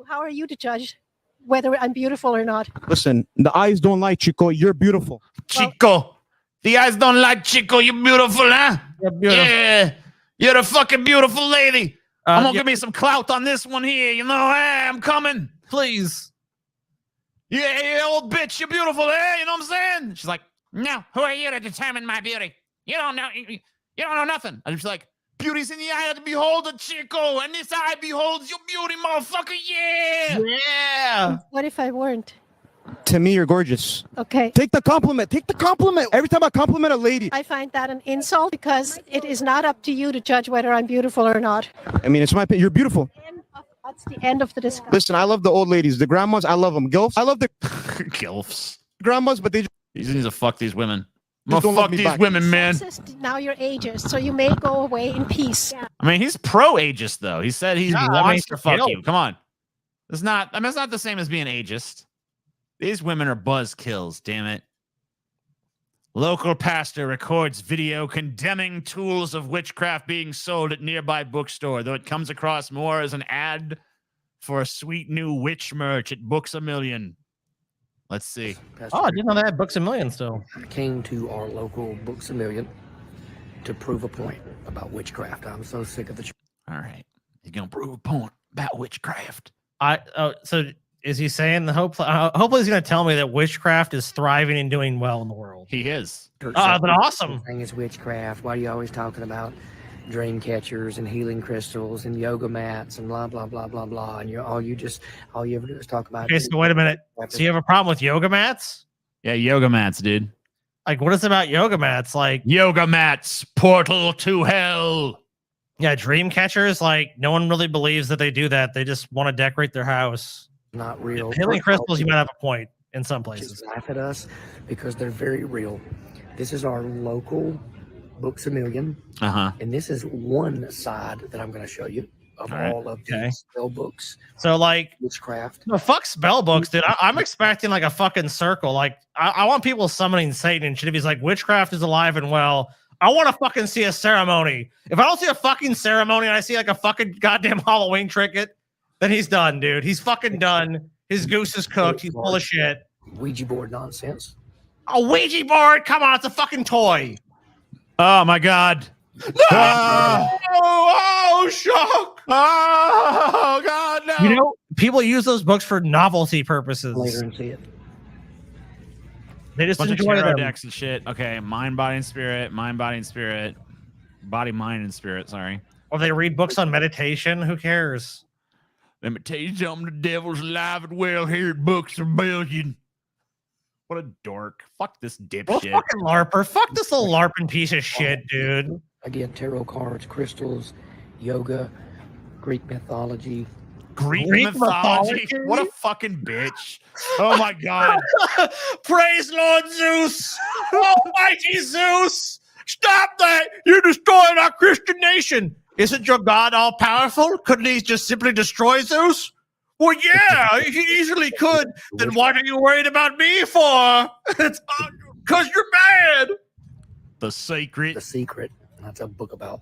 Speaker 3: How are you to judge whether I'm beautiful or not?
Speaker 4: Listen, the eyes don't lie, Chico. You're beautiful.
Speaker 1: Chico. The eyes don't lie, Chico. You're beautiful, huh?
Speaker 2: You're beautiful.
Speaker 1: Yeah. You're a fucking beautiful lady. I'm gonna give me some clout on this one here. You know, hey, I'm coming.
Speaker 2: Please.
Speaker 1: Yeah, old bitch, you're beautiful, eh? You know what I'm saying? She's like, no, who are you to determine my beauty? You don't know. You don't know nothing. And she's like, beauty's in the eye of the beholder, Chico, and this eye beholds your beauty, motherfucker. Yeah.
Speaker 2: Yeah.
Speaker 3: What if I weren't?
Speaker 4: To me, you're gorgeous.
Speaker 3: Okay.
Speaker 4: Take the compliment. Take the compliment. Every time I compliment a lady.
Speaker 3: I find that an insult because it is not up to you to judge whether I'm beautiful or not.
Speaker 4: I mean, it's my opinion. You're beautiful.
Speaker 3: That's the end of the discussion.
Speaker 4: Listen, I love the old ladies. The grandmas, I love them. Gilfs, I love the
Speaker 1: Gilfs.
Speaker 4: grandmas, but they just
Speaker 1: He needs to fuck these women. I'm
Speaker 4: Just
Speaker 1: gonna
Speaker 4: don't love
Speaker 1: fuck
Speaker 4: me
Speaker 1: these
Speaker 4: back.
Speaker 1: women, man.
Speaker 3: Sexist, now you're ageist, so you may go away in peace.
Speaker 1: I mean, he's pro-ageist, though. He said he
Speaker 2: Yeah,
Speaker 1: wants to fuck
Speaker 2: kill.
Speaker 1: you. Come on. It's not, I mean, it's not the same as being ageist. These women are buzzkills, damn it. Local pastor records video condemning tools of witchcraft being sold at nearby bookstore, though it comes across more as an ad for a sweet new witch merch at Books A Million. Let's see.
Speaker 2: Oh, I didn't know they had Books A Million still.
Speaker 22: Came to our local Books A Million to prove a point about witchcraft. I'm so sick of the.
Speaker 1: All right. He's going to prove a point about witchcraft.
Speaker 2: So is he saying hopefully he's going to tell me that witchcraft is thriving and doing well in the world?
Speaker 1: He is.
Speaker 2: Oh, then awesome.
Speaker 22: Thing is witchcraft. Why are you always talking about dream catchers and healing crystals and yoga mats and blah blah blah blah blah? And all you ever do is talk about.
Speaker 2: Okay, so wait a minute. So you have a problem with yoga mats?
Speaker 1: Yeah, yoga mats, dude.
Speaker 2: Like, what is it about yoga mats? Like
Speaker 1: yoga mats, portal to hell.
Speaker 2: Yeah, dream catchers. Like, no one really believes that they do that. They just want to decorate their house.
Speaker 22: Not real.
Speaker 2: Healing crystals, you might have a point in some places.
Speaker 22: Just laugh at us because they're very real. This is our local Books A Million. And this is one side that I'm going to show you of all of these spell books.
Speaker 2: So, like,
Speaker 22: witchcraft.
Speaker 2: No, fuck spell books, dude. I'm expecting like a fucking circle. Like, I want people summoning Satan and shit. If he's like, witchcraft is alive and well, I want to fucking see a ceremony. If I don't see a fucking ceremony and I see like a fucking goddamn Halloween trinket, then he's done, dude. He's fucking done. His goose is cooked. He's full of shit.
Speaker 22: Ouija board nonsense.
Speaker 2: A Ouija board? Come on, it's a fucking toy.
Speaker 1: Oh my God.
Speaker 2: No!
Speaker 4: Oh, shock!
Speaker 1: Oh God, no!
Speaker 2: You know, people use those books for novelty purposes.
Speaker 22: Later and see it.
Speaker 2: They just
Speaker 1: Bunch of
Speaker 2: enjoy
Speaker 1: tarot
Speaker 2: them.
Speaker 1: decks and shit. Okay, mind, body, and spirit. Mind, body, and spirit. Body, mind, and spirit. Sorry.
Speaker 2: Or they read books on meditation. Who cares?
Speaker 1: Let me tell you something. The devil's alive and well here at Books A Million. What a dork. Fuck this
Speaker 2: Well,
Speaker 1: dipshit.
Speaker 2: fucking LARPer. Fuck this little LARPing piece of shit, dude.
Speaker 22: Again, tarot cards, crystals, yoga, Greek mythology.
Speaker 1: Greek mythology? What a fucking bitch. Oh my God.
Speaker 2: Praise Lord Zeus. Almighty Zeus. Stop that. You're destroying our Christian nation. Isn't your God all powerful? Couldn't he just simply destroy Zeus? Well, yeah, he easily could. Then what are you worried about me for? It's because you're mad.
Speaker 1: The Secret.
Speaker 22: The Secret. That's a book about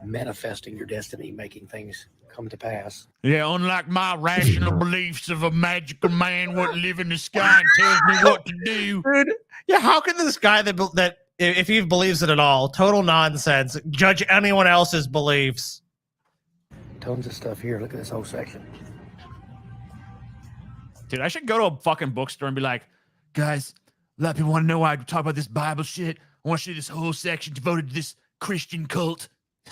Speaker 22: manifesting your destiny, making things come to pass.
Speaker 4: Yeah, unlike my rational beliefs of a magical man what live in the sky and tells me what to do.
Speaker 2: Dude, yeah, how can this guy that if he believes it at all, total nonsense, judge anyone else's beliefs?
Speaker 22: Tons of stuff here. Look at this whole section.
Speaker 1: Dude, I should go to a fucking bookstore and be like, guys, a lot of people want to know why I talk about this Bible shit. I want to show you this whole section devoted to this Christian cult.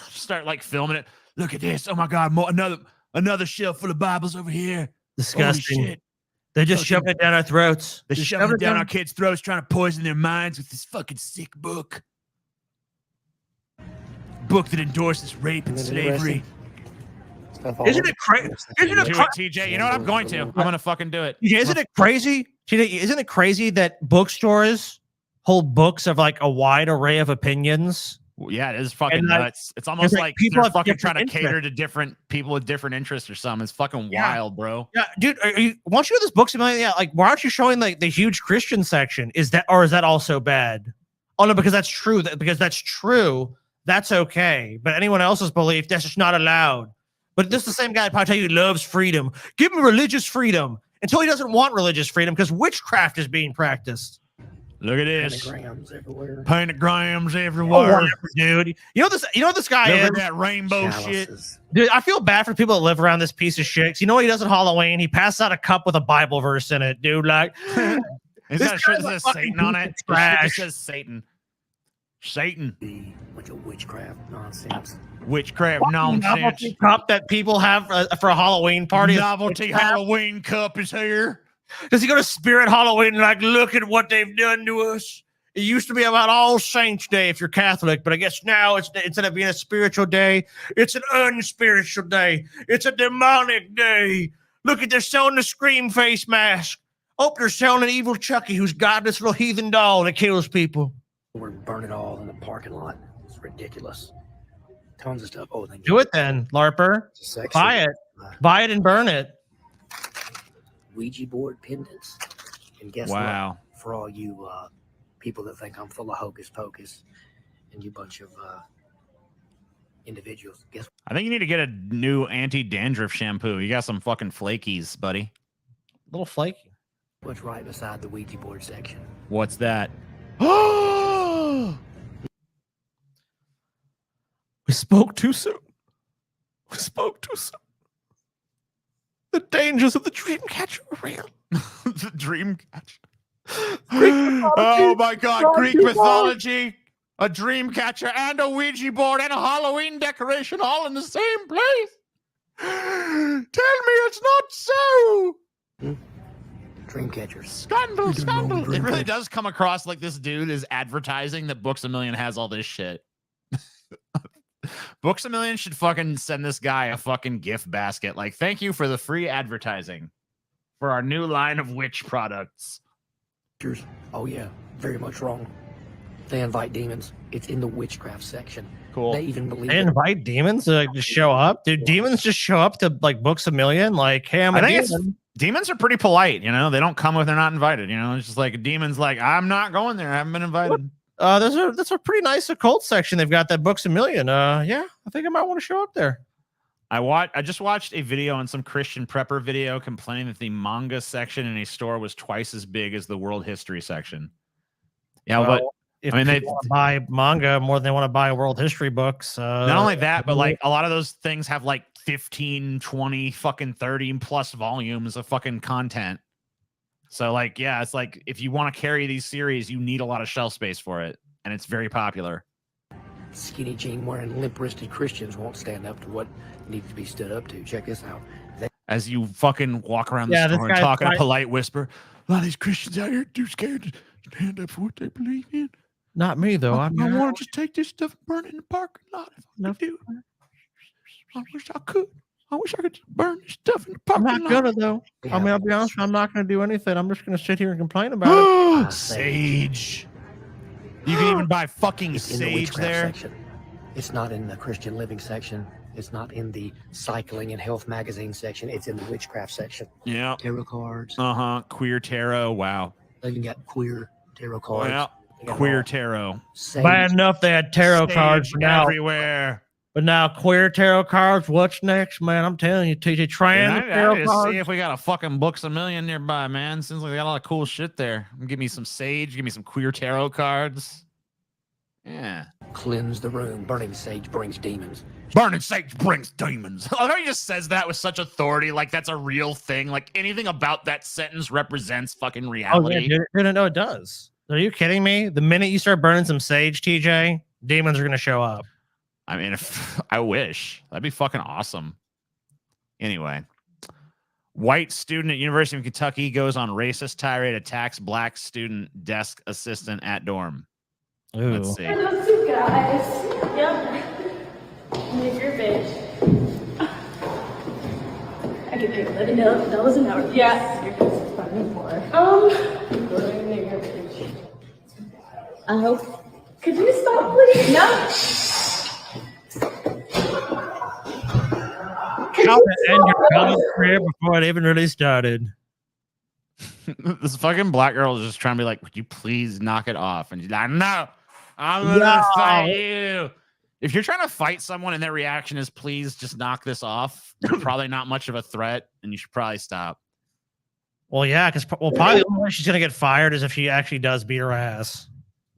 Speaker 1: Start like filming it. Look at this. Oh my God, more another shelf full of Bibles over here.
Speaker 2: Disgusting.
Speaker 1: Holy shit.
Speaker 2: They just shove it down our throats.
Speaker 1: They're shoving it down our kids' throats, trying to poison their minds with this fucking sick book. Book that endorses rape and slavery.
Speaker 2: Isn't it crazy? Isn't it
Speaker 1: TJ? You know what? I'm going to. I'm going to fucking do it.
Speaker 2: Yeah, isn't it crazy? Isn't it crazy that bookstores hold books of like a wide array of opinions?
Speaker 1: Yeah, it is fucking
Speaker 2: And,
Speaker 1: nuts. It's almost like
Speaker 2: people
Speaker 1: they're
Speaker 2: have
Speaker 1: fucking
Speaker 2: different
Speaker 1: trying to cater
Speaker 2: interests.
Speaker 1: to different people with different interests or something. It's fucking wild, bro.
Speaker 2: Yeah, dude. Why don't you go to this books? Yeah, like why aren't you showing like the huge Christian section? Is that also bad? Oh no, because that's true. Because that's true. That's okay. But anyone else's belief, that's just not allowed. But this is the same guy that probably tell you he loves freedom. Give him religious freedom until he doesn't want religious freedom because witchcraft is being practiced.
Speaker 1: Look at this.
Speaker 22: Pentagrams everywhere.
Speaker 1: Pentagrams
Speaker 2: Oh,
Speaker 1: everywhere.
Speaker 2: whatever, dude. You know this guy
Speaker 1: Look
Speaker 2: is?
Speaker 1: at that rainbow shit.
Speaker 2: Dude, I feel bad for people that live around this piece of shit. 'Cause you know what he does at Halloween? He passes out a cup with a Bible verse in it, dude. Like,
Speaker 1: He's got a shirt that says Satan on it. His shirt that says Satan. Satan.
Speaker 22: Bunch of witchcraft nonsense.
Speaker 1: Witchcraft nonsense.
Speaker 2: Novelty cup that people have for a Halloween party.
Speaker 1: Novelty Halloween cup is here.
Speaker 2: Does he go to Spirit Halloween and like, look at what they've done to us? It used to be about All Saints Day if you're Catholic, but I guess now it's instead of being a spiritual day, it's an unspiritual day. It's a demonic day. Look at they're selling the Scream face mask. Oh, they're selling an evil Chucky who's got this little heathen doll that kills people.
Speaker 22: We're burning it all in the parking lot. It's ridiculous. Tons of stuff. Oh,
Speaker 2: Do it then, LARPer. Buy it. Buy it and burn it.
Speaker 22: Ouija board pendants. And guess
Speaker 1: Wow.
Speaker 22: what? For all you people that think I'm full of hocus pocus and you bunch of individuals, guess
Speaker 1: I think you need to get a new anti-dandruff shampoo. You got some fucking flakies, buddy.
Speaker 2: Little flaky.
Speaker 22: what's right beside the Ouija board section?
Speaker 1: What's that?
Speaker 2: We spoke too soon. We spoke too soon. The dangers of the dream catcher are real.
Speaker 1: The dream catcher. Oh my God! Greek mythology, a dream catcher, and a Ouija board, and a Halloween decoration, all in the same place. Tell me it's not so.
Speaker 22: Dream catchers.
Speaker 1: Scandal, scandal. It really does come across like this dude is advertising that Books A Million has all this shit. Books A Million should fucking send this guy a fucking gift basket. Like, thank you for the free advertising for our new line of witch products.
Speaker 22: Oh yeah, very much wrong. They invite demons. It's in the witchcraft section.
Speaker 1: Cool.
Speaker 22: They even believe
Speaker 2: They invite demons to like, just show up. Dude, demons just show up to like Books A Million. Like, hey, I'm a
Speaker 1: I think
Speaker 2: demon.
Speaker 1: demons are pretty polite, you know. They don't come if they're not invited, you know. It's just like a demon's like, I'm not going there. I haven't been invited.
Speaker 2: That's a pretty nice occult section. They've got that Books A Million. Yeah, I think I might want to show up there.
Speaker 1: I just watched a video on some Christian prepper video complaining that the manga section in a store was twice as big as the world history section. Yeah,
Speaker 2: Well,
Speaker 1: but
Speaker 2: if
Speaker 1: I mean, they
Speaker 2: people wanna buy manga more than they want to buy world history books.
Speaker 1: not only that, but like a lot of those things have like 15, 20, fucking 30 plus volumes of fucking content. So like, yeah, it's like if you want to carry these series, you need a lot of shelf space for it, and it's very popular.
Speaker 22: skinny jean wearing limp wristed Christians won't stand up to what needs to be stood up to. Check this out.
Speaker 1: As you fucking walk around the
Speaker 2: Yeah, this
Speaker 1: store and
Speaker 2: guy's
Speaker 1: talk in a
Speaker 2: right.
Speaker 1: polite whisper, a lot of these Christians out here too scared to stand up for what they believe in.
Speaker 2: Not me though.
Speaker 4: I want to just take this stuff and burn it in the parking lot. I wish I could. I wish I could just burn this stuff in the
Speaker 2: I'm
Speaker 4: parking
Speaker 2: not
Speaker 4: lot.
Speaker 2: gonna though. I mean, I'll be honest. I'm not gonna do anything. I'm just gonna sit here and complain about it.
Speaker 1: Sage. You can even buy fucking
Speaker 22: It's in the
Speaker 1: sage
Speaker 22: witchcraft
Speaker 1: there.
Speaker 22: section. It's not in the Christian living section. It's not in the cycling and health magazine section. It's in the witchcraft section.
Speaker 1: Yeah.
Speaker 22: Tarot cards.
Speaker 1: Queer tarot. Wow.
Speaker 22: They even got queer tarot cards.
Speaker 1: Yeah.
Speaker 22: They got it
Speaker 1: Queer
Speaker 22: all.
Speaker 1: tarot.
Speaker 2: Bad enough they had tarot cards,
Speaker 1: Sage
Speaker 2: but now
Speaker 1: everywhere.
Speaker 2: But now queer tarot cards. What's next, man? I'm telling you, TJ trans
Speaker 1: I
Speaker 2: tarot
Speaker 1: just
Speaker 2: cards.
Speaker 1: see if we got a fucking Books a Million nearby, man. Seems like they got a lot of cool shit there. Give me some sage. Give me some queer tarot cards. Yeah.
Speaker 22: Cleanse the room. Burning sage brings demons.
Speaker 1: Burning sage brings demons. I love how he just says that with such authority, like that's a real thing. Like anything about that sentence represents fucking
Speaker 2: Oh
Speaker 1: reality.
Speaker 2: yeah, dude, no, it does. Are you kidding me? The minute you start burning some sage, TJ, demons are gonna show up.
Speaker 1: I mean, if I wish, that'd be fucking awesome. Anyway, white student at University of Kentucky goes on racist tirade, attacks black student desk assistant at dorm.
Speaker 2: Ooh.
Speaker 1: Let's see.
Speaker 5: Those two guys. Yep. Make your bitch. I could get $11 an hour. Yes. Your bitch is fucking poor. Make your bitch. I hope. Could you stop, please? No.
Speaker 2: How to end your college career before it even really started.
Speaker 1: This fucking black girl is just trying to be like, would you please knock it off? And she's like, no, I'm gonna fight you. If you're trying to fight someone and their reaction is please just knock this off, you're probably not much of a threat and you should probably stop.
Speaker 2: Well, yeah, because probably the only way she's gonna get fired is if she actually does beat her ass.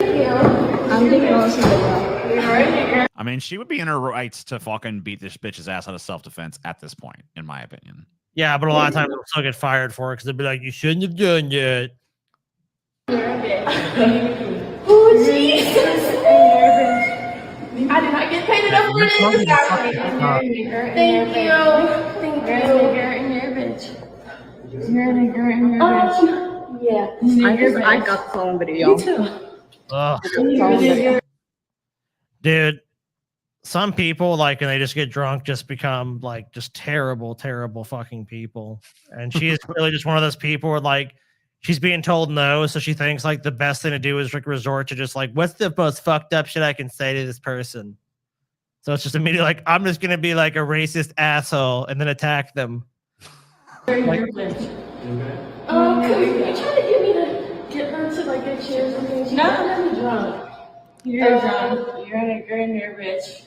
Speaker 5: I'm thinking also that.
Speaker 1: I mean, she would be in her rights to fucking beat this bitch's ass out of self-defense at this point, in my opinion.
Speaker 2: Yeah, but a lot of times they'll still get fired for it because they'll be like, you shouldn't have done yet.
Speaker 5: Oh, Jesus. I did not get paid enough for this. Thank you. Thank you. You're a nigger and you're a bitch. You're a nigger and you're a bitch. Yeah. I got the phone video. Me too.
Speaker 2: Ugh. Dude, some people like when they just get drunk just become like just terrible, terrible fucking people. And she is really just one of those people where like she's being told no, so she thinks like the best thing to do is like resort to just like what's the most fucked up shit I can say to this person. So it's just immediately like I'm just gonna be like a racist asshole and then attack them.
Speaker 5: Like, could you try to get me to get her to like get chairs and things? No, I'm drunk. You're drunk. You're a nigger and you're a bitch.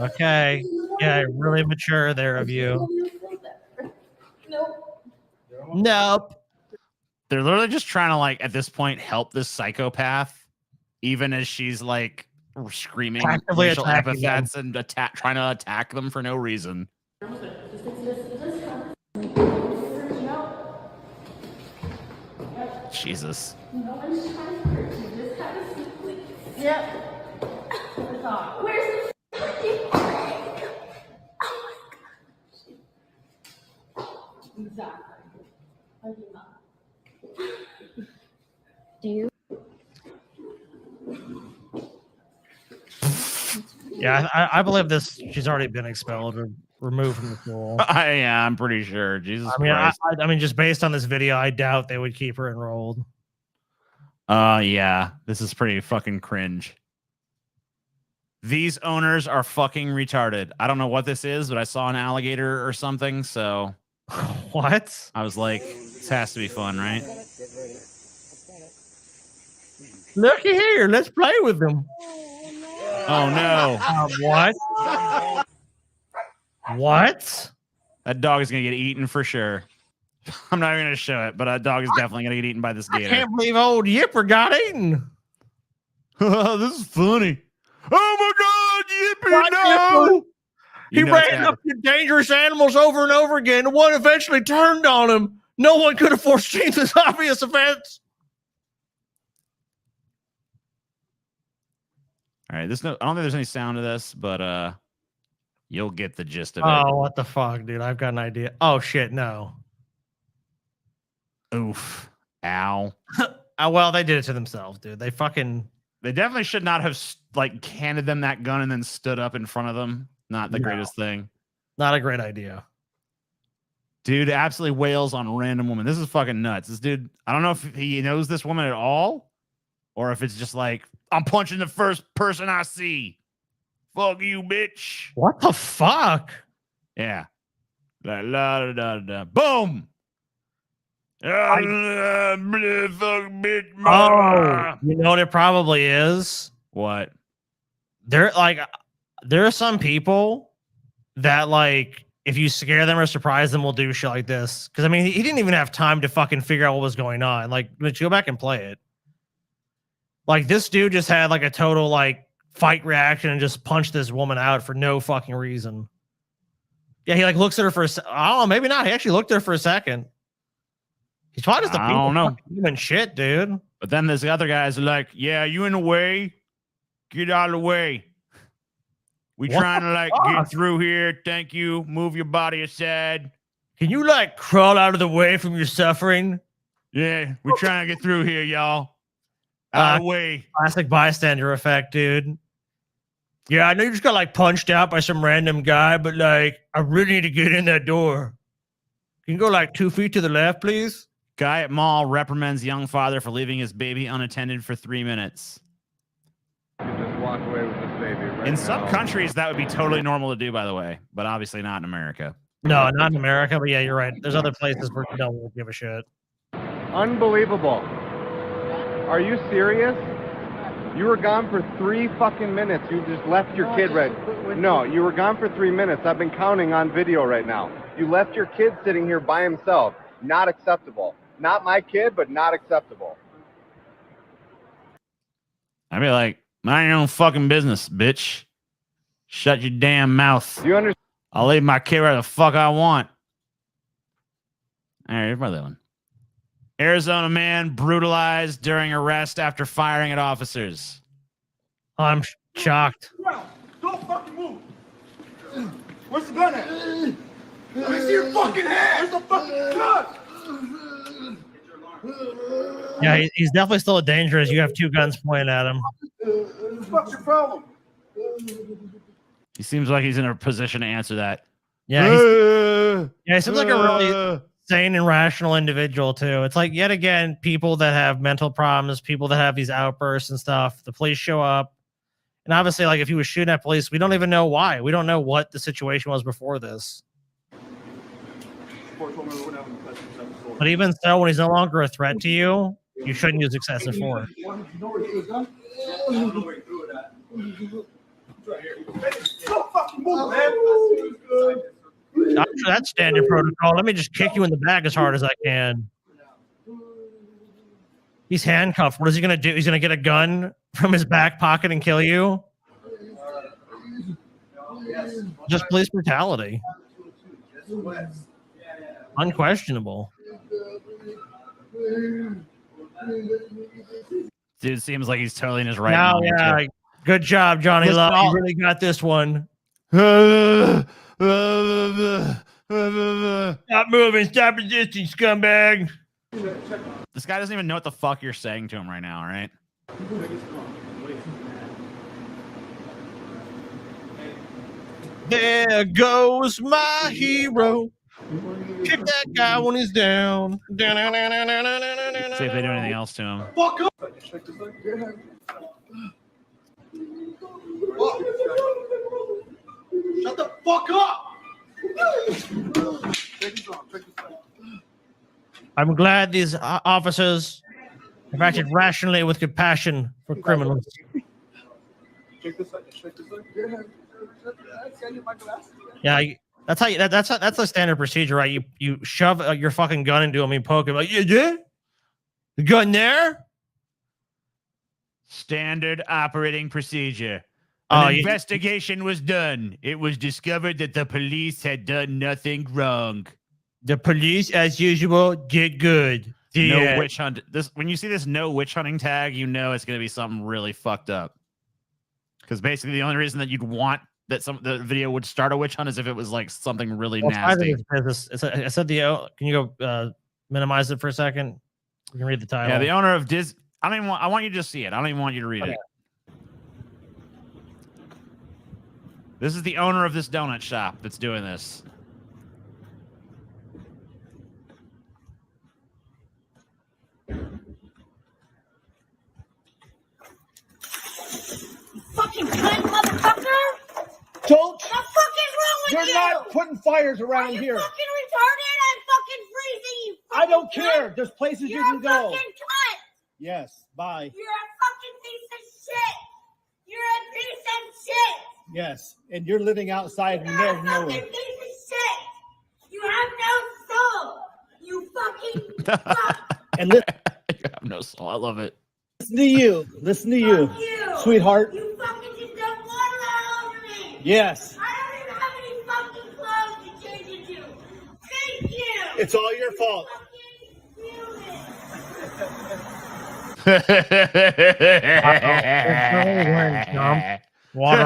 Speaker 2: Okay. Yeah, really mature there of you. Nope.
Speaker 1: They're literally just trying to like at this point help this psychopath, even as she's like screaming
Speaker 2: Actively
Speaker 1: racial
Speaker 2: attacking
Speaker 1: epithets and trying to attack them for no reason. Jesus.
Speaker 5: Yep. Where's the freaking break? Oh my god. Exactly. I do not. Do you?
Speaker 2: Yeah, I believe this. She's already been expelled or removed from the school.
Speaker 1: Yeah, I'm pretty sure. Jesus
Speaker 2: I mean,
Speaker 1: Christ.
Speaker 2: I mean, just based on this video, I doubt they would keep her enrolled.
Speaker 1: Yeah, this is pretty fucking cringe. These owners are fucking retarded. I don't know what this is, but I saw an alligator or something, so
Speaker 2: what?
Speaker 1: I was like, this has to be fun, right?
Speaker 2: Looky here, let's play with them.
Speaker 1: Oh no.
Speaker 2: What? What?
Speaker 1: That dog is gonna get eaten for sure. I'm not even gonna show it, but that dog is definitely gonna get eaten by this
Speaker 2: I
Speaker 1: gator.
Speaker 2: can't believe old Yipper got eaten.
Speaker 4: This is funny. Oh my God, Yippee, no!
Speaker 2: He ran up to dangerous animals over and over again, and one eventually turned on him. No one could have foreseen this obvious event.
Speaker 1: All right, I don't think there's any sound to this, but you'll get the gist of it.
Speaker 2: Oh, what the fuck, dude? I've got an idea. Oh shit, no.
Speaker 1: Oof. Ow.
Speaker 2: Well, they did it to themselves, dude. They
Speaker 1: definitely should not have like handed them that gun and then stood up in front of them. Not the greatest thing.
Speaker 2: Not a great idea.
Speaker 1: Dude absolutely wails on random woman. This is fucking nuts. This dude, I don't know if he knows this woman at all or if it's just like, I'm punching the first person I see. Fuck you, bitch.
Speaker 2: What the fuck?
Speaker 1: Yeah. La, la, da, da, da. Boom. Fuck, bitch.
Speaker 2: Oh, you know what it probably is?
Speaker 1: What?
Speaker 2: There are some people that like if you scare them or surprise them will do shit like this. Because I mean, he didn't even have time to fucking figure out what was going on. Like, let's go back and play it. Like this dude just had like a total like fight reaction and just punched this woman out for no fucking reason. Yeah, he like looks at her for I don't know, maybe not. He actually looked at her for a second. He's probably just a
Speaker 1: I don't know.
Speaker 2: human shit, dude.
Speaker 1: But then there's the other guys are like, yeah, you in the way? Get out of the way. We trying to like get through here. Thank you. Move your body aside.
Speaker 2: Can you like crawl out of the way from your suffering?
Speaker 1: Yeah, we're trying to get through here, y'all. Out of the way.
Speaker 2: Classic bystander effect, dude. Yeah, I know you just got like punched out by some random guy, but like, I really need to get in that door. Can you go like 2 feet to the left, please?
Speaker 1: Guy at mall reprimands young father for leaving his baby unattended for 3 minutes.
Speaker 6: Just walk away with this baby right
Speaker 1: In some
Speaker 6: now.
Speaker 1: countries, that would be totally normal to do, by the way, but obviously not in America.
Speaker 2: No, not in America, but yeah, you're right. There's other places where you don't give a shit.
Speaker 6: Unbelievable. Are you serious? You were gone for 3 fucking minutes. You just left your kid right. No, you were gone for 3 minutes. I've been counting on video right now. You left your kid sitting here by himself. Not acceptable. Not my kid, but not acceptable.
Speaker 1: I'd be like, mind your own fucking business, bitch. Shut your damn mouth.
Speaker 6: You understand?
Speaker 1: I'll leave my kid where the fuck I want. All right, here's my other one. Arizona man brutalized during arrest after firing at officers.
Speaker 2: I'm shocked.
Speaker 15: Don't fucking move. Where's the gun at? Let me see your fucking hand. Where's the fucking gun?
Speaker 2: Yeah, he's definitely still dangerous. You have 2 guns pointed at him.
Speaker 15: What's your problem?
Speaker 1: He seems like he's in a position to answer that.
Speaker 2: Yeah, he seems like a really sane and rational individual too. It's like yet again, people that have mental problems, people that have these outbursts and stuff. The police show up, and obviously, like if he was shooting at police, we don't even know why. We don't know what the situation was before this. But even so, when he's no longer a threat to you, you shouldn't use excessive force.
Speaker 15: Don't fucking move, man.
Speaker 2: That's standard protocol. Let me just kick you in the back as hard as I can. He's handcuffed. What is he going to do? He's going to get a gun from his back pocket and kill you? Just police brutality. Unquestionable.
Speaker 1: Dude seems like he's totally in his right
Speaker 2: Now,
Speaker 1: mind,
Speaker 2: yeah,
Speaker 1: too.
Speaker 2: good job, Johnny
Speaker 1: Listen,
Speaker 2: Love.
Speaker 1: I'll-
Speaker 2: You really got this one. Stop moving. Stop resisting, scumbag.
Speaker 1: This guy doesn't even know what the fuck you're saying to him right now, all right?
Speaker 2: There goes my hero. Kick that guy when he's down.
Speaker 1: See if they do anything else to him.
Speaker 15: Fuck up. Shut the fuck up.
Speaker 2: I'm glad these officers have acted rationally with compassion for criminals. Yeah, that's how you, that's a standard procedure, right? You shove your fucking gun into him and poke him like, yeah, the gun there.
Speaker 1: Standard operating procedure.
Speaker 2: Oh,
Speaker 1: An investigation was done. It was discovered that the police had done nothing wrong.
Speaker 2: The police, as usual, did good.
Speaker 1: No witch hunt. When you see this no witch hunting tag, you know it's going to be something really fucked up. Because basically, the only reason that you'd want that the video would start a witch hunt is if it was like something really nasty.
Speaker 2: I said can you go minimize it for a second? You can read the title.
Speaker 1: Yeah, the owner of Dis. I don't even want. I want you to just see it. I don't even want you to read it. This is the owner of this donut shop that's doing this.
Speaker 5: Fucking cunt, motherfucker!
Speaker 21: Don't.
Speaker 5: What's fucking wrong with
Speaker 21: You're
Speaker 5: you?
Speaker 21: not putting fires around
Speaker 5: Are you
Speaker 21: here.
Speaker 5: fucking retarded? I'm fucking freezing you.
Speaker 21: I don't
Speaker 5: fucking
Speaker 21: care.
Speaker 5: cunt.
Speaker 21: There's places
Speaker 5: You're
Speaker 21: you can
Speaker 5: a
Speaker 21: go.
Speaker 5: fucking cunt.
Speaker 21: Yes. Bye.
Speaker 5: You're a fucking piece of shit. You're a piece of shit.
Speaker 21: Yes. And you're living outside. You
Speaker 5: You're
Speaker 21: never
Speaker 5: a
Speaker 21: know
Speaker 5: fucking
Speaker 21: it.
Speaker 5: piece of shit. You have no soul. You fucking fuck.
Speaker 21: And listen
Speaker 1: You have no soul. I love it.
Speaker 21: to you. Listen to you,
Speaker 5: Fuck you.
Speaker 21: sweetheart.
Speaker 5: You fucking just dumped water all over me.
Speaker 21: Yes.
Speaker 5: I don't even have any fucking clothes to change into. Thank you.
Speaker 21: It's all your fault.
Speaker 2: Water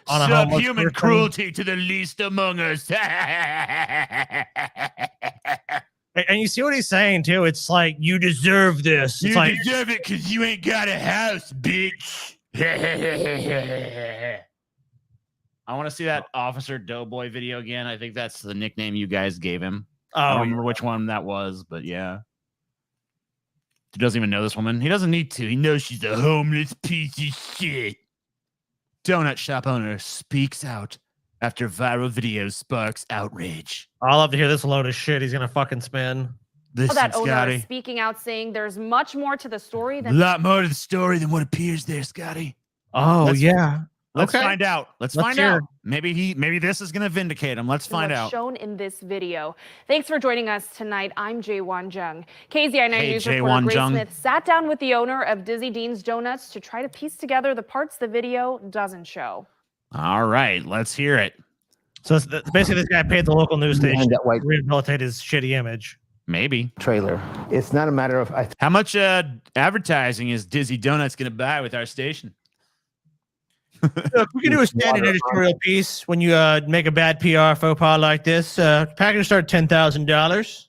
Speaker 2: on a homeless
Speaker 1: Subhuman
Speaker 2: person.
Speaker 1: cruelty to the least among us.
Speaker 2: And you see what he's saying too. It's like you deserve this. It's
Speaker 1: You
Speaker 2: like
Speaker 1: deserve it because you ain't got a house, bitch. I want to see that Officer Doughboy video again. I think that's the nickname you guys gave him. I don't remember which one that was, but yeah. He doesn't even know this woman. He doesn't need to. He knows she's a homeless piece of shit. Donut shop owner speaks out after viral video sparks outrage.
Speaker 2: I'll love to hear this load of shit he's gonna fucking spin.
Speaker 1: Listen,
Speaker 7: That owner
Speaker 1: Scotty.
Speaker 7: is speaking out, saying there's much more to the story
Speaker 1: A
Speaker 7: than
Speaker 1: lot more to the story than what appears there, Scotty.
Speaker 2: Oh
Speaker 1: Let's-
Speaker 2: yeah.
Speaker 1: Let's
Speaker 2: Okay.
Speaker 1: find out. Let's
Speaker 2: Let's
Speaker 1: find
Speaker 2: hear
Speaker 1: out.
Speaker 2: it.
Speaker 1: Maybe this is gonna vindicate him. Let's find
Speaker 7: what's
Speaker 1: out.
Speaker 7: shown in this video. Thanks for joining us tonight. I'm Jaewon Jung. KZI9
Speaker 1: Hey,
Speaker 7: News
Speaker 1: Jaewon
Speaker 7: reporter Grace
Speaker 1: Jung.
Speaker 7: Smith sat down with the owner of Dizzy Dean's Donuts to try to piece together the parts the video doesn't show.
Speaker 1: All right, let's hear it.
Speaker 2: So it's basically this guy paid the local news
Speaker 9: Behind
Speaker 2: station
Speaker 9: that white-
Speaker 2: to rehabilitate his shitty image.
Speaker 1: Maybe.
Speaker 9: Trailer. It's not a matter of
Speaker 1: How much advertising is Dizzy Donuts gonna buy with our station?
Speaker 2: Look, we can do a standard editorial piece when you make a bad PR faux pas like this. Package start $10,000.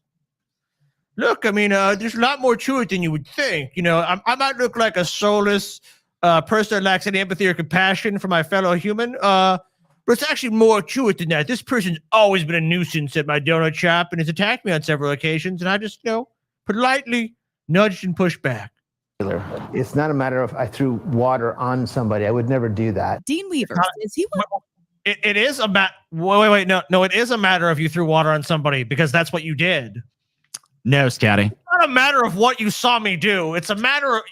Speaker 2: Look, I mean, there's a lot more to it than you would think. You know, I might look like a soulless person that lacks any empathy or compassion for my fellow human, but it's actually more to it than that. This person's always been a nuisance at my donut shop and has attacked me on several occasions, and I just, politely nudged and pushed back.
Speaker 9: It's not a matter of I threw water on somebody. I would never do that.
Speaker 23: Dean Weaver says he was.
Speaker 2: It is a matter. Wait, no. It is a matter of you threw water on somebody because that's what you did.
Speaker 1: No, Scotty.
Speaker 2: It's not a matter of what you saw me do. It's a matter of.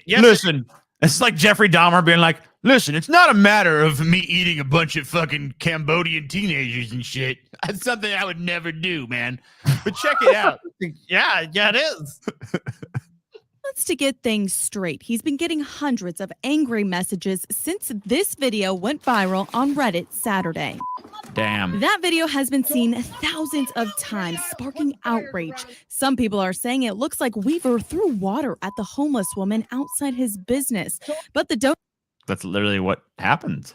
Speaker 2: Yes,
Speaker 1: Listen, it's like Jeffrey Dahmer being like, listen, it's not a matter of me eating a bunch of fucking Cambodian teenagers and shit. That's something I would never do, man. But check it out.
Speaker 2: yeah, it is.
Speaker 23: Wants to get things straight. He's been getting hundreds of angry messages since this video went viral on Reddit Saturday.
Speaker 1: Damn.
Speaker 23: That video has been seen thousands of times, sparking outrage. Some people are saying it looks like Weaver threw water at the homeless woman outside his business. But the
Speaker 1: That's literally what happened.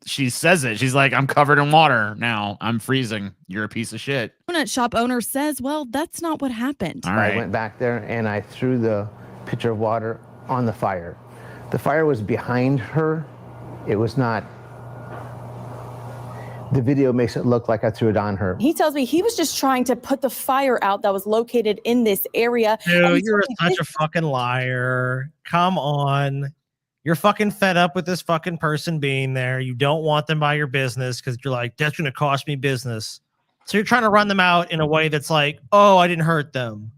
Speaker 1: She says it. She's like, I'm covered in water now. I'm freezing. You're a piece of shit.
Speaker 23: donut shop owner says, well, that's not what happened.
Speaker 1: All right.
Speaker 9: I went back there and I threw the pitcher of water on the fire. The fire was behind her. It was not. The video makes it look like I threw it on her.
Speaker 24: He tells me he was just trying to put the fire out that was located in this area. And
Speaker 2: Dude,
Speaker 24: he
Speaker 2: you're
Speaker 24: told me
Speaker 2: such a fucking liar. Come on. You're fucking fed up with this fucking person being there. You don't want them by your business because you're like, that's going to cost me business. So you're trying to run them out in a way that's like, oh, I didn't hurt them.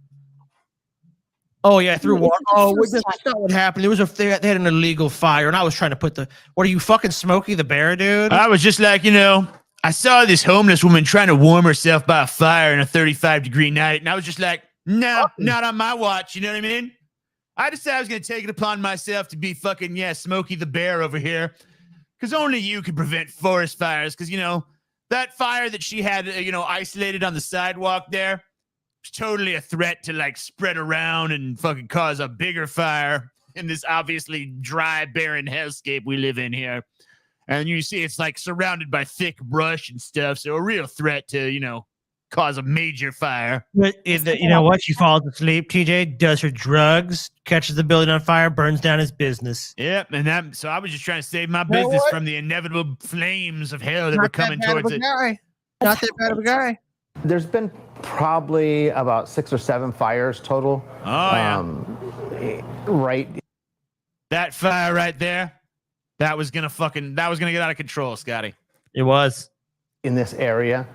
Speaker 2: Oh, yeah, I threw water. Oh, that's not what happened. There was they had an illegal fire, and I was trying to put the. What are you, fucking Smokey the Bear, dude?
Speaker 1: I was just like, I saw this homeless woman trying to warm herself by a fire in a 35-degree night, and I was just like, no, not on my watch. You know what I mean? I decided I was going to take it upon myself to be fucking, Smokey the Bear over here, because only you can prevent forest fires, because, that fire that she had, isolated on the sidewalk there was totally a threat to, spread around and fucking cause a bigger fire in this obviously dry, barren hellscape we live in here. And you see it's, surrounded by thick brush and stuff, so a real threat to, cause a major fire.
Speaker 2: But you know what? She falls asleep, TJ, does her drugs, catches the building on fire, burns down his business.
Speaker 1: Yep, and so I was just trying to save my business from the inevitable flames of hell that were coming towards it.
Speaker 2: Not that bad of a guy.
Speaker 9: There's been probably about 6 or 7 fires total.
Speaker 1: Oh, yeah.
Speaker 9: Right.
Speaker 1: That fire right there, that was gonna get out of control, Scotty.
Speaker 2: It was.
Speaker 9: In this area.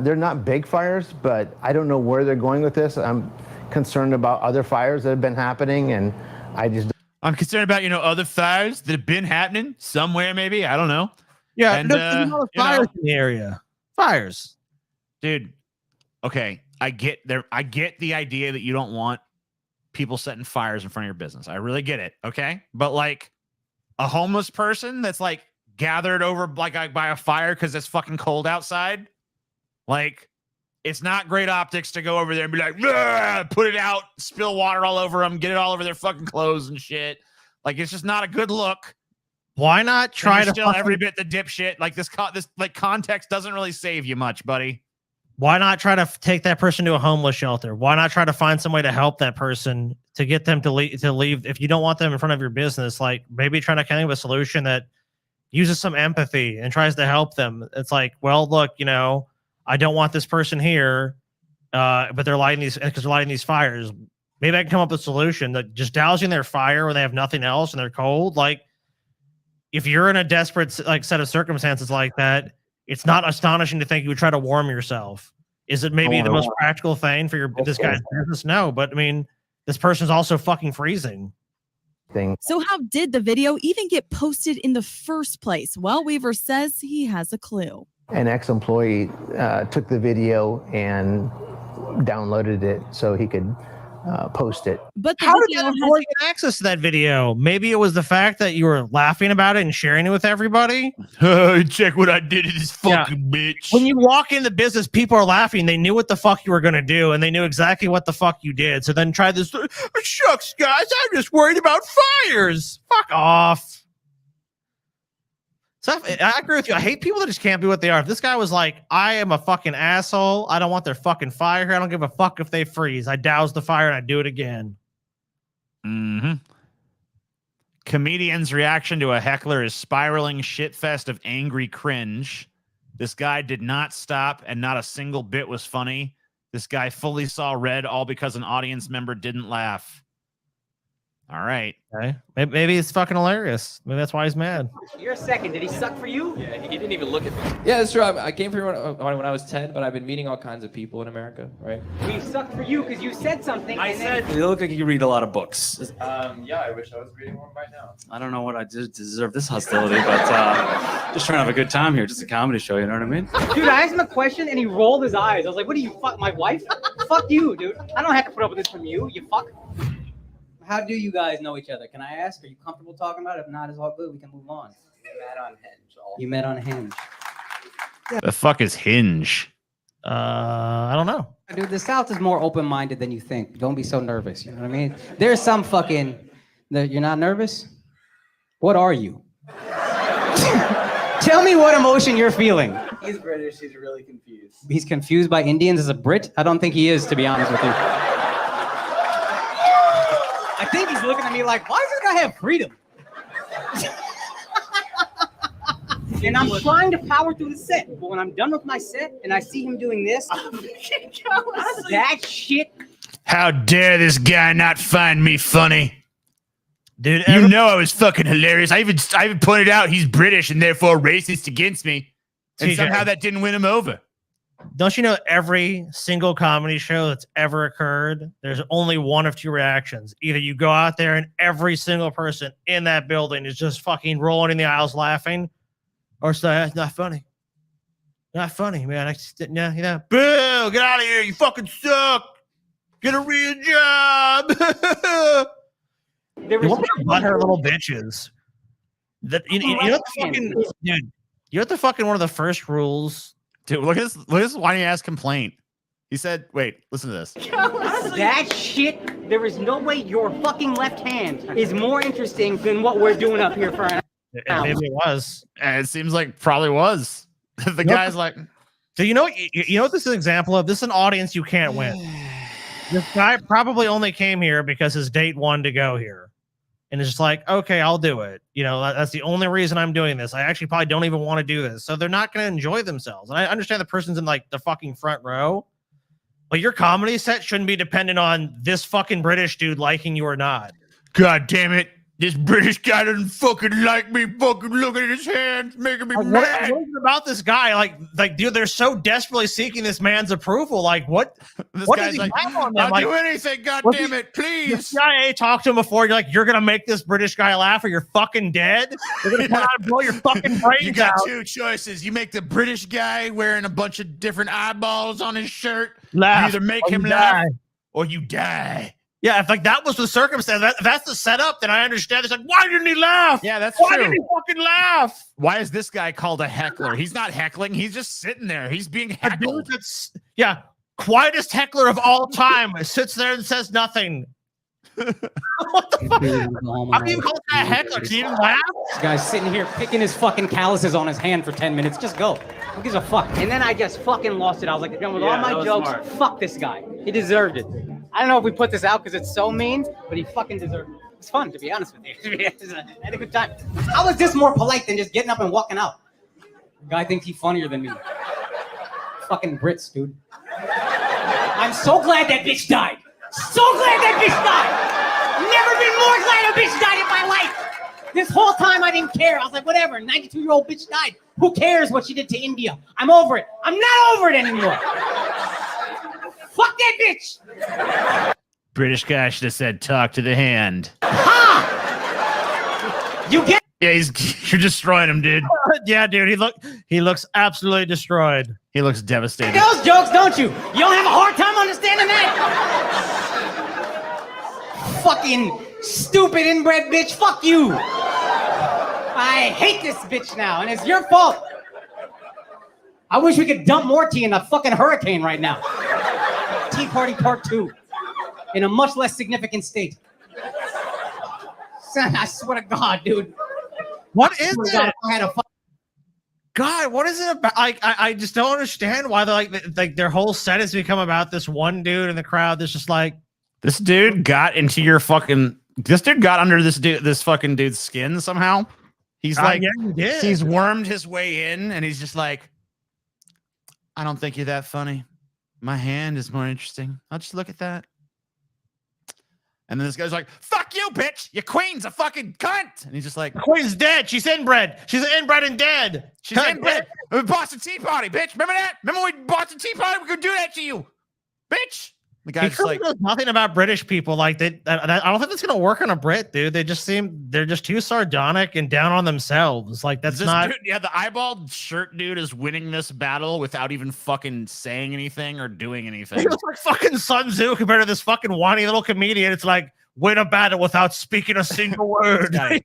Speaker 9: They're not big fires, but I don't know where they're going with this. I'm concerned about other fires that have been happening, and
Speaker 1: I'm concerned about, other fires that have been happening somewhere, maybe. I don't know.
Speaker 2: Yeah,
Speaker 1: and,
Speaker 2: there's no fires in the area. Fires.
Speaker 1: Dude, okay. I get the idea that you don't want people setting fires in front of your business. I really get it, okay? But like a homeless person that's like gathered over like by a fire because it's fucking cold outside, like it's not great optics to go over there and be like, put it out, spill water all over them, get it all over their fucking clothes and shit. Like it's just not a good look.
Speaker 2: Why not try to
Speaker 1: still every bit the dipshit? Like this like context doesn't really save you much, buddy.
Speaker 2: Why not try to take that person to a homeless shelter? Why not try to find some way to help that person to get them to leave? If you don't want them in front of your business, like maybe trying to come up with a solution that uses some empathy and tries to help them. It's like, well, look, I don't want this person here, but they're lighting these fires. Maybe I can come up with a solution that just dousing their fire when they have nothing else and they're cold. Like if you're in a desperate set of circumstances like that, it's not astonishing to think you would try to warm yourself. Is it maybe the most practical thing for this guy's business? No, but I mean, this person's also fucking freezing.
Speaker 23: So how did the video even get posted in the first place? Well, Weaver says he has a clue.
Speaker 9: an ex-employee took the video and downloaded it so he could post it.
Speaker 2: But how did that employee get access to that video? Maybe it was the fact that you were laughing about it and sharing it with everybody.
Speaker 1: Check what I did to this fucking bitch.
Speaker 2: When you walk in the business, people are laughing. They knew what the fuck you were going to do, and they knew exactly what the fuck you did. So then try this. Shucks, guys, I'm just worried about fires. Fuck off. So I agree with you. I hate people that just can't be what they are. If this guy was like, I am a fucking asshole, I don't want their fucking fire here. I don't give a fuck if they freeze. I douse the fire and I do it again.
Speaker 1: Mm-hmm. Comedian's reaction to a heckler is spiraling shitfest of angry cringe. This guy did not stop, and not a single bit was funny. This guy fully saw red, all because an audience member didn't laugh. All right.
Speaker 2: Okay. Maybe it's fucking hilarious. Maybe that's why he's mad.
Speaker 10: You're a second. Did he suck for you? Yeah, he didn't even look at me.
Speaker 11: Yeah, that's true. I came here when I was 10, but I've been meeting all kinds of people in America, right?
Speaker 10: We sucked for you because you said something.
Speaker 11: You look like you read a lot of books.
Speaker 10: Yeah, I wish I was reading one right now.
Speaker 11: I don't know what I did to deserve this hostility, but just trying to have a good time here. Just a comedy show, you know what I mean?
Speaker 10: Dude, I asked him a question and he rolled his eyes. I was like, what do you fuck my wife? Fuck you, dude. I don't have to put up with this from you, you fuck. How do you guys know each other? Can I ask? Are you comfortable talking about it? If not, it's all good. We can move on. We met on Hinge. You met on Hinge.
Speaker 1: The fuck is Hinge?
Speaker 2: I don't know.
Speaker 10: Dude, the South is more open-minded than you think. Don't be so nervous. You know what I mean? There's some fucking... You're not nervous? What are you? Tell me what emotion you're feeling.
Speaker 12: He's British. He's really confused.
Speaker 10: He's confused by Indians as a Brit? I don't think he is, to be honest with you. I think he's looking at me like, why does this guy have freedom? And I'm trying to power through the set, but when I'm done with my set and I see him doing this, that shit.
Speaker 1: How dare this guy not find me funny?
Speaker 2: Dude,
Speaker 1: you know I was fucking hilarious. I even pointed out he's British and therefore racist against me. And
Speaker 2: TJ,
Speaker 1: somehow that didn't win him over.
Speaker 2: Don't you know every single comedy show that's ever occurred, there's only one of two reactions. Either you go out there and every single person in that building is just fucking rolling in the aisles laughing, or say, that's not funny. Not funny, man. Boo, get out of here. You fucking suck. Get a real job. They want to butt her little bitches. You know what the fucking, dude, you know what the fucking one of the first rules.
Speaker 1: Dude, look at this whiny ass complaint. He said, wait, listen to this.
Speaker 10: That shit, there is no way your fucking left hand is more interesting than what we're doing up here for an hour.
Speaker 2: Maybe it was.
Speaker 1: And it seems like probably was. The guy's like,
Speaker 2: So you know what this is an example of? This is an audience you can't win. This guy probably only came here because his date wanted to go here. And it's just like, okay, I'll do it. You know, that's the only reason I'm doing this. I actually probably don't even want to do this. So they're not going to enjoy themselves. And I understand the person's in like the fucking front row, but your comedy set shouldn't be dependent on this fucking British dude liking you or not.
Speaker 4: God damn it. This British guy doesn't fucking like me. Fucking looking at his hands, making me mad.
Speaker 2: What is it about this guy? Like, dude, they're so desperately seeking this man's approval. Like, what?
Speaker 4: This
Speaker 2: what
Speaker 4: guy's
Speaker 2: does he
Speaker 4: like,
Speaker 2: have on them?
Speaker 4: I'll
Speaker 2: Like,
Speaker 4: do anything. God
Speaker 2: was
Speaker 4: damn
Speaker 2: he-
Speaker 4: it, please.
Speaker 2: The CIA talked to him before. You're like, you're gonna make this British guy laugh, or you're fucking dead. You're gonna come out and blow your fucking brains
Speaker 4: You got
Speaker 2: out.
Speaker 4: two choices. You make the British guy wearing a bunch of different eyeballs on his shirt.
Speaker 2: Laugh,
Speaker 4: You either make
Speaker 2: or
Speaker 4: him
Speaker 2: you
Speaker 4: laugh
Speaker 2: die.
Speaker 4: or you die.
Speaker 2: Yeah, if like that was the circumstance, if that's the setup, then I understand. It's like, why didn't he laugh?
Speaker 1: Yeah, that's
Speaker 2: why
Speaker 1: true.
Speaker 2: didn't he fucking laugh?
Speaker 1: Why is this guy called a heckler? He's not heckling. He's just sitting there. He's being heckled.
Speaker 2: Yeah, quietest heckler of all time sits there and says nothing. What the fuck? How can you call that a heckler? Can you even laugh?
Speaker 10: This guy's sitting here picking his fucking calluses on his hand for 10 minutes. Just go. Who gives a fuck? And then I just fucking lost it. I was like, done with all my jokes. Fuck this guy. He deserved it. I don't know if we put this out because it's so mean, but he fucking deserved it. It's fun, to be honest with you. I had a good time. How is this more polite than just getting up and walking out? The guy thinks he's funnier than me. Fucking Brits, dude. I'm so glad that bitch died. So glad that bitch died. Never been more glad a bitch died in my life. This whole time I didn't care. I was like, whatever, 92-year-old bitch died. Who cares what she did to India? I'm over it. I'm not over it anymore. Fuck that bitch.
Speaker 1: British guy should have said, talk to the hand.
Speaker 10: Ha! You get.
Speaker 1: Yeah, you're destroying him, dude.
Speaker 2: Yeah, dude, he looks absolutely destroyed.
Speaker 1: He looks devastated.
Speaker 10: Those jokes, don't you? You don't have a hard time understanding that? Fucking stupid inbred bitch. Fuck you. I hate this bitch now, and it's your fault. I wish we could dump more tea in a fucking hurricane right now. Tea Party Part 2 in a much less significant state. I swear to God, dude.
Speaker 2: What is it?
Speaker 10: I had a
Speaker 2: God, what is it about? I just don't understand why like their whole set has become about this one dude in the crowd that's just like,
Speaker 1: this dude got into your fucking. This dude got under this fucking dude's skin somehow. He's like,
Speaker 2: yeah, he did.
Speaker 1: He's wormed his way in, and he's just like, I don't think you're that funny. My hand is more interesting. I'll just look at that. And then this guy's like, fuck you, bitch. Your queen's a fucking cunt. And he's just like,
Speaker 2: Queen's dead. She's inbred. She's inbred and dead.
Speaker 1: She's inbred. Boston Tea Party, bitch. Remember that? Remember when Boston Tea Party? We could do that to you, bitch. The guy's just like,
Speaker 2: knows nothing about British people. Like I don't think it's gonna work on a Brit, dude. They're just too sardonic and down on themselves. Like that's not.
Speaker 1: Dude, yeah, the eyeballed shirt dude is winning this battle without even fucking saying anything or doing anything.
Speaker 2: He looks like fucking Sun Tzu compared to this fucking whiny little comedian. It's like win a battle without speaking a single word.
Speaker 1: All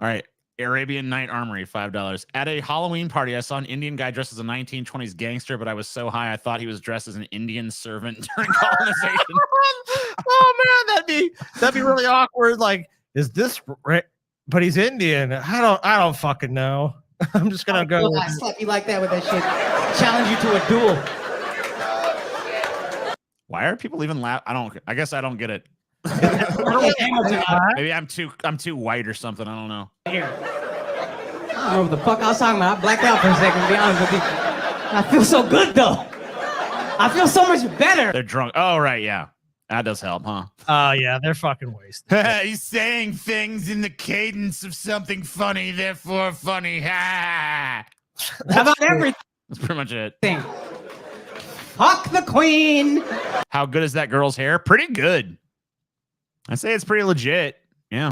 Speaker 1: right. Arabian Night Armory, $5. At a Halloween party, I saw an Indian guy dressed as a 1920s gangster, but I was so high I thought he was dressed as an Indian servant during colonization.
Speaker 2: Oh man, that'd be really awkward. Like, is this right? But he's Indian. I don't fucking know. I'm just gonna go.
Speaker 10: I slap you like that with that shit. Challenge you to a duel.
Speaker 1: Why are people even laugh? I guess I don't get it. Maybe I'm too white or something. I don't know.
Speaker 10: Here. I don't know what the fuck I was talking about. I blacked out for a second, to be honest with you. I feel so good though. I feel so much better.
Speaker 1: They're drunk. Oh, right, yeah. That does help, huh?
Speaker 2: Oh, yeah, they're fucking wasted.
Speaker 4: He's saying things in the cadence of something funny, therefore funny. Ha!
Speaker 10: How about everything?
Speaker 1: That's pretty much it.
Speaker 10: Fuck the queen.
Speaker 1: How good is that girl's hair? Pretty good. I say it's pretty legit. Yeah.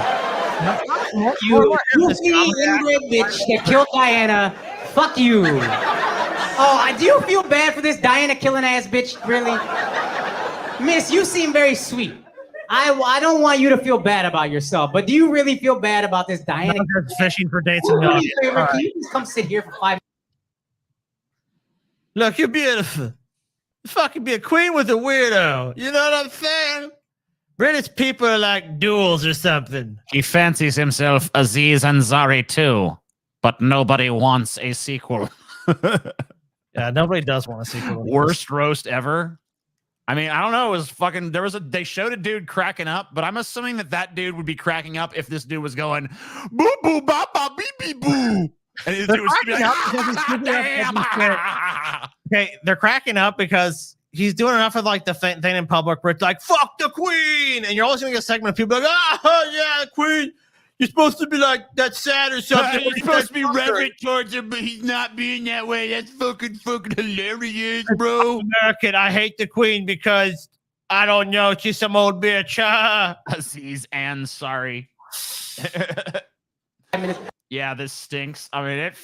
Speaker 10: You inbred bitch that killed Diana. Fuck you. Oh, do you feel bad for this Diana killing ass bitch? Really? Miss, you seem very sweet. I don't want you to feel bad about yourself, but do you really feel bad about this Diana?
Speaker 2: Fishing for dates
Speaker 10: Can
Speaker 2: and
Speaker 10: you just come sit here for 5 minutes?
Speaker 2: Look, you're beautiful. Fucking be a queen with a weirdo. You know what I'm saying? British people are like duels or something.
Speaker 1: He fancies himself Aziz Ansari too, but nobody wants a sequel.
Speaker 2: Yeah, nobody does want to see
Speaker 1: worst roast ever. I mean, I don't know. It was fucking. They showed a dude cracking up, but I'm assuming that dude would be cracking up if this dude was going boo boo ba ba bee bee boo. And this dude was like,
Speaker 2: okay, they're cracking up because he's doing enough of like the thing in public where it's like fuck the queen, and you're always gonna get a segment of people like, oh yeah, queen. You're supposed to be like that sad or something.
Speaker 4: You're supposed to be reverent towards him, but he's not being that way. That's fucking hilarious, bro.
Speaker 2: American, I hate the queen because I don't know. She's some old bitch.
Speaker 1: Aziz and sorry. Yeah, this stinks. I mean, it's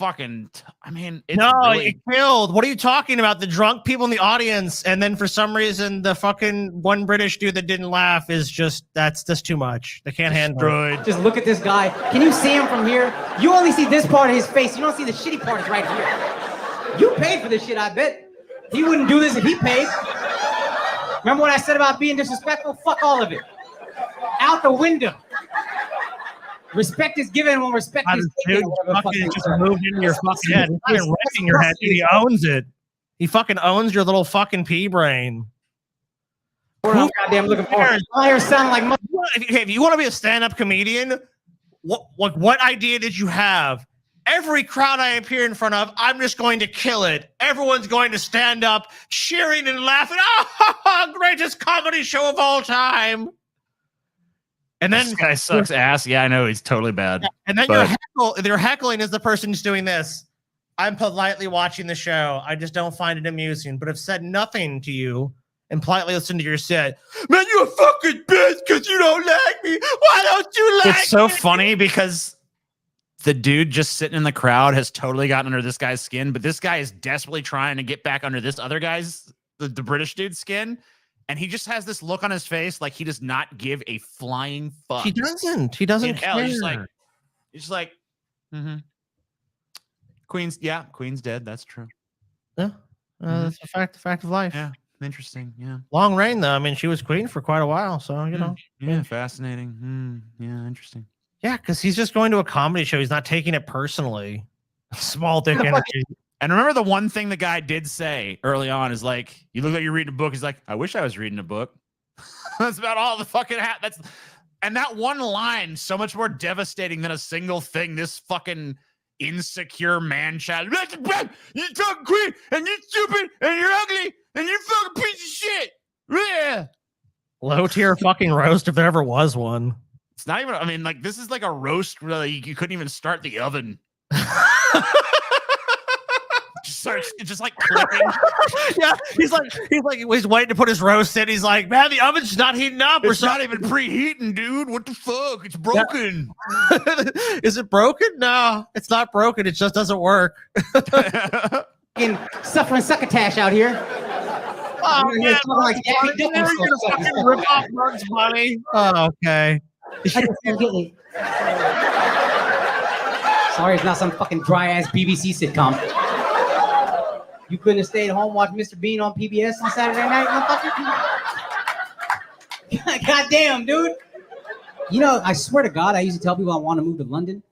Speaker 2: it killed. What are you talking about? The drunk people in the audience, and then for some reason, the fucking one British dude that didn't laugh is that's too much. They can't handle it.
Speaker 10: Just look at this guy. Can you see him from here? You only see this part of his face. You don't see the shitty part is right here. You paid for this shit, I bet. He wouldn't do this if he paid. Remember what I said about being disrespectful? Fuck all of it. Out the window. Respect is given when respect is taken.
Speaker 2: Fucking just moved into your fucking head. He's fucking wrecking your head. Dude, he owns it. He fucking owns your little fucking pea brain.
Speaker 10: I'm goddamn looking forward. I hear sounding like.
Speaker 2: If you want to be a stand-up comedian, what idea did you have? Every crowd I appear in front of, I'm just going to kill it. Everyone's going to stand up, cheering and laughing. Oh, greatest comedy show of all time. And then
Speaker 1: this guy sucks ass. Yeah, I know he's totally bad.
Speaker 2: And then you're heckling as the person who's doing this. I'm politely watching the show. I just don't find it amusing, but I've said nothing to you and politely listened to your set. Man, you're a fucking bitch because you don't like me. Why don't you like me?
Speaker 1: It's so funny because the dude just sitting in the crowd has totally gotten under this guy's skin, but this guy is desperately trying to get back under this other guy's, the British dude's skin. And he just has this look on his face like he does not give a flying fuck.
Speaker 2: He doesn't. He doesn't care.
Speaker 1: He's just like, Queen's dead. That's true.
Speaker 2: Yeah, that's a fact of life.
Speaker 1: Yeah, interesting. Yeah,
Speaker 2: long reign though. I mean, she was queen for quite a while, so you know.
Speaker 1: Yeah, fascinating. Yeah, interesting.
Speaker 2: Yeah, because he's just going to a comedy show. He's not taking it personally. Small dick energy.
Speaker 1: And remember the one thing the guy did say early on is like, you look like you're reading a book. He's like, I wish I was reading a book. That's about all the fucking and that one line so much more devastating than a single thing. This fucking insecure man child. You're talking queen and you're stupid and you're ugly and you're fucking piece of shit. Yeah.
Speaker 2: Low tier fucking roast if there ever was one.
Speaker 1: It's not even, I mean, like this is like a roast really. You couldn't even start the oven. It's just like clicking.
Speaker 2: Yeah, he's waiting to put his roast in. He's like, man, the oven's not heating up.
Speaker 1: It's not even preheating, dude. What the fuck? It's broken.
Speaker 2: Yeah. Is it broken? No, it's not broken. It just doesn't work.
Speaker 10: Suffering succotash out here.
Speaker 2: Oh, yeah.
Speaker 10: Like
Speaker 2: you're gonna fucking rip off Mark's money. Oh, okay.
Speaker 10: Sorry, it's not some fucking dry ass BBC sitcom. You couldn't have stayed home watch Mr. Bean on PBS on Saturday night, motherfucker? Goddamn, dude. You know, I swear to God, I used to tell people I want to move to London.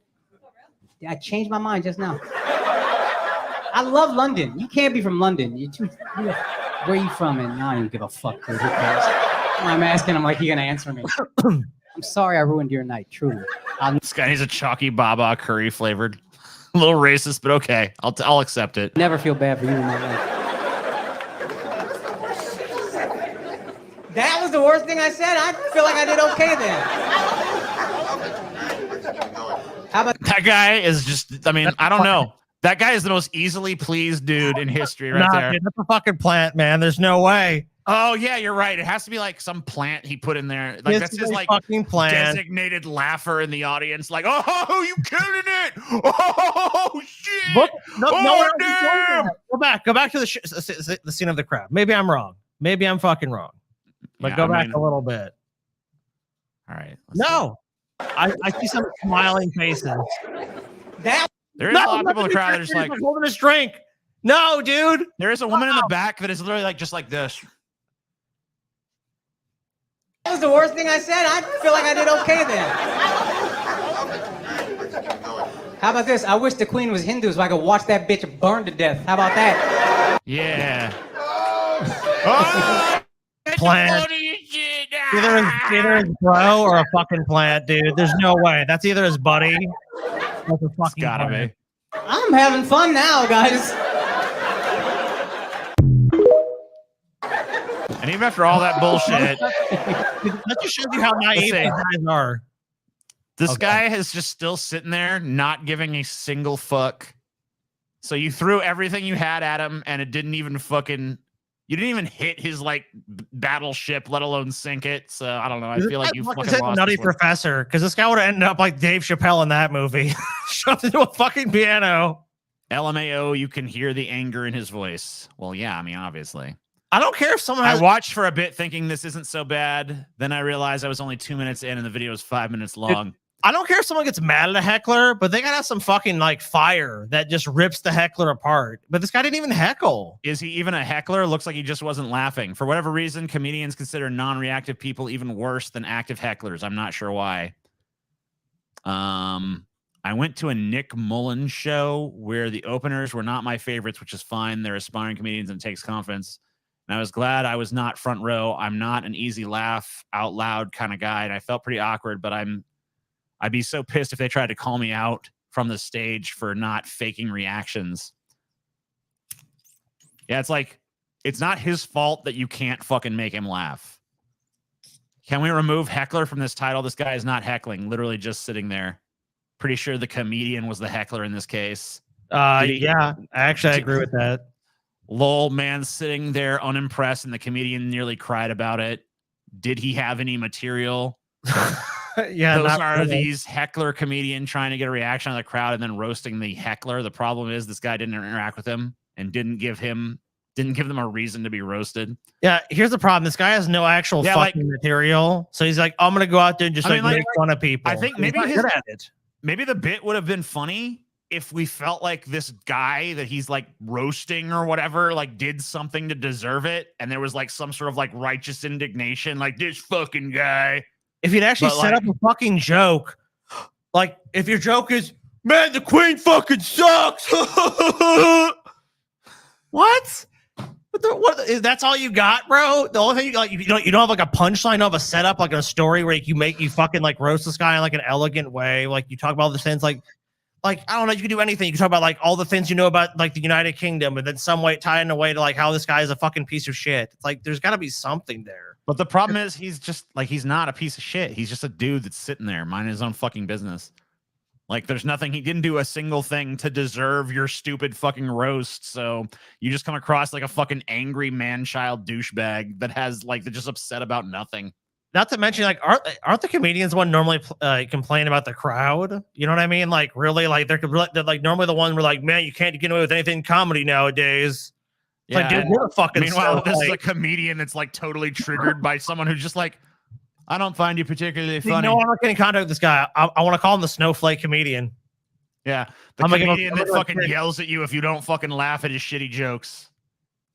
Speaker 10: I changed my mind just now. I love London. You can't be from London. Where are you from? And I don't even give a fuck, dude. Who cares? I'm asking him like you're gonna answer me. I'm sorry I ruined your night, truly.
Speaker 1: This guy needs a chalky baba curry flavored. A little racist, but okay. I'll accept it.
Speaker 10: Never feel bad for you in my life. That was the worst thing I said. I feel like I did okay then. How about
Speaker 1: that guy is just, I mean, I don't know. That guy is the most easily pleased dude in history right there.
Speaker 2: Dude, that's a fucking plant, man. There's no way.
Speaker 1: Oh, yeah, you're right. It has to be like some plant he put in there. Like that's his like
Speaker 2: fucking plant.
Speaker 1: Designated laugher in the audience. Like, oh, you killing it. Oh, shit.
Speaker 2: Damn. Go back to the scene of the crowd. Maybe I'm wrong. Maybe I'm fucking wrong. But go back a little bit.
Speaker 1: All right.
Speaker 2: No. I see some smiling faces.
Speaker 1: There is a lot of people in the crowd that are just like
Speaker 2: holding his drink. No, dude.
Speaker 1: There is a woman in the back that is literally like just like this.
Speaker 10: That was the worst thing I said. I feel like I did okay then. How about this? I wish the queen was Hindu so I could watch that bitch burn to death. How about that?
Speaker 1: Yeah. Oh,
Speaker 2: Plant. Either his bro or a fucking plant, dude. There's no way. That's either his buddy or the fucking
Speaker 1: gotta
Speaker 2: plant.
Speaker 1: be.
Speaker 10: I'm having fun now, guys.
Speaker 1: And even after all that bullshit,
Speaker 2: that just shows you how naive these guys are.
Speaker 1: This guy is just still sitting there, not giving a single fuck. So you threw everything you had at him, and it didn't even fucking. You didn't even hit his like battleship, let alone sink it. So I don't know. I feel like you fucking lost.
Speaker 2: Nutty
Speaker 1: this one.
Speaker 2: Professor, because this guy would have ended up like Dave Chappelle in that movie, shoved into a fucking piano.
Speaker 1: LMAO, you can hear the anger in his voice. Well, yeah, I mean, obviously.
Speaker 2: I don't care if someone.
Speaker 1: I watched for a bit thinking this isn't so bad. Then I realized I was only 2 minutes in, and the video was 5 minutes long.
Speaker 2: I don't care if someone gets mad at a heckler, but they gotta have some fucking like fire that just rips the heckler apart. But this guy didn't even heckle.
Speaker 1: Is he even a heckler? Looks like he just wasn't laughing. For whatever reason, comedians consider non-reactive people even worse than active hecklers. I'm not sure why. I went to a Nick Mullen show where the openers were not my favorites, which is fine. They're aspiring comedians and it takes confidence. And I was glad I was not front row. I'm not an easy laugh out loud kind of guy, and I felt pretty awkward, but I'd be so pissed if they tried to call me out from the stage for not faking reactions. Yeah, it's like, it's not his fault that you can't fucking make him laugh. Can we remove heckler from this title? This guy is not heckling, literally just sitting there. Pretty sure the comedian was the heckler in this case.
Speaker 2: Yeah, actually, I agree with that.
Speaker 1: Lol, man sitting there unimpressed, and the comedian nearly cried about it. Did he have any material?
Speaker 2: Yeah,
Speaker 1: those are
Speaker 2: really.
Speaker 1: these heckler comedian trying to get a reaction out of the crowd and then roasting the heckler. The problem is this guy didn't interact with him and didn't give them a reason to be roasted.
Speaker 2: Yeah, here's the problem. This guy has no actual fucking material. So he's like, I'm gonna go out there and just make fun of people.
Speaker 1: I think
Speaker 2: He's
Speaker 1: maybe
Speaker 2: not good at it.
Speaker 1: Maybe the bit would have been funny if we felt like this guy that he's like roasting or whatever, like did something to deserve it. And there was like some sort of like righteous indignation, like this fucking guy.
Speaker 2: If you'd actually set up a fucking joke, like if your joke is, man, the queen fucking sucks. What? That's all you got, bro? The only thing you don't have like a punchline, you don't have a setup, like a story where you fucking like roast this guy in like an elegant way. Like you talk about all the things like I don't know, you can do anything. You can talk about like all the things you know about like the United Kingdom and then some way tie in a way to like how this guy is a fucking piece of shit. It's like there's gotta be something there.
Speaker 1: But the problem is he's just like, he's not a piece of shit. He's just a dude that's sitting there minding his own fucking business. Like there's nothing, he didn't do a single thing to deserve your stupid fucking roast. So you just come across like a fucking angry man-child douchebag that has like, they're just upset about nothing.
Speaker 2: Not to mention, like, aren't the comedians one normally complain about the crowd? You know what I mean? Like, really, like they're like normally the one where like, man, you can't get away with anything in comedy nowadays. It's like, dude, you're a fucking.
Speaker 1: Meanwhile, this is a comedian that's like totally triggered by someone who's just like, I don't find you particularly funny.
Speaker 2: No, I'm not getting in contact with this guy. I want to call him the snowflake comedian.
Speaker 1: Yeah, the comedian that fucking yells at you if you don't fucking laugh at his shitty jokes.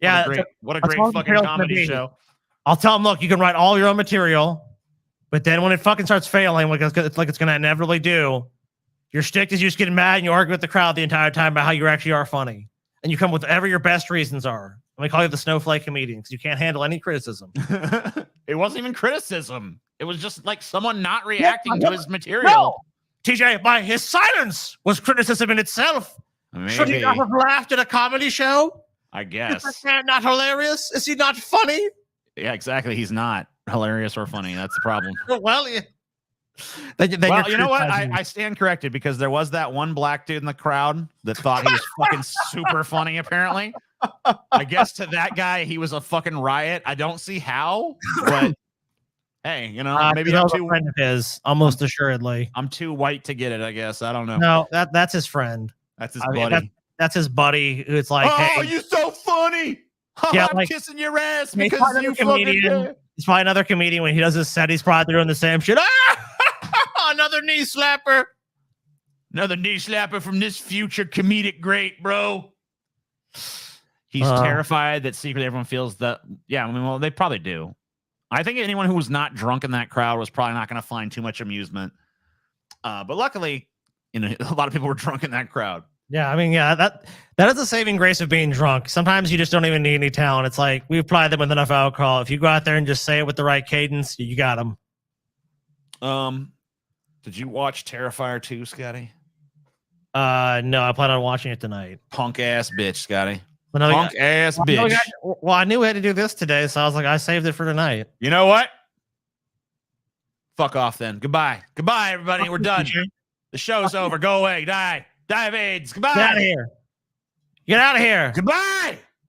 Speaker 2: Yeah,
Speaker 1: what a great fucking comedy show.
Speaker 2: I'll tell him, look, you can write all your own material, but then when it fucking starts failing, like it's going to inevitably do, your shtick is you just getting mad and you argue with the crowd the entire time about how you actually are funny. And you come with whatever your best reasons are. And we call you the snowflake comedian because you can't handle any criticism.
Speaker 1: It wasn't even criticism. It was just like someone not reacting to his material.
Speaker 2: No. TJ, his silence was criticism in itself.
Speaker 1: Maybe.
Speaker 2: Should he not have laughed at a comedy show?
Speaker 1: I guess.
Speaker 2: Is this man not hilarious? Is he not funny?
Speaker 1: Yeah, exactly. He's not hilarious or funny. That's the problem.
Speaker 2: Well, yeah.
Speaker 1: Well, you know what? I stand corrected because there was that one black dude in the crowd that thought he was fucking super funny, apparently. I guess to that guy, he was a fucking riot. I don't see how, but hey, you know, maybe I'm too
Speaker 2: friend of his, almost assuredly.
Speaker 1: I'm too white to get it, I guess. I don't know.
Speaker 2: No, that's his friend.
Speaker 1: That's his buddy.
Speaker 2: That's his buddy who's like,
Speaker 1: oh,
Speaker 2: hey,
Speaker 1: you're so funny.
Speaker 2: Yeah,
Speaker 1: I'm
Speaker 2: like,
Speaker 1: kissing your ass
Speaker 2: he's
Speaker 1: because you fucking.
Speaker 2: He's probably another comedian when he does his set. He's probably doing the same shit. Another knee slapper.
Speaker 1: Another knee slapper from this future comedic great, bro. He's terrified that secretly everyone feels that. Yeah, I mean, well, they probably do. I think anyone who was not drunk in that crowd was probably not going to find too much amusement. But luckily, a lot of people were drunk in that crowd.
Speaker 2: Yeah, I mean, yeah, that is the saving grace of being drunk. Sometimes you just don't even need any talent. It's like we apply them with enough alcohol. If you go out there and just say it with the right cadence, you got them.
Speaker 1: Did you watch Terrifier 2, Scotty?
Speaker 2: No, I plan on watching it tonight.
Speaker 1: Punk ass bitch, Scotty.
Speaker 2: Punk
Speaker 1: ass bitch.
Speaker 2: Well, I knew we had to do this today, so I was like, I saved it for tonight.
Speaker 1: You know what? Fuck off then. Goodbye. Goodbye, everybody. We're done. The show's over. Go away. Die. Die of AIDS. Goodbye.
Speaker 2: Get out of here. Get out of here.
Speaker 1: Goodbye.